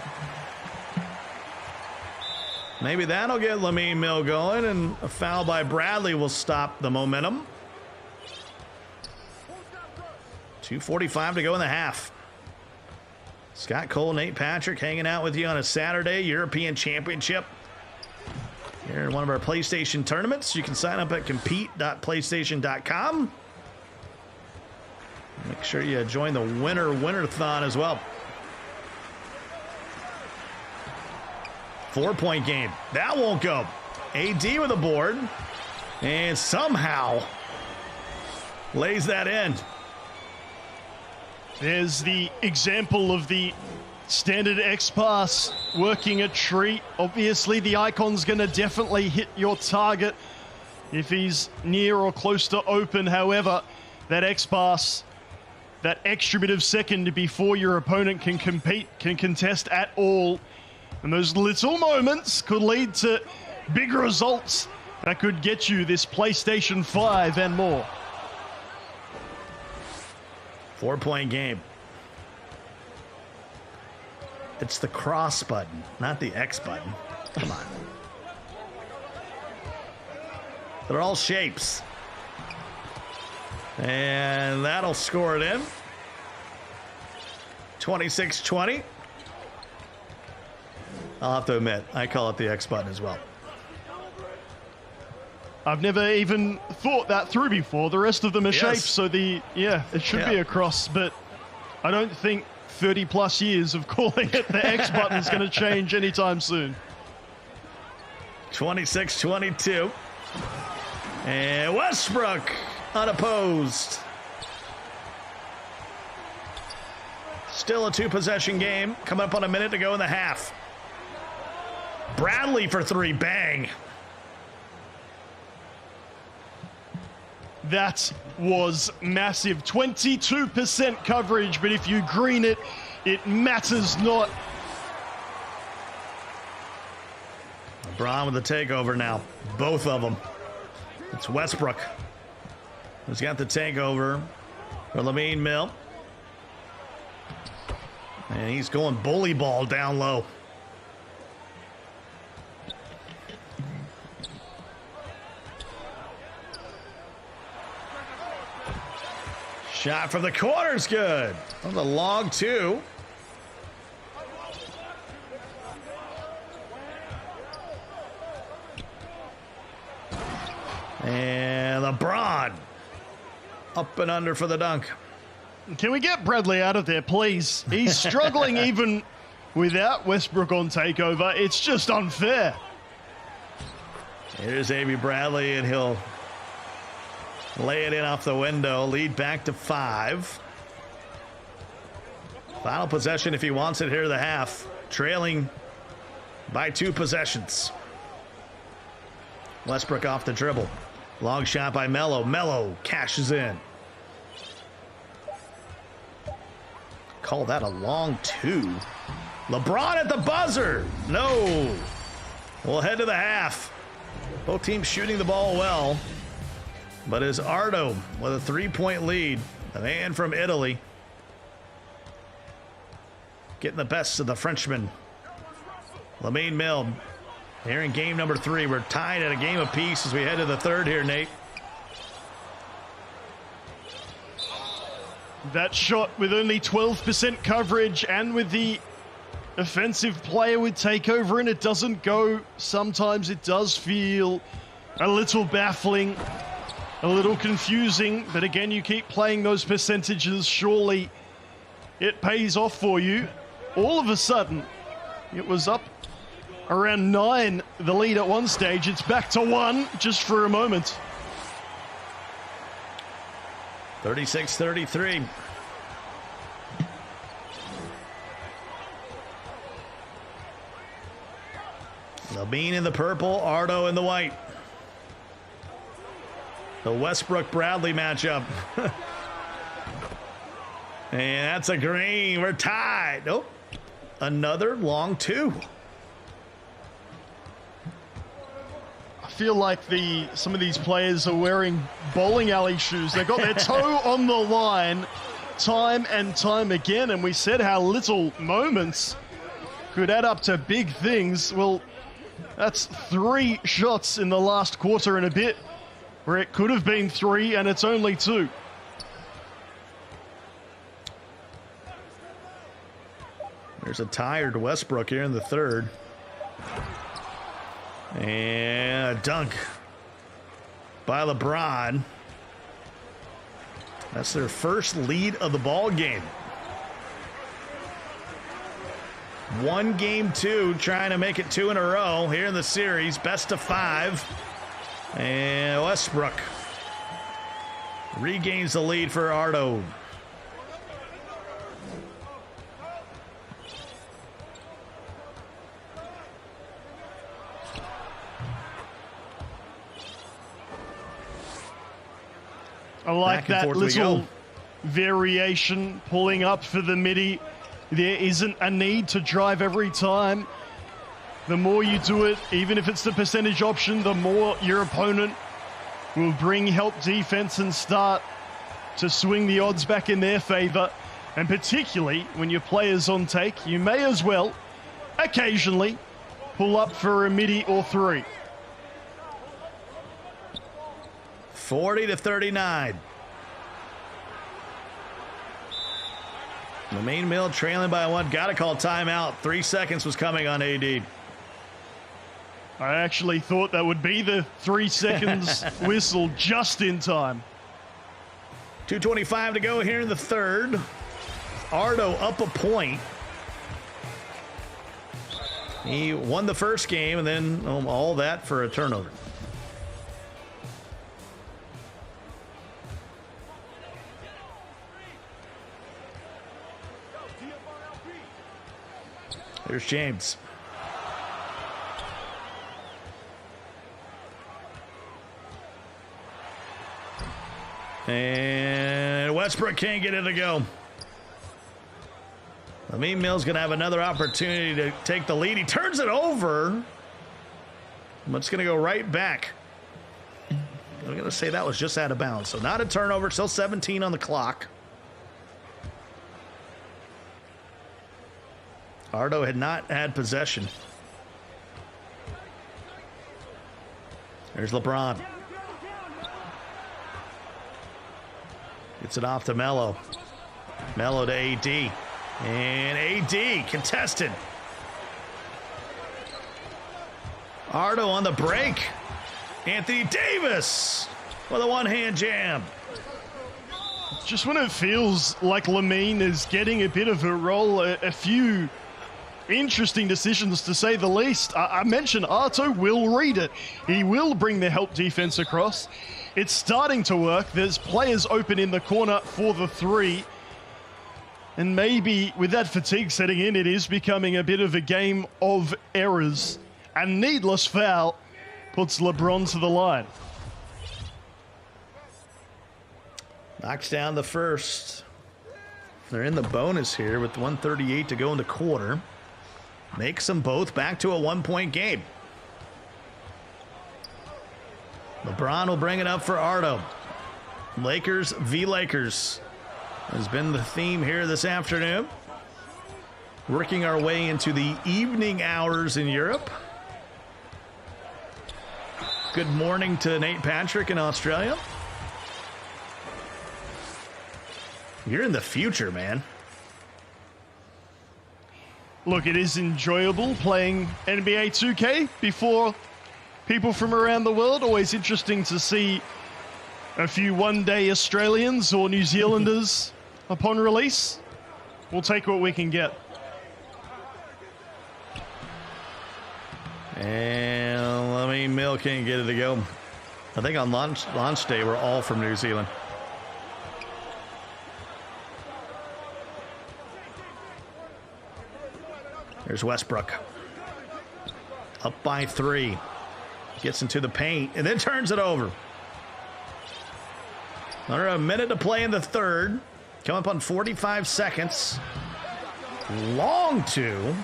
Maybe that'll get Lamine Mill going, and a foul by Bradley will stop the momentum. 2:45 to go in the half. Scott Cole, Nate Patrick hanging out with you on a Saturday European Championship. Here in one of our PlayStation tournaments. You can sign up at compete.playstation.com. Make sure you join the winner-thon as well. 4-point game. That won't go. AD with a board. And somehow lays that in. There's the example of the standard X pass working a treat. Obviously, the icon's going to definitely hit your target if he's near or close to open. However, that X pass, that extra bit of second before your opponent can compete, can contest at all. And those little moments could lead to big results that could get you this PlayStation 5 and more. 4-point game. It's the cross button, not the X button. Come on. They're all shapes. And that'll score it in. 26-20. I'll have to admit, I call it the X button as well. I've never even thought that through before. The rest of them are shapes, so it should be a cross, but I don't think 30 plus years of calling it the X button is going to change anytime soon. 26-22. And Westbrook unopposed. Still a 2-possession game. Coming up on a minute to go in the half. Bradley for 3, bang. That was massive. 22% coverage, but if you green it, it matters not. LeBron with the takeover now. Both of them. It's Westbrook who's got the takeover for Lamine Mill. And he's going bully ball down low. Shot from the corner's good. On the long 2. And LeBron up and under for the dunk. Can we get Bradley out of there, please? He's struggling even without Westbrook on takeover. It's just unfair. Here's Avery Bradley, and he'll lay it in off the window. Lead back to 5. Final possession if he wants it here in the half. Trailing by 2 possessions. Westbrook off the dribble. Long shot by Melo. Melo cashes in. Call that a long 2. LeBron at the buzzer. No. We'll head to the half. Both teams shooting the ball well. But is Ardo with a 3-point lead. The man from Italy. Getting the best of the Frenchman. Lamine Mill. Here in game number 3. We're tied at a game apiece as we head to the third here, Nate. That shot with only 12% coverage and with the offensive player with takeover and it doesn't go. Sometimes it does feel a little baffling, a little confusing, but again, you keep playing those percentages, surely it pays off for you. All of a sudden, it was up around 9, the lead at one stage. It's back to 1 just for a moment. 36-33. Lamine in the purple, Ardo in the white. The Westbrook-Bradley matchup. And that's a green. We're tied. Nope. Another long 2. I feel like some of these players are wearing bowling alley shoes. They've got their toe on the line time and time again. And we said how little moments could add up to big things. Well, that's 3 shots in the last quarter and a bit, where it could have been 3 and it's only 2. There's a tired Westbrook here in the third. And a dunk by LeBron. That's their first lead of the ball game. 1 game 2, trying to make it 2 in a row here in the series. Best of 5. And Westbrook regains the lead for Ardo. I like that little variation, pulling up for the midi. There isn't a need to drive every time. The more you do it, even if it's the percentage option, the more your opponent will bring help defense and start to swing the odds back in their favor. And particularly when your player's on take, you may as well occasionally pull up for a midi or 3. 40-39. Lamine Mill trailing by 1. Got to call timeout. 3 seconds was coming on AD. I actually thought that would be the 3 seconds whistle just in time. 2:25 to go here in the third. Ardo up a point. He won the first game and then all that for a turnover. Here's James. And Westbrook can't get it to go. Lamine Mill's going to have another opportunity to take the lead. He turns it over. But it's going to go right back. I'm going to say that was just out of bounds. So not a turnover. Still 17 on the clock. Ardo had not had possession. There's LeBron. Gets it off to Melo. Melo to AD. And AD contested. Ardo on the break. Anthony Davis with a one-hand jam. Just when it feels like Lamine is getting a bit of a roll, a few interesting decisions to say the least. I mentioned Arto will read it. He will bring the help defense across. It's starting to work. There's players open in the corner for the 3. And maybe with that fatigue setting in, it is becoming a bit of a game of errors. A needless foul puts LeBron to the line. Knocks down the first. They're in the bonus here with 1:38 to go in the quarter. Makes them both back to a 1-point game. LeBron will bring it up for Ardo. Lakers v. Lakers has been the theme here this afternoon. Working our way into the evening hours in Europe. Good morning to Nate Patrick in Australia. You're in the future, man. Look, it is enjoyable playing NBA 2K before people from around the world. Always interesting to see a few one-day Australians or New Zealanders upon release. We'll take what we can get. And Lamine Mill can't get it to go. I think on launch day, we're all from New Zealand. There's Westbrook. Up by 3. Gets into the paint and then turns it over. Under a minute to play in the third. Come up on 45 seconds. Long two.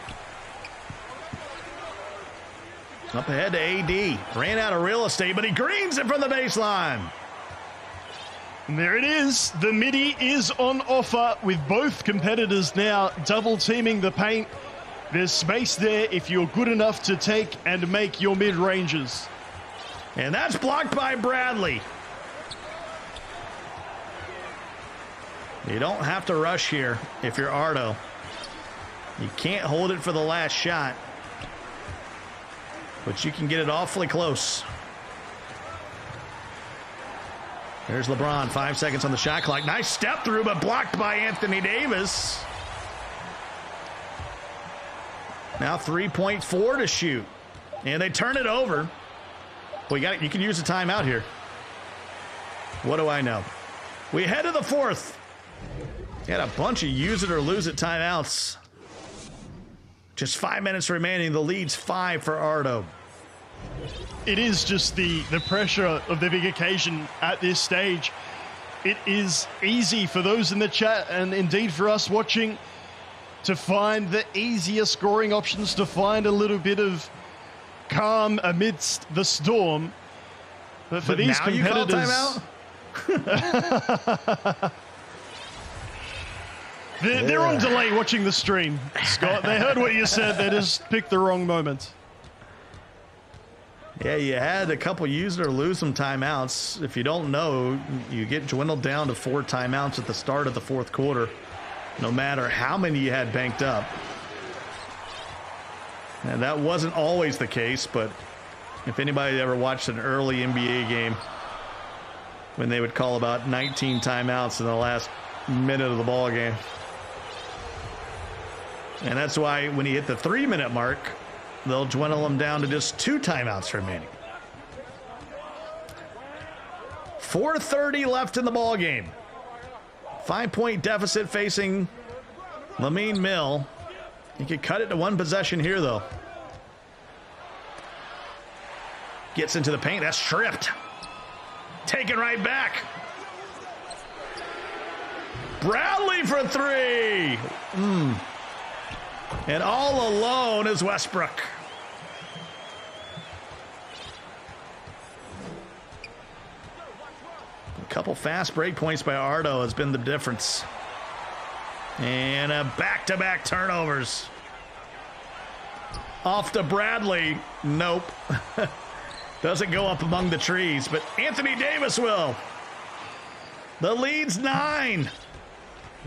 Up ahead to AD. Ran out of real estate, but he greens it from the baseline. And there it is. The midi is on offer with both competitors now double teaming the paint. There's space there if you're good enough to take and make your mid-ranges. And that's blocked by Bradley. You don't have to rush here if you're Ardo. You can't hold it for the last shot. But you can get it awfully close. There's LeBron, 5 seconds on the shot clock. Nice step through, but blocked by Anthony Davis. Now 3.4 to shoot. And they turn it over. Well, you can use a timeout here. What do I know? We head to the fourth. Got a bunch of use it or lose it timeouts. Just 5 minutes remaining. The lead's 5 for Ardo. It is just the pressure of the big occasion at this stage. It is easy for those in the chat and indeed for us watching to find the easier scoring options, to find a little bit of calm amidst the storm. But for these competitors, now you call timeout? They're on delay watching the stream, Scott. They heard what you said. They just picked the wrong moment. Yeah, you had a couple use it or lose them timeouts. If you don't know, you get dwindled down to 4 timeouts at the start of the fourth quarter, no matter how many you had banked up. And that wasn't always the case, but if anybody ever watched an early NBA game when they would call about 19 timeouts in the last minute of the ball game. And that's why when you hit the 3-minute mark, they'll dwindle them down to just 2 timeouts remaining. 4:30 left in the ball game. 5-point deficit facing Lamine Mill. He could cut it to 1 possession here, though. Gets into the paint. That's stripped. Taken right back. Bradley for 3. And all alone is Westbrook. A couple fast break points by Ardo has been the difference. And a back-to-back turnovers. Off to Bradley. Nope. Doesn't go up among the trees, but Anthony Davis will. The lead's 9.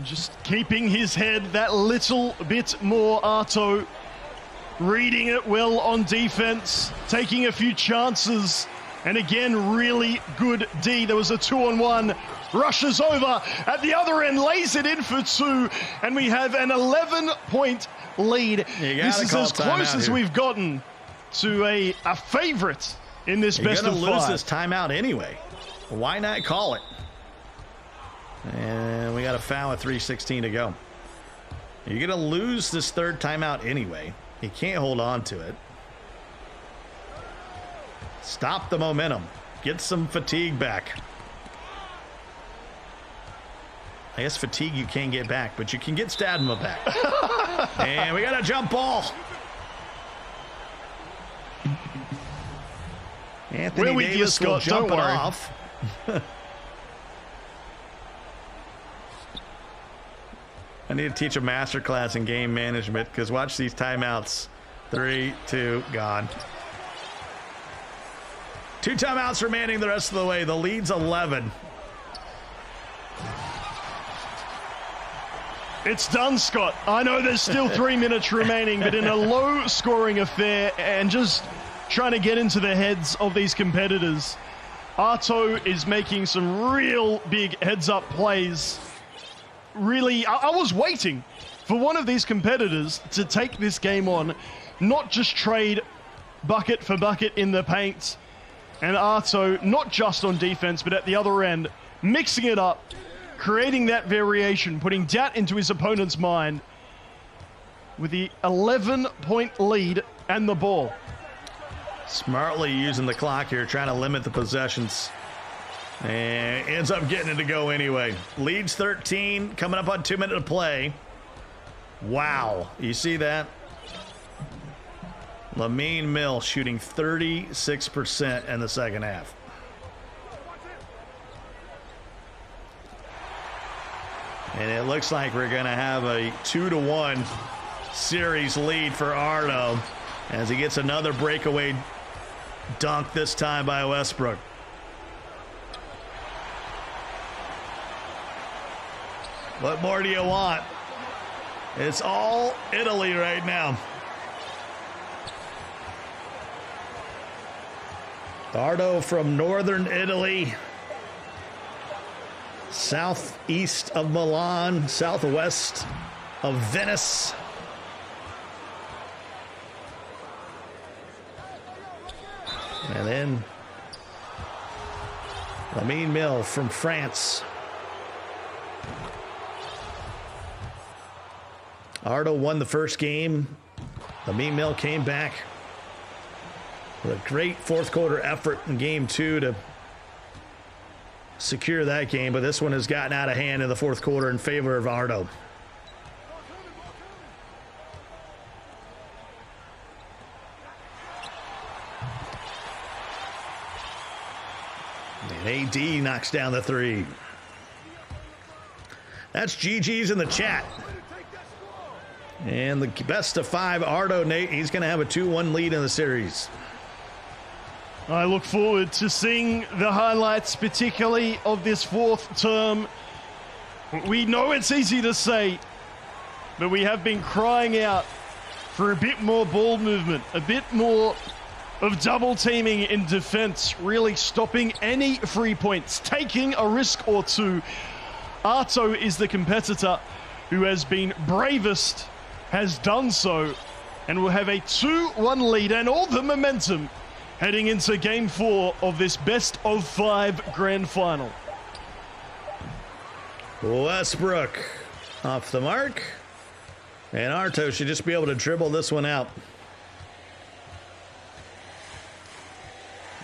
Just keeping his head that little bit more, Arto. Reading it well on defense, taking a few chances, and again, really good D. There was a 2-on-1, rushes over at the other end, lays it in for 2, and we have an 11-point lead. This is as close as we've gotten to a favorite in this best of 5. You're going to lose this timeout anyway. Why not call it? And we got a foul with 3:16 to go. You're going to lose this third timeout anyway. You can't hold on to it. Stop the momentum. Get some fatigue back. I guess fatigue you can't get back, but you can get stamina back. And we got a jump ball. Anthony Davis will jump it off. I need to teach a master class in game management because watch these timeouts. 3, 2, gone. 2 timeouts remaining the rest of the way. The lead's 11. It's done, Scott. I know there's still 3 minutes remaining, but in a low-scoring affair and just trying to get into the heads of these competitors, Arto is making some real big heads-up plays. Really, I was waiting for one of these competitors to take this game on, not just trade bucket for bucket in the paint. And Arto, not just on defense, but at the other end, mixing it up, creating that variation, putting doubt into his opponent's mind with the 11-point lead and the ball. Smartly using the clock here, trying to limit the possessions. And ends up getting it to go anyway. Leads 13, coming up on 2 minutes of play. Wow, you see that? Lamine Mill shooting 36% in the second half. And it looks like we're going to have a 2-1 series lead for Arto as he gets another breakaway dunk, this time by Westbrook. What more do you want? It's all Italy right now. Arto from northern Italy, southeast of Milan, southwest of Venice. And then Lamine Mill from France. Arto won the first game. Lamine Mill came back with a great fourth quarter effort in game 2 to secure that game, but this one has gotten out of hand in the fourth quarter in favor of Arto. And AD knocks down the 3. That's GG's in the chat. And the best of 5, Arto, Nate, he's going to have a 2-1 lead in the series. I look forward to seeing the highlights, particularly of this fourth term. We know it's easy to say, but we have been crying out for a bit more ball movement, a bit more of double teaming in defense, really stopping any free points, taking a risk or two. Arto is the competitor who has been bravest, has done so, and will have a 2-1 lead and all the momentum heading into game 4 of this best of 5 grand final. Westbrook off the mark, and Arto should just be able to dribble this one out.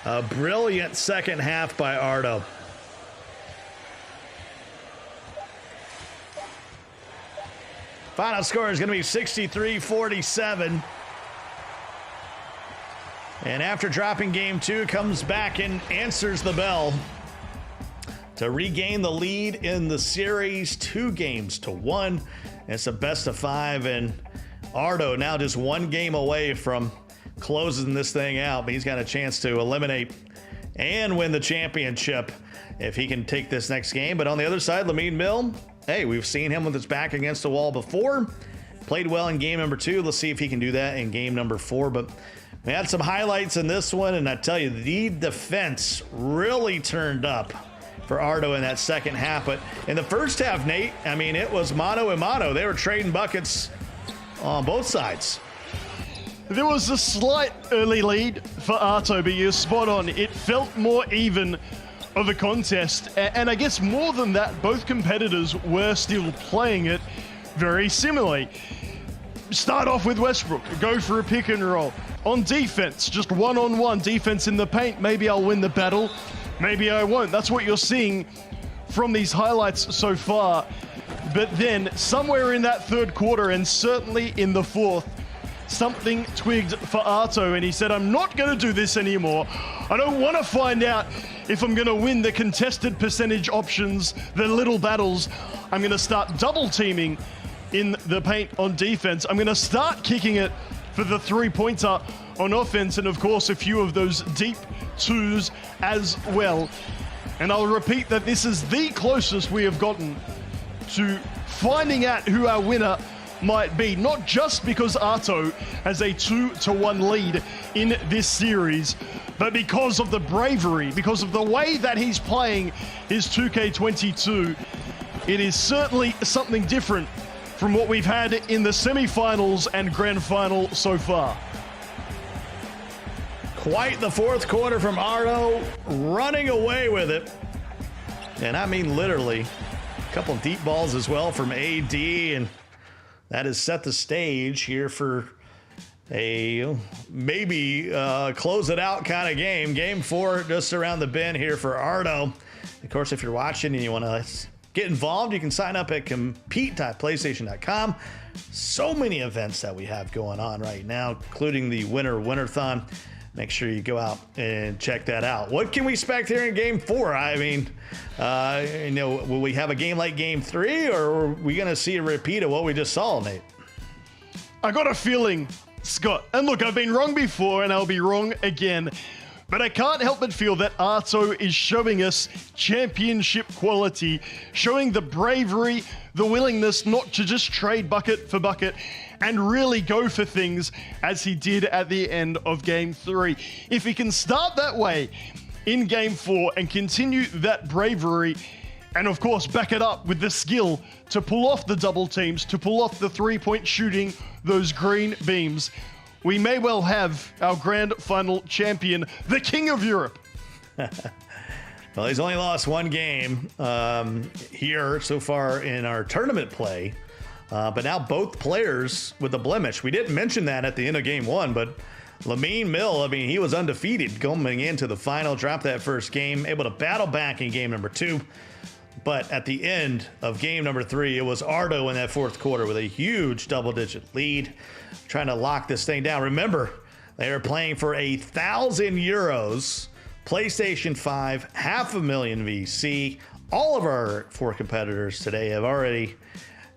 A brilliant second half by Arto. Final score is going to be 63-47. And after dropping game 2, comes back and answers the bell to regain the lead in the series, 2-1. It's a best of 5, and Arto now just 1 game away from closing this thing out, but he's got a chance to eliminate and win the championship if he can take this next game. But on the other side, Lamine Mill, hey, we've seen him with his back against the wall before. Played well in game number 2. Let's see if he can do that in game number 4. But we had some highlights in this one, and I tell you, the defense really turned up for Arto in that second half. But in the first half, Nate, I mean, it was mano a mano. They were trading buckets on both sides. There was a slight early lead for Arto, but you're spot on. It felt more even of a contest. And I guess more than that, both competitors were still playing it very similarly. Start off with Westbrook, go for a pick and roll. On defense, just one-on-one defense in the paint. Maybe I'll win the battle, maybe I won't. That's what you're seeing from these highlights so far. But then somewhere in that third quarter, and certainly in the fourth, something twigged for Arto, and he said, I'm not going to do this anymore. I don't want to find out if I'm going to win the contested percentage options, the little battles. I'm going to start double teaming in the paint on defense. I'm going to start kicking it for the three-pointer on offense, and of course a few of those deep twos as well. And I'll repeat that this is the closest we have gotten to finding out who our winner might be, not just because Arto has a 2-1 lead in this series, but because of the bravery, because of the way that he's playing his 2K22. It is certainly something different from what we've had in the semifinals and grand final so far. Quite the fourth quarter from Arto, running away with it. And I mean literally. A couple deep balls as well from AD, and that has set the stage here for a maybe close it out kind of game. Game 4 just around the bend here for Arto. Of course, if you're watching and you want to get involved, you can sign up at compete.playstation.com. So many events that we have going on right now, including the Winter-Winterthon. Make sure you go out and check that out. What can we expect here in Game 4? I mean, will we have a game like Game 3, or are we going to see a repeat of what we just saw, Nate? I got a feeling, Scott, and look, I've been wrong before and I'll be wrong again, but I can't help but feel that Arto is showing us championship quality, showing the bravery, the willingness not to just trade bucket for bucket and really go for things as he did at the end of Game 3. If he can start that way in Game 4 and continue that bravery, and of course back it up with the skill to pull off the double teams, to pull off the three-point shooting, those green beams, we may well have our grand final champion, the King of Europe. Well, he's only lost one game here so far in our tournament play. But now both players with a blemish. We didn't mention that at the end of Game 1, but Lamine Mill, I mean, he was undefeated going into the final, dropped that first game, able to battle back in Game number 2. But at the end of Game number 3, it was Arto in that fourth quarter with a huge double-digit lead, trying to lock this thing down. Remember, they are playing for €1,000, PlayStation 5, $500,000 VC. All of our 4 competitors today have already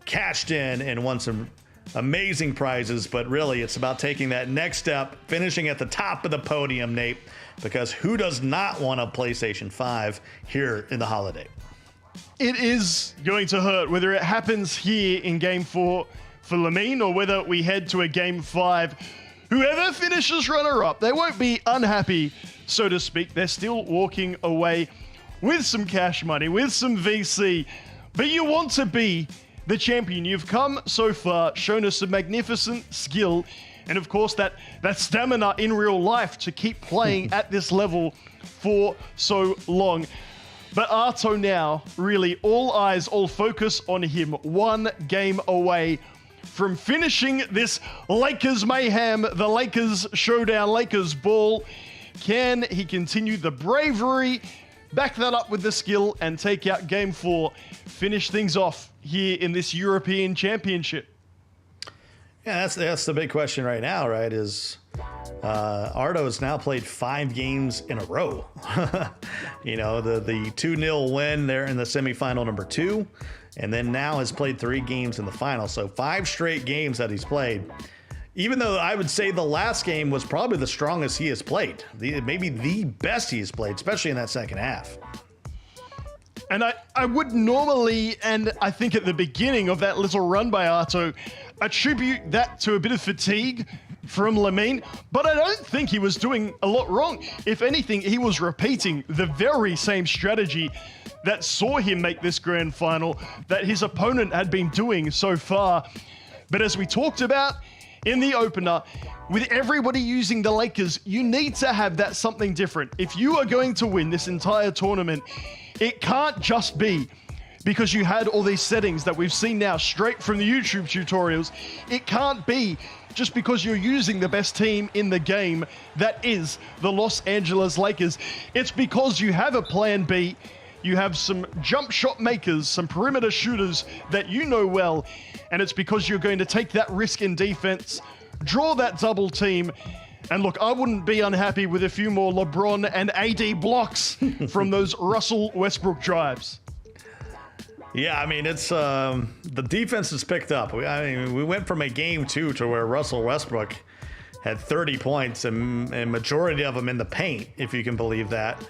cashed in and won some amazing prizes, but really it's about taking that next step, finishing at the top of the podium, Nate, because who does not want a PlayStation 5 here in the holiday? It is going to hurt, whether it happens here in Game 4 for Lamine or whether we head to a Game 5. Whoever finishes runner-up, they won't be unhappy, so to speak. They're still walking away with some cash money, with some VC, but you want to be the champion. You've come so far, shown us a magnificent skill, and of course that stamina in real life to keep playing at this level for so long. But Arto now, really, all eyes, all focus on him. One game away from finishing this Lakers mayhem, the Lakers showdown, Lakers ball. Can he continue the bravery, back that up with the skill, and take out Game 4, finish things off here in this European Championship? Yeah, that's the big question right now, right? Is Arto has now played 5 games in a row. You know, the 2-0 win there in the semifinal number 2, and then now has played 3 games in the final. So 5 straight games that he's played. Even though I would say the last game was probably the strongest he has played, maybe the best he has played, especially in that second half. And I would normally, and I think at the beginning of that little run by Arto, attribute that to a bit of fatigue from Lamine, but I don't think he was doing a lot wrong. If anything, he was repeating the very same strategy that saw him make this grand final that his opponent had been doing so far. But as we talked about in the opener, with everybody using the Lakers, you need to have that something different. If you are going to win this entire tournament, it can't just be because you had all these settings that we've seen now straight from the YouTube tutorials. It can't be just because you're using the best team in the game, that is the Los Angeles Lakers. It's because you have a plan B. You have some jump shot makers, some perimeter shooters that you know well, and it's because you're going to take that risk in defense, draw that double team, and look, I wouldn't be unhappy with a few more LeBron and AD blocks from those Russell Westbrook drives. Yeah, I mean, it's the defense has picked up. We went from a Game 2 to where Russell Westbrook had 30 points and majority of them in the paint, if you can believe that.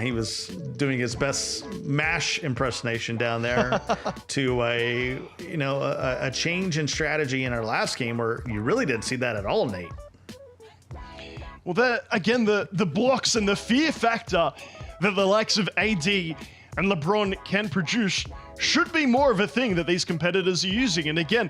He was doing his best MASH impersonation down there to a change in strategy in our last game where you really didn't see that at all, Nate. Well, the blocks and the fear factor that the likes of AD and LeBron can produce should be more of a thing that these competitors are using. And again,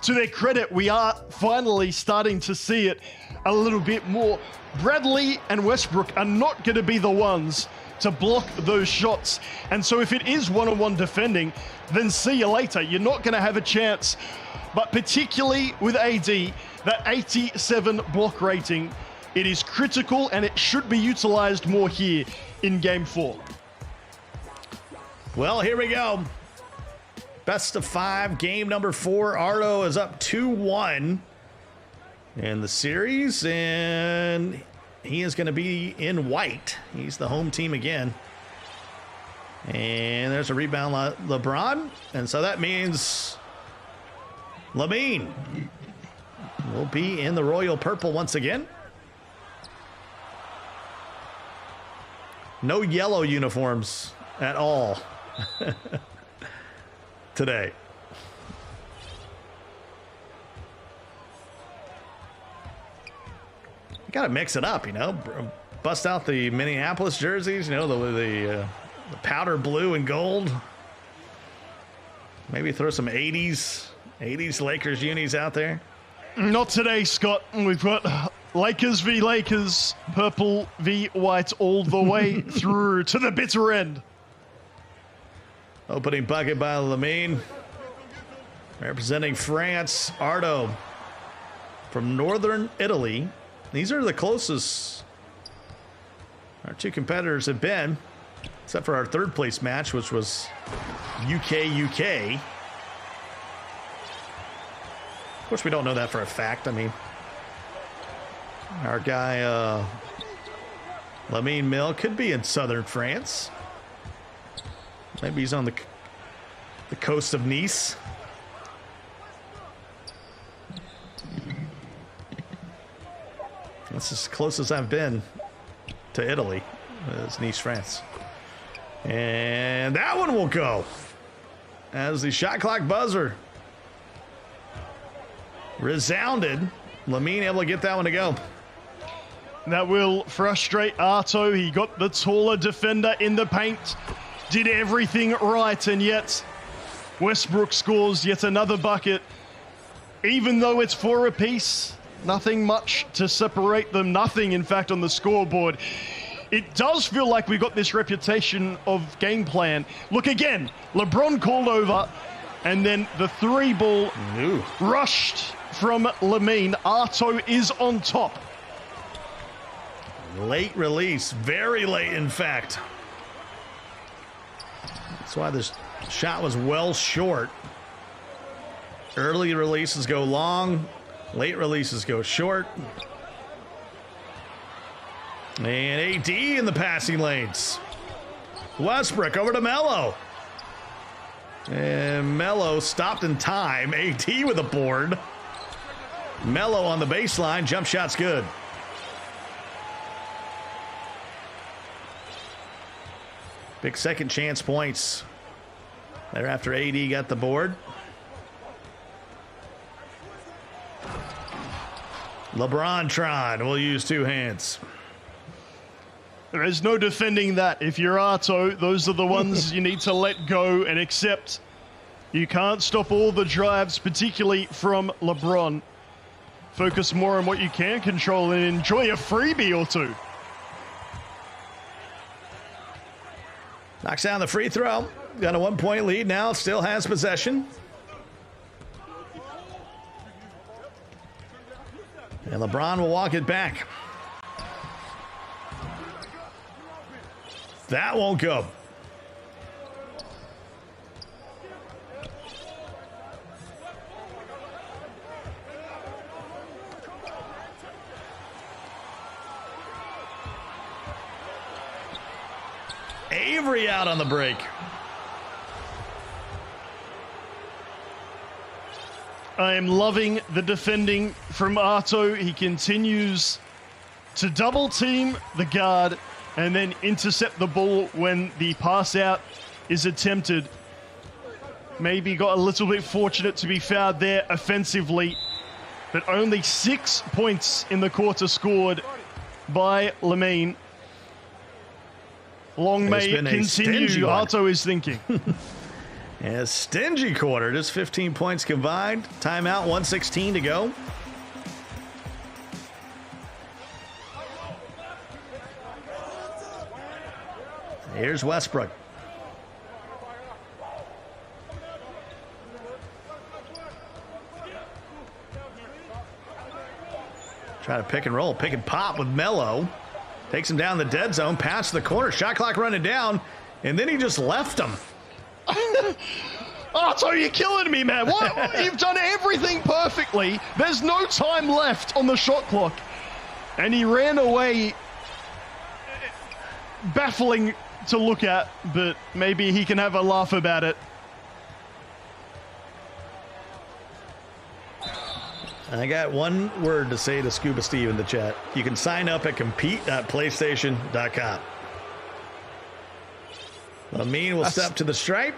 to their credit, we are finally starting to see it a little bit more. Bradley and Westbrook are not going to be the ones to block those shots. And so if it is one-on-one defending, then see you later. You're not going to have a chance. But particularly with AD, that 87 block rating, it is critical and it should be utilized more here in Game 4. Well, here we go. Best of 5, game number 4. Ardo is up 2-1 in the series, and he is going to be in white. He's the home team again. And there's a rebound, LeBron. And so that means Lamine will be in the royal purple once again. No yellow uniforms at all today. You got to mix it up, bust out the Minneapolis jerseys, the powder blue and gold. Maybe throw some 80s Lakers unis out there. Not today, Scott. We've got Lakers v Lakers, purple v white all the way through to the bitter end. Opening bucket by Lamine. Representing France, Ardo from northern Italy. These are the closest our two competitors have been, except for our third place match, which was UK. Of course, we don't know that for a fact. I mean, our guy, Lamine Mill, could be in southern France. Maybe he's on the coast of Nice. That's as close as I've been to Italy, is Nice, France. And that one will go as the shot clock buzzer resounded. Lamine able to get that one to go. That will frustrate Arto. He got the taller defender in the paint, did everything right, and yet Westbrook scores yet another bucket. Even though it's 4 apiece, nothing much to separate them. Nothing, in fact, on the scoreboard. It does feel like we've got this reputation of game plan. Look again, LeBron called over, and then the 3-ball rushed from Lamine. Arto is on top. Late release, very late, in fact. That's why this shot was well short. Early releases go long, late releases go short. And AD in the passing lanes. Westbrook over to Melo. And Melo stopped in time. AD with a board. Melo on the baseline. Jump shot's good. Big second chance points. Thereafter, AD got the board. LeBron will use 2 hands. There is no defending that. If you're Arto, those are the ones you need to let go and accept. You can't stop all the drives, particularly from LeBron. Focus more on what you can control and enjoy a freebie or two. Knocks down the free throw. Got a 1-point lead now. Still has possession. And LeBron will walk it back. That won't go. Avery out on the break. I am loving the defending from Arto. He continues to double team the guard and then intercept the ball when the pass out is attempted. Maybe got a little bit fortunate to be fouled there offensively, but only 6 points in the quarter scored by Lamine. Long may it continue, Arto is thinking. A stingy quarter, just 15 points combined. Timeout, 1:16 to go. Here's Westbrook. Try to pick and roll, pick and pop with Melo. Takes him down the dead zone, past the corner, shot clock running down, and then he just left him. Oh, so you're killing me, man. What? You've done everything perfectly. There's no time left on the shot clock. And he ran away. Baffling to look at, but maybe he can have a laugh about it. I got one word to say to Scuba Steve in the chat. You can sign up at compete.playstation.com. Lamine will step to the stripe.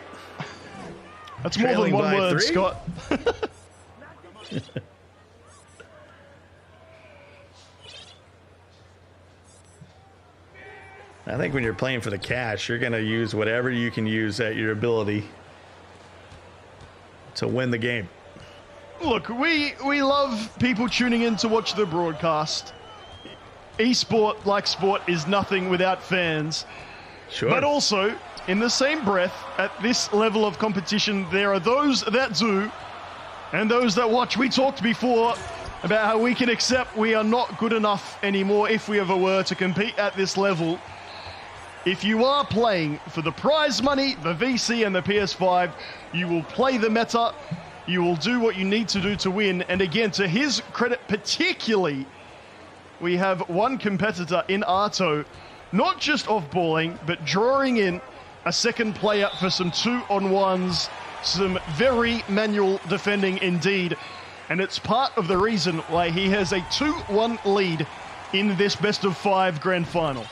That's more than one word, 3. Scott. I think when you're playing for the cash, you're going to use whatever you can use at your ability to win the game. Look, we love people tuning in to watch the broadcast. Esport, like sport, is nothing without fans. Sure. But also, in the same breath, at this level of competition, there are those that do and those that watch. We talked before about how we can accept we are not good enough anymore if we ever were to compete at this level. If you are playing for the prize money, the VC and the PS5, you will play the meta. You will do what you need to do to win. And again, to his credit particularly, we have one competitor in Arto, not just off-balling, but drawing in a second player for some 2-on-1s, some very manual defending indeed. And it's part of the reason why he has a 2-1 lead in this best-of-5 grand final.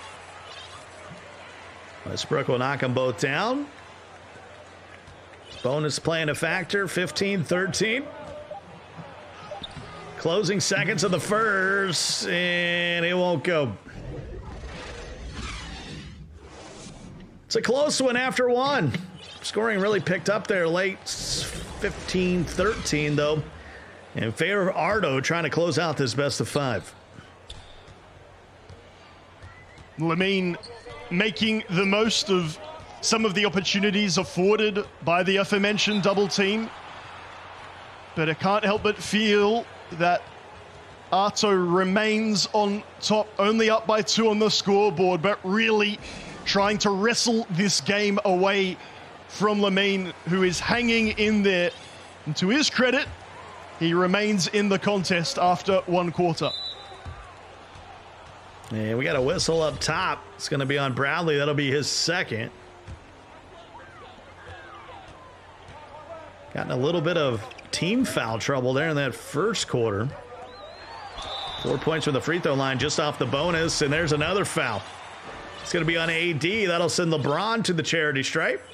Westbrook will knock them both down. Bonus playing a factor, 15-13. Closing seconds of the first, and it won't go. It's a close one after one. Scoring really picked up there late, 15-13 though, in favor of Arto trying to close out this best of 5. Lamine making the most of some of the opportunities afforded by the aforementioned double team. But I can't help but feel that Arto remains on top, only up by 2 on the scoreboard, but really trying to wrestle this game away from Lamine, who is hanging in there. And to his credit, he remains in the contest after 1 quarter. And we got a whistle up top. It's going to be on Bradley. That'll be his second. Gotten a little bit of team foul trouble there in that first quarter. 4 points from the free throw line just off the bonus, and there's another foul. It's going to be on AD. That'll send LeBron to the charity stripe.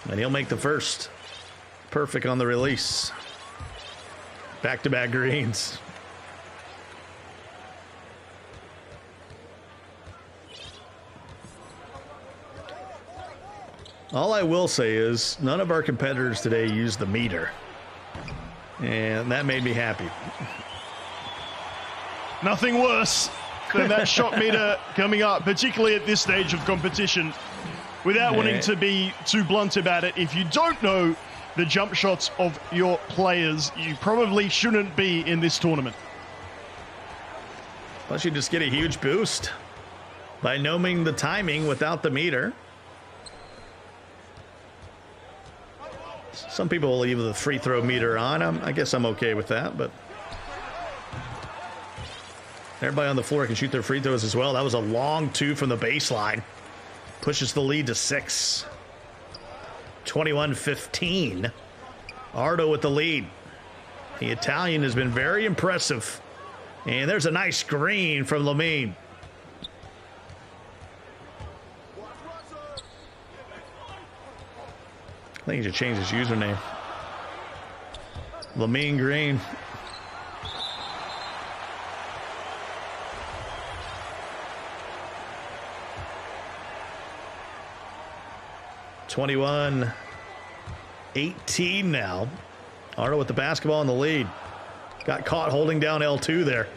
And he'll make the first. Perfect on the release. Back-to-back greens. All I will say is none of our competitors today used the meter. And that made me happy. Nothing worse than that shot meter coming up, particularly at this stage of competition. Without wanting to be too blunt about it, if you don't know the jump shots of your players, you probably shouldn't be in this tournament. Plus you just get a huge boost by knowing the timing without the meter. Some people will leave the free throw meter on. I guess I'm okay with that, but everybody on the floor can shoot their free throws as well. That was a long 2 from the baseline. Pushes the lead to 6. 21-15. Ardo with the lead. The Italian has been very impressive. And there's a nice screen from Lamine. I think he should change his username. Lamine Green. (21-18) now. Ardo with the basketball in the lead. Got caught holding down L2 there.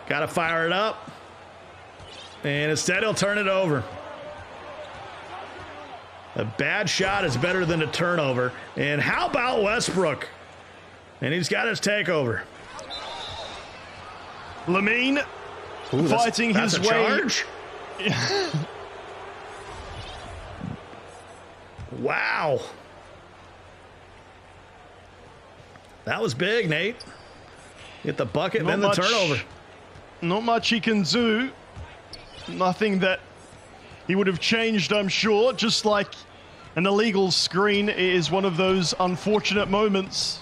Got to fire it up. And instead he'll turn it over. A bad shot is better than a turnover. And how about Westbrook? And he's got his takeover. Lamine fighting his way. Charge? Wow. That was big, Nate. Get the bucket and then the turnover. Not much he can do. Nothing that he would have changed, I'm sure. Just like an illegal screen is one of those unfortunate moments.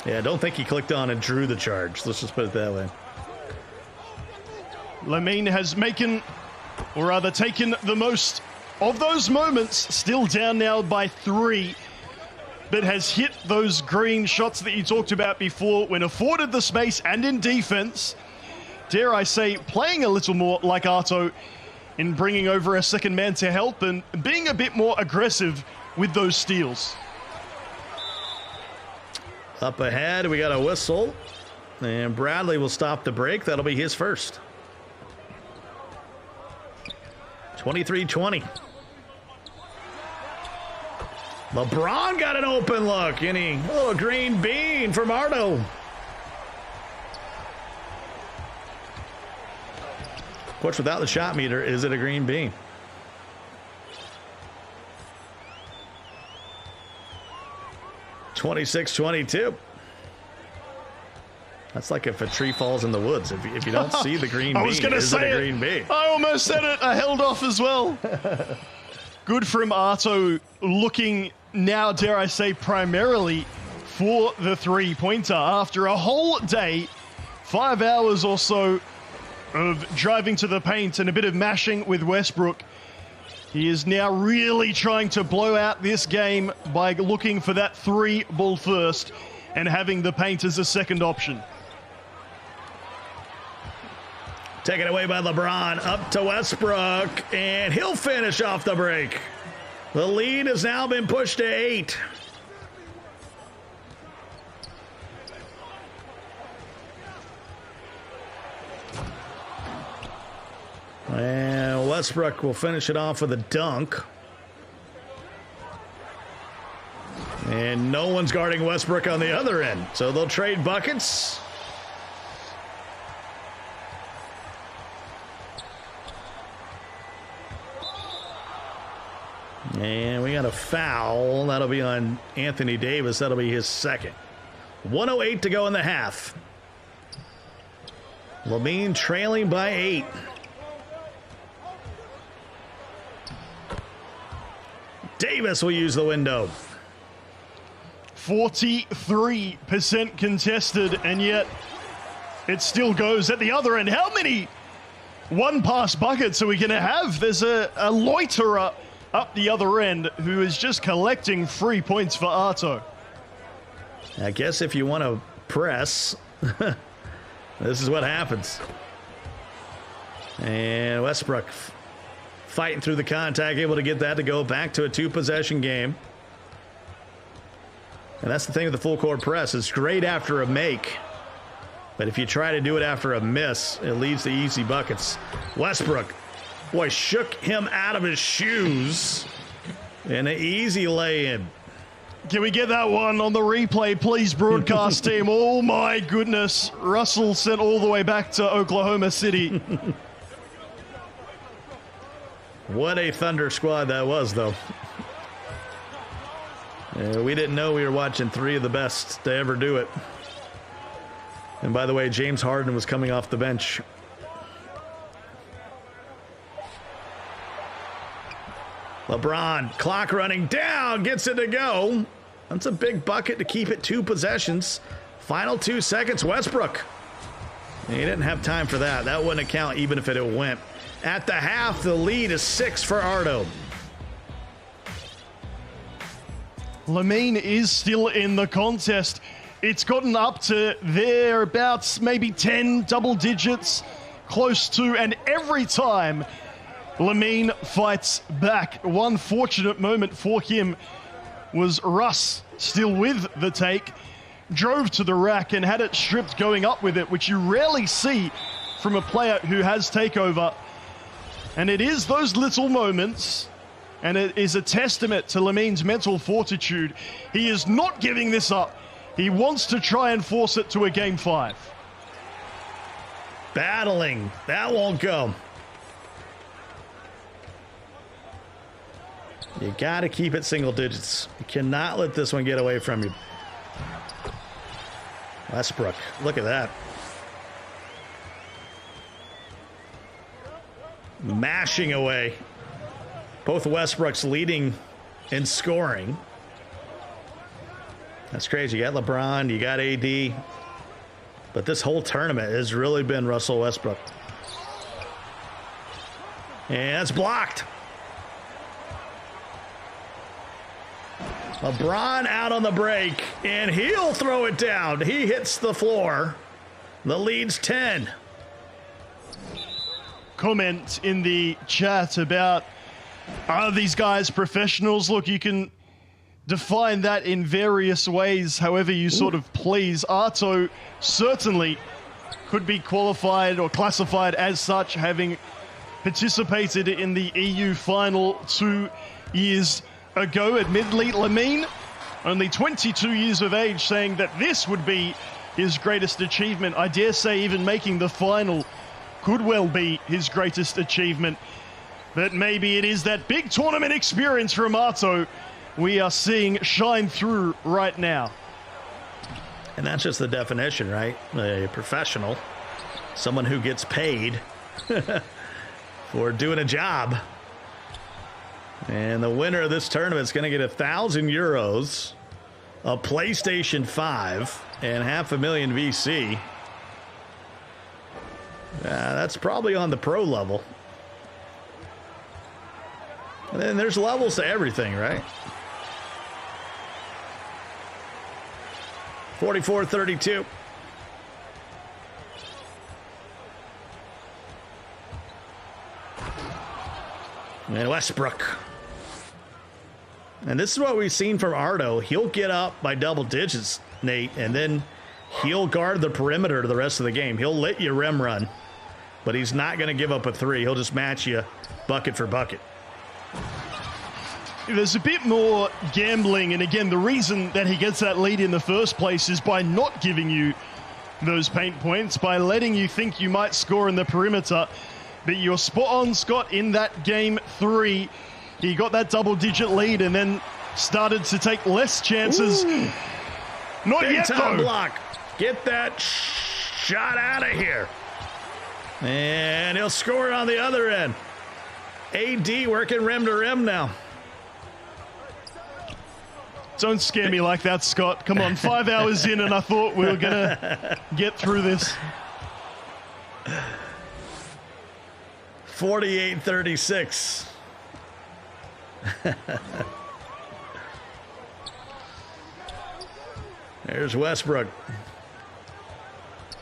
Yeah, I don't think he clicked on and drew the charge. Let's just put it that way. Lamine has taken the most of those moments. Still down now by 3. But has hit those green shots that you talked about before when afforded the space and in defense. Dare I say, playing a little more like Arto in bringing over a second man to help and being a bit more aggressive with those steals. Up ahead, we got a whistle. And Bradley will stop the break. That'll be his first. 23-20. LeBron got an open look. And a little green bean from Ardo. Of course, without the shot meter, is it a green bean? (26-22). That's like if a tree falls in the woods. If you don't see the green bean, I was going to say a green bean? I almost said it. I held off as well. Good from Arto, looking now, dare I say, primarily for the three-pointer after a whole day, 5 hours or so of driving to the paint and a bit of mashing with Westbrook. He is now really trying to blow out this game by looking for that 3 ball first and having the paint as a second option. Taken away by LeBron, up to Westbrook, and he'll finish off the break. The lead has now been pushed to 8. And Westbrook will finish it off with a dunk. And no one's guarding Westbrook on the other end, so they'll trade buckets. And we got a foul. That'll be on Anthony Davis. That'll be his second. 1:08 to go in the half. Lamine trailing by 8. Davis will use the window. 43% contested, and yet it still goes at the other end. How many one-pass buckets are we going to have? There's a loiterer up the other end who is just collecting free points for Arto. I guess if you want to press, this is what happens. And Westbrook fighting through the contact, able to get that to go back to a 2-possession game. And that's the thing with the full court press. It's great after a make, but if you try to do it after a miss, it leads to easy buckets. Westbrook, boy, shook him out of his shoes. And an easy lay-in. Can we get that one on the replay, please, broadcast team? Oh, my goodness. Russell sent all the way back to Oklahoma City. What a Thunder squad that was, though. We didn't know we were watching 3 of the best to ever do it. And by the way, James Harden was coming off the bench. LeBron, clock running down, gets it to go. That's a big bucket to keep it 2 possessions. Final 2 seconds, Westbrook. He didn't have time for that. That wouldn't count even if it went. At the half, the lead is 6 for Ardo. Lamine is still in the contest. It's gotten up to thereabouts, maybe 10 double digits, close to, and every time Lamine fights back. One fortunate moment for him was Russ, still with the take, drove to the rack and had it stripped going up with it, which you rarely see from a player who has takeover. And it is those little moments, and it is a testament to Lamine's mental fortitude. He is not giving this up. He wants to try and force it to a game 5. Battling. That won't go. You got to keep it single digits. You cannot let this one get away from you. Westbrook, look at that. Mashing away. Both Westbrooks leading in scoring. That's crazy. You got LeBron, you got AD. But this whole tournament has really been Russell Westbrook. And it's blocked. LeBron out on the break, and he'll throw it down. He hits the floor. The lead's 10. Comment in the chat about, are these guys professionals? Look, you can define that in various ways, however you sort of please. Arto certainly could be qualified or classified as such, having participated in the EU final 2 years ago. Admittedly, Lamine, only 22 years of age, saying that this would be his greatest achievement. I dare say even making the final could well be his greatest achievement. But maybe it is that big tournament experience from Arto we are seeing shine through right now. And that's just the definition, right? A professional, someone who gets paid for doing a job. And the winner of this tournament is going to get €1,000, a PlayStation 5, and $500,000 VC. That's probably on the pro level. And then there's levels to everything, right? 44-32. And Westbrook. And this is what we've seen from Ardo. He'll get up by double digits, Nate, and then he'll guard the perimeter the rest of the game. He'll let you rim run, but he's not going to give up a 3. He'll just match you bucket for bucket. There's a bit more gambling, and again, the reason that he gets that lead in the first place is by not giving you those paint points, by letting you think you might score in the perimeter. But you're spot on, Scott, in that game 3. He got that double-digit lead and then started to take less chances. Ooh. Not Big yet, time though. Block. Get that shot out of here. And he'll score it on the other end. AD working rim to rim now. Don't scare me like that, Scott. Come on, 5 hours in and I thought we were going to get through this. 48-36. There's Westbrook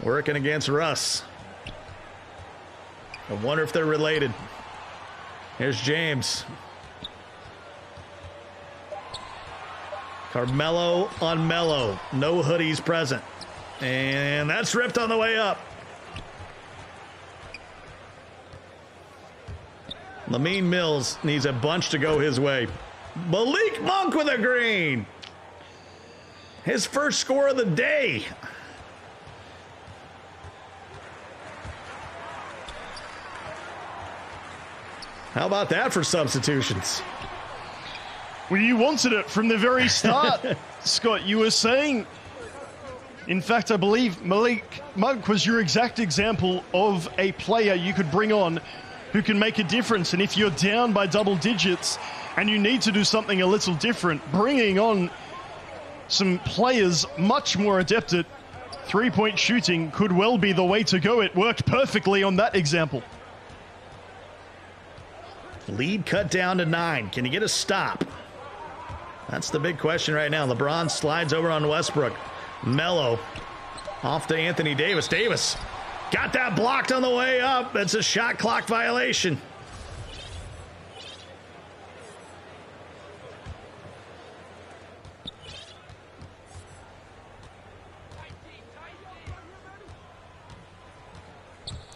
working against Russ. I wonder if they're related. Here's James. Carmelo on Melo. No hoodies present. And that's ripped on the way up. Lamine Mills needs a bunch to go his way. Malik Monk with a green. His first score of the day. How about that for substitutions? Well, you wanted it from the very start, Scott. You were saying, in fact, I believe Malik Monk was your exact example of a player you could bring on who can make a difference. And if you're down by double digits and you need to do something a little different, bringing on some players much more adept at three-point shooting could well be the way to go. It worked perfectly on that example. Lead cut down to 9. Can you get a stop? That's the big question right now. LeBron slides over on Westbrook. Melo off to Anthony Davis. Davis got that blocked on the way up. It's a shot clock violation.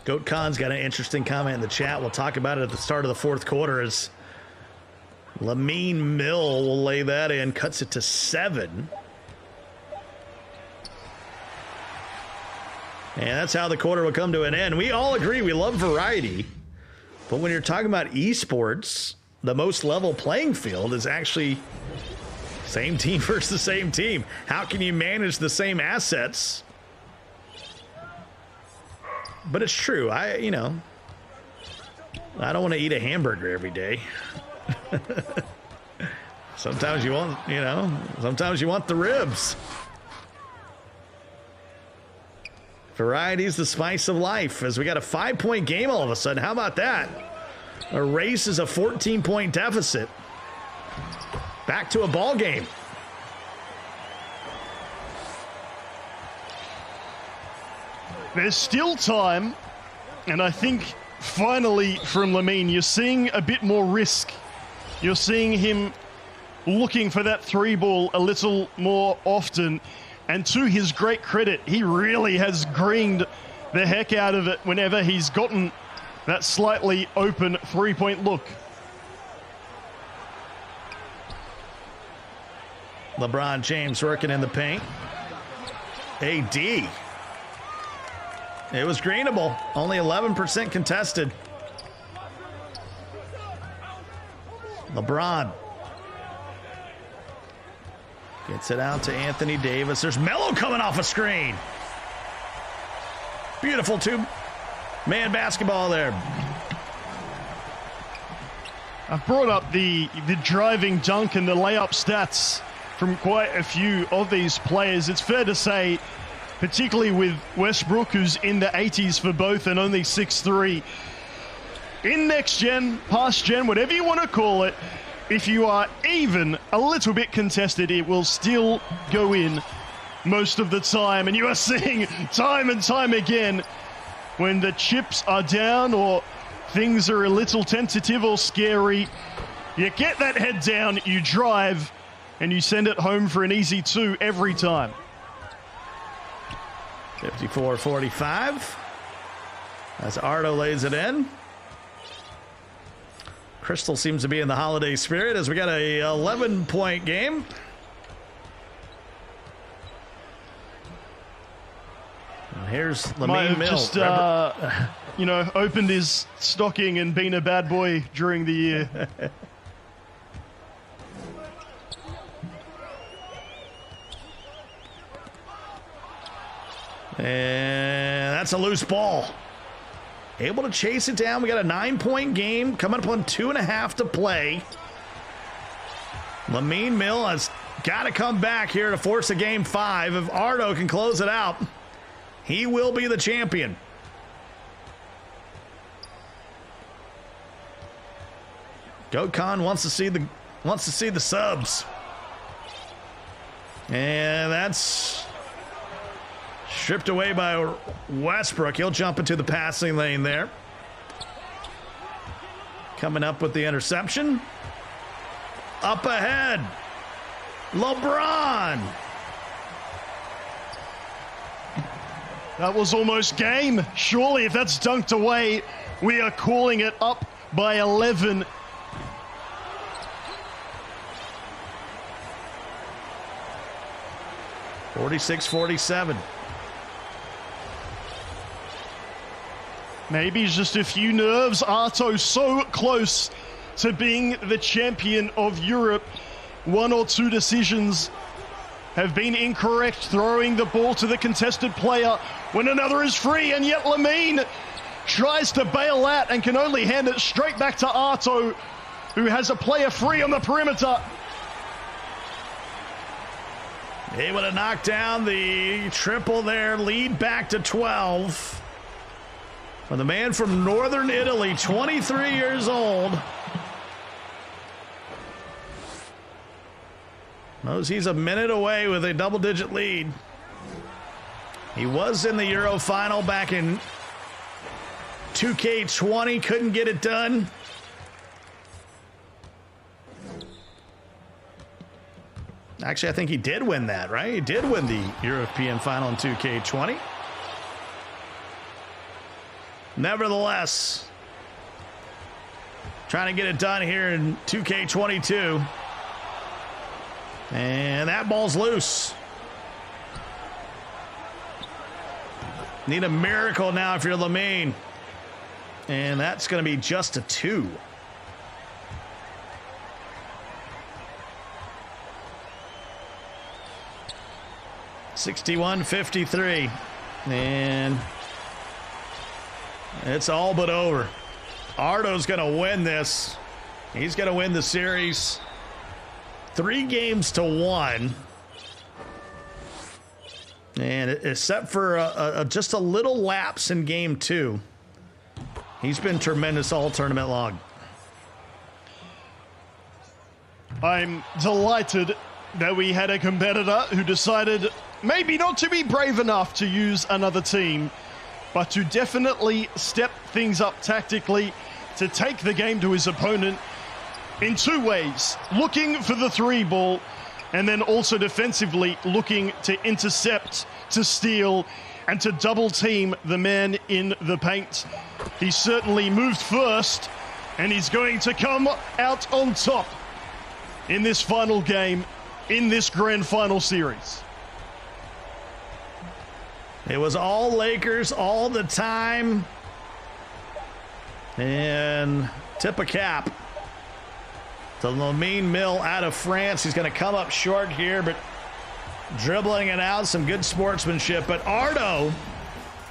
Goat Khan's got an interesting comment in the chat. We'll talk about it at the start of the fourth quarter as Lamine Mill will lay that in, cuts it to 7. And that's how the quarter will come to an end. We all agree we love variety, but when you're talking about esports, the most level playing field is actually same team versus the same team. How can you manage the same assets? But it's true. I don't want to eat a hamburger every day. Sometimes you want, sometimes you want the ribs. Variety's the spice of life as we got a 5-point game all of a sudden. How about that? Erases a 14-point deficit. Back to a ball game. There's still time, and I think finally from Lamine, you're seeing a bit more risk. You're seeing him looking for that 3-ball a little more often, and to his great credit, he really has greened the heck out of it whenever he's gotten that slightly open 3-point look. LeBron James working in the paint. AD. It was greenable. Only 11% contested. LeBron gets it out to Anthony Davis. There's Melo coming off a screen. Beautiful two-man basketball there. I've brought up the driving dunk and the layup stats from quite a few of these players. It's fair to say, particularly with Westbrook, who's in the 80s for both and only 6'3". In next gen, past gen, whatever you want to call it, if you are even a little bit contested, it will still go in most of the time. And you are seeing time and time again when the chips are down or things are a little tentative or scary, you get that head down, you drive, and you send it home for an easy 2 every time. 54-45 as Ardo lays it in. Crystal seems to be in the holiday spirit as we got a 11-point game. And here's Lamine Mill. Just, opened his stocking and been a bad boy during the year. And that's a loose ball. Able to chase it down. We got a 9-point game coming up on 2.5 to play. Lamine Mill has got to come back here to force a game 5. If Ardo can close it out, he will be the champion. Goat Khan wants to see the subs. And that's stripped away by Westbrook. He'll jump into the passing lane there. Coming up with the interception. Up ahead. LeBron. That was almost game. Surely if that's dunked away, we are calling it up by 11. (46-47). Maybe just a few nerves. Arto so close to being the champion of Europe. 1 or 2 decisions have been incorrect, throwing the ball to the contested player when another is free, and yet Lamine tries to bail out and can only hand it straight back to Arto, who has a player free on the perimeter. Able to knock down the triple there, lead back to 12. For the man from Northern Italy, 23 years old. Knows he's a minute away with a double-digit lead. He was in the Euro final back in 2K20, couldn't get it done. Actually, I think he did win that, right? He did win the European final in 2K20. Nevertheless, trying to get it done here in 2K22. And that ball's loose. Need a miracle now if you're Lamine. And that's going to be just a 2. (61-53), and it's all but over. Ardo's going to win this. He's going to win the series 3-1. And except for just a little lapse in game 2, he's been tremendous all tournament long. I'm delighted that we had a competitor who decided maybe not to be brave enough to use another team, but to definitely step things up tactically, to take the game to his opponent in 2 ways, looking for the 3 ball, and then also defensively looking to intercept, to steal, and to double team the man in the paint. He certainly moved first, and he's going to come out on top in this final game, in this grand final series. It was all Lakers all the time. And tip a cap to Lamine Mill out of France. He's going to come up short here, but dribbling it out, some good sportsmanship. But Ardo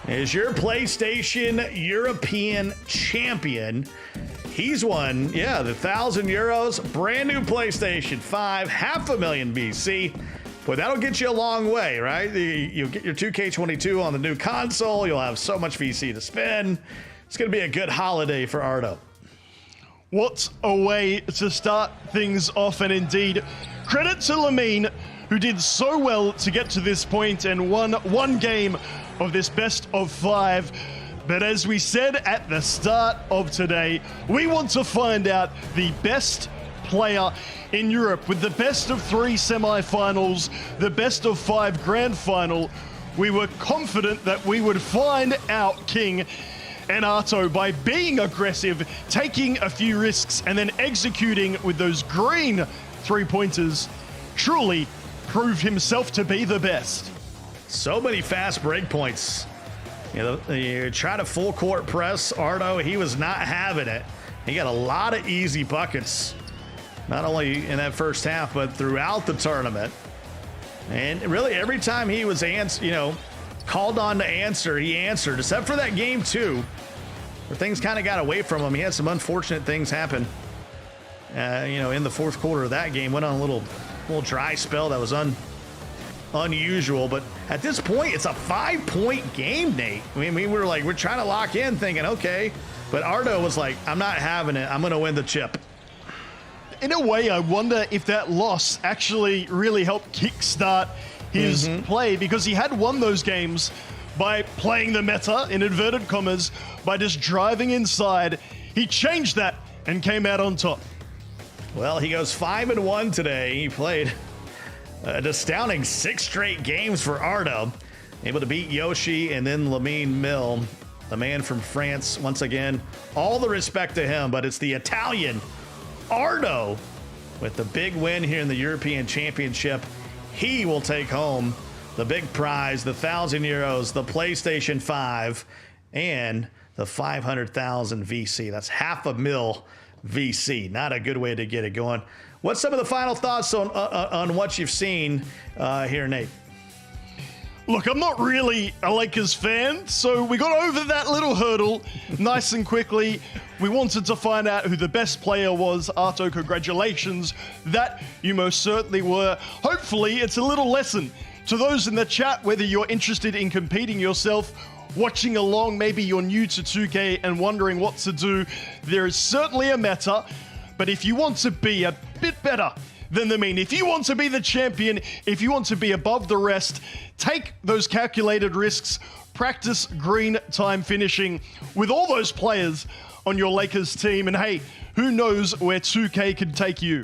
is your PlayStation European champion. He's won, the 1,000 euros, brand new PlayStation 5, $500,000 VC. Boy, that'll get you a long way, right? You'll get your 2K22 on the new console. You'll have so much VC to spend. It's going to be a good holiday for Ardo. What a way to start things off, and indeed, credit to Lamine, who did so well to get to this point and won 1 game of this best of 5. But as we said at the start of today, we want to find out the best player in Europe with the best of 3 semi-finals, the best of 5 grand final. We were confident that we would find out king. And Arto, by being aggressive, taking a few risks, and then executing with those green 3-pointers, truly proved himself to be the best. So many fast break points. You try to full court press Ardo. He was not having it. He got a lot of easy buckets, not only in that first half, but throughout the tournament. And really, every time he was called on to answer, he answered, except for that game 2, where things kind of got away from him. He had some unfortunate things happen. In the fourth quarter of that game, went on a little dry spell that was unusual. But at this point, it's a 5-point game, Nate. I mean, we're trying to lock in, thinking, okay. But Ardo was like, I'm not having it. I'm going to win the chip. In a way, I wonder if that loss actually really helped kickstart his play, because he had won those games by playing the meta, in inverted commas, by just driving inside. He changed that and came out on top. Well, he goes 5-1 today. He played an astounding 6 straight games for Ardo, able to beat Yoshi and then Lamine Mill, the man from France. Once again, all the respect to him, but it's the Italian Ardo with the big win here in the European Championship. He will take home the big prize, the 1,000 euros, the PlayStation 5, and the 500,000 VC. That's $500,000 VC. Not a good way to get it going. What's some of the final thoughts on what you've seen here, Nate? Look, I'm not really a Lakers fan, so we got over that little hurdle nice and quickly. We wanted to find out who the best player was. Arto, congratulations. That you most certainly were. Hopefully, it's a little lesson to those in the chat, whether you're interested in competing yourself, watching along, maybe you're new to 2K and wondering what to do. There is certainly a meta, but if you want to be a bit better than the mean, if you want to be the champion, if you want to be above the rest, take those calculated risks, practice green time finishing with all those players on your Lakers team, and hey, who knows where 2K could take you.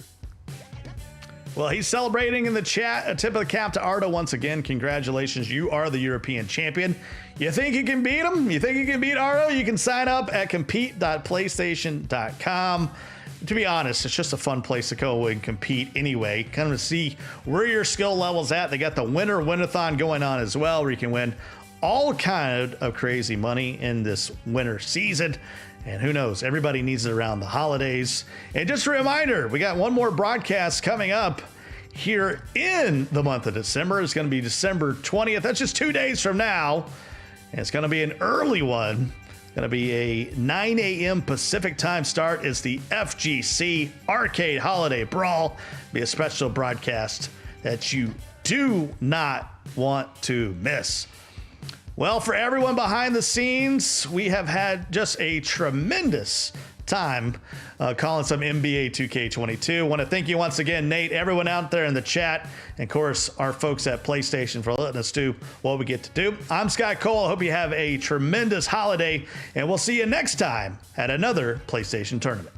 Well, he's celebrating in the chat. A tip of the cap to Arto once again. Congratulations, you are the European champion. You think you can beat him? You think you can beat Arto? You can sign up at compete.playstation.com. To be honest, it's just a fun place to go and compete anyway. Kind of see where your skill level's at. They got the Winter Win-a-thon going on as well, where you can win all kind of crazy money in this winter season. And who knows, everybody needs it around the holidays. And just a reminder, we got one more broadcast coming up here in the month of December. It's going to be December 20th. That's just 2 days from now. And it's going to be an early one. Going to be a 9 a.m. Pacific time start. It's the FGC Arcade Holiday Brawl. Be a special broadcast that you do not want to miss. Well, for everyone behind the scenes, we have had just a tremendous time calling some NBA 2K22. Want to thank you once again, Nate, everyone out there in the chat, and of course, our folks at PlayStation for letting us do what we get to do. I'm Scott Cole. I hope you have a tremendous holiday, and we'll see you next time at another PlayStation tournament.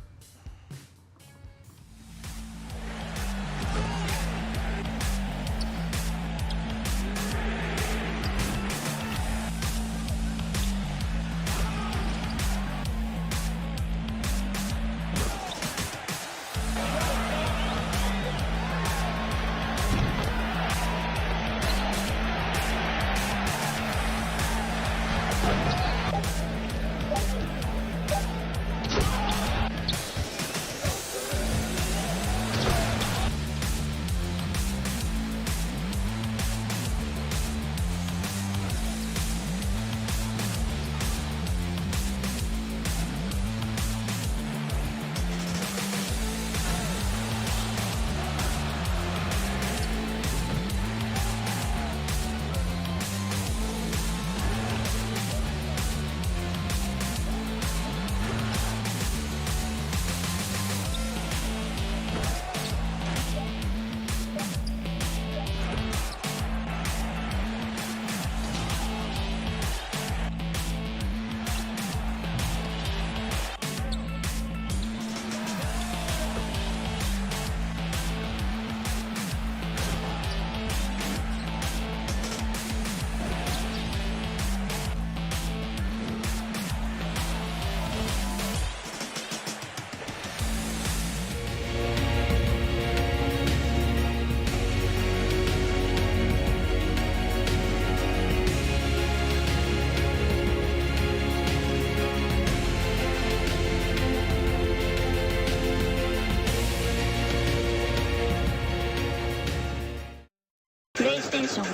PlayStation